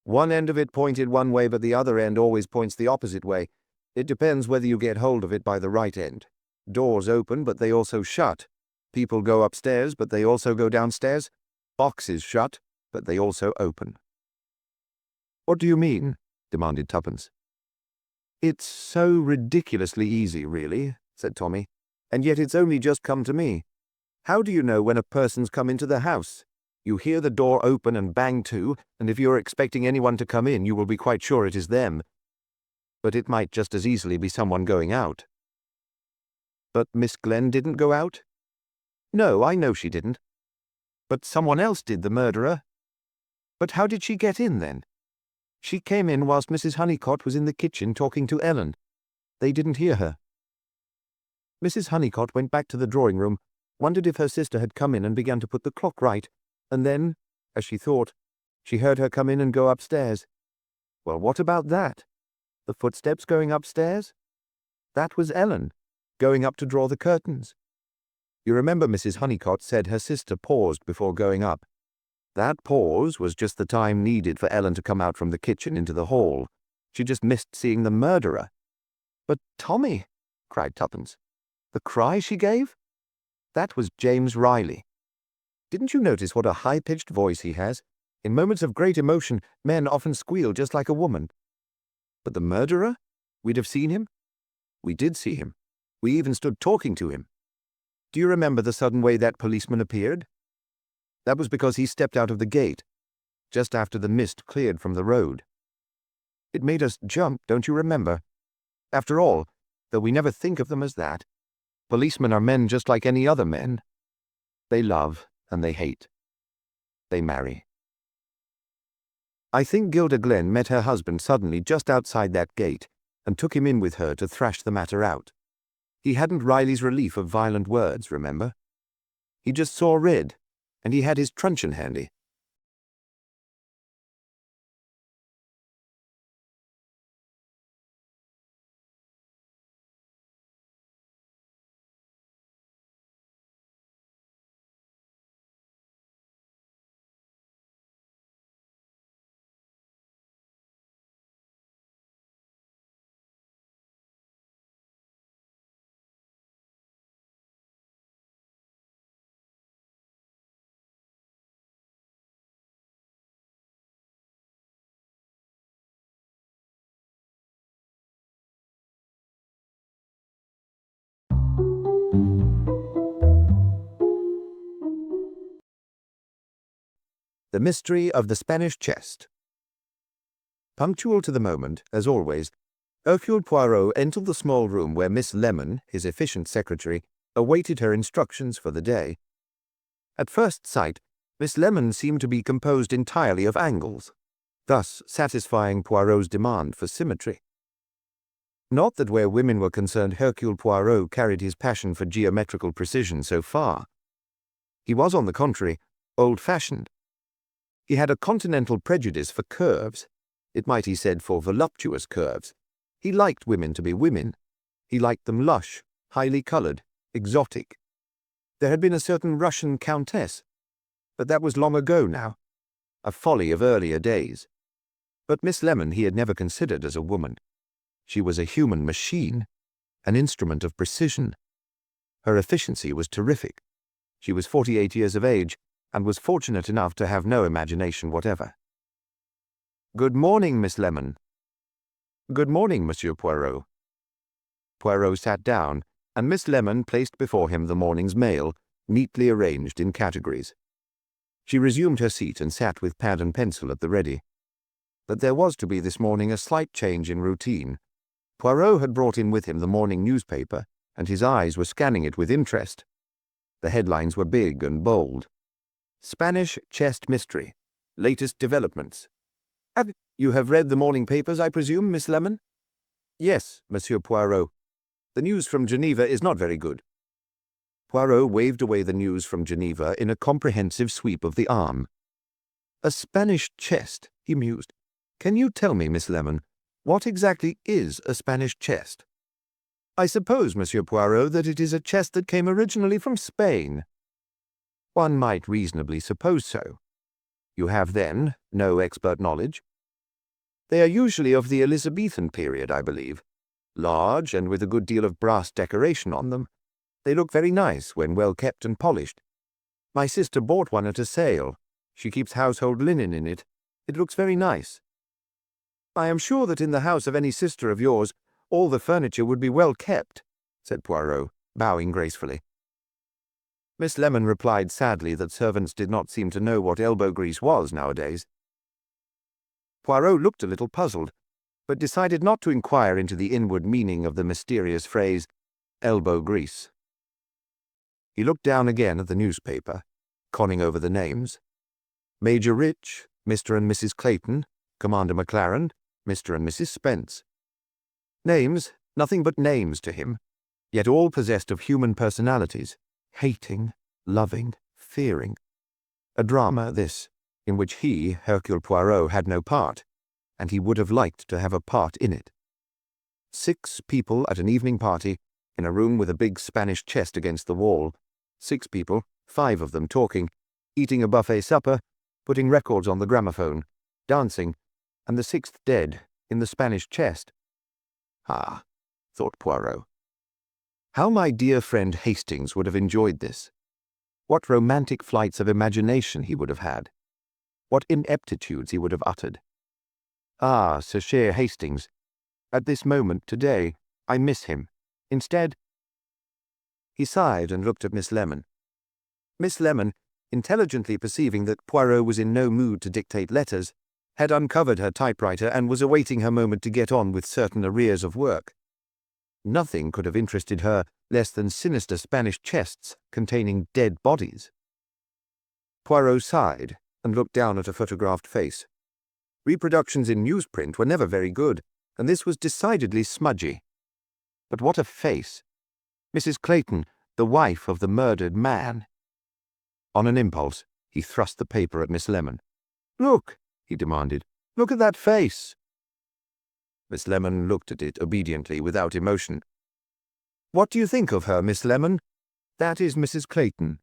One end of it pointed one way, but the other end always points the opposite way. It depends whether you get hold of it by the right end. Doors open, but they also shut. People go upstairs, but they also go downstairs. Boxes shut, but they also open." "What do you mean?" demanded Tuppence. "It's so ridiculously easy, really," said Tommy, "and yet it's only just come to me. How do you know when a person's come into the house? You hear the door open and bang to, and if you're expecting anyone to come in, you will be quite sure it is them. But it might just as easily be someone going out." "But Miss Glenn didn't go out?" "No, I know she didn't." "But someone else did, the murderer." "But how did she get in, then?" "She came in whilst Mrs. Honeycott was in the kitchen talking to Ellen. They didn't hear her." Mrs. Honeycott went back to the drawing-room, wondered if her sister had come in and began to put the clock right, and then, as she thought, she heard her come in and go upstairs. Well, what about that? The footsteps going upstairs? That was Ellen, going up to draw the curtains. You remember Mrs. Honeycott said her sister paused before going up. That pause was just the time needed for Ellen to come out from the kitchen into the hall. She just missed seeing the murderer. "But Tommy," cried Tuppence, "the cry she gave? That was James Riley. Didn't you notice what a high-pitched voice he has? In moments of great emotion, men often squeal just like a woman. But the murderer? We'd have seen him? We did see him. We even stood talking to him. Do you remember the sudden way that policeman appeared? That was because he stepped out of the gate, just after the mist cleared from the road. It made us jump, don't you remember? After all, though we never think of them as that, policemen are men just like any other men. They love and they hate. They marry. I think Gilda Glenn met her husband suddenly just outside that gate and took him in with her to thrash the matter out. He hadn't Riley's relief of violent words, remember? He just saw red, and he had his truncheon handy. The Mystery of the Spanish Chest. Punctual to the moment, as always, Hercule Poirot entered the small room where Miss Lemon, his efficient secretary, awaited her instructions for the day. At first sight, Miss Lemon seemed to be composed entirely of angles, thus satisfying Poirot's demand for symmetry. Not that where women were concerned Hercule Poirot carried his passion for geometrical precision so far. He was, on the contrary, old-fashioned. He had a continental prejudice for curves. It might be said for voluptuous curves. He liked women to be women. He liked them lush, highly colored, exotic. There had been a certain Russian countess, but that was long ago now, a folly of earlier days. But Miss Lemon he had never considered as a woman. She was a human machine, an instrument of precision. Her efficiency was terrific. She was 48 years of age, and was fortunate enough to have no imagination whatever. "Good morning, Miss Lemon." "Good morning, Monsieur Poirot." Poirot sat down, and Miss Lemon placed before him the morning's mail, neatly arranged in categories. She resumed her seat and sat with pad and pencil at the ready. But there was to be this morning a slight change in routine. Poirot had brought in with him the morning newspaper, and his eyes were scanning it with interest. The headlines were big and bold. "Spanish Chest Mystery. Latest developments." You have read the morning papers, I presume, Miss Lemon?" "Yes, Monsieur Poirot. The news from Geneva is not very good." Poirot waved away the news from Geneva in a comprehensive sweep of the arm. "A Spanish chest," he mused. "Can you tell me, Miss Lemon, what exactly is a Spanish chest?" "I suppose, Monsieur Poirot, that it is a chest that came originally from Spain." "One might reasonably suppose so. You have, then, no expert knowledge?" "They are usually of the Elizabethan period, I believe. Large, and with a good deal of brass decoration on them. They look very nice when well kept and polished. My sister bought one at a sale. She keeps household linen in it. It looks very nice. I am sure that in the house of any sister of yours all the furniture would be well kept, said Poirot, bowing gracefully. Miss Lemon replied sadly that servants did not seem to know what elbow grease was nowadays. Poirot looked a little puzzled, but decided not to inquire into the inward meaning of the mysterious phrase, elbow grease. He looked down again at the newspaper, conning over the names. Major Rich, Mr. and Mrs. Clayton, Commander McLaren, Mr. and Mrs. Spence. Names, nothing but names to him, yet all possessed of human personalities, hating, loving, fearing. A drama, this, in which he, Hercule Poirot, had no part, and he would have liked to have a part in it. 6 people at an evening party, in a room with a big Spanish chest against the wall. 6 people, 5 of them talking, eating a buffet supper, putting records on the gramophone, dancing, and the 6th dead in the Spanish chest. Ah, thought Poirot. How my dear friend Hastings would have enjoyed this. What romantic flights of imagination he would have had. What ineptitudes he would have uttered. Ah, Sir cher Hastings, at this moment today, I miss him. Instead, he sighed and looked at Miss Lemon. Miss Lemon, intelligently perceiving that Poirot was in no mood to dictate letters, had uncovered her typewriter and was awaiting her moment to get on with certain arrears of work. Nothing could have interested her less than sinister Spanish chests containing dead bodies. Poirot sighed and looked down at a photographed face. Reproductions in newsprint were never very good, and this was decidedly smudgy. But what a face! Mrs. Clayton, the wife of the murdered man. On an impulse, he thrust the paper at Miss Lemon. "Look," he demanded. "Look at that face." Miss Lemon looked at it obediently, without emotion. "What do you think of her, Miss Lemon? That is Mrs. Clayton."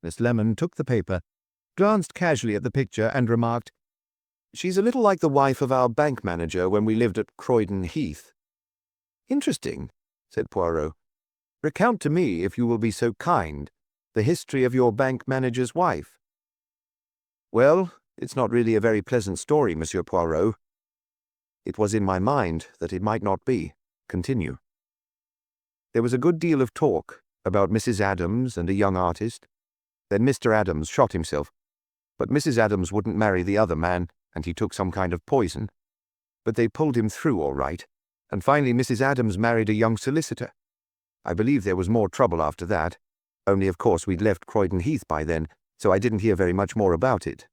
Miss Lemon took the paper, glanced casually at the picture, and remarked, "She's a little like the wife of our bank manager when we lived at Croydon Heath." "Interesting," said Poirot. "Recount to me, if you will be so kind, the history of your bank manager's wife." "Well, it's not really a very pleasant story, Monsieur Poirot. It was in my mind that it might not be. Continue." "There was a good deal of talk about Mrs. Adams and a young artist. Then Mr. Adams shot himself. But Mrs. Adams wouldn't marry the other man, and he took some kind of poison. But they pulled him through all right, and finally Mrs. Adams married a young solicitor. I believe there was more trouble after that, only of course we'd left Croydon Heath by then, so I didn't hear very much more about it."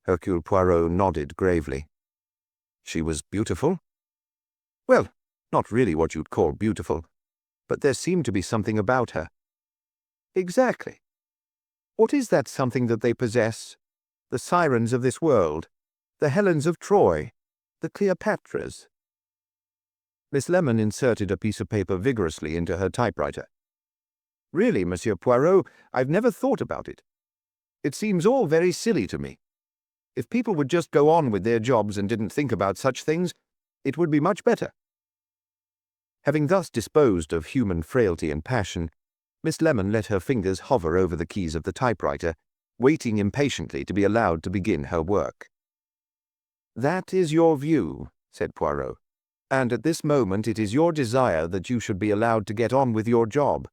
Hercule Poirot nodded gravely. "She was beautiful?" "Well, not really what you'd call beautiful, but there seemed to be something about her." "Exactly. What is that something that they possess? The sirens of this world, the Helens of Troy, the Cleopatras." Miss Lemon inserted a piece of paper vigorously into her typewriter. "Really, Monsieur Poirot, I've never thought about it. It seems all very silly to me. If people would just go on with their jobs and didn't think about such things, it would be much better." Having thus disposed of human frailty and passion, Miss Lemon let her fingers hover over the keys of the typewriter, waiting impatiently to be allowed to begin her work. "That is your view," said Poirot, "and at this moment it is your desire that you should be allowed to get on with your job.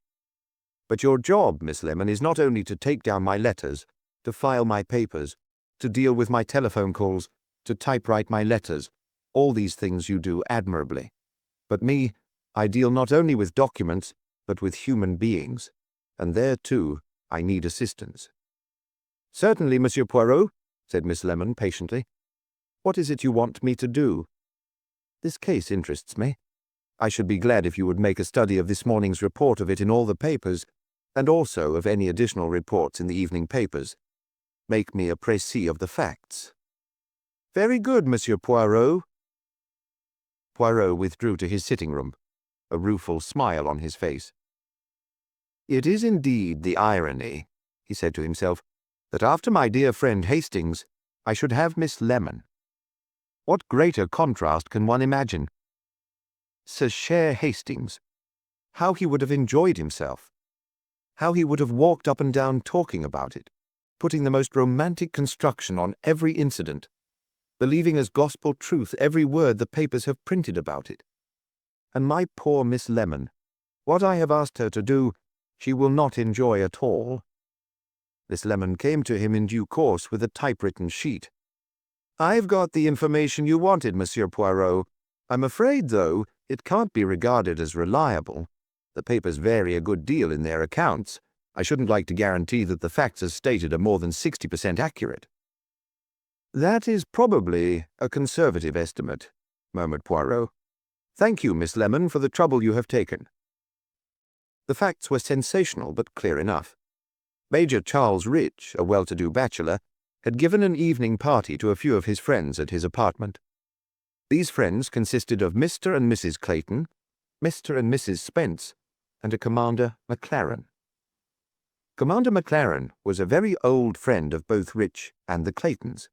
But your job, Miss Lemon, is not only to take down my letters, to file my papers, to deal with my telephone calls, to typewrite my letters. All these things you do admirably. But me, I deal not only with documents, but with human beings, and there, too, I need assistance." "Certainly, Monsieur Poirot," said Miss Lemon patiently. "What is it you want me to do?" "This case interests me. I should be glad if you would make a study of this morning's report of it in all the papers, and also of any additional reports in the evening papers. Make me a précis of the facts." "Very good, Monsieur Poirot." Poirot withdrew to his sitting-room, a rueful smile on his face. "It is indeed the irony," he said to himself, "that after my dear friend Hastings, I should have Miss Lemon. What greater contrast can one imagine? Sir cher Hastings. how he would have enjoyed himself. How he would have walked up and down talking about it, putting the most romantic construction on every incident, believing as gospel truth every word the papers have printed about it. And my poor Miss Lemon, what I have asked her to do, she will not enjoy at all. Miss Lemon came to him in due course with a typewritten sheet. "I've got the information you wanted, Monsieur Poirot. I'm afraid, though, it can't be regarded as reliable. The papers vary a good deal in their accounts. I shouldn't like to guarantee that the facts as stated are more than 60% accurate." "That is probably a conservative estimate," murmured Poirot. "Thank you, Miss Lemon, for the trouble you have taken." The facts were sensational but clear enough. Major Charles Rich, a well-to-do bachelor, had given an evening party to a few of his friends at his apartment. These friends consisted of Mr. and Mrs. Clayton, Mr. and Mrs. Spence, and a Commander McLaren. Commander McLaren was a very old friend of both Rich and the Claytons.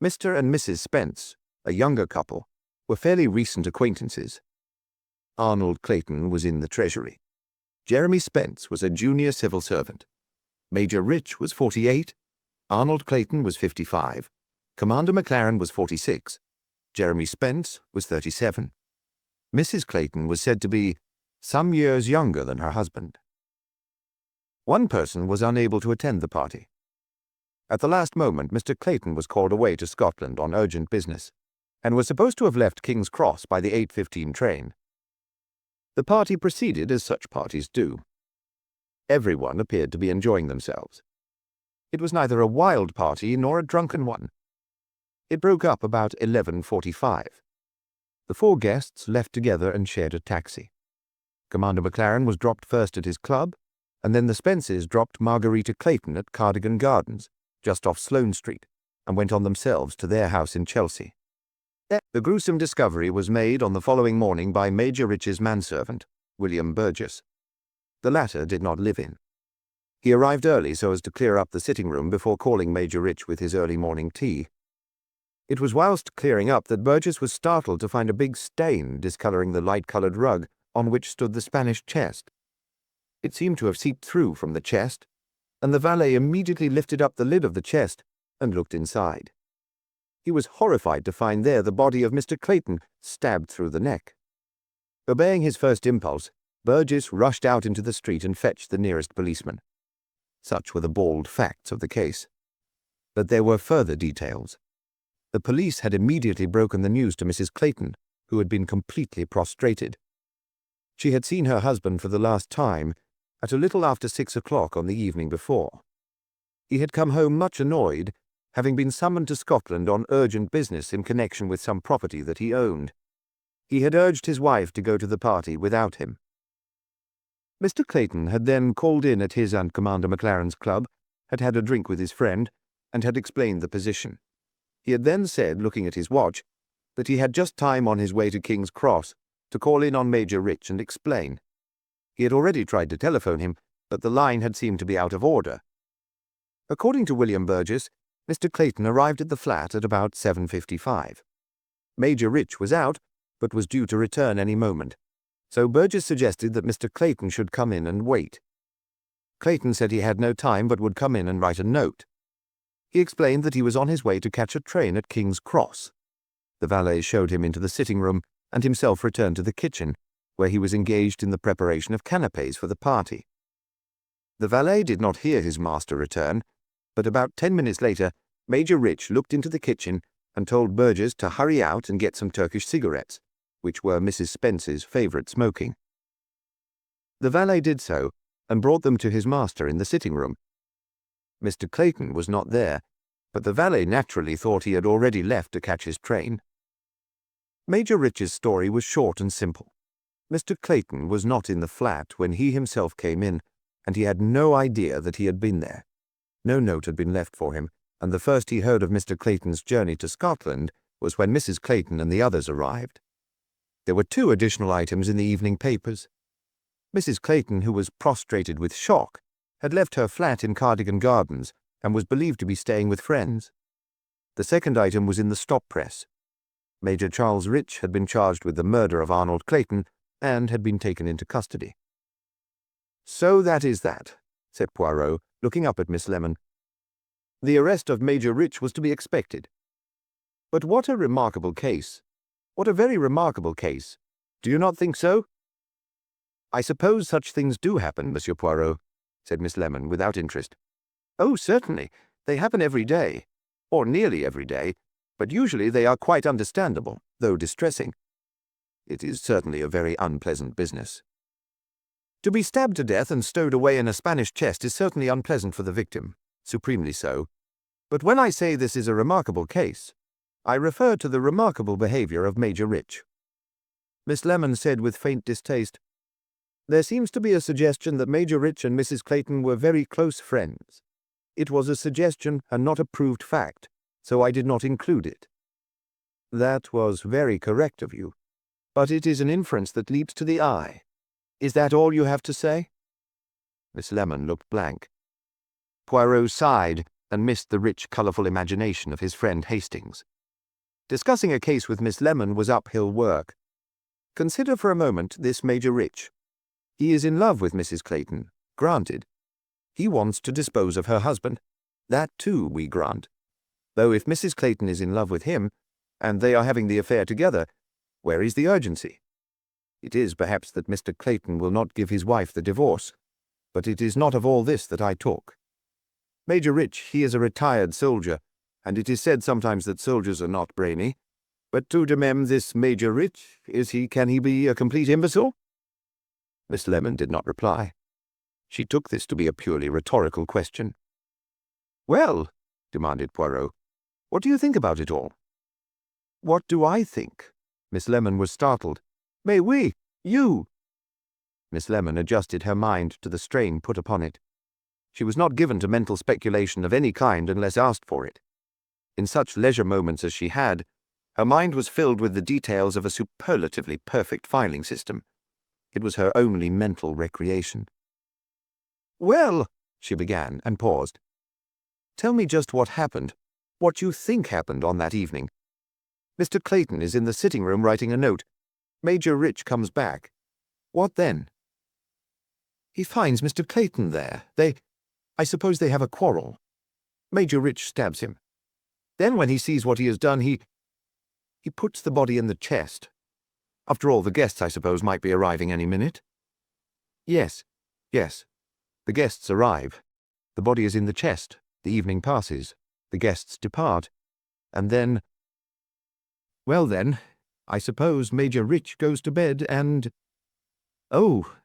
Mr. and Mrs. Spence, a younger couple, were fairly recent acquaintances. Arnold Clayton was in the Treasury. Jeremy Spence was a junior civil servant. Major Rich was 48. Arnold Clayton was 55. Commander McLaren was 46. Jeremy Spence was 37. Mrs. Clayton was said to be some years younger than her husband. One person was unable to attend the party. At the last moment, Mr. Clayton was called away to Scotland on urgent business, and was supposed to have left King's Cross by the 8:15 train. The party proceeded as such parties do. Everyone appeared to be enjoying themselves. It was neither a wild party nor a drunken one. It broke up about 11:45. The four guests left together and shared a taxi. Commander McLaren was dropped first at his club, and then the Spences dropped Margarita Clayton at Cardigan Gardens, just off Sloane Street, and went on themselves to their house in Chelsea. The gruesome discovery was made on the following morning by Major Rich's manservant, William Burgess. The latter did not live in. He arrived early so as to clear up the sitting room before calling Major Rich with his early morning tea. It was whilst clearing up that Burgess was startled to find a big stain discolouring the light-coloured rug on which stood the Spanish chest. It seemed to have seeped through from the chest, and the valet immediately lifted up the lid of the chest and looked inside. He was horrified to find there the body of Mr. Clayton, stabbed through the neck. Obeying his first impulse, Burgess rushed out into the street and fetched the nearest policeman. Such were the bald facts of the case. But there were further details. The police had immediately broken the news to Mrs. Clayton, who had been completely prostrated. She had seen her husband for the last time at a little after 6 o'clock on the evening before. He had come home much annoyed, having been summoned to Scotland on urgent business in connection with some property that he owned. He had urged his wife to go to the party without him. Mr. Clayton had then called in at his and Commander McLaren's club, had had a drink with his friend, and had explained the position. He had then said, looking at his watch, that he had just time on his way to King's Cross to call in on Major Rich and explain. He had already tried to telephone him, but the line had seemed to be out of order. According to William Burgess, Mr. Clayton arrived at the flat at about 7:55. Major Rich was out, but was due to return any moment, so Burgess suggested that Mr. Clayton should come in and wait. Clayton said he had no time but would come in and write a note. He explained that he was on his way to catch a train at King's Cross. The valet showed him into the sitting room and himself returned to the kitchen, where he was engaged in the preparation of canapes for the party. The valet did not hear his master return, but about 10 minutes later, Major Rich looked into the kitchen and told Burgess to hurry out and get some Turkish cigarettes, which were Mrs. Spence's favourite smoking. The valet did so, and brought them to his master in the sitting room. Mr. Clayton was not there, but the valet naturally thought he had already left to catch his train. Major Rich's story was short and simple. Mr. Clayton was not in the flat when he himself came in, and he had no idea that he had been there. No note had been left for him, and the first he heard of Mr. Clayton's journey to Scotland was when Mrs. Clayton and the others arrived. There were 2 additional items in the evening papers. Mrs. Clayton, who was prostrated with shock, had left her flat in Cardigan Gardens and was believed to be staying with friends. The second item was in the stop press. Major Charles Rich had been charged with the murder of Arnold Clayton and had been taken into custody. "So that is that," said Poirot, looking up at Miss Lemon. "The arrest of Major Rich was to be expected. But what a remarkable case! What a very remarkable case! Do you not think so?" "I suppose such things do happen, Monsieur Poirot," said Miss Lemon, without interest. "Oh, certainly. They happen every day, or nearly every day, but usually they are quite understandable, though distressing. It is certainly a very unpleasant business. To be stabbed to death and stowed away in a Spanish chest is certainly unpleasant for the victim, supremely so. But when I say this is a remarkable case, I refer to the remarkable behavior of Major Rich." Miss Lemon said with faint distaste, "There seems to be a suggestion that Major Rich and Mrs. Clayton were very close friends. It was a suggestion and not a proved fact, so I did not include it." "That was very correct of you. But it is an inference that leaps to the eye. Is that all you have to say?" Miss Lemon looked blank. Poirot sighed and missed the rich, colourful imagination of his friend Hastings. Discussing a case with Miss Lemon was uphill work. Consider for a moment this Major Rich. He is in love with Mrs. Clayton, granted. He wants to dispose of her husband. That, too, we grant. Though if Mrs. Clayton is in love with him, and they are having the affair together, where is the urgency? It is perhaps that Mr. Clayton will not give his wife the divorce, but it is not of all this that I talk. Major Rich, he is a retired soldier, and it is said sometimes that soldiers are not brainy. But tout de même, this Major Rich, can he be a complete imbecile?" Miss Lemon did not reply. She took this to be a purely rhetorical question. "Well," demanded Poirot, "what do you think about it all?" "What do I think?" Miss Lemon was startled. "Mais oui, you!" Miss Lemon adjusted her mind to the strain put upon it. She was not given to mental speculation of any kind unless asked for it. In such leisure moments as she had, her mind was filled with the details of a superlatively perfect filing system. It was her only mental recreation. "Well," she began, and paused. "Tell me just what happened, what you think happened on that evening. Mr. Clayton is in the sitting room writing a note. Major Rich comes back. What then?" "He finds Mr. Clayton there. I suppose they have a quarrel. Major Rich stabs him. Then when he sees what he has done, he puts the body in the chest. After all, the guests, I suppose, might be arriving any minute." Yes. The guests arrive. The body is in the chest. The evening passes. The guests depart. And then... Well then, I suppose Major Rich goes to bed and—" "Oh!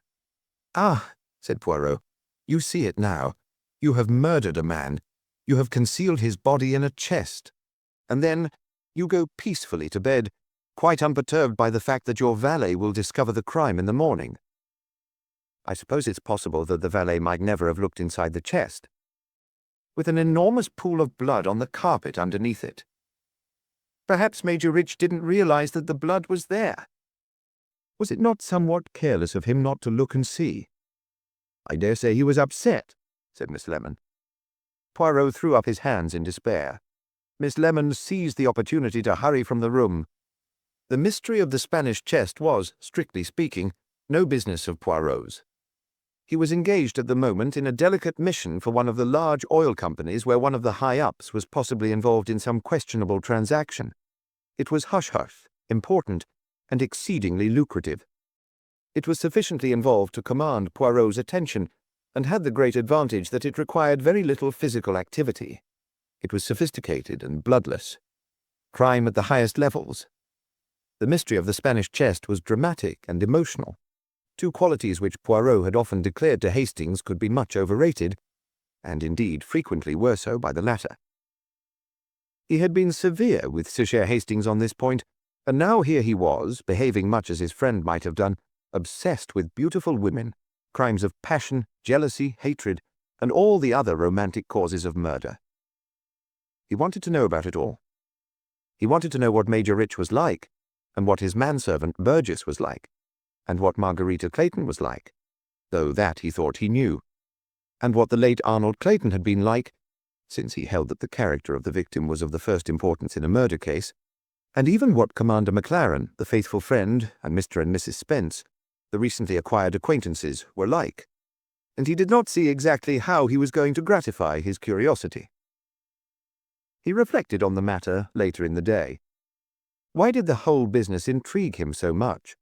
Ah!" said Poirot. "You see it now. You have murdered a man. You have concealed his body in a chest. And then you go peacefully to bed, quite unperturbed by the fact that your valet will discover the crime in the morning. I suppose it's possible that the valet might never have looked inside the chest, with an enormous pool of blood on the carpet underneath it. Perhaps Major Rich didn't realize that the blood was there. Was it not somewhat careless of him not to look and see?" "I dare say he was upset," said Miss Lemon. Poirot threw up his hands in despair. Miss Lemon seized the opportunity to hurry from the room. The mystery of the Spanish chest was, strictly speaking, no business of Poirot's. He was engaged at the moment in a delicate mission for one of the large oil companies where one of the high-ups was possibly involved in some questionable transaction. It was hush-hush, important, and exceedingly lucrative. It was sufficiently involved to command Poirot's attention, and had the great advantage that it required very little physical activity. It was sophisticated and bloodless. Crime at the highest levels. The mystery of the Spanish chest was dramatic and emotional, two qualities which Poirot had often declared to Hastings could be much overrated, and indeed frequently were so by the latter. He had been severe with Sir Hastings on this point, and now here he was, behaving much as his friend might have done, obsessed with beautiful women, crimes of passion, jealousy, hatred, and all the other romantic causes of murder. He wanted to know about it all. He wanted to know what Major Rich was like, and what his manservant Burgess was like, and what Margarita Clayton was like, though that he thought he knew, and what the late Arnold Clayton had been like, since he held that the character of the victim was of the first importance in a murder case, and even what Commander Maclaren, the faithful friend, and Mr. and Mrs. Spence, the recently acquired acquaintances were like, and he did not see exactly how he was going to gratify his curiosity. He reflected on the matter later in the day. Why did the whole business intrigue him so much?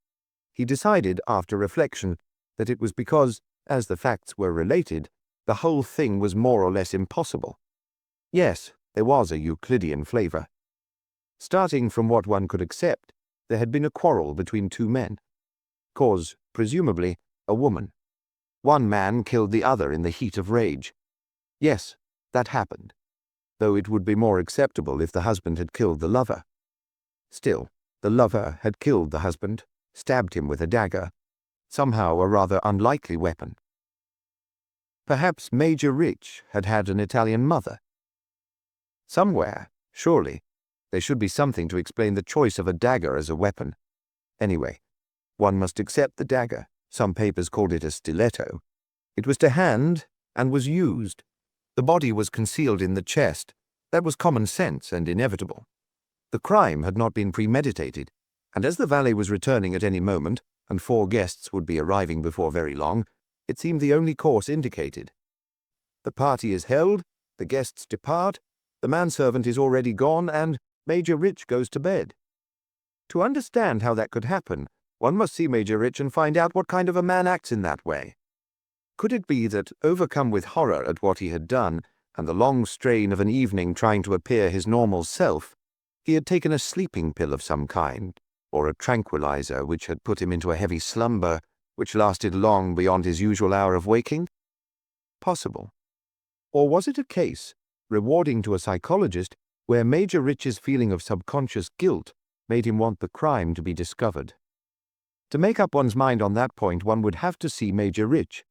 He decided, after reflection, that it was because, as the facts were related, the whole thing was more or less impossible. Yes, there was a Euclidean flavor. Starting from what one could accept, there had been a quarrel between two men. Cause, presumably, a woman. One man killed the other in the heat of rage. Yes, that happened, though it would be more acceptable if the husband had killed the lover. Still, the lover had killed the husband, stabbed him with a dagger, somehow a rather unlikely weapon. Perhaps Major Rich had had an Italian mother. Somewhere, surely, there should be something to explain the choice of a dagger as a weapon. Anyway, one must accept the dagger. Some papers called it a stiletto. It was to hand and was used. The body was concealed in the chest. That was common sense and inevitable. The crime had not been premeditated, and as the valet was returning at any moment, and 4 guests would be arriving before very long, it seemed the only course indicated. The party is held, the guests depart, the manservant is already gone, and Major Rich goes to bed. To understand how that could happen, one must see Major Rich and find out what kind of a man acts in that way. Could it be that, overcome with horror at what he had done, and the long strain of an evening trying to appear his normal self, he had taken a sleeping pill of some kind, or a tranquilizer which had put him into a heavy slumber, which lasted long beyond his usual hour of waking? Possible. Or was it a case, rewarding to a psychologist, where Major Rich's feeling of subconscious guilt made him want the crime to be discovered? To make up one's mind on that point, one would have to see Major Rich.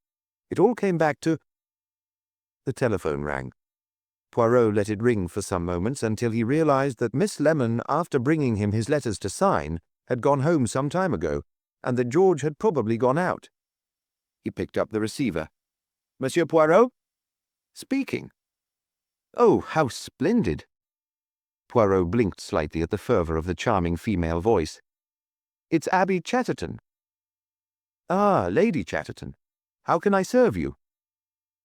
It all came back to... The telephone rang. Poirot let it ring for some moments until he realized that Miss Lemon, after bringing him his letters to sign, had gone home some time ago, and that George had probably gone out. He picked up the receiver. "Monsieur Poirot?" "Speaking." "Oh, how splendid!" Poirot blinked slightly at the fervor of the charming female voice. "It's Abby Chatterton." "Ah, Lady Chatterton. How can I serve you?"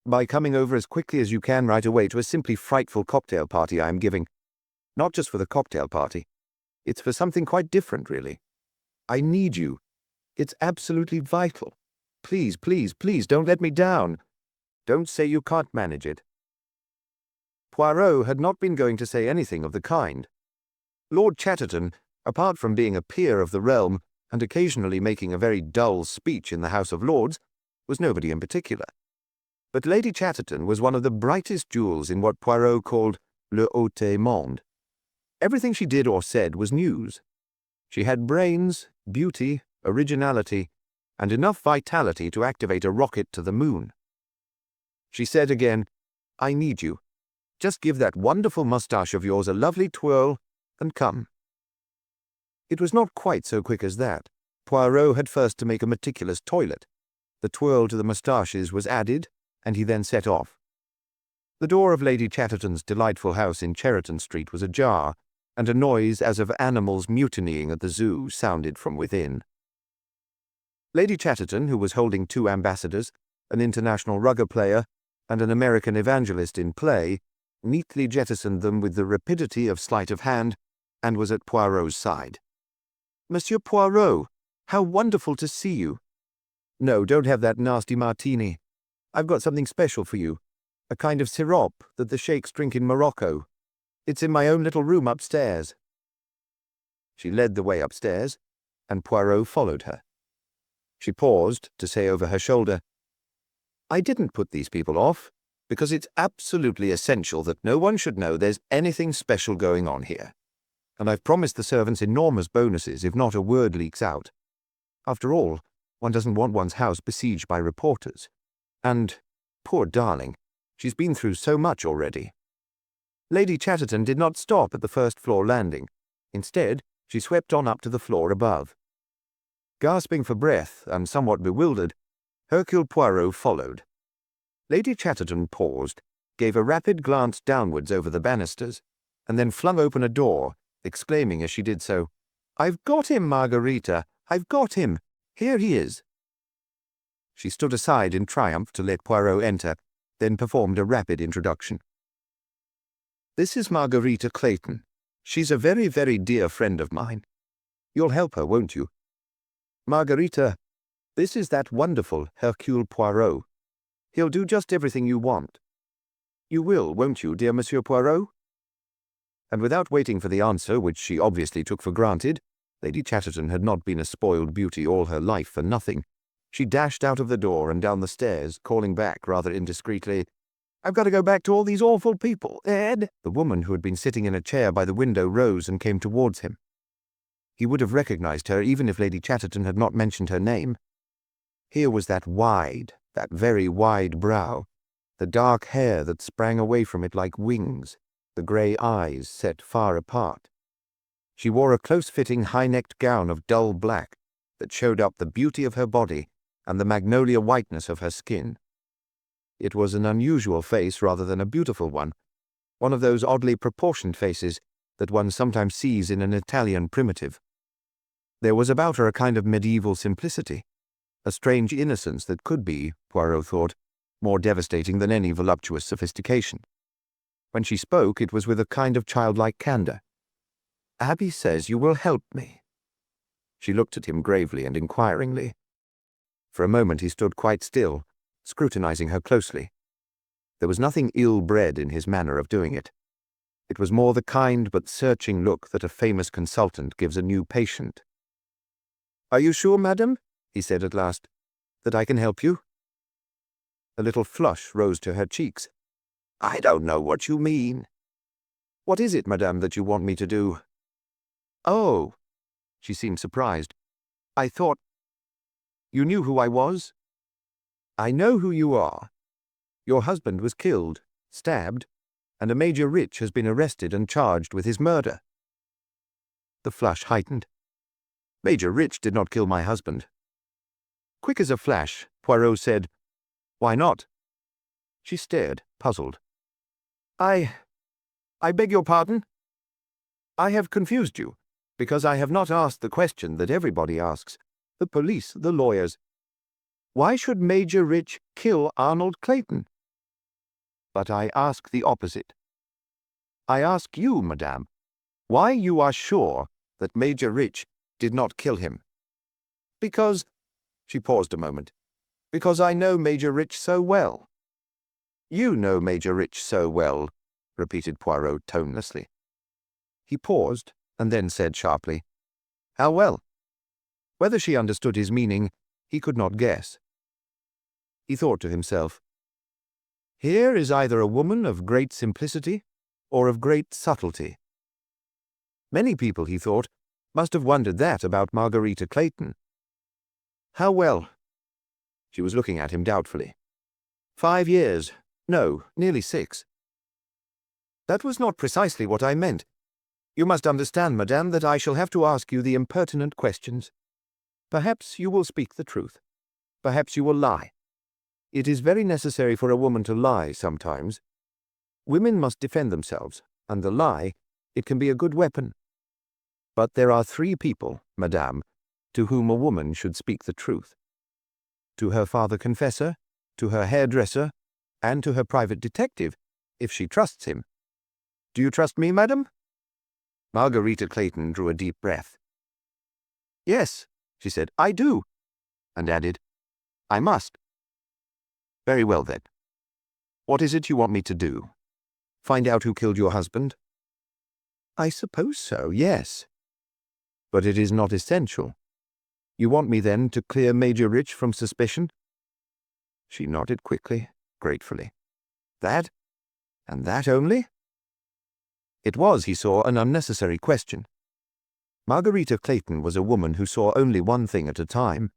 "By coming over as quickly as you can right away to a simply frightful cocktail party I am giving. Not just for the cocktail party. It's for something quite different, really. I need you. It's absolutely vital. Please, please, please, don't let me down. Don't say you can't manage it." Poirot had not been going to say anything of the kind. Lord Chatterton, apart from being a peer of the realm and occasionally making a very dull speech in the House of Lords, was nobody in particular. But Lady Chatterton was one of the brightest jewels in what Poirot called le haut monde. Everything she did or said was news. She had brains, beauty, originality, and enough vitality to activate a rocket to the moon. She said again, "I need you. Just give that wonderful moustache of yours a lovely twirl, and come." It was not quite so quick as that. Poirot had first to make a meticulous toilet. The twirl to the moustaches was added, and he then set off. The door of Lady Chatterton's delightful house in Cheriton Street was ajar, and a noise as of animals mutinying at the zoo sounded from within. Lady Chatterton, who was holding 2 ambassadors, an international rugger player, and an American evangelist in play, neatly jettisoned them with the rapidity of sleight of hand, and was at Poirot's side. "Monsieur Poirot, how wonderful to see you. No, don't have that nasty martini. I've got something special for you, a kind of sirop that the sheikhs drink in Morocco. It's in my own little room upstairs." She led the way upstairs, and Poirot followed her. She paused to say over her shoulder, "I didn't put these people off, because it's absolutely essential that no one should know there's anything special going on here. And I've promised the servants enormous bonuses if not a word leaks out. After all, one doesn't want one's house besieged by reporters. And, poor darling, she's been through so much already." Lady Chatterton did not stop at the first-floor landing. Instead, she swept on up to the floor above. Gasping for breath and somewhat bewildered, Hercule Poirot followed. Lady Chatterton paused, gave a rapid glance downwards over the banisters, and then flung open a door, exclaiming as she did so, "I've got him, Margarita! I've got him! Here he is! She stood aside in triumph to let Poirot enter, then performed a rapid introduction. "This is Margarita Clayton. She's a very, very dear friend of mine. You'll help her, won't you? Margarita, this is that wonderful Hercule Poirot. He'll do just everything you want. You will, won't you, dear Monsieur Poirot?" And without waiting for the answer, which she obviously took for granted, Lady Chatterton had not been a spoiled beauty all her life for nothing. She dashed out of the door and down the stairs, calling back rather indiscreetly, "I've got to go back to all these awful people, Ed." The woman who had been sitting in a chair by the window rose and came towards him. He would have recognized her even if Lady Chatterton had not mentioned her name. Here was that very wide brow, the dark hair that sprang away from it like wings, the grey eyes set far apart. She wore a close-fitting, high-necked gown of dull black that showed up the beauty of her body and the magnolia whiteness of her skin. It was an unusual face rather than a beautiful one of those oddly proportioned faces that one sometimes sees in an Italian primitive. There was about her a kind of medieval simplicity, a strange innocence that could be, Poirot thought, more devastating than any voluptuous sophistication. When she spoke, it was with a kind of childlike candor. "Abby says you will help me." She looked at him gravely and inquiringly. For a moment he stood quite still, scrutinizing her closely. There was nothing ill-bred in his manner of doing it. It was more the kind but searching look that a famous consultant gives a new patient. "Are you sure, madam," he said at last, "that I can help you?" A little flush rose to her cheeks. "I don't know what you mean." "What is it, madame, that you want me to do?" "Oh," she seemed surprised. "I thought you knew who I was?" "I know who you are. Your husband was killed, stabbed, and a Major Rich has been arrested and charged with his murder." The flush heightened. "Major Rich did not kill my husband." Quick as a flash, Poirot said, "Why not?" She stared, puzzled. I beg your pardon? I have confused you, because I have not asked the question that everybody asks. The police, the lawyers. Why should Major Rich kill Arnold Clayton? But I ask the opposite. I ask you, madame, why you are sure that Major Rich did not kill him. Because, she paused a moment, because I know Major Rich so well. You know Major Rich so well, repeated Poirot tonelessly. He paused, and then said sharply, How well? Whether she understood his meaning, he could not guess. He thought to himself, Here is either a woman of great simplicity or of great subtlety. Many people, he thought, must have wondered that about Margarita Clayton. How well? She was looking at him doubtfully. 5 years. No, nearly 6. That was not precisely what I meant. You must understand, madame, that I shall have to ask you the impertinent questions. Perhaps you will speak the truth. Perhaps you will lie. It is very necessary for a woman to lie sometimes. Women must defend themselves, and the lie, it can be a good weapon. But there are 3 people, madame, to whom a woman should speak the truth. To her father confessor, to her hairdresser, and to her private detective, if she trusts him. Do you trust me, madam? Margarita Clayton drew a deep breath. Yes, she said, I do, and added, I must. Very well, then. What is it you want me to do? Find out who killed your husband? I suppose so, yes. But it is not essential. You want me, then, to clear Major Rich from suspicion? She nodded quickly, gratefully. That? And that only? It was, he saw, an unnecessary question. Margarita Clayton was a woman who saw only one thing at a time.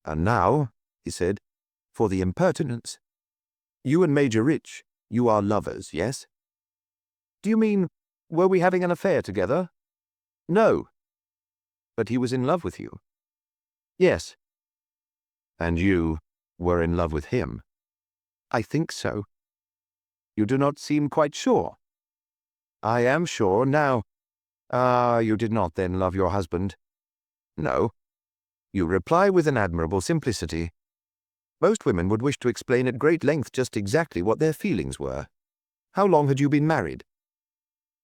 And now, he said, for the impertinence. You and Major Rich, you are lovers, yes? Do you mean, were we having an affair together? No. But he was in love with you? Yes. And you were in love with him? I think so. You do not seem quite sure. I am sure now. You did not then love your husband? No. You reply with an admirable simplicity, Most women would wish to explain at great length just exactly what their feelings were. How long had you been married?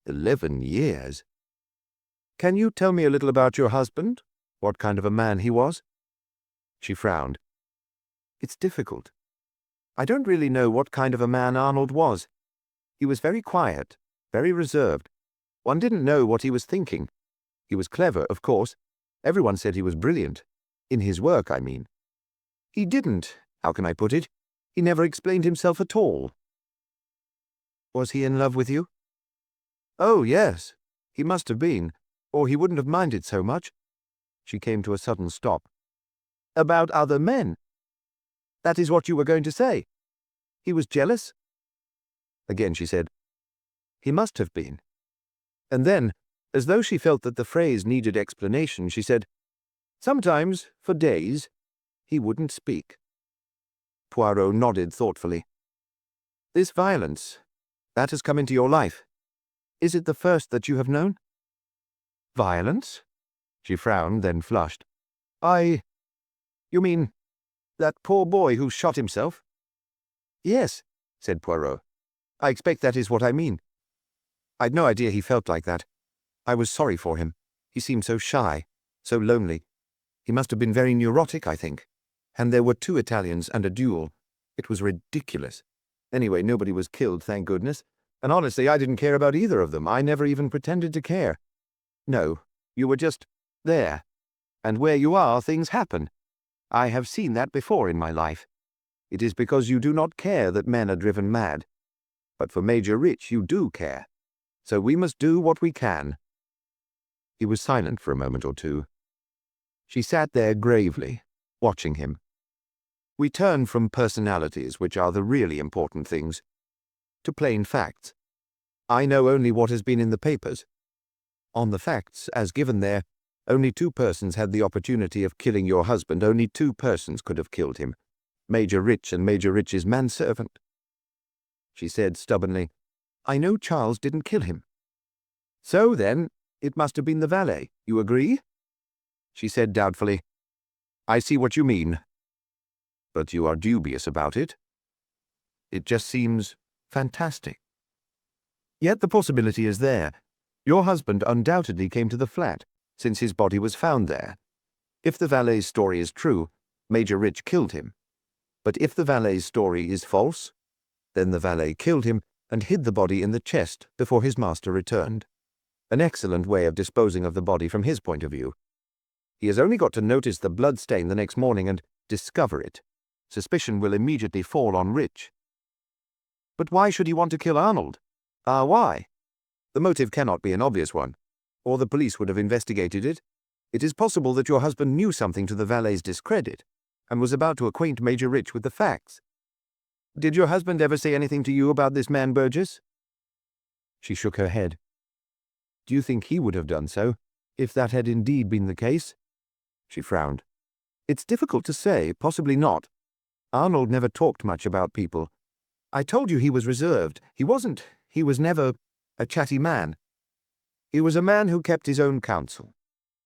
11 years. Can you tell me a little about your husband? What kind of a man he was? She frowned. It's difficult. I don't really know what kind of a man Arnold was. He was very quiet, very reserved. One didn't know what he was thinking. He was clever, of course. Everyone said he was brilliant. In his work, I mean. He didn't, how can I put it? He never explained himself at all. Was he in love with you? Oh, yes. He must have been, or he wouldn't have minded so much. She came to a sudden stop. About other men? That is what you were going to say. He was jealous? Again she said, he must have been. And then, as though she felt that the phrase needed explanation, she said, sometimes, for days, he wouldn't speak. Poirot nodded thoughtfully. This violence, that has come into your life. Is it the first that you have known? Violence? She frowned, then flushed. You mean, that poor boy who shot himself? Yes, said Poirot. I expect that is what I mean. I'd no idea he felt like that. I was sorry for him. He seemed so shy, so lonely. He must have been very neurotic, I think. And there were 2 Italians and a duel. It was ridiculous. Anyway, nobody was killed, thank goodness. And honestly, I didn't care about either of them. I never even pretended to care. No, you were just there. And where you are, things happen. I have seen that before in my life. It is because you do not care that men are driven mad. But for Major Rich, you do care. So we must do what we can. He was silent for a moment or two. She sat there gravely, watching him. We turn from personalities, which are the really important things, to plain facts. I know only what has been in the papers. On the facts, as given there, only 2 persons had the opportunity of killing your husband. Only 2 persons could have killed him. Major Rich and Major Rich's manservant. She said stubbornly, I know Charles didn't kill him. So then, it must have been the valet. You agree? She said doubtfully, I see what you mean. But you are dubious about it. It just seems fantastic. Yet the possibility is there. Your husband undoubtedly came to the flat, since his body was found there. If the valet's story is true, Major Rich killed him. But if the valet's story is false, then the valet killed him and hid the body in the chest before his master returned. An excellent way of disposing of the body from his point of view. He has only got to notice the blood stain the next morning and discover it. Suspicion will immediately fall on Rich. But why should he want to kill Arnold? Why? The motive cannot be an obvious one, or the police would have investigated it. It is possible that your husband knew something to the valet's discredit, and was about to acquaint Major Rich with the facts. Did your husband ever say anything to you about this man Burgess? She shook her head. Do you think he would have done so, if that had indeed been the case? She frowned. It's difficult to say, possibly not. Arnold never talked much about people. I told you he was reserved. He was never a chatty man. He was a man who kept his own counsel.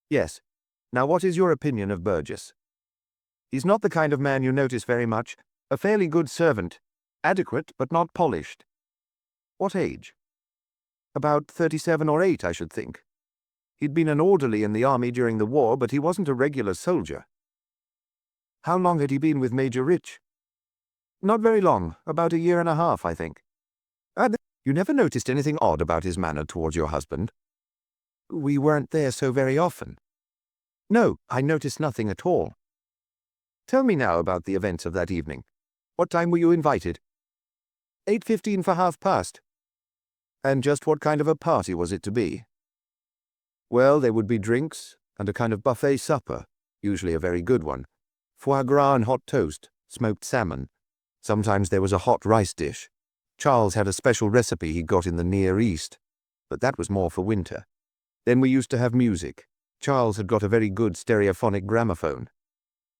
Yes. Now what is your opinion of Burgess? He's not the kind of man you notice very much. A fairly good servant. Adequate, but not polished. What age? About 37 or 8, I should think. He'd been an orderly in the army during the war, but he wasn't a regular soldier. How long had he been with Major Rich? Not very long, about 1.5 years, I think. And you never noticed anything odd about his manner towards your husband? We weren't there so very often. No, I noticed nothing at all. Tell me now about the events of that evening. What time were you invited? 8:15 for past. And just what kind of a party was it to be? Well, there would be drinks, and a kind of buffet supper, usually a very good one. Foie gras and hot toast, smoked salmon. Sometimes there was a hot rice dish. Charles had a special recipe he got in the Near East, but that was more for winter. Then we used to have music. Charles had got a very good stereophonic gramophone.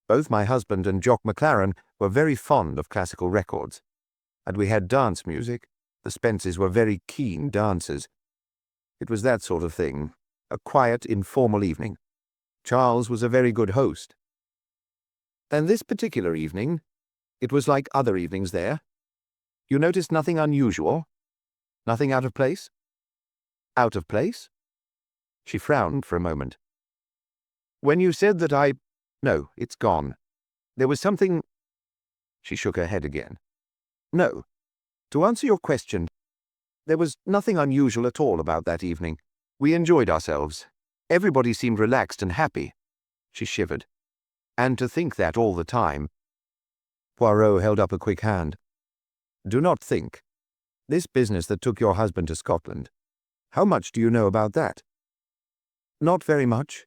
Both my husband and Jock McLaren were very fond of classical records. And we had dance music. The Spences were very keen dancers. It was that sort of thing, a quiet, informal evening. Charles was a very good host. And this particular evening, It was like other evenings there. You noticed nothing unusual? Nothing out of place? Out of place? She frowned for a moment. When you said that No, it's gone. There was something... She shook her head again. No. To answer your question, there was nothing unusual at all about that evening. We enjoyed ourselves. Everybody seemed relaxed and happy. She shivered. And to think that all the time. Poirot held up a quick hand. Do not think. This business that took your husband to Scotland. How much do you know about that? Not very much.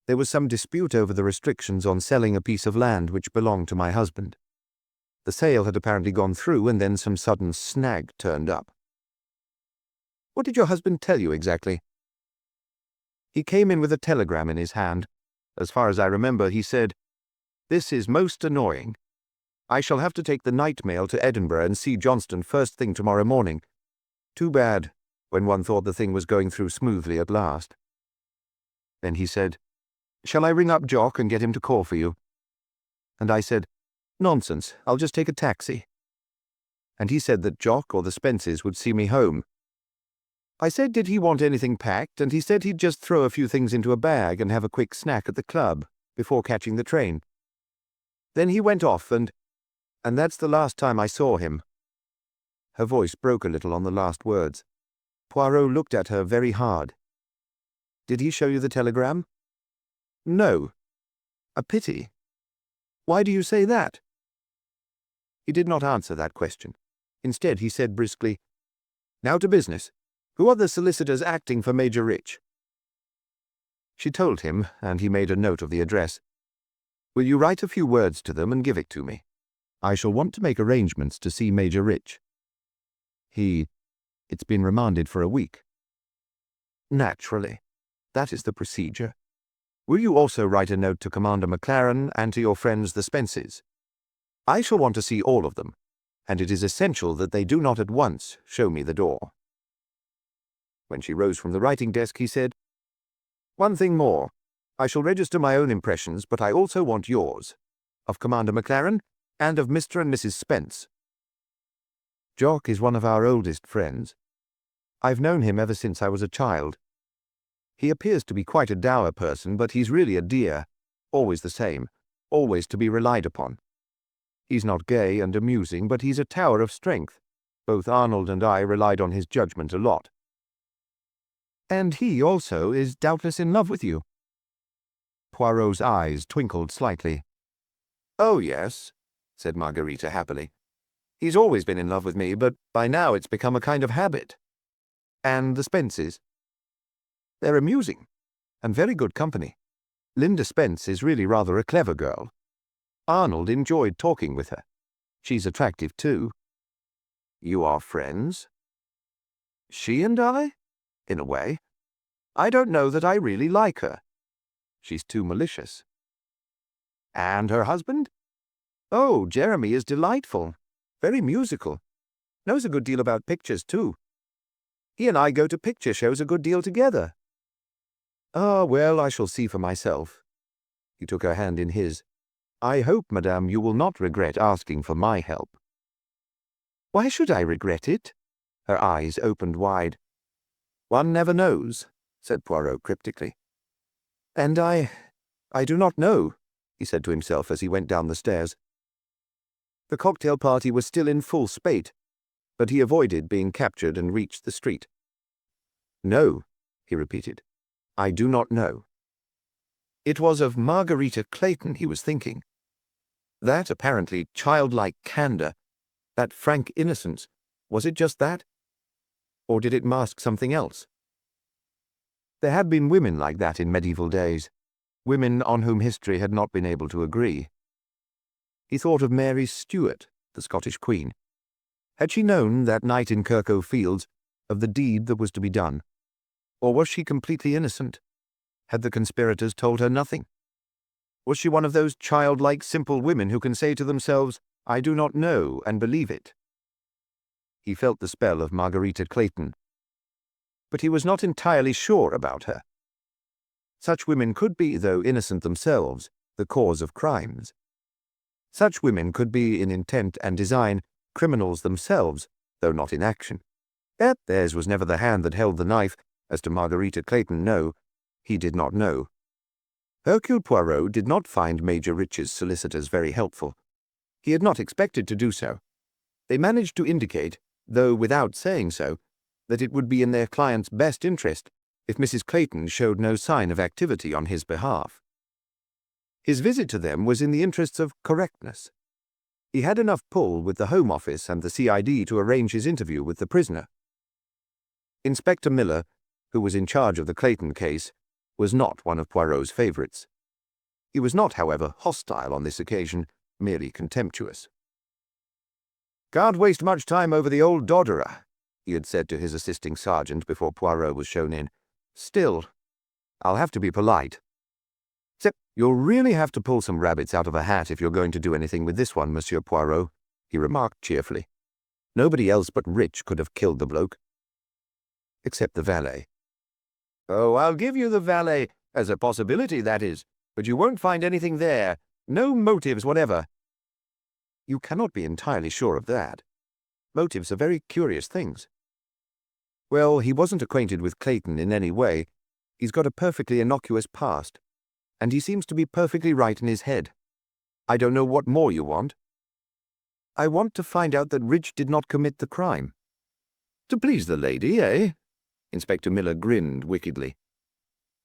There was some dispute over the restrictions on selling a piece of land which belonged to my husband. The sale had apparently gone through, and then some sudden snag turned up. What did your husband tell you exactly? He came in with a telegram in his hand. As far as I remember, he said, "This is most annoying. I shall have to take the night mail to Edinburgh and see Johnston first thing tomorrow morning. Too bad, when one thought the thing was going through smoothly at last." Then he said, "Shall I ring up Jock and get him to call for you?" And I said, "Nonsense, I'll just take a taxi." And he said that Jock or the Spences would see me home. I said did he want anything packed, and he said he'd just throw a few things into a bag and have a quick snack at the club before catching the train. Then he went off, and that's the last time I saw him. Her voice broke a little on the last words. Poirot looked at her very hard. Did he show you the telegram? No. A pity. Why do you say that? He did not answer that question. Instead, he said briskly, "Now to business. Who are the solicitors acting for Major Rich?" She told him, and he made a note of the address. "Will you write a few words to them and give it to me? I shall want to make arrangements to see Major Rich. It's been remanded for a week." "Naturally. That is the procedure. Will you also write a note to Commander McLaren and to your friends the Spences? I shall want to see all of them, and it is essential that they do not at once show me the door." When she rose from the writing desk, he said, "One thing more. I shall register my own impressions, but I also want yours, of Commander McLaren, and of Mr. and Mrs. Spence. Jock is one of our oldest friends. I've known him ever since I was a child. He appears to be quite a dour person, but he's really a dear, always the same, always to be relied upon. He's not gay and amusing, but he's a tower of strength. Both Arnold and I relied on his judgment a lot." "And he also is doubtless in love with you." Poirot's eyes twinkled slightly. "Oh, yes," said Margarita happily. "He's always been in love with me, but by now it's become a kind of habit." "And the Spences?" "They're amusing, and very good company. Linda Spence is really rather a clever girl. Arnold enjoyed talking with her. She's attractive, too." "You are friends?" "She and I? In a way. I don't know that I really like her. She's too malicious." "And her husband?" "Oh, Jeremy is delightful. Very musical. Knows a good deal about pictures, too. He and I go to picture shows a good deal together." "Ah, well, I shall see for myself." He took her hand in his. "I hope, madame, you will not regret asking for my help." "Why should I regret it?" Her eyes opened wide. "One never knows," said Poirot cryptically. "And I do not know," he said to himself as he went down the stairs. The cocktail party was still in full spate, but he avoided being captured and reached the street. "No," he repeated, "I do not know." It was of Margarita Clayton he was thinking. That apparently childlike candor, that frank innocence, was it just that? Or did it mask something else? There had been women like that in medieval days, women on whom history had not been able to agree. He thought of Mary Stuart, the Scottish Queen. Had she known that night in Kirkhope Fields of the deed that was to be done? Or was she completely innocent? Had the conspirators told her nothing? Was she one of those childlike, simple women who can say to themselves, "I do not know," and believe it? He felt the spell of Margarita Clayton, but he was not entirely sure about her. Such women could be, though innocent themselves, the cause of crimes. Such women could be, in intent and design, criminals themselves, though not in action. Yet theirs was never the hand that held the knife. As to Margarita Clayton, no, he did not know. Hercule Poirot did not find Major Rich's solicitors very helpful. He had not expected to do so. They managed to indicate, though without saying so, that it would be in their client's best interest if Mrs. Clayton showed no sign of activity on his behalf. His visit to them was in the interests of correctness. He had enough pull with the Home Office and the CID to arrange his interview with the prisoner. Inspector Miller, who was in charge of the Clayton case, was not one of Poirot's favourites. He was not, however, hostile on this occasion, merely contemptuous. "Can't waste much time over the old dodderer," he had said to his assisting sergeant before Poirot was shown in. "Still, I'll have to be polite. Except you'll really have to pull some rabbits out of a hat if you're going to do anything with this one, Monsieur Poirot," he remarked cheerfully. "Nobody else but Rich could have killed the bloke." Except the valet. "Oh, I'll give you the valet, as a possibility, that is, but you won't find anything there. No motives whatever." "You cannot be entirely sure of that. Motives are very curious things." "Well, he wasn't acquainted with Clayton in any way. He's got a perfectly innocuous past, and he seems to be perfectly right in his head. I don't know what more you want." "I want to find out that Rich did not commit the crime." "To please the lady, eh?" Inspector Miller grinned wickedly.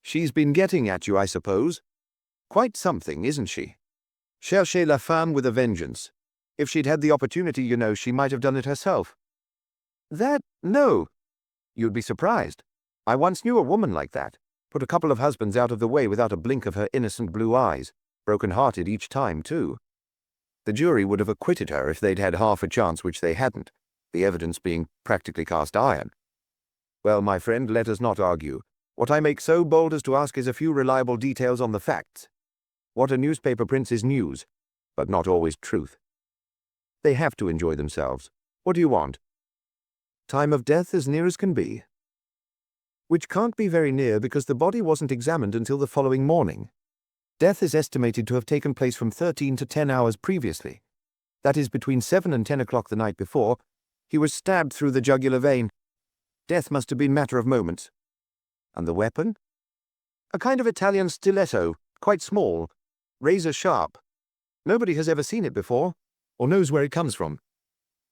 "She's been getting at you, I suppose. Quite something, isn't she? Cherchez la femme with a vengeance. If she'd had the opportunity, you know, she might have done it herself." "That? No. You'd be surprised. I once knew a woman like that. Put a couple of husbands out of the way without a blink of her innocent blue eyes. Broken-hearted each time, too. The jury would have acquitted her if they'd had half a chance, which they hadn't, the evidence being practically cast iron. Well, my friend, let us not argue. What I make so bold as to ask is a few reliable details on the facts. What a newspaper prints is news, but not always truth. They have to enjoy themselves. What do you want?" "Time of death as near as can be." "Which can't be very near because the body wasn't examined until the following morning. Death is estimated to have taken place from 13 to 10 hours previously. That is, between 7 and 10 o'clock the night before. He was stabbed through the jugular vein. Death must have been matter of moments." "And the weapon?" "A kind of Italian stiletto, quite small, razor sharp. Nobody has ever seen it before, or knows where it comes from.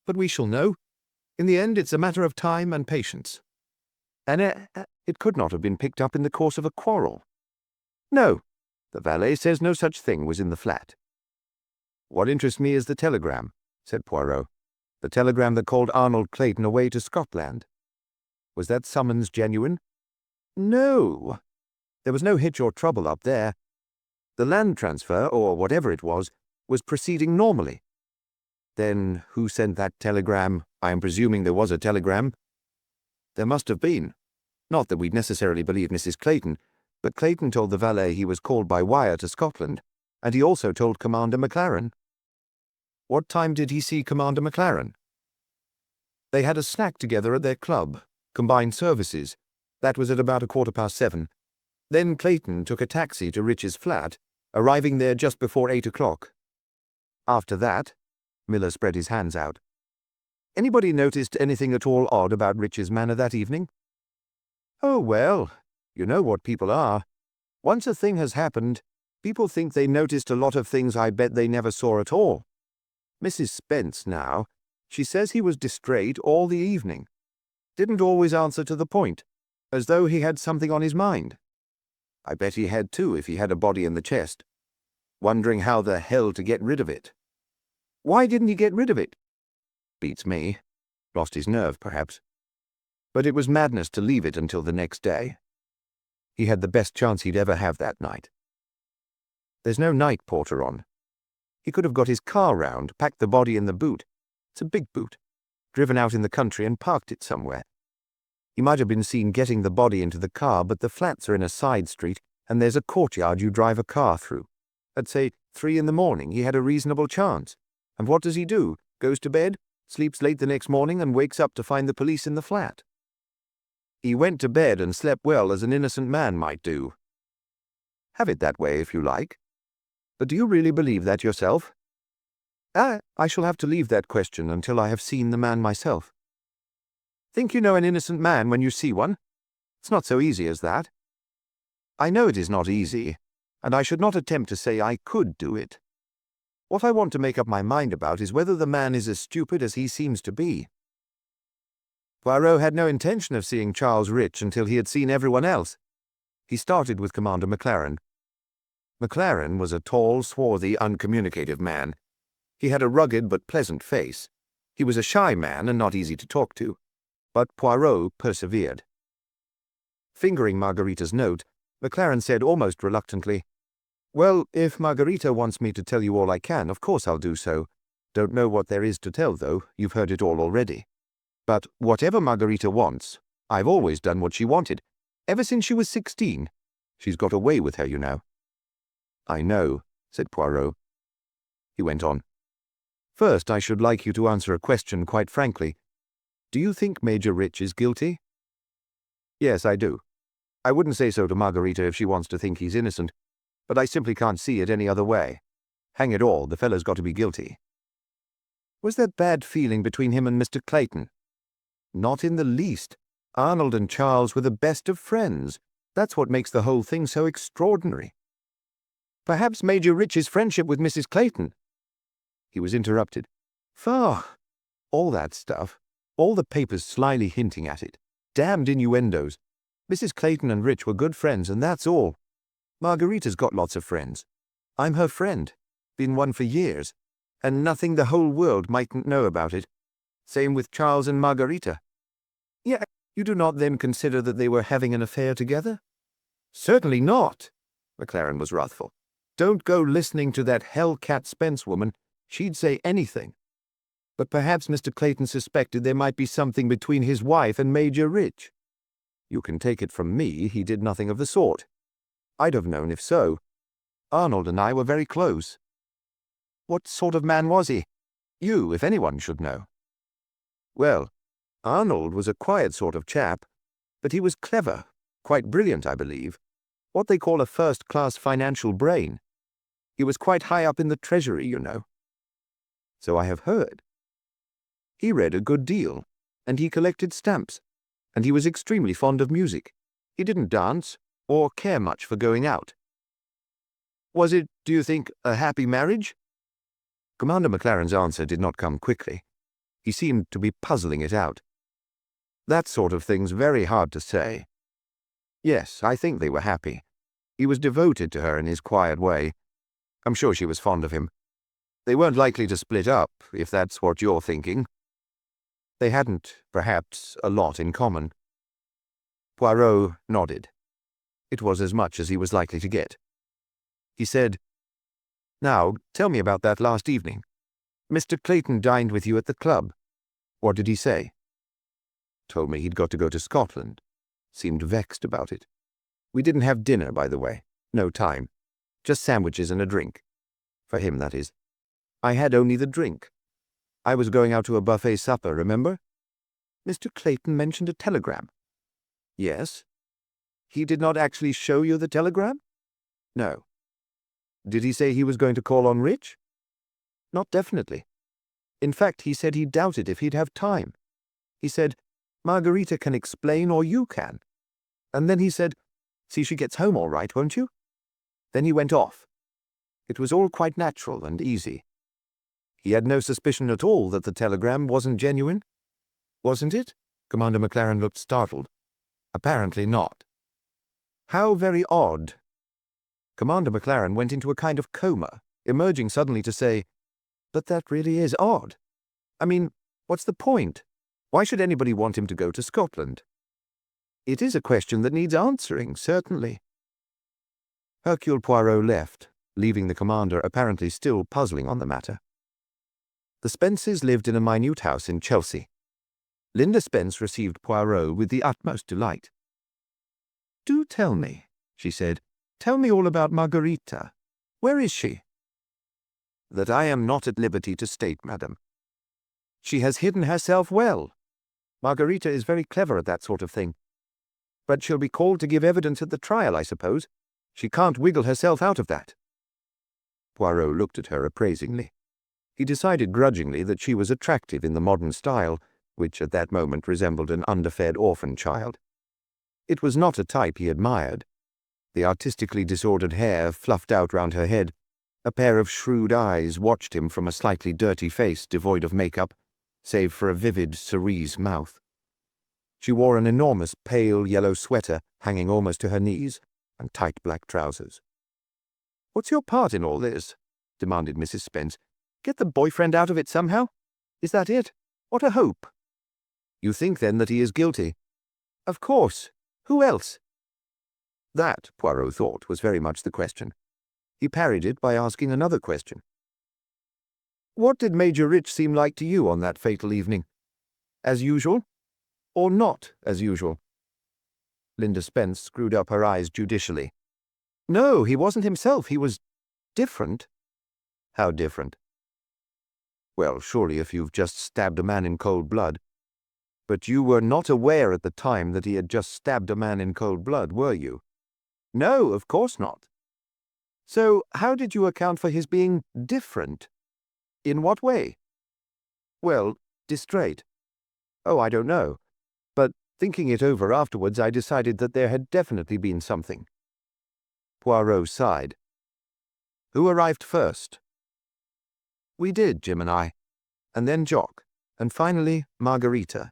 But we shall know. In the end, it's a matter of time and patience." "And it could not have been picked up in the course of a quarrel." "No. The valet says no such thing was in the flat." "What interests me is the telegram," said Poirot. "The telegram that called Arnold Clayton away to Scotland. Was that summons genuine?" "No. There was no hitch or trouble up there. The land transfer, or whatever it was proceeding normally." "Then who sent that telegram? I am presuming there was a telegram." "There must have been. Not that we'd necessarily believe Mrs. Clayton, but Clayton told the valet he was called by wire to Scotland, and he also told Commander McLaren." "What time did he see Commander McLaren?" "They had a snack together at their club, Combined Services. That was at about 7:15. Then Clayton took a taxi to Rich's flat, arriving there just before 8 o'clock. After that," Miller spread his hands out, "anybody noticed anything at all odd about Rich's manner that evening?" "Oh, well, you know what people are. Once a thing has happened, people think they noticed a lot of things I bet they never saw at all. Mrs. Spence, now, she says he was distrait all the evening. Didn't always answer to the point, as though he had something on his mind. I bet he had too if he had a body in the chest. Wondering how the hell to get rid of it." "Why didn't he get rid of it?" "Beats me. Lost his nerve, perhaps. But it was madness to leave it until the next day. He had the best chance he'd ever have that night. There's no night porter on. He could have got his car round, packed the body in the boot. It's a big boot. Driven out in the country and parked it somewhere. He might have been seen getting the body into the car, but the flats are in a side street, and there's a courtyard you drive a car through. At, say, 3 in the morning, he had a reasonable chance. And what does he do? Goes to bed, sleeps late the next morning, and wakes up to find the police in the flat. He went to bed and slept well, as an innocent man might do. Have it that way if you like. But do you really believe that yourself?" I shall have to leave that question until I have seen the man myself. Think you know an innocent man when you see one? It's not so easy as that. I know it is not easy, and I should not attempt to say I could do it. What I want to make up my mind about is whether the man is as stupid as he seems to be. Poirot had no intention of seeing Charles Rich until he had seen everyone else. He started with Commander McLaren. McLaren was a tall, swarthy, uncommunicative man. He had a rugged but pleasant face. He was a shy man and not easy to talk to. But Poirot persevered. Fingering Margarita's note, McLaren said almost reluctantly, "Well, if Margarita wants me to tell you all I can, of course I'll do so. Don't know what there is to tell, though. You've heard it all already. But whatever Margarita wants, I've always done what she wanted, ever since she was 16. She's got away with her, you know." "I know," said Poirot. He went on. "First, I should like you to answer a question quite frankly. Do you think Major Rich is guilty?" "Yes, I do. I wouldn't say so to Margarita if she wants to think he's innocent, but I simply can't see it any other way. Hang it all, the fellow's got to be guilty." "Was there bad feeling between him and Mr. Clayton?" "Not in the least. Arnold and Charles were the best of friends. That's what makes the whole thing so extraordinary." "Perhaps Major Rich's friendship with Mrs. Clayton—" He was interrupted. "Faugh! All that stuff. All the papers slyly hinting at it. Damned innuendos. Mrs. Clayton and Rich were good friends, and that's all. Margarita's got lots of friends. I'm her friend. Been one for years. And nothing the whole world mightn't know about it. Same with Charles and Margarita." "Yeah, you do not then consider that they were having an affair together?" "Certainly not." McLaren was wrathful. "Don't go listening to that hell-cat Spence woman. She'd say anything. But perhaps Mr. Clayton suspected there might be something between his wife and Major Rich. You can take it from me he did nothing of the sort. I'd have known if so. Arnold and I were very close." "What sort of man was he? You, if anyone, should know." "Well, Arnold was a quiet sort of chap, but he was clever, quite brilliant, I believe. What they call a first-class financial brain. He was quite high up in the Treasury, you know." "So I have heard." "He read a good deal, and he collected stamps, and he was extremely fond of music. He didn't dance, or care much for going out." "Was it, do you think, a happy marriage?" Commander McLaren's answer did not come quickly. He seemed to be puzzling it out. "That sort of thing's very hard to say. Yes, I think they were happy. He was devoted to her in his quiet way. I'm sure she was fond of him. They weren't likely to split up, if that's what you're thinking. They hadn't, perhaps, a lot in common." Poirot nodded. It was as much as he was likely to get. He said, "Now, tell me about that last evening. Mr. Clayton dined with you at the club. What did he say?" "Told me he'd got to go to Scotland. Seemed vexed about it. We didn't have dinner, by the way. No time. Just sandwiches and a drink. For him, that is. I had only the drink. I was going out to a buffet supper, remember?" "Mr. Clayton mentioned a telegram." "Yes." "He did not actually show you the telegram?" "No." "Did he say he was going to call on Rich?" "Not definitely. In fact, he said he doubted if he'd have time. He said, 'Margarita can explain or you can.' And then he said, 'See she gets home all right, won't you?' Then he went off. It was all quite natural and easy. He had no suspicion at all that the telegram wasn't genuine?" "Wasn't it?" Commander McLaren looked startled. "Apparently not." "How very odd." Commander McLaren went into a kind of coma, emerging suddenly to say, "But that really is odd. I mean, what's the point? Why should anybody want him to go to Scotland?" "It is a question that needs answering, certainly." Hercule Poirot left, leaving the commander apparently still puzzling on the matter. The Spences lived in a minute house in Chelsea. Linda Spence received Poirot with the utmost delight. "Do tell me," she said. "Tell me all about Margarita. Where is she?" "That I am not at liberty to state, madam." "She has hidden herself well. Margarita is very clever at that sort of thing. But she'll be called to give evidence at the trial, I suppose. She can't wiggle herself out of that." Poirot looked at her appraisingly. He decided grudgingly that she was attractive in the modern style, which at that moment resembled an underfed orphan child. It was not a type he admired. The artistically disordered hair fluffed out round her head, a pair of shrewd eyes watched him from a slightly dirty face devoid of makeup, save for a vivid cerise mouth. She wore an enormous pale yellow sweater hanging almost to her knees, and tight black trousers. "What's your part in all this?" demanded Mrs. Spence. "Get the boyfriend out of it somehow? Is that it? What a hope!" "You think, then, that he is guilty?" "Of course. Who else?" That, Poirot thought, was very much the question. He parried it by asking another question. "What did Major Rich seem like to you on that fatal evening? As usual? Or not as usual?" Linda Spence screwed up her eyes judicially. "No, he wasn't himself. He was different." "How different?" "Well, surely if you've just stabbed a man in cold blood. But you were not aware at the time that he had just stabbed a man in cold blood, were you?" "No, of course not." "So how did you account for his being different? In what way?" "Well, distrait. Oh, I don't know. But thinking it over afterwards, I decided that there had definitely been something." Poirot sighed. "Who arrived first?" "We did, Jim and I. And then Jock. And finally, Margarita."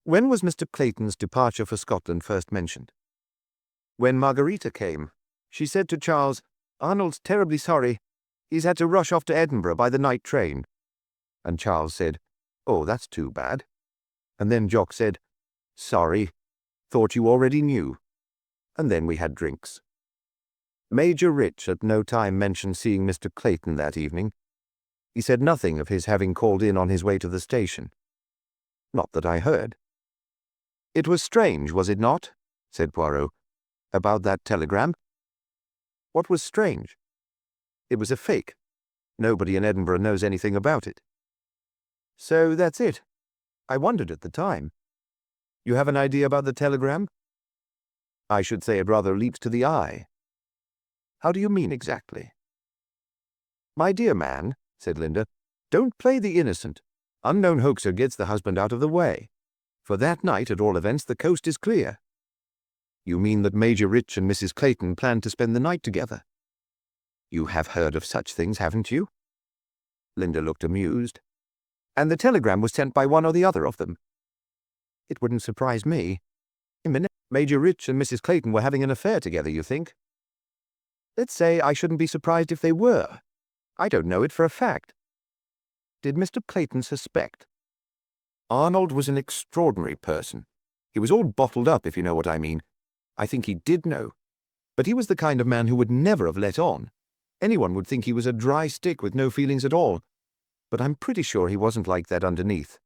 "When was Mr. Clayton's departure for Scotland first mentioned?" "When Margarita came. She said to Charles, 'Arnold's terribly sorry. He's had to rush off to Edinburgh by the night train.' And Charles said, 'Oh, that's too bad.' And then Jock said, 'Sorry. Thought you already knew.' And then we had drinks." Major Rich at no time mentioned seeing Mr. Clayton that evening. He said nothing of his having called in on his way to the station. "Not that I heard." "It was strange, was it not?" said Poirot. "About that telegram?" "What was strange?" "It was a fake. Nobody in Edinburgh knows anything about it." "So that's it. I wondered at the time. You have an idea about the telegram?" "I should say it rather leaps to the eye." "How do you mean exactly?" "My dear man," said Linda, "don't play the innocent. Unknown hoaxer gets the husband out of the way. For that night, at all events, the coast is clear." "You mean that Major Rich and Mrs. Clayton planned to spend the night together? You have heard of such things, haven't you?" Linda looked amused. "And the telegram was sent by one or the other of them?" "It wouldn't surprise me. Major Rich and Mrs. Clayton were having an affair together, you think?" "Let's say I shouldn't be surprised if they were. I don't know it for a fact." "Did Mr. Clayton suspect?" "Arnold was an extraordinary person. He was all bottled up, if you know what I mean. I think he did know. But he was the kind of man who would never have let on. Anyone would think he was a dry stick with no feelings at all. But I'm pretty sure he wasn't like that underneath.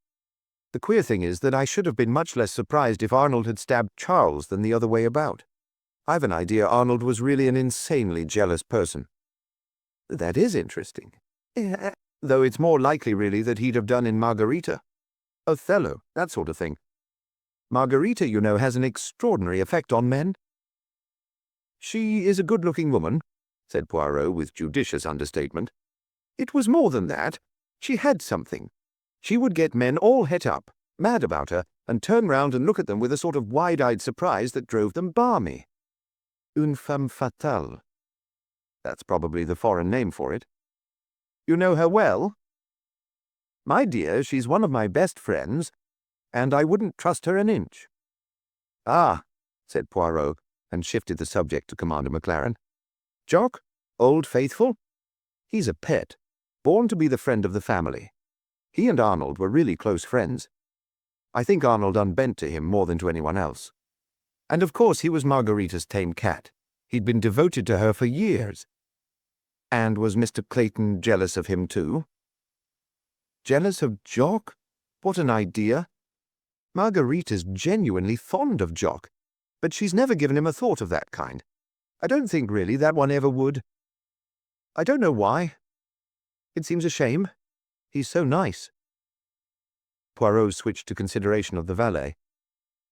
The queer thing is that I should have been much less surprised if Arnold had stabbed Charles than the other way about. I've an idea Arnold was really an insanely jealous person." "That is interesting. Though it's more likely, really, that he'd have done in Margarita. Othello, that sort of thing. Margarita, you know, has an extraordinary effect on men." "She is a good-looking woman," said Poirot with judicious understatement. "It was more than that. She had something. She would get men all het up, mad about her, and turn round and look at them with a sort of wide-eyed surprise that drove them balmy. Une femme fatale. That's probably the foreign name for it." "You know her well?" "My dear, she's one of my best friends, and I wouldn't trust her an inch." "Ah," said Poirot, and shifted the subject to Commander Maclaren. "Jock? Old Faithful? He's a pet, born to be the friend of the family. He and Arnold were really close friends. I think Arnold unbent to him more than to anyone else. And of course he was Margarita's tame cat. He'd been devoted to her for years." "And was Mr. Clayton jealous of him too?" "Jealous of Jock? What an idea! Margarita's genuinely fond of Jock, but she's never given him a thought of that kind. I don't think, really, that one ever would. I don't know why. It seems a shame. He's so nice." Poirot switched to consideration of the valet.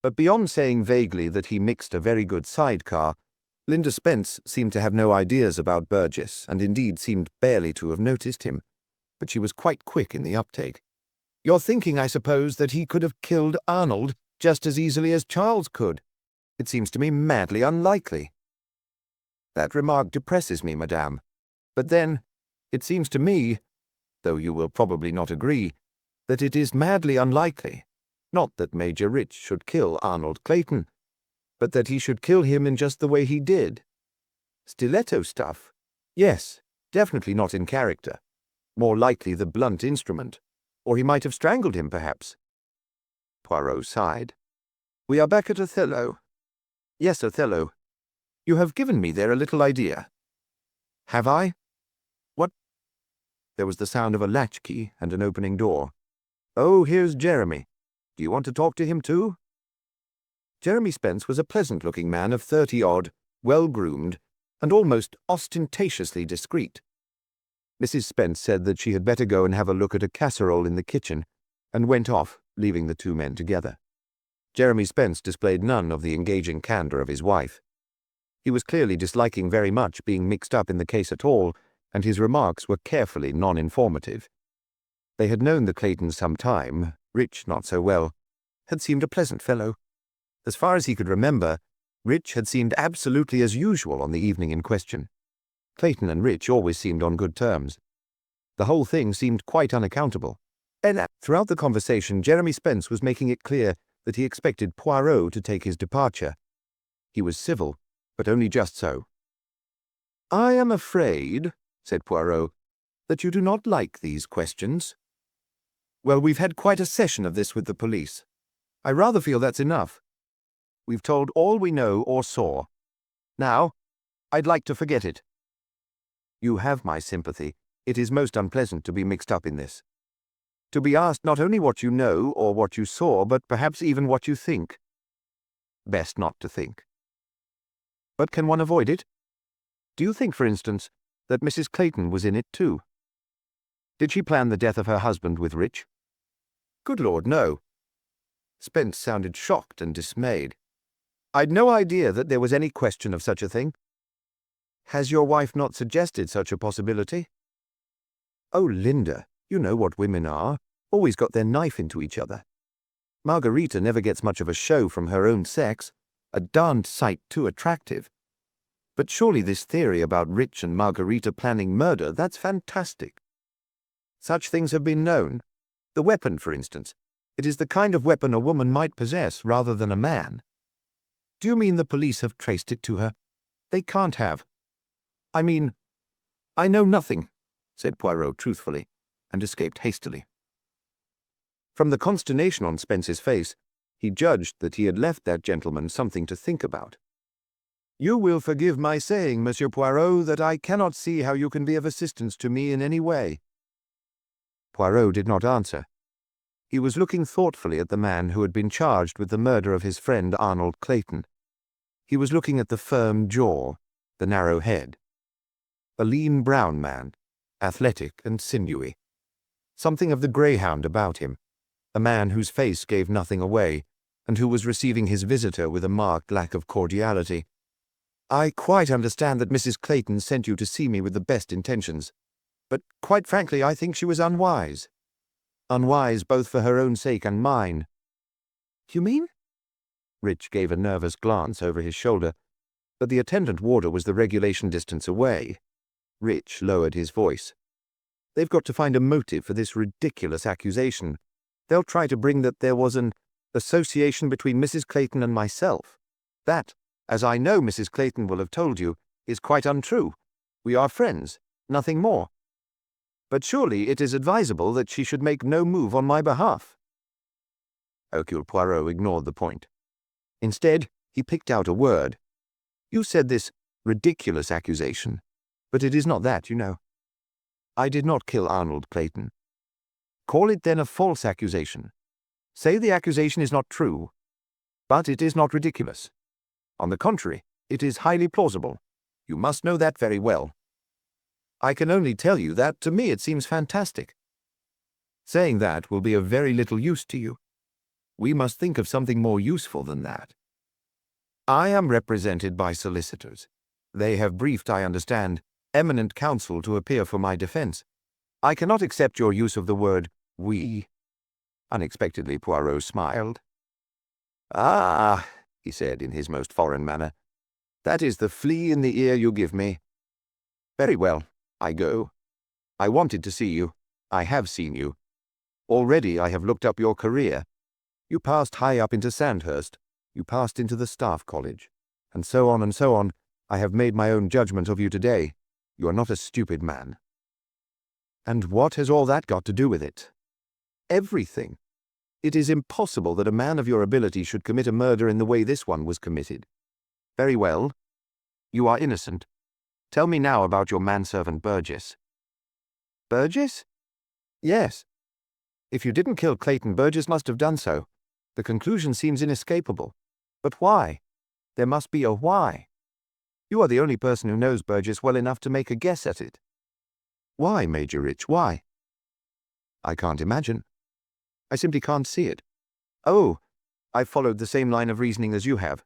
But beyond saying vaguely that he mixed a very good sidecar, Linda Spence seemed to have no ideas about Burgess, and indeed seemed barely to have noticed him. but she was quite quick in the uptake. "You're thinking, I suppose, that he could have killed Arnold just as easily as Charles could. It seems to me madly unlikely." "That remark depresses me, madame. But then, it seems to me, though you will probably not agree, that it is madly unlikely, not that Major Rich should kill Arnold Clayton, but that he should kill him in just the way he did. Stiletto stuff? Yes, definitely not in character. More likely the blunt instrument. Or he might have strangled him, perhaps." Poirot sighed. "We are back at Othello." "Yes, Othello. You have given me there a little idea." "Have I? What?" There was the sound of a latchkey and an opening door. "Oh, here's Jeremy. Do you want to talk to him too?" Jeremy Spence was a pleasant-looking man of 30-odd, well-groomed, and almost ostentatiously discreet. Mrs. Spence said that she had better go and have a look at a casserole in the kitchen, and went off, leaving the two men together. Jeremy Spence displayed none of the engaging candor of his wife. He was clearly disliking very much being mixed up in the case at all, and his remarks were carefully non-informative. They had known the Claytons some time, Rich not so well, had seemed a pleasant fellow. As far as he could remember, Rich had seemed absolutely as usual on the evening in question. Clayton and Rich always seemed on good terms. The whole thing seemed quite unaccountable. And throughout the conversation, Jeremy Spence was making it clear that he expected Poirot to take his departure. He was civil, but only just so. "I am afraid," said Poirot, "that you do not like these questions." "Well, we've had quite a session of this with the police. I rather feel that's enough. We've told all we know or saw. Now, I'd like to forget it." "You have my sympathy. It is most unpleasant to be mixed up in this. To be asked not only what you know or what you saw, but perhaps even what you think. Best not to think. But can one avoid it? Do you think, for instance, that Mrs. Clayton was in it too? Did she plan the death of her husband with Rich?" "Good Lord, no." Spence sounded shocked and dismayed. "I'd no idea that there was any question of such a thing." "Has your wife not suggested such a possibility?" "Oh, Linda, you know what women are. Always got their knife into each other. Margarita never gets much of a show from her own sex. A darned sight too attractive. But surely this theory about Rich and Margarita planning murder, that's fantastic. Such things have been known. The weapon, for instance. It is the kind of weapon a woman might possess rather than a man." "Do you mean the police have traced it to her?" "They can't have. I mean, I know nothing," said Poirot truthfully, and escaped hastily. From the consternation on Spence's face, he judged that he had left that gentleman something to think about. "You will forgive my saying, Monsieur Poirot, that I cannot see how you can be of assistance to me in any way." Poirot did not answer. He was looking thoughtfully at the man who had been charged with the murder of his friend Arnold Clayton. He was looking at the firm jaw, the narrow head. A lean brown man, athletic and sinewy. Something of the greyhound about him, a man whose face gave nothing away, and who was receiving his visitor with a marked lack of cordiality. "I quite understand that Mrs. Clayton sent you to see me with the best intentions, but quite frankly I think she was unwise. Unwise both for her own sake and mine." "You mean?" Rich gave a nervous glance over his shoulder, but the attendant warder was the regulation distance away. Rich lowered his voice. "They've got to find a motive for this ridiculous accusation. They'll try to bring that there was an association between Mrs. Clayton and myself. That, as I know Mrs. Clayton will have told you, is quite untrue. We are friends, nothing more. But surely it is advisable that she should make no move on my behalf." Hercule Poirot ignored the point. Instead, he picked out a word. "You said this ridiculous accusation, but it is not that, you know. I did not kill Arnold Clayton. Call it then a false accusation. Say the accusation is not true, but it is not ridiculous. On the contrary, it is highly plausible. You must know that very well. I can only tell you that to me it seems fantastic. Saying that will be of very little use to you. We must think of something more useful than that. I am represented by solicitors. They have briefed, I understand, eminent counsel to appear for my defense. I cannot accept your use of the word we. Unexpectedly, Poirot smiled. Ah, he said in his most foreign manner, that is the flea in the ear you give me. Very well, I go. I wanted to see you. I have seen you. Already I have looked up your career. You passed high up into Sandhurst. You passed into the Staff College. And so on and so on. I have made my own judgment of you today. You are not a stupid man. And what has all that got to do with it? Everything. It is impossible that a man of your ability should commit a murder in the way this one was committed. Very well. You are innocent. Tell me now about your manservant Burgess. Burgess? Yes. If you didn't kill Clayton, Burgess must have done so. The conclusion seems inescapable. But why? There must be a why. You are the only person who knows Burgess well enough to make a guess at it. Why, Major Rich, why? I can't imagine. I simply can't see it. Oh, I've followed the same line of reasoning as you have.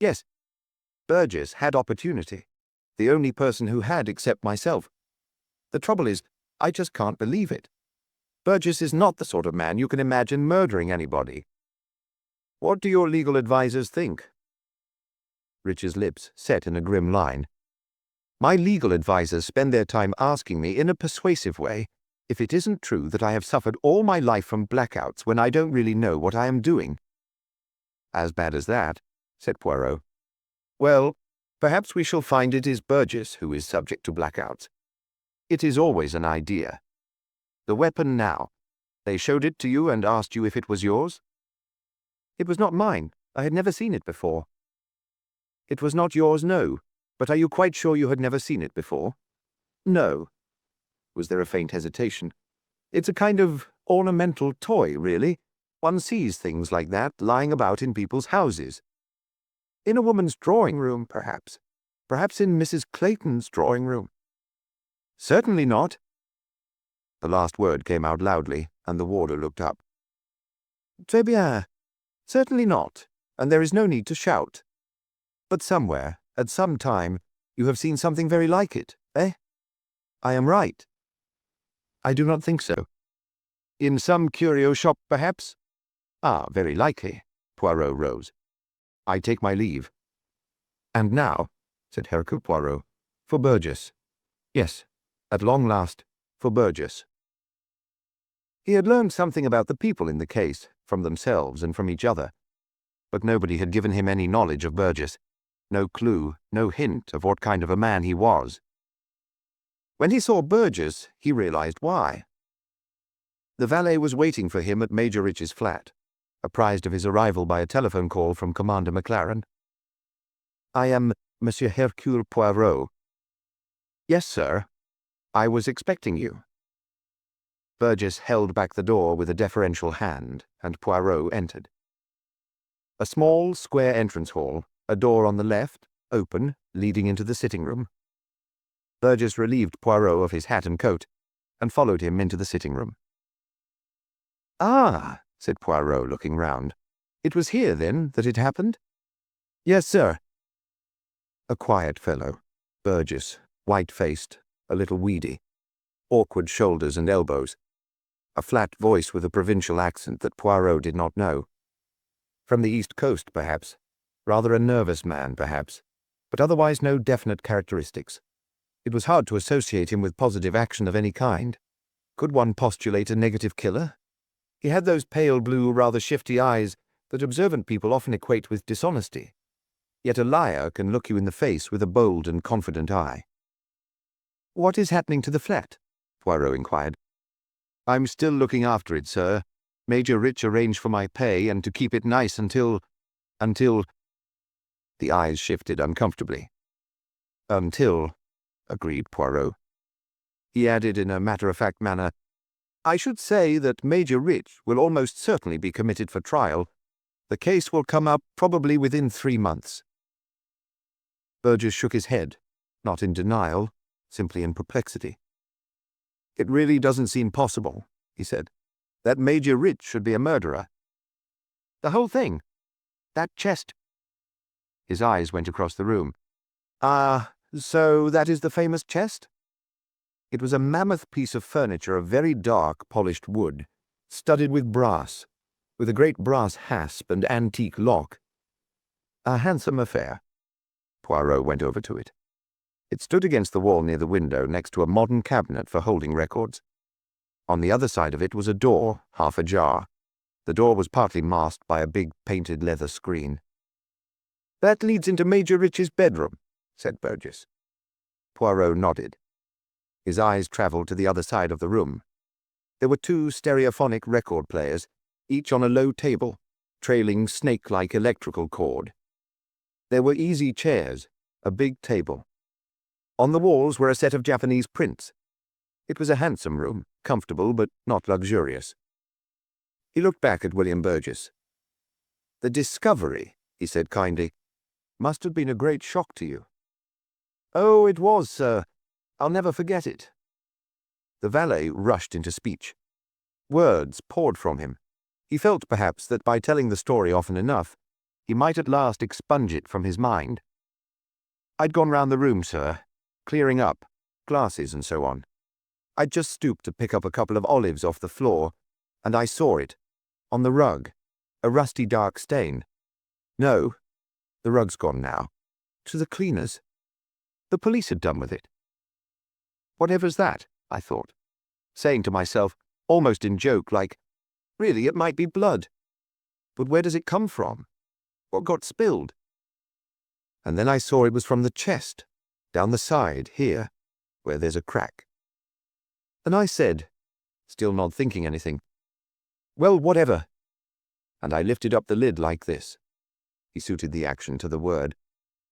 Yes, Burgess had opportunity. The only person who had except myself. The trouble is, I just can't believe it. Burgess is not the sort of man you can imagine murdering anybody. What do your legal advisers think? Rich's lips set in a grim line. My legal advisers spend their time asking me in a persuasive way if it isn't true that I have suffered all my life from blackouts when I don't really know what I am doing. As bad as that, said Poirot. Well, perhaps we shall find it is Burgess who is subject to blackouts. It is always an idea. The weapon now. They showed it to you and asked you if it was yours? It was not mine. I had never seen it before. It was not yours, no. But are you quite sure you had never seen it before? No. Was there a faint hesitation? It's a kind of ornamental toy, really. One sees things like that lying about in people's houses. In a woman's drawing room, perhaps. Perhaps in Mrs. Clayton's drawing room. Certainly not. The last word came out loudly, and the warder looked up. Très bien. Certainly not, and there is no need to shout. But somewhere, at some time, you have seen something very like it, eh? I am right. I do not think so. In some curio shop, perhaps? Ah, very likely. Poirot rose. I take my leave. And now, said Hercule Poirot, for Burgess. Yes, at long last, for Burgess. He had learned something about the people in the case, from themselves and from each other. But nobody had given him any knowledge of Burgess, no clue, no hint of what kind of a man he was. When he saw Burgess, he realized why. The valet was waiting for him at Major Rich's flat, apprised of his arrival by a telephone call from Commander McLaren. I am Monsieur Hercule Poirot. Yes, sir. I was expecting you. Burgess held back the door with a deferential hand, and Poirot entered. A small, square entrance hall, a door on the left, open, leading into the sitting room. Burgess relieved Poirot of his hat and coat, and followed him into the sitting room. Ah, said Poirot, looking round. It was here, then, that it happened? Yes, sir. A quiet fellow, Burgess, white-faced, a little weedy, awkward shoulders and elbows, a flat voice with a provincial accent that Poirot did not know. From the East Coast, perhaps, rather a nervous man, perhaps, but otherwise no definite characteristics. It was hard to associate him with positive action of any kind. Could one postulate a negative killer? He had those pale blue, rather shifty eyes that observant people often equate with dishonesty. Yet a liar can look you in the face with a bold and confident eye. What is happening to the flat? Poirot inquired. I'm still looking after it, sir. Major Rich arranged for my pay and to keep it nice until... The eyes shifted uncomfortably. Until, agreed Poirot. He added in a matter-of-fact manner, I should say that Major Rich will almost certainly be committed for trial. The case will come up probably within 3 months. Burgess shook his head, not in denial, simply in perplexity. It really doesn't seem possible, he said, that Major Rich should be a murderer. The whole thing. That chest. His eyes went across the room. Ah, so that is the famous chest? It was a mammoth piece of furniture of very dark, polished wood, studded with brass, with a great brass hasp and antique lock. A handsome affair. Poirot went over to it. It stood against the wall near the window, next to a modern cabinet for holding records. On the other side of it was a door, half ajar. The door was partly masked by a big painted leather screen. "That leads into Major Rich's bedroom," said Burgess. Poirot nodded. His eyes travelled to the other side of the room. There were 2 stereophonic record players, each on a low table, trailing snake-like electrical cord. There were easy chairs, a big table. On the walls were a set of Japanese prints. It was a handsome room, comfortable but not luxurious. He looked back at William Burgess. "The discovery," he said kindly, "must have been a great shock to you." "Oh, it was, sir. I'll never forget it." The valet rushed into speech. Words poured from him. He felt, perhaps, that by telling the story often enough, he might at last expunge it from his mind. "I'd gone round the room, sir, clearing up, glasses and so on. I'd just stooped to pick up a couple of olives off the floor, and I saw it, on the rug, a rusty dark stain. No, the rug's gone now. To the cleaners. The police had done with it. Whatever's that, I thought, saying to myself, almost in joke, like, really, it might be blood. But where does it come from? What got spilled? And then I saw it was from the chest, down the side, here, where there's a crack. And I said, still not thinking anything, "Well, whatever." And I lifted up the lid like this. He suited the action to the word.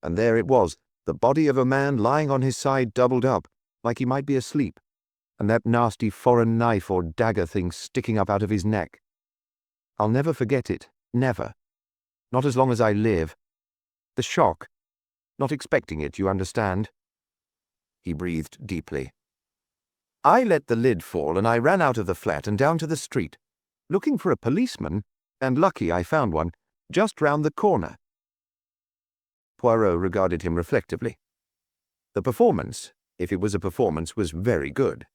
And there it was, the body of a man lying on his side doubled up, like he might be asleep, and that nasty foreign knife or dagger thing sticking up out of his neck. I'll never forget it, never. Not as long as I live. The shock. Not expecting it, you understand. He breathed deeply. I let the lid fall and I ran out of the flat and down to the street, looking for a policeman, and lucky I found one, just round the corner. Poirot regarded him reflectively. The performance, if it was a performance, was very good.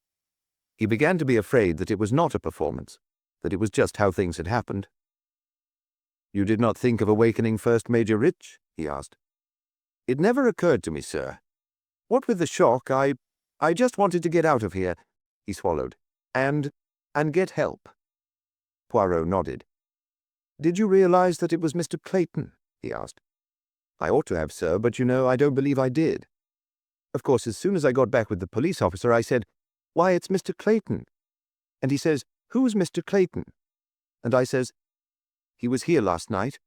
He began to be afraid that it was not a performance, that it was just how things had happened. "You did not think of awakening First Major Rich?" he asked. "It never occurred to me, sir. What with the shock, I just wanted to get out of here," he swallowed, and get help." Poirot nodded. "Did you realize that it was Mr. Clayton?" he asked. "I ought to have, sir, but you know, I don't believe I did. Of course, as soon as I got back with the police officer, I said, 'Why, it's Mr. Clayton.' And he says, 'Who's Mr. Clayton?' And I says, 'He was here last night.'"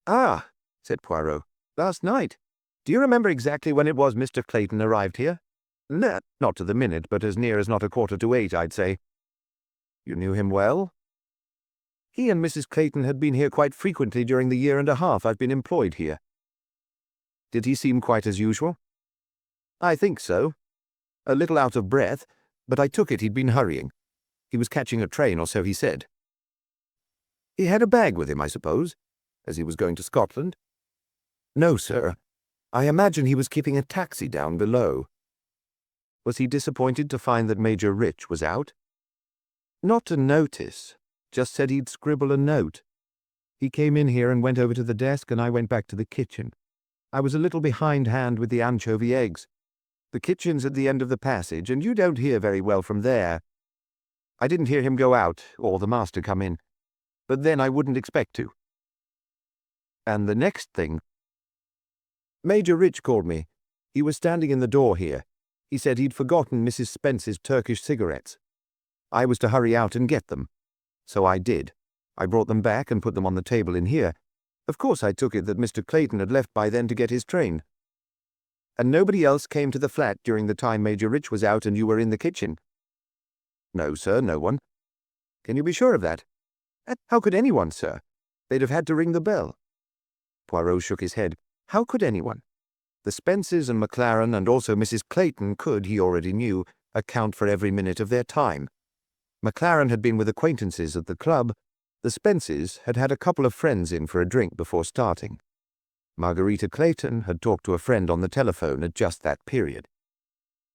"Ah," said Poirot, "last night. Do you remember exactly when it was Mr. Clayton arrived here?" "Nah, not to the minute, but as near as not 7:45, I'd say." "You knew him well?" "He and Mrs. Clayton had been here quite frequently during the 1.5 years I've been employed here." "Did he seem quite as usual?" "I think so. A little out of breath, but I took it he'd been hurrying. He was catching a train, or so he said." "He had a bag with him, I suppose, as he was going to Scotland?" "No, sir. I imagine he was keeping a taxi down below." "Was he disappointed to find that Major Rich was out?" "Not to notice. Just said he'd scribble a note. He came in here and went over to the desk, and I went back to the kitchen. I was a little behindhand with the anchovy eggs. The kitchen's at the end of the passage, and you don't hear very well from there. I didn't hear him go out, or the master come in, but then I wouldn't expect to. And the next thing, Major Rich called me. He was standing in the door here. He said he'd forgotten Mrs. Spence's Turkish cigarettes. I was to hurry out and get them. So I did. I brought them back and put them on the table in here. Of course I took it that Mr. Clayton had left by then to get his train." "And nobody else came to the flat during the time Major Rich was out and you were in the kitchen?" "No, sir, no one." "Can you be sure of that?" "How could anyone, sir? They'd have had to ring the bell." Poirot shook his head. How could anyone? The Spences and McLaren and also Mrs. Clayton could, he already knew, account for every minute of their time. McLaren had been with acquaintances at the club. The Spences had had a couple of friends in for a drink before starting. Margarita Clayton had talked to a friend on the telephone at just that period.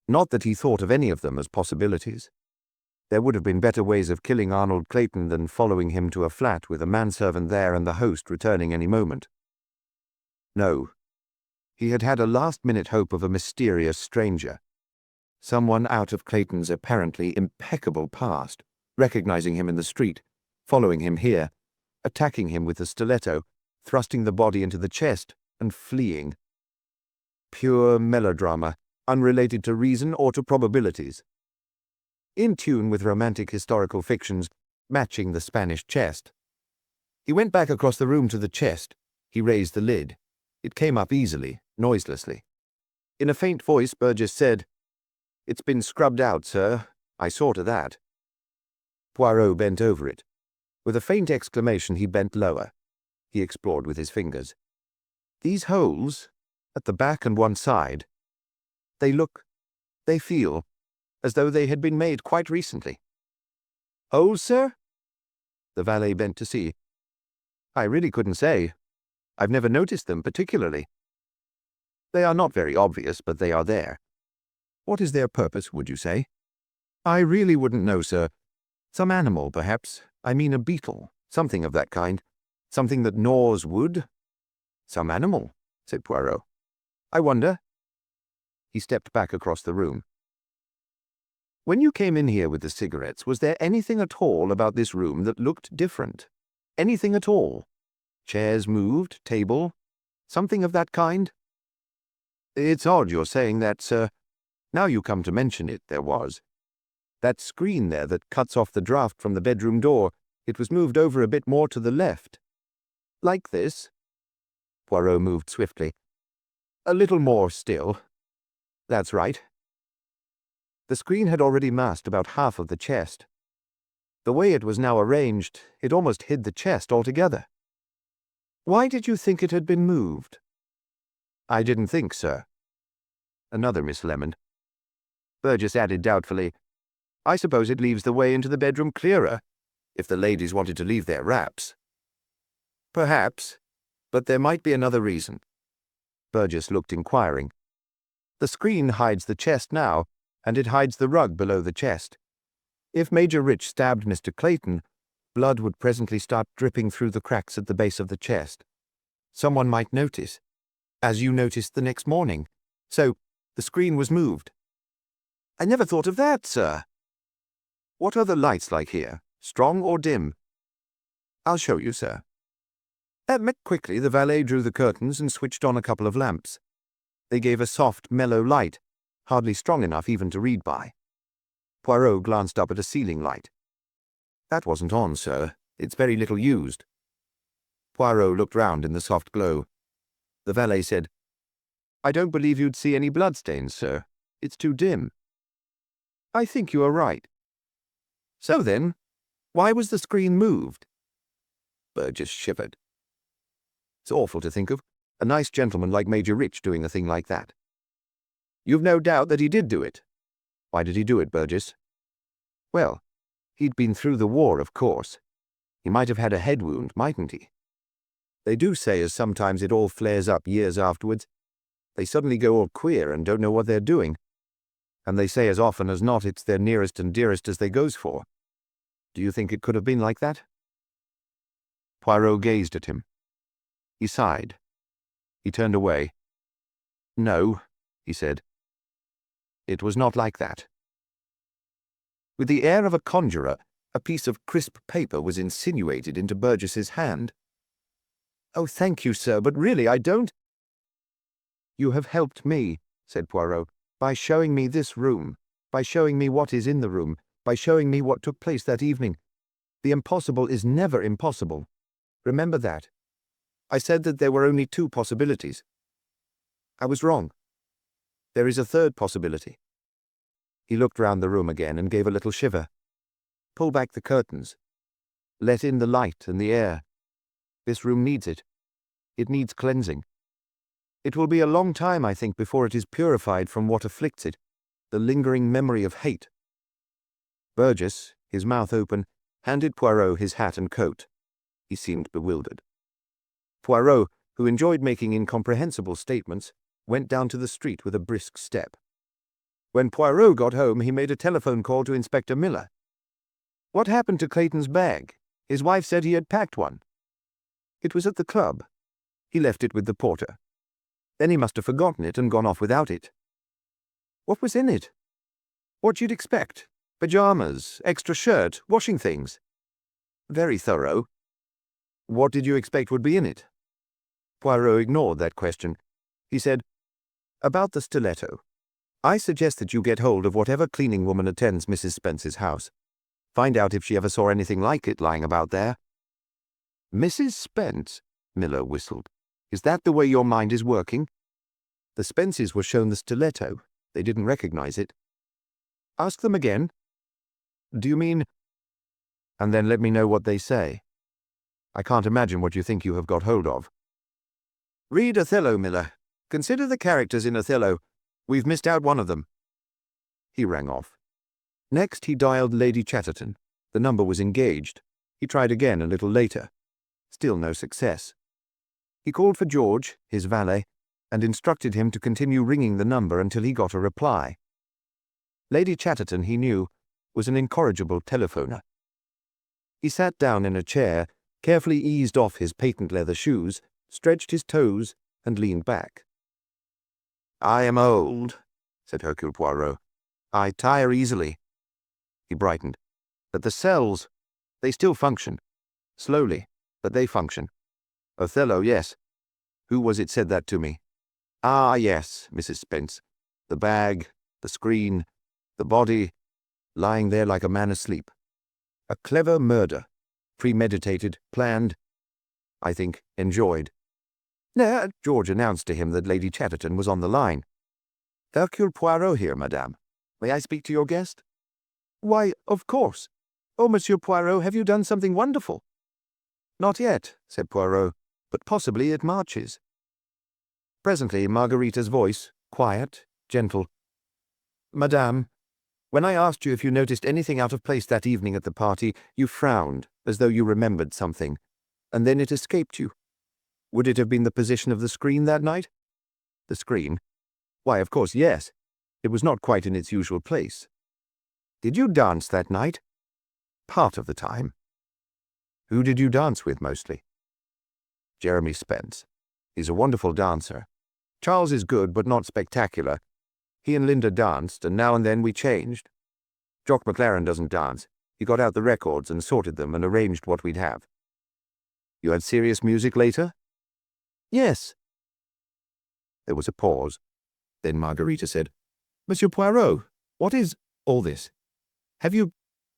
Not that he thought of any of them as possibilities. There would have been better ways of killing Arnold Clayton than following him to a flat with a manservant there and the host returning any moment. No. He had had a last-minute hope of a mysterious stranger. Someone out of Clayton's apparently impeccable past, recognizing him in the street, following him here, attacking him with the stiletto, thrusting the body into the chest, and fleeing. Pure melodrama, unrelated to reason or to probabilities. In tune with romantic historical fictions, matching the Spanish chest. He went back across the room to the chest. He raised the lid. It came up easily, noiselessly. In a faint voice, Burgess said, "It's been scrubbed out, sir. I saw to that." Poirot bent over it. With a faint exclamation, he bent lower. He explored with his fingers. "These holes, at the back and one side, they feel, as though they had been made quite recently." "Holes, sir?" The valet bent to see. "I really couldn't say. I've never noticed them particularly. They are not very obvious, but they are there." "What is their purpose, would you say?" "I really wouldn't know, sir. Some animal, perhaps. I mean a beetle, something of that kind. Something that gnaws wood." "Some animal," said Poirot. "I wonder." He stepped back across the room. "When you came in here with the cigarettes, was there anything at all about this room that looked different? Anything at all? Chairs moved, table, something of that kind?" "It's odd you're saying that, sir. Now you come to mention it, there was. That screen there that cuts off the draught from the bedroom door, it was moved over a bit more to the left." "Like this?" Poirot moved swiftly. "A little more still. That's right." The screen had already masked about half of the chest. The way it was now arranged, it almost hid the chest altogether. "Why did you think it had been moved?" "I didn't think, sir." Another Miss Lemon. Burgess added doubtfully, "I suppose it leaves the way into the bedroom clearer, if the ladies wanted to leave their wraps." "Perhaps, but there might be another reason." Burgess looked inquiring. "The screen hides the chest now, and it hides the rug below the chest. If Major Rich stabbed Mr. Clayton, blood would presently start dripping through the cracks at the base of the chest. Someone might notice, as you noticed the next morning. So, the screen was moved." "I never thought of that, sir." "What are the lights like here, strong or dim?" "I'll show you, sir." Quickly the valet drew the curtains and switched on a couple of lamps. They gave a soft, mellow light, hardly strong enough even to read by. Poirot glanced up at a ceiling light. "That wasn't on, sir. It's very little used." Poirot looked round in the soft glow. The valet said, "I don't believe you'd see any bloodstains, sir. It's too dim." "I think you are right." "So then, why was the screen moved?" Burgess shivered. "It's awful to think of. A nice gentleman like Major Rich doing a thing like that." "You've no doubt that he did do it." "Why did he do it, Burgess?" "Well, he'd been through the war, of course. He might have had a head wound, mightn't he? They do say as sometimes it all flares up years afterwards. They suddenly go all queer and don't know what they're doing. And they say as often as not it's their nearest and dearest as they goes for. Do you think it could have been like that?" Poirot gazed at him. He sighed. He turned away. "No," he said. "It was not like that." With the air of a conjurer, a piece of crisp paper was insinuated into Burgess's hand. "Oh, thank you, sir, but really I don't—" "You have helped me," said Poirot, "by showing me this room, by showing me what is in the room, by showing me what took place that evening. The impossible is never impossible. Remember that. I said that there were only two possibilities. I was wrong. There is a third possibility." He looked round the room again and gave a little shiver. "Pull back the curtains. Let in the light and the air. This room needs it. It needs cleansing. It will be a long time, I think, before it is purified from what afflicts it, the lingering memory of hate." Burgess, his mouth open, handed Poirot his hat and coat. He seemed bewildered. Poirot, who enjoyed making incomprehensible statements, went down to the street with a brisk step. When Poirot got home, he made a telephone call to Inspector Miller. What happened to Clayton's bag? His wife said he had packed one. It was at the club. He left it with the porter. Then he must have forgotten it and gone off without it. What was in it? What you'd expect. Pajamas, extra shirt, washing things. Very thorough. What did you expect would be in it? Poirot ignored that question. He said, About the stiletto. I suggest that you get hold of whatever cleaning woman attends Mrs. Spence's house. Find out if she ever saw anything like it lying about there. Mrs. Spence, Miller whistled. Is that the way your mind is working? The Spences were shown the stiletto. They didn't recognize it. Ask them again. Do you mean? And then let me know what they say. I can't imagine what you think you have got hold of. Read Othello, Miller. Consider the characters in Othello. We've missed out one of them. He rang off. Next he dialed Lady Chatterton. The number was engaged. He tried again a little later. Still no success. He called for George, his valet, and instructed him to continue ringing the number until he got a reply. Lady Chatterton, he knew, was an incorrigible telephoner. He sat down in a chair, carefully eased off his patent leather shoes, stretched his toes, and leaned back. I am old, said Hercule Poirot. I tire easily. He brightened. But the cells, they still function. Slowly, but they function. Othello, yes. Who was it said that to me? Ah, yes, Mrs. Spence. The bag, the screen, the body, lying there like a man asleep. A clever murder. Premeditated, planned, I think, enjoyed. George announced to him that Lady Chatterton was on the line. Hercule Poirot here, madame. May I speak to your guest? Why, of course. Oh, Monsieur Poirot, have you done something wonderful? Not yet, said Poirot, but possibly it marches. Presently Margarita's voice, quiet, gentle. Madame, when I asked you if you noticed anything out of place that evening at the party, you frowned, as though you remembered something, and then it escaped you. Would it have been the position of the screen that night? The screen? Why, of course, yes. It was not quite in its usual place. Did you dance that night? Part of the time. Who did you dance with mostly? Jeremy Spence. He's a wonderful dancer. Charles is good, but not spectacular. He and Linda danced, and now and then we changed. Jock McLaren doesn't dance. He got out the records and sorted them and arranged what we'd have. You had serious music later? Yes. There was a pause. Then Margarita said, Monsieur Poirot, what is all this?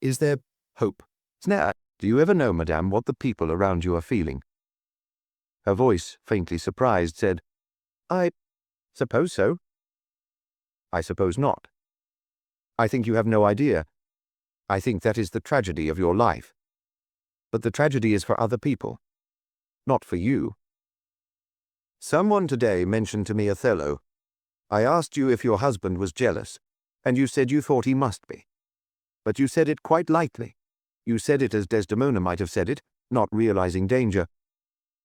Is there hope? Do you ever know, madame, what the people around you are feeling? Her voice, faintly surprised, said, I suppose so. I suppose not. I think you have no idea. I think that is the tragedy of your life. But the tragedy is for other people, not for you. Someone today mentioned to me Othello. I asked you if your husband was jealous, and you said you thought he must be. But you said it quite lightly. You said it as Desdemona might have said it, not realizing danger.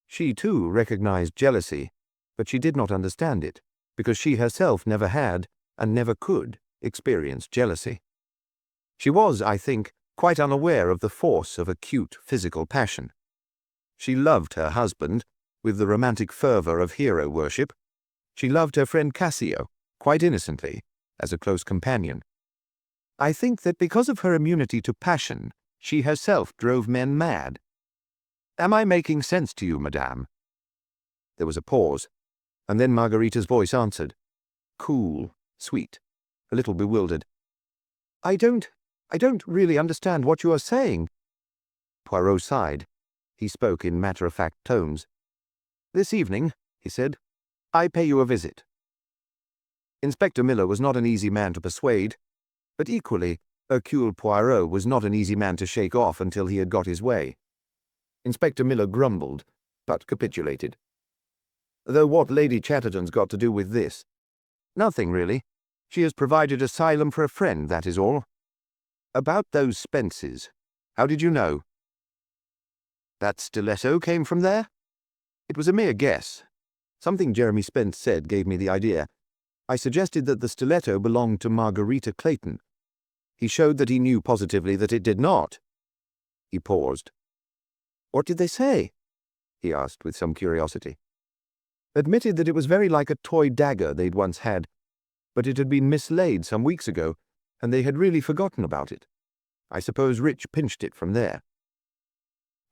She, too, recognized jealousy, but she did not understand it, because she herself never had, and never could, experience jealousy. She was, I think, quite unaware of the force of acute physical passion. She loved her husband, with the romantic fervor of hero worship. She loved her friend Cassio, quite innocently, as a close companion. I think that because of her immunity to passion, she herself drove men mad. Am I making sense to you, madame? There was a pause, and then Margarita's voice answered, cool, sweet, a little bewildered. I don't really understand what you are saying. Poirot sighed. He spoke in matter-of-fact tones. This evening, he said, I pay you a visit. Inspector Miller was not an easy man to persuade, but equally, Hercule Poirot was not an easy man to shake off until he had got his way. Inspector Miller grumbled, but capitulated. Though what Lady Chatterton's got to do with this? Nothing, really. She has provided asylum for a friend, that is all. About those Spences, how did you know? That stiletto came from there? It was a mere guess. Something Jeremy Spence said gave me the idea. I suggested that the stiletto belonged to Margarita Clayton. He showed that he knew positively that it did not. He paused. What did they say? He asked with some curiosity. Admitted that it was very like a toy dagger they'd once had, but it had been mislaid some weeks ago, and they had really forgotten about it. I suppose Rich pinched it from there.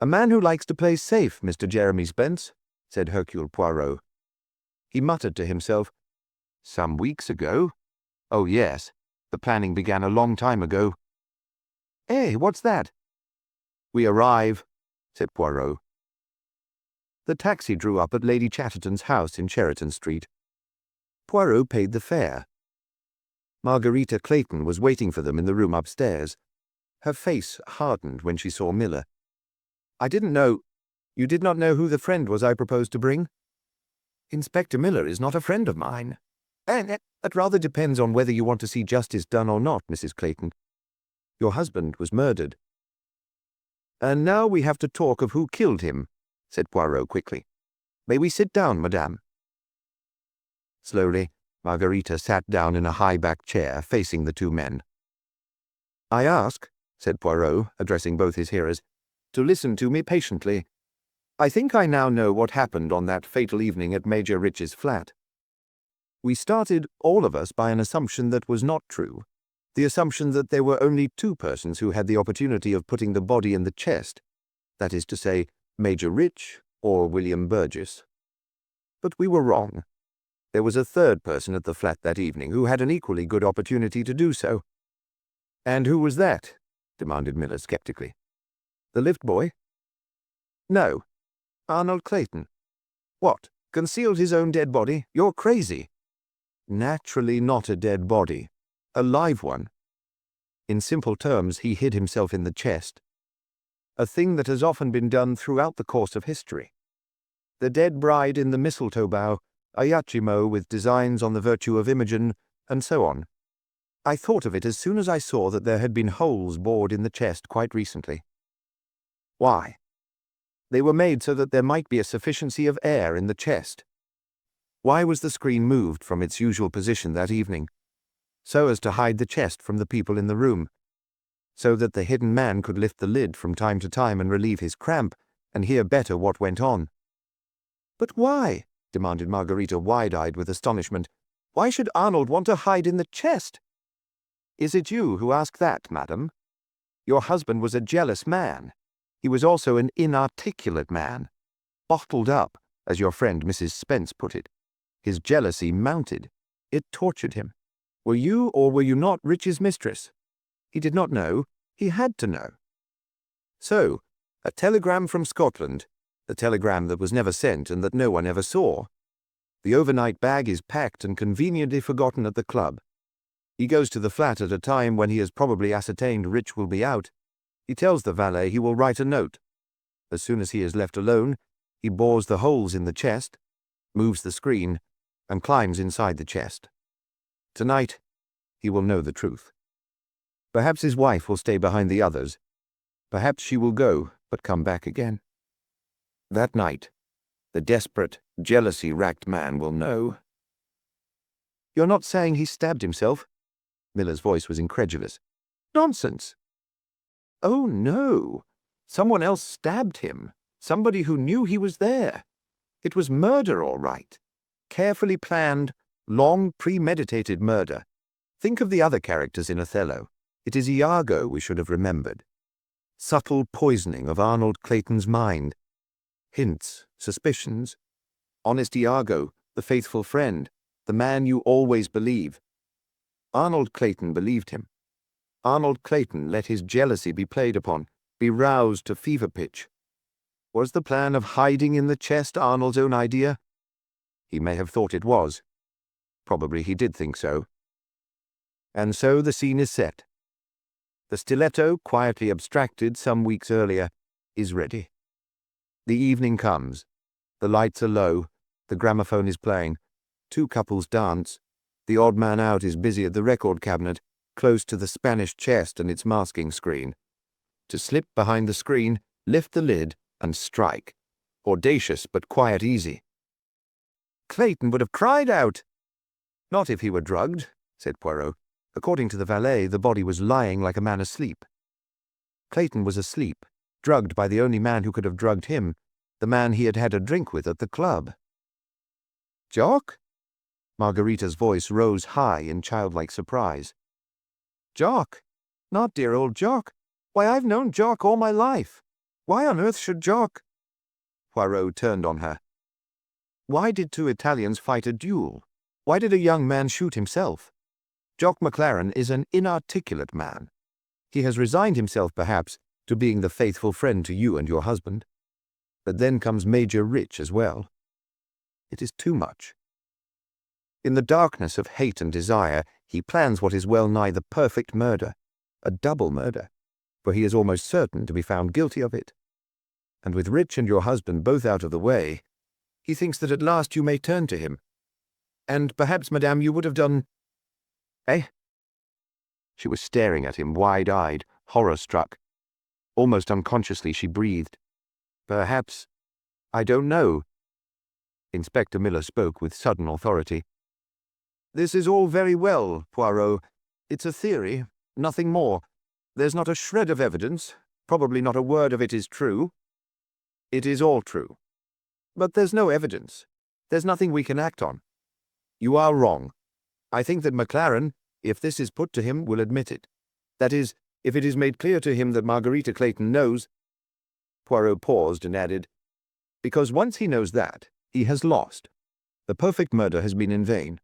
A man who likes to play safe, Mr. Jeremy Spence, said Hercule Poirot. He muttered to himself, Some weeks ago? Oh, yes. The planning began a long time ago. Hey, what's that? We arrive, said Poirot. The taxi drew up at Lady Chatterton's house in Cheriton Street. Poirot paid the fare. Margarita Clayton was waiting for them in the room upstairs. Her face hardened when she saw Miller. I didn't know. You did not know who the friend was I proposed to bring? Inspector Miller is not a friend of mine. And that rather depends on whether you want to see justice done or not, Mrs. Clayton. Your husband was murdered. And now we have to talk of who killed him, said Poirot quickly. May we sit down, madame? Slowly, Margarita sat down in a high-backed chair facing the two men. I ask, said Poirot, addressing both his hearers, to listen to me patiently. I think I now know what happened on that fatal evening at Major Rich's flat. We started, all of us, by an assumption that was not true, the assumption that there were only two persons who had the opportunity of putting the body in the chest, that is to say, Major Rich or William Burgess. But we were wrong. There was a third person at the flat that evening who had an equally good opportunity to do so. And who was that? Demanded Miller skeptically. The lift boy? No. Arnold Clayton. What, concealed his own dead body? You're crazy. Naturally not a dead body. A live one. In simple terms, he hid himself in the chest. A thing that has often been done throughout the course of history. The dead bride in the mistletoe bough, a yachimo with designs on the virtue of Imogen, and so on. I thought of it as soon as I saw that there had been holes bored in the chest quite recently. Why? They were made so that there might be a sufficiency of air in the chest. Why was the screen moved from its usual position that evening? So as to hide the chest from the people in the room, so that the hidden man could lift the lid from time to time and relieve his cramp, and hear better what went on. But why? Demanded Margarita, wide-eyed with astonishment. Why should Arnold want to hide in the chest? Is it you who ask that, madam? Your husband was a jealous man. He was also an inarticulate man. Bottled up, as your friend Mrs. Spence put it. His jealousy mounted. It tortured him. Were you or were you not Rich's mistress? He did not know. He had to know. So, a telegram from Scotland, the telegram that was never sent and that no one ever saw. The overnight bag is packed and conveniently forgotten at the club. He goes to the flat at a time when he has probably ascertained Rich will be out. He tells the valet he will write a note. As soon as he is left alone, he bores the holes in the chest, moves the screen, and climbs inside the chest. Tonight, he will know the truth. Perhaps his wife will stay behind the others. Perhaps she will go, but come back again. That night, the desperate, jealousy-racked man will know. You're not saying he stabbed himself? Miller's voice was incredulous. Nonsense. Oh, no. Someone else stabbed him. Somebody who knew he was there. It was murder, all right. Carefully planned, long premeditated murder. Think of the other characters in Othello. It is Iago we should have remembered. Subtle poisoning of Arnold Clayton's mind. Hints, suspicions. Honest Iago, the faithful friend, the man you always believe. Arnold Clayton believed him. Arnold Clayton let his jealousy be played upon, be roused to fever pitch. Was the plan of hiding in the chest Arnold's own idea? He may have thought it was. Probably he did think so. And so the scene is set. The stiletto, quietly abstracted some weeks earlier, is ready. The evening comes. The lights are low. The gramophone is playing. Two couples dance. The odd man out is busy at the record cabinet, close to the Spanish chest and its masking screen. To slip behind the screen, lift the lid, and strike. Audacious but quiet easy. Clayton would have cried out. Not if he were drugged, said Poirot. According to the valet, the body was lying like a man asleep. Clayton was asleep, drugged by the only man who could have drugged him, the man he had had a drink with at the club. Jock? Margarita's voice rose high in childlike surprise. Jock? Not dear old Jock? Why, I've known Jock all my life. Why on earth should Jock? Poirot turned on her. Why did two Italians fight a duel? Why did a young man shoot himself? Jock McLaren is an inarticulate man. He has resigned himself, perhaps, to being the faithful friend to you and your husband. But then comes Major Rich as well. It is too much. In the darkness of hate and desire, he plans what is well nigh the perfect murder, a double murder, for he is almost certain to be found guilty of it. And with Rich and your husband both out of the way, he thinks that at last you may turn to him. And perhaps, madame, you would have done— Eh? She was staring at him, wide-eyed, horror-struck. Almost unconsciously she breathed. Perhaps— I don't know. Inspector Miller spoke with sudden authority. This is all very well, Poirot. It's a theory, nothing more. There's not a shred of evidence. Probably not a word of it is true. It is all true. But there's no evidence. There's nothing we can act on. You are wrong. I think that McLaren, if this is put to him, will admit it. That is, if it is made clear to him that Margarita Clayton knows— Poirot paused and added, because once he knows that, he has lost. The perfect murder has been in vain.